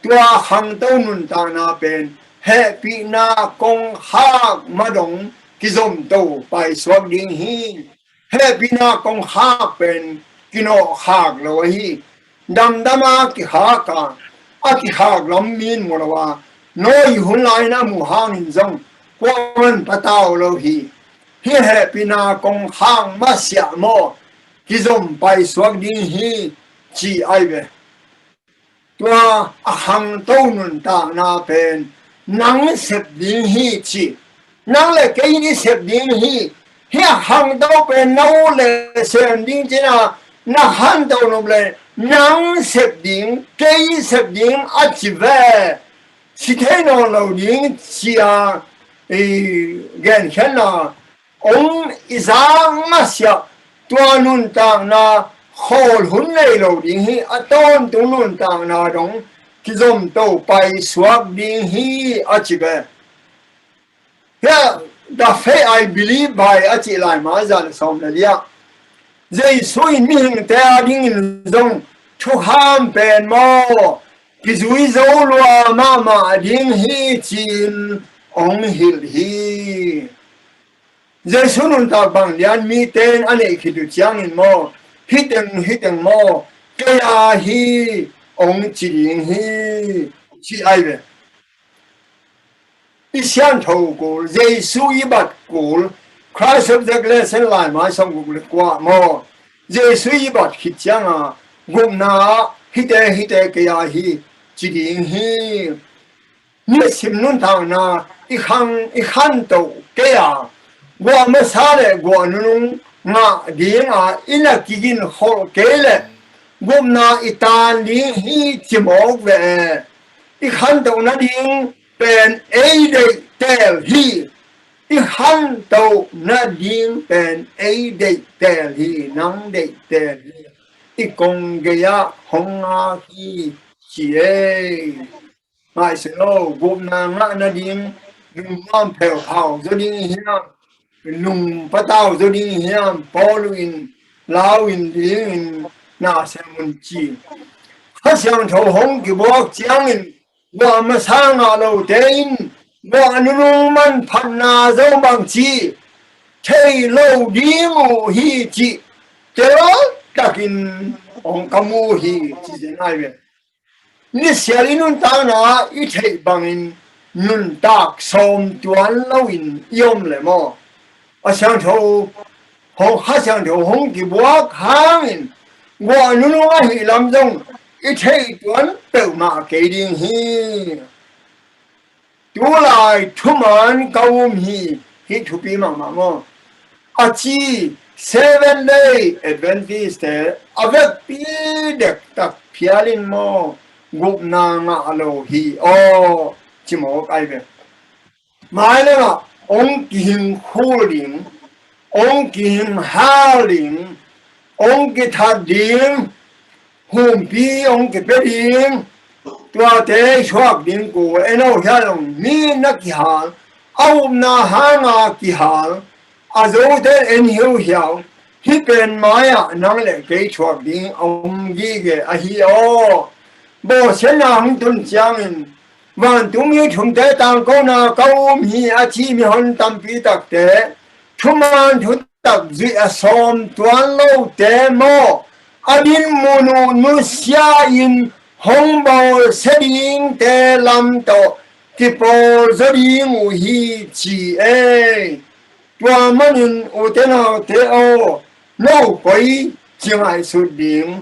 tua hang tau nun tang na pen happy na kong ha ma dong ki zom tau pai swag ding hi happy na kong ha pen kino ha lo hi dam dama ki ha ka a ki ha lam min mo wa noi hun lai na mu hang in zong kwon patao lo hi happy na kong hang ma sia mo ki zom pai swag ding hi chi ai ve tua a hang tau nun ta na pen nang sep ding hi chi nang le ke ni sep ding hi hang tau pen nau le sem ding china na han tau no le nang sep ding kei sep ding achive si thế nào lâu ding chia gen khen na ông isang masya tua nun tang na hol hun nei lâu ding hi aton tu nun tang na dong ki zom to pai swak ding hi achive yeah the faith I believe by achi lai ma zan som na lia dây suy mình te ding dong thu ham pen mo ki zui zo lua ma ma ding hi chin ong hil hi dây sunun ta bang lian mi ten ane ki du chiang in mo hiteng mo kaya hi ong chi ding hi chi ai ve i xian thou ko dây suy bat ko Christ of the lesson line ma song gu le kwa mo je sui bat khit changa gum na hite ke ya hi chi ding hi ni sim nun thang na i khan to ke ya wa ma sa le go nu nga ding a ina ki gin ho ke le gum na i tan ding hi chi mo ve i khan to na ding pen e de tel hi I han tàu na ding pen a de tel hi nang de tel hi I kong gaya hong a hi chi e mai se lo gum na ding nung mam phèo phao zo ding hiam nung pa tao zo ding hiam pol in lao in ding in na se mun chi ha xiang thou hong ki bok chiang in wa ma sa nga lo te in wa nu man phan na zo bang chi thei lo ding u hi chi te lo takin ong kamu hi chi je nai ve ni siali nun ta na I thei bang in nun tak som tuan lo in yom le mo a xiang thou hong ha xiang thou hong ki bua khang in wa nu hi lam jong I thei tuan pe ma ke ding hi tu lai thu man kaum hi thu pi ma mo a chi 7-day Adventist avec pi dek tak phialin mo gup na nga lo hi o chi mo ai ve mai le ma ong kim khulin ong kim halin ong ki thading hum pi ong ki peding tua te chuak ding ko eno hialong mi na ki hal au na hanga ki hal azo te en hiu hiao hi pen maya nang le ke chuak ding om gi ge a hi o bo chen na hung tun chiang in van tum yu thum te tang ko na kaum hi a chi mi hon tam pi tak te thuman thu tak zui a som tuan lo te mo adin monu nu sia in hong bao setting te lam to ki po zoding u hi chi e tua manin u te na te o no koi chiang ai su ding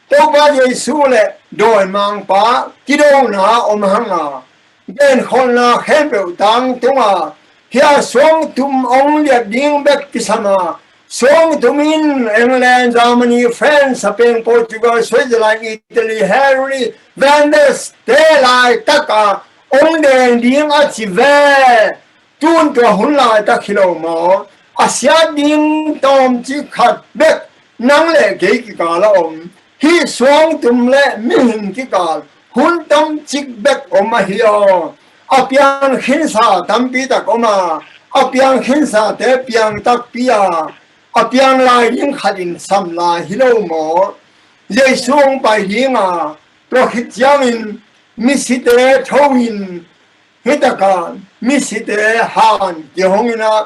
to ba ye su le doi mang pa ki do na om hanga ben khon na khem pe tang tunga hia song tum ong le ding bek ki sama song tum in England, Germany, France, Spain, Portugal, Switzerland, Italy, Hungary, Venice, te lai taka ong den ding a chi ve tun to hun lai ta kilo mo asia ding tom chi khat bek nang le ke ki ka la om hi song tum le min ki ka hun tom chi bek om ma hi o apiang khin sa tam pi ta ko ma apiang khin sa te piang tak pia apiang lai ding khatin sam la hi lo mo ye song pai ding a pro khit jang in mi si te thowin hitaka mi si te han ye hongina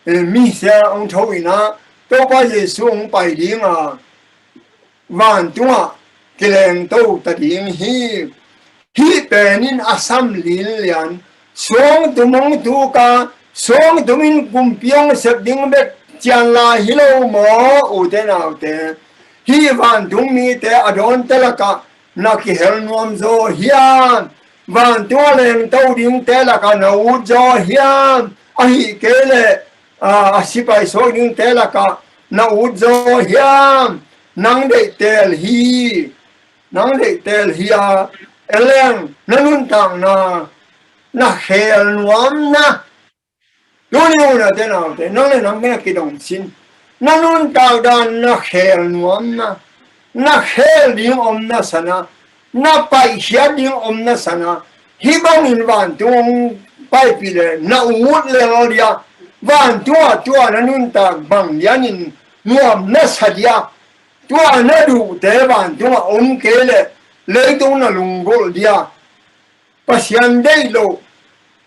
mi se ong thowina to ba ye song pai ding a van tua keleng to ta ding hi penin asam lin lian song tumong tu ka song tumin kumpiang sep ding be chian la hilo mo u te nau te hi van tung mi te adon te la ka na ki hel nuam zo hian van tua leng to ding te la ka na u zo hian a hi ke le a sipai so ding te la ka na u zo hian nang de tel hi nang le tel hiya eleng nanun tang na khel nuam na duni na te na te nang le nang me ki dong sin nanun tang dan na khel nuam na khel ding om na sana na pai hia ding om na sana hi bang in van tung pai pi le na ut le lo dia van tua nanun tang bang yanin nuam na sadia tua na du te van tua om ke le tung na lungol dia pasian dei lo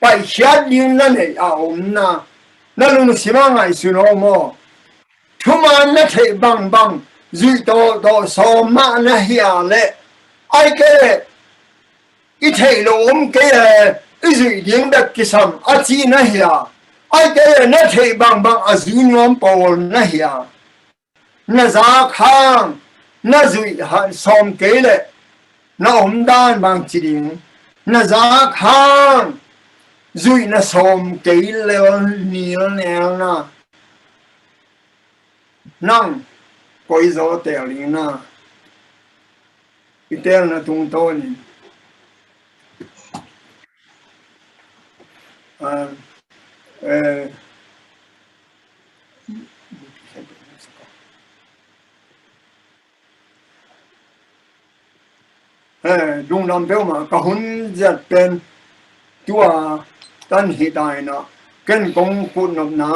pai hia ding na ne a om na lung sima ngai su no mo thuma na the bang zui to so ma na hia le ai ke i thei lo om ke i zui ding da kisam a chi na hia ai ke na thei bang a zui nom pol na hia na za khang na zui han som ke le na om dan bang chi ding na za khang zui na som ke le ni na nang koi zo te li na itel na tung to ni dung nam beo ma ka hun zat pen tua tan hi dai na ken kong kun nam na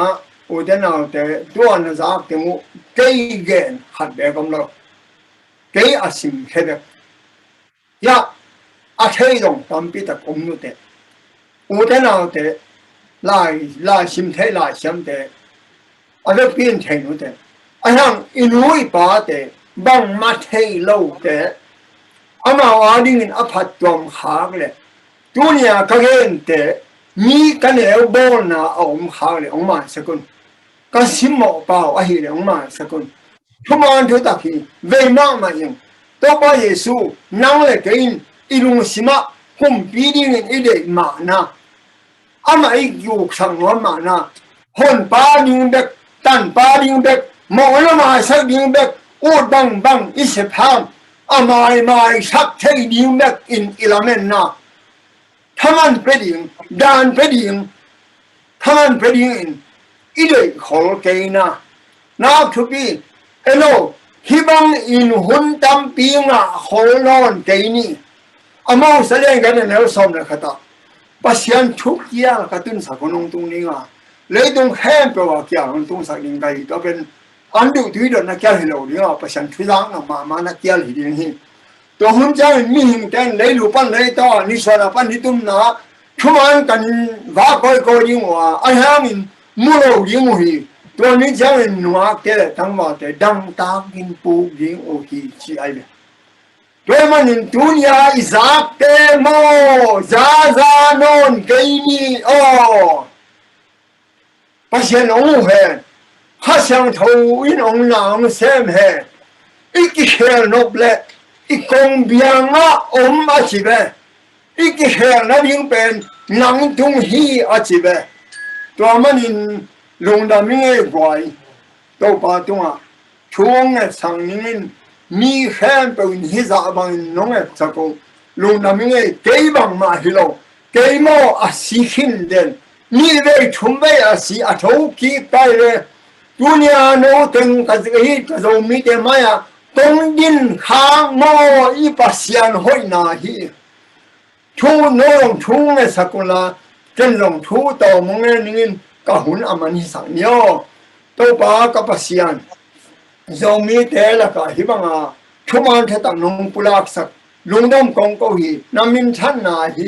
o de na te tua na za ke mu kei gen hat be kom lo kei asim khebe ya a thei dong tam pi ta kom nu te o de na te lai sim thei lai sim te a le pin thei nu te a hang inui pa te bang ma thei lo te ama wading in aphat tom khag le tunia ka gen te mi kan el bol na om khag le ong ma sakun ka sim mo pa a hi le ong ma sakun thuman thu ta khi ve ma ma yin to pa yesu nang le kein ilung sima hum pi ding in ide ma na ama ai yu sang no ma na hon pa ding bek tan pa ding bek mo lo ma sa ding bek o bang i se pham amai sak thei ding mek in ilamen na thaman peding dan peding thaman peding in ide khol ke na thu pi elo hibang in hun tam pi nga khol non ke ni amau saleng ga ne som na khata pasian thuk ya ka tun sa konong tung ni nga le tung khem pe wa kya tung sa ning kai to ben andu thui do na kya hilo ni nga pasian thulang na ma na kya hi ding hi to hun cha mi hing ten le lu pan le to ni so na pan ni tum na thuman kan va ko ni wa ai ha min mu lo ding mu hi to ni cha min nuwa ke tang ma te dang ta kin pu ding o ki chi ai le to man in dunya izak te mo za non ke ni o pasian ong he ha xiang thou in ong lang sem he iki khel nop le ikong bianga om a chi be iki khel na ding pen nang tung hi a chi be to man in long da mi nge gwai to pa tunga chung e sang nin mi khem pe in hi za bang nong e cha ko long da mi nge ke bang ma hi lo ke mo a si khin den mi ve chum ve a si a thou ki pai le dunia no teng ka hi ka zo mi te ma ya tong din khang mo i pasian hoi na hi thu no thu nge sakula ken long thu to mo nge ning ka hun amani sang nyo to pa ka pasian zo mi te la ka hi banga thuman the tam nong pulak sak lungdom kong ko hi namin chan na hi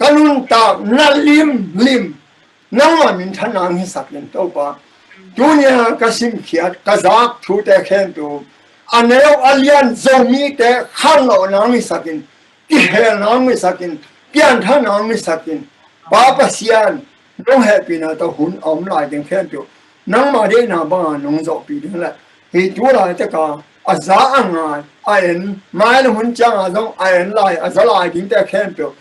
kanun ta na lim nang min chan na hi sak len to pa dunia kasim khiat kazak thu te khen tu aneo alian zomi te khalo nang mi sakin ki he nang mi sakin pian tha nang mi sakin ba pasian no happy na to hun om lai den khen tu nang ma de na ba nong zo pi de la hi tu la te ka aza anga aen mai le hun chang a zong aen lai aza lai din te khen tu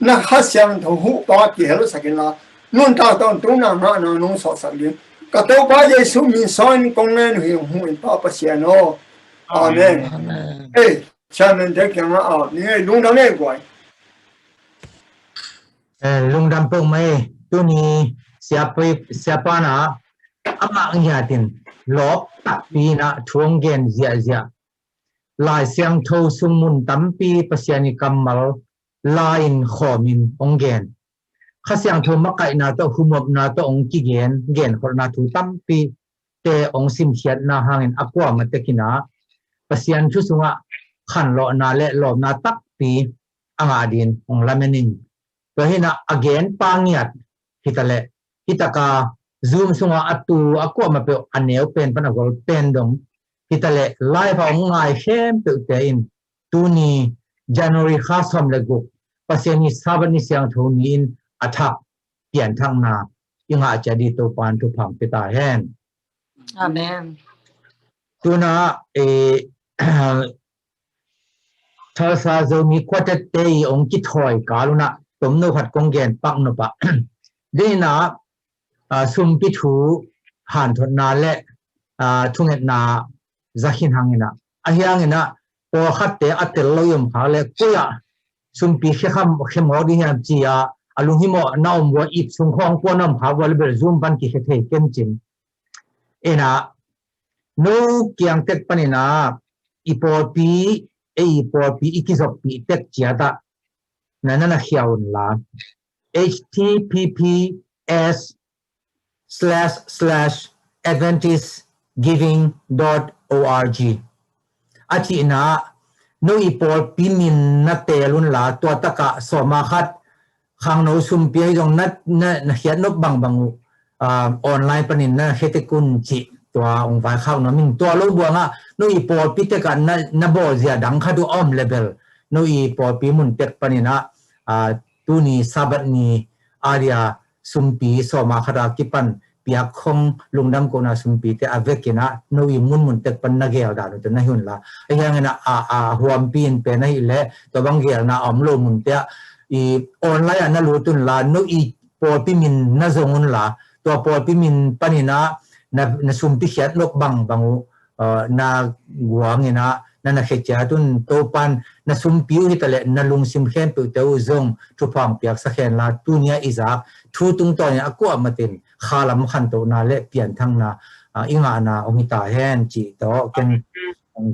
na kha siang tho hu ba ki helo sakin la nun ta ton tu na ma na nong so sak din ka to ba yesu min son kong nen hu hu pa pasian no amen. Hey, 下面再讲了啊，你看龙堂那块， lung dam pong mai tu ni siapa na ama ngiatin lop tak pi na thuang gen zia lai siang tho sumun tampi pasiani kamal lain khomin ongen khasiang tho makai na to humop na to ong ki gen khor na thu tampi te ong sim khiat na hangin akwa matekina pasian thu sunga khan lo na le lo na tak pi anga din ong lamenin to hina again pangiat hitale hitaka zoom sunga atu akwa ma pe aneu pen panagol pen dong hitale live ong ngai hem pe te in tuni January khasam le gu pasiani sabani siang thoni in athak pian thang na inga jadi to pan tu phang pita hen Amen. tuna thalsa zo mi kwatet te ong ki thoi kaluna tomno khat konggen pak no pa deina sum pi thu han thot na le thunget na zakhin hangina ahyangina o khatte atel loyum khale koya sum pi kham khemo di ham chia alunghimo naum wa ip sung khong ponam phawal ber zoom ban ki khe kem chin ena no kyang tek panina ipor pi ikizop pi tek chiata nanana hiaun la https://adventistgiving.org achi na no ipor pi min na telun la to taka soma khat khang no sum pi jong na hiat no bang online panin na hetekun chi to ong vai khau no min to lo buanga no ipor pi te kan na bo zia dang khadu om level no ipor pi mun tek panina tuni sabat ni aria sumpi soma khara kipan piak khong lungdam ko na sumpi te avekina no i mun tek pan na gel da no na hun la ayangena huam pin pe na ile to bang gel na omlo mun te i online na lutun la no i por pi min na zongun la to por pi min panina na sumpi khiat lok bangu na guangina na khecha tun topan na sumpiu hitale na lungsim khem pu teu zong thupang piak sa khen la tunia iza thu tung to ya akwa matin khalam khan to na le pian thang na inga na ongita hen chi to ken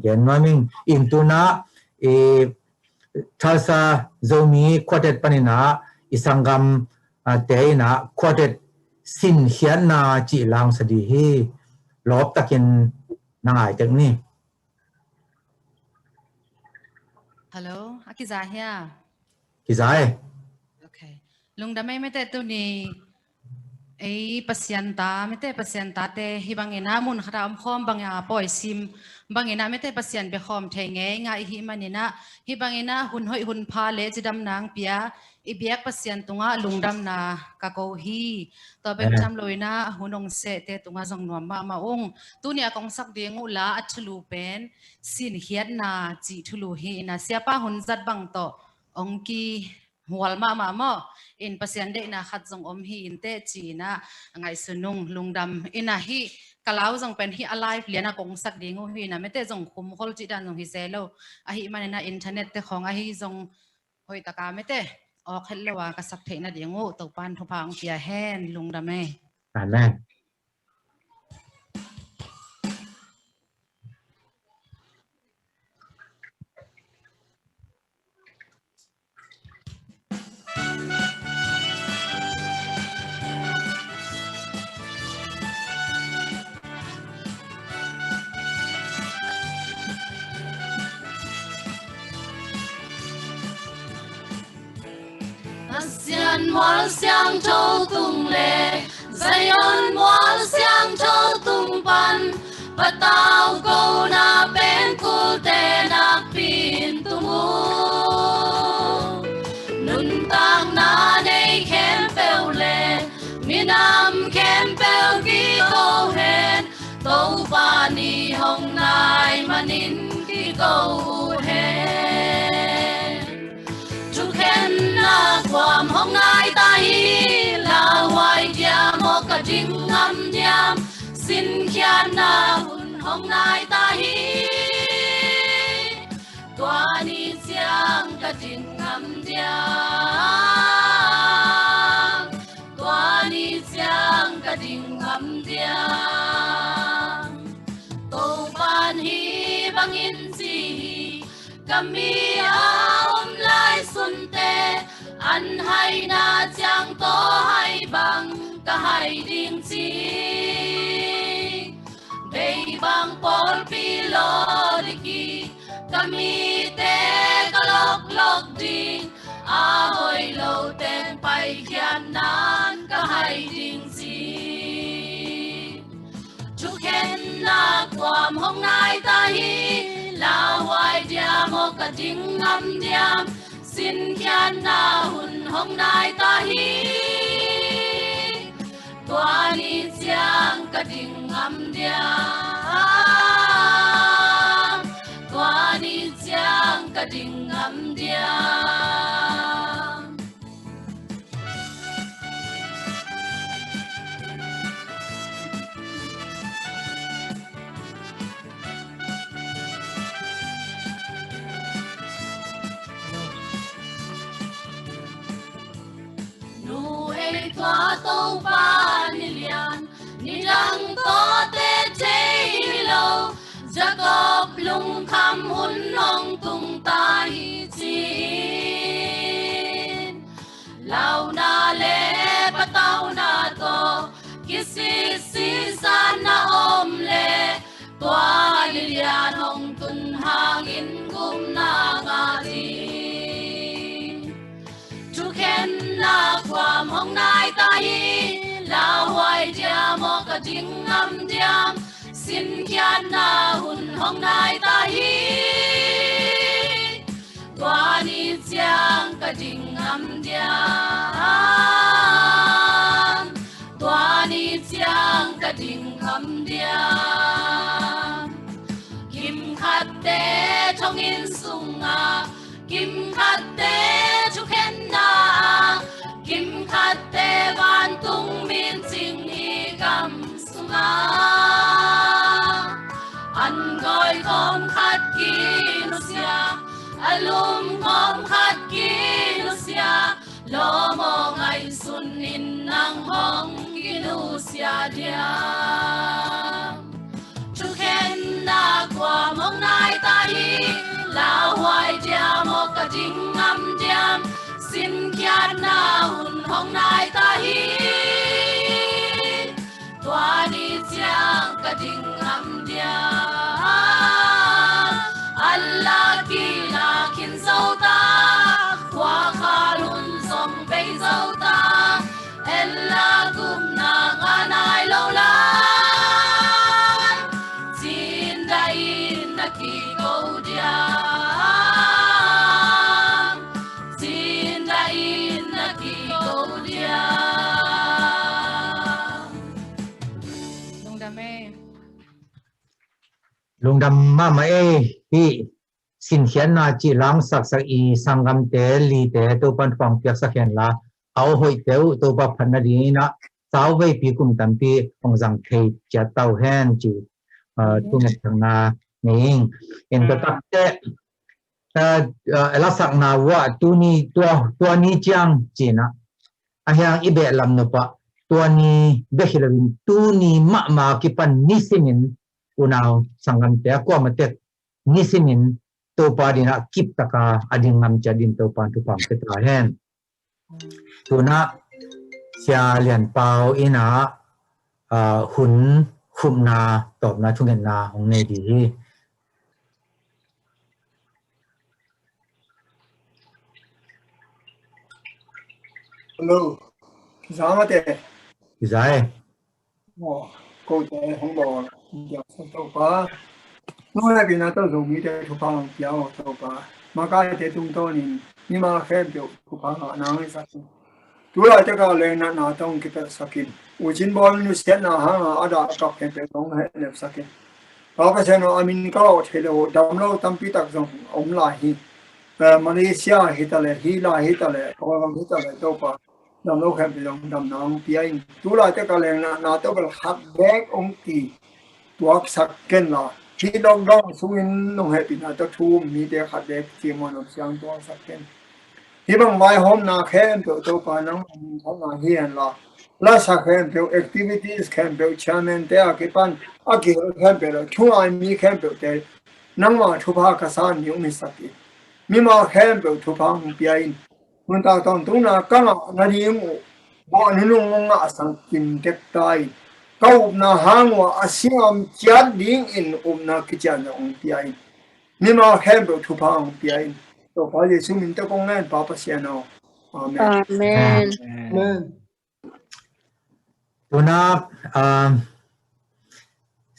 gen naming in tuna thalsa zomi quartet panina isangam teina quartet sin hian na chi lang sadi hi lop takin nangai tek ni Hello, Akizah here. Kizai. Okay. Lung damay mete tu ni pasyenta te hibangina mun khara khom bangya poi sim bangina mete pasyan be khom thenge nga hi manina hibangina hun pha le jidam nang pia ibiak pasyan tunga lungdam na kako hi to ben cham loina hunong se te tunga jong nom ma ong tunia kong sak ding ula athlu pen sin hiat na chi thulu hi na siapa hun zat bang to ongki hual ma mo in pasyan de na khat jong om hi in te chi na ngai sunung lungdam ina hi kalau jong pen hi alive liana kong sak ding hi na mete jong khum khol chi dan jong hi selo a hi manena internet te khong a hi jong hoi taka mete o khelwa ka sak theina dingu to pan thopang pia hen lungdame amen Zion mual siang châu tung lệ Zion mual siang châu tung pan Patao câu na bên cu tê na pin tung u Nun tang na nei khem peo lệ Mi nam khem peo ki câu hen Tâu pa ni hong nai manin ki câu hen Chu khen na quam hong nai ta hi La hoài kia mo ka jing ngam nham Xin khian na hun hong nai ta hi Tua ding ngam dia tô ban hi bangin si kami om lai sun te an hai na chang to hai bang ka hai ding chi bay bang pol pilo diki kami te kalok lok ding a hoi lo ten pai kian nan ka hai ding chi chu khen na kwam hong nai ta hi la hoai dia mo ka ding ngam diam xin kian na hun hong nai ta hi tua ni chiang ka ding ngam diam tua ni chiang ka ding ngam diam tua tô ba ni lian ni lang to te chei lo Jacob lung kham hun nong tung ta hi chin lao na le patau na to kisi si san na om le tua ni lian hong tun hang in gum na nga di chu khen na kwam hong nai ta hi la hoai dia mo ka ding ngam diam xin kian na hun hong nai ta hi tua ni chiang ka ding ngam diam tua ni chiang ka ding ngam diam kim khat te trong in sunga kim khat te chu khen na kim khat te van tung min ching hi gam sunga an goi kom khat ki nu sia alum kom khat ki nu sia lo mo ngai sun in nang hong ki nu sia dia chu khen na kwa mong nai ta hi la hoai dia mo ka ding ngam diam xin kian na hun hong nai ta hi tua ni chiang ka ding ngam diam Allah ki la kin sâu ta qua kha lun som bay sâu ta ella gum na nga nai lâu la xin dai na ki go dia xin dai na ki go dia lung dam ma ma e hi sin hian na chi lang sak sak i sangam te li te to pan pang pyak sak hian la au hoi teu to pa phan na di na sau vei pi kum tam pi ong jang thei cha tau hen chi tu me thang na ning en to tak te ela sak na wa tu ni chang chi na a hyang i be lam no pa tu ni be hilawin tu ni ma ki pan ni simin unaw sangam te ko matet nisimin to pa din kip taka ading ngam cha din to pan tu pam te tra hen tuna sia lian pau ina hun khum na top na thungen na hong ne di hello zama te zai cô trẻ không bỏ giờ sao tàu ba nói là vì nó tàu dùng cái để chụp bằng kéo tàu ba mà cái để chúng tôi nhưng mà phép biểu chụp bằng họ nào hay sao tu là cho cái lên nó trong cái tờ sakin ujin ball nu set na ha ở đó các cái tờ trong hệ nếp sakin đó cái chuyện nó mình có thể là đâm lâu tâm pi tác dụng ông lại hi Malaysia hi ta lại hi còn hi ta lại tàu ba đầm lâu khép đầm đầm nong piang tu là cho cái lên nó tàu bel hạt bag ông kỳ tua sắc ken là khi đông đông xuống nông hệ bị nó tàu thu mi để hạt bag chỉ mà nó sang tua sắc ken hi bằng vài hôm nào khen tàu tàu pa nong thằng nào hiền là la sa khem pe activities khem pe chairman te a ki pan a ki khem pe lo thu ai mi khem pe te nang ma thu pha ka sa ni mi sa ti mi ma khem pe thu pha mu pi ai mun ta tong tu na ka na ri mu bo ni nu nga sang kim tek tai kau na hang wa asiam chat ding in na ki chan ong pi ai mi ma khem pe thu pha mu pi ai to pa ye su min te kong ngan pa pa sia no amen Amen. amen tuna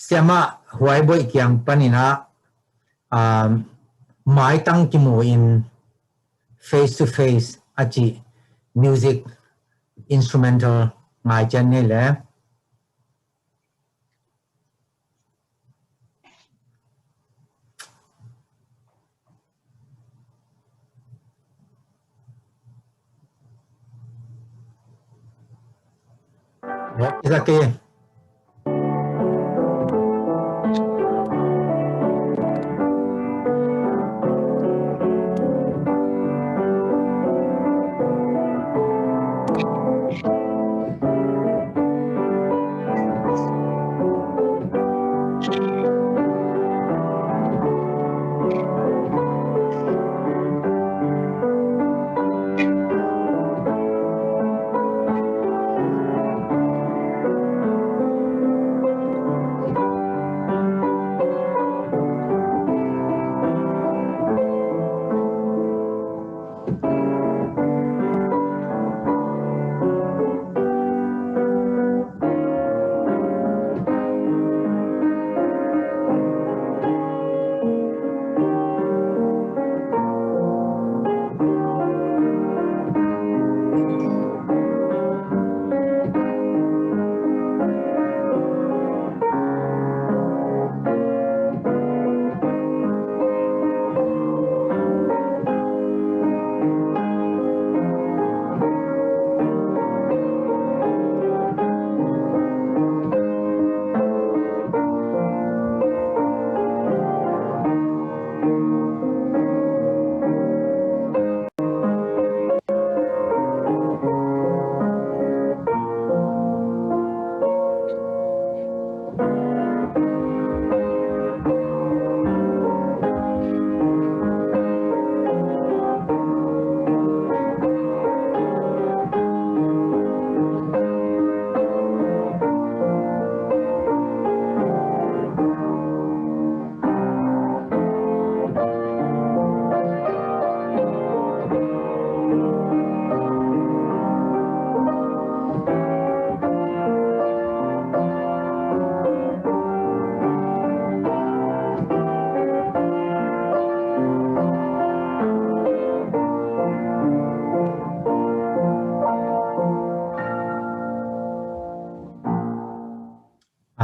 siama huai boy kyang panina mai tang ki mo in face to face achi music instrumental ngai chan ne le is okay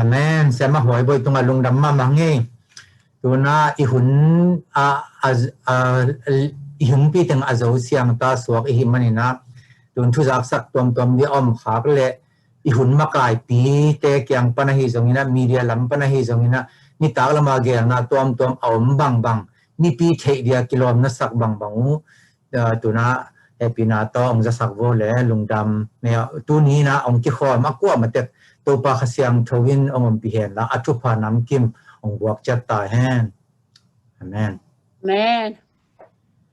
amen sama huai boy tunga lungdam ma mangi tuna ihun ihun pi teng azo siang ta suak hi manina tun thu jak sak tom tom di om khak le ihun makai pi te kyang pana hi zongina media lam pana hi zongina ni ta lama ge na tom tom om bang bang ni pi thei dia kilom na sak bang bang tuna epina to ong za sak vo le lungdam ne tu ni na ong ki kho ma kwa ma te to pa khasiam thowin ong pi hen la atu pha nam kim ong buak chat ta hen amen Amen.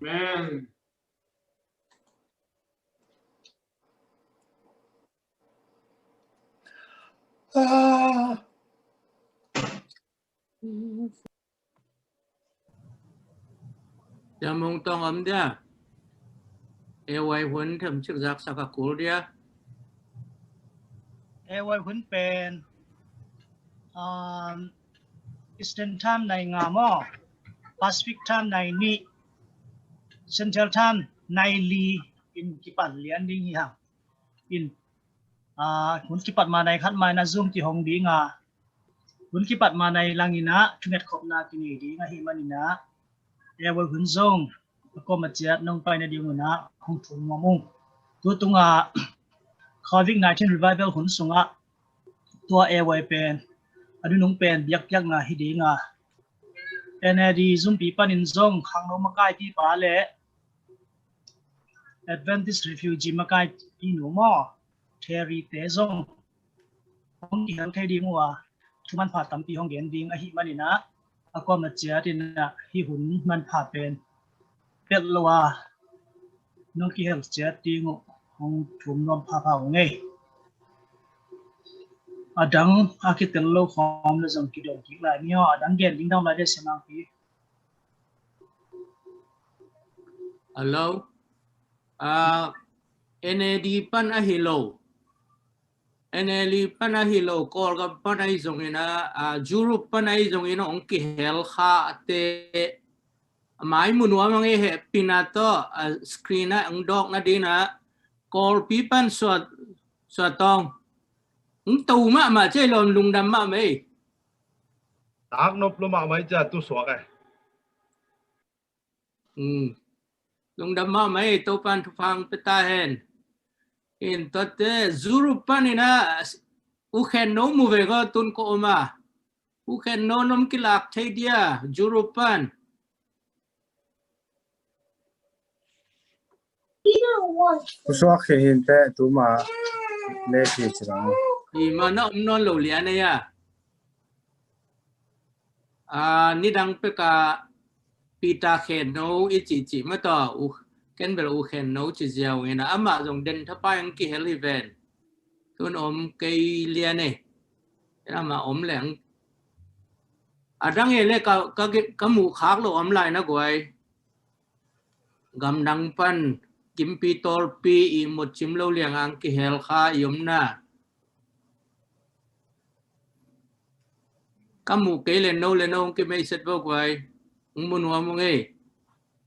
Amen. Giờ mong tông ấm dia. Ewai huấn thầm chức giác sakakul dia. Ewai huấn pen Eastern time này ngà mo, Pacific time này ni, Central time này li in kipat lian ding hi ha. In huấn kipat mà này khát mai na zoom ti hong di ngà. Huấn kipat mà này langina chumet khop na kini di ngà hi manina. Ewai huấn zong ko ma chiat nong pai na di nguna hong thum mamung. Tu tunga COVID-19 revival huấn sunga. Tua ewai pen adu nung pen biak biak nga hidi nga enedi zoom pi panin zong khang no makai pi pa le Adventist refugee makai pi no mo Terry te zong hong ki hang thei ding wa thuman pha tampi hong gen ding a hi manina akom na chia tin na hi hun man pha pen pet lowa nong ki hel chia ting hong thum nom pha pha nge adang akitel lo khom le zong ki dong ki la mi ho adang gen ding dang la de semang pi Hello. NAD pan a hello. NLE pan a hello. Call ka pan a zong ina. Juru pan a zong ina ong ki hel kha te. Mai munwa mang e pinato screen na ang dog na din na. Call pi pan so tong. Ung tu ma chơi lom lung đam ma mấy. Ác nộp lo mà mấy giờ tu sửa cái. Lung đam ma mấy tu pan tu phang peta hen. In tote zuru pan ina u khen no mu về go tun ko ma. U khen no nom kilak thei dia zuru pan. Ku so khi hin te tu ma le ki chang. Thì mà nó non lẩu liền này ni đang pe ka pita khen no ít chỉ mà to u ken bel u khen no chỉ giàu nghe na ama dùng den tháp anh ki heli ven tuần cây liền này mà lẹng đang nghe le ka mu khác lo lại na gọi gam đăng pan kim pi tor pi một chim lâu liền ang ki hel kha na kamu kailan no le no ke may set bo kwai mun wa mo nge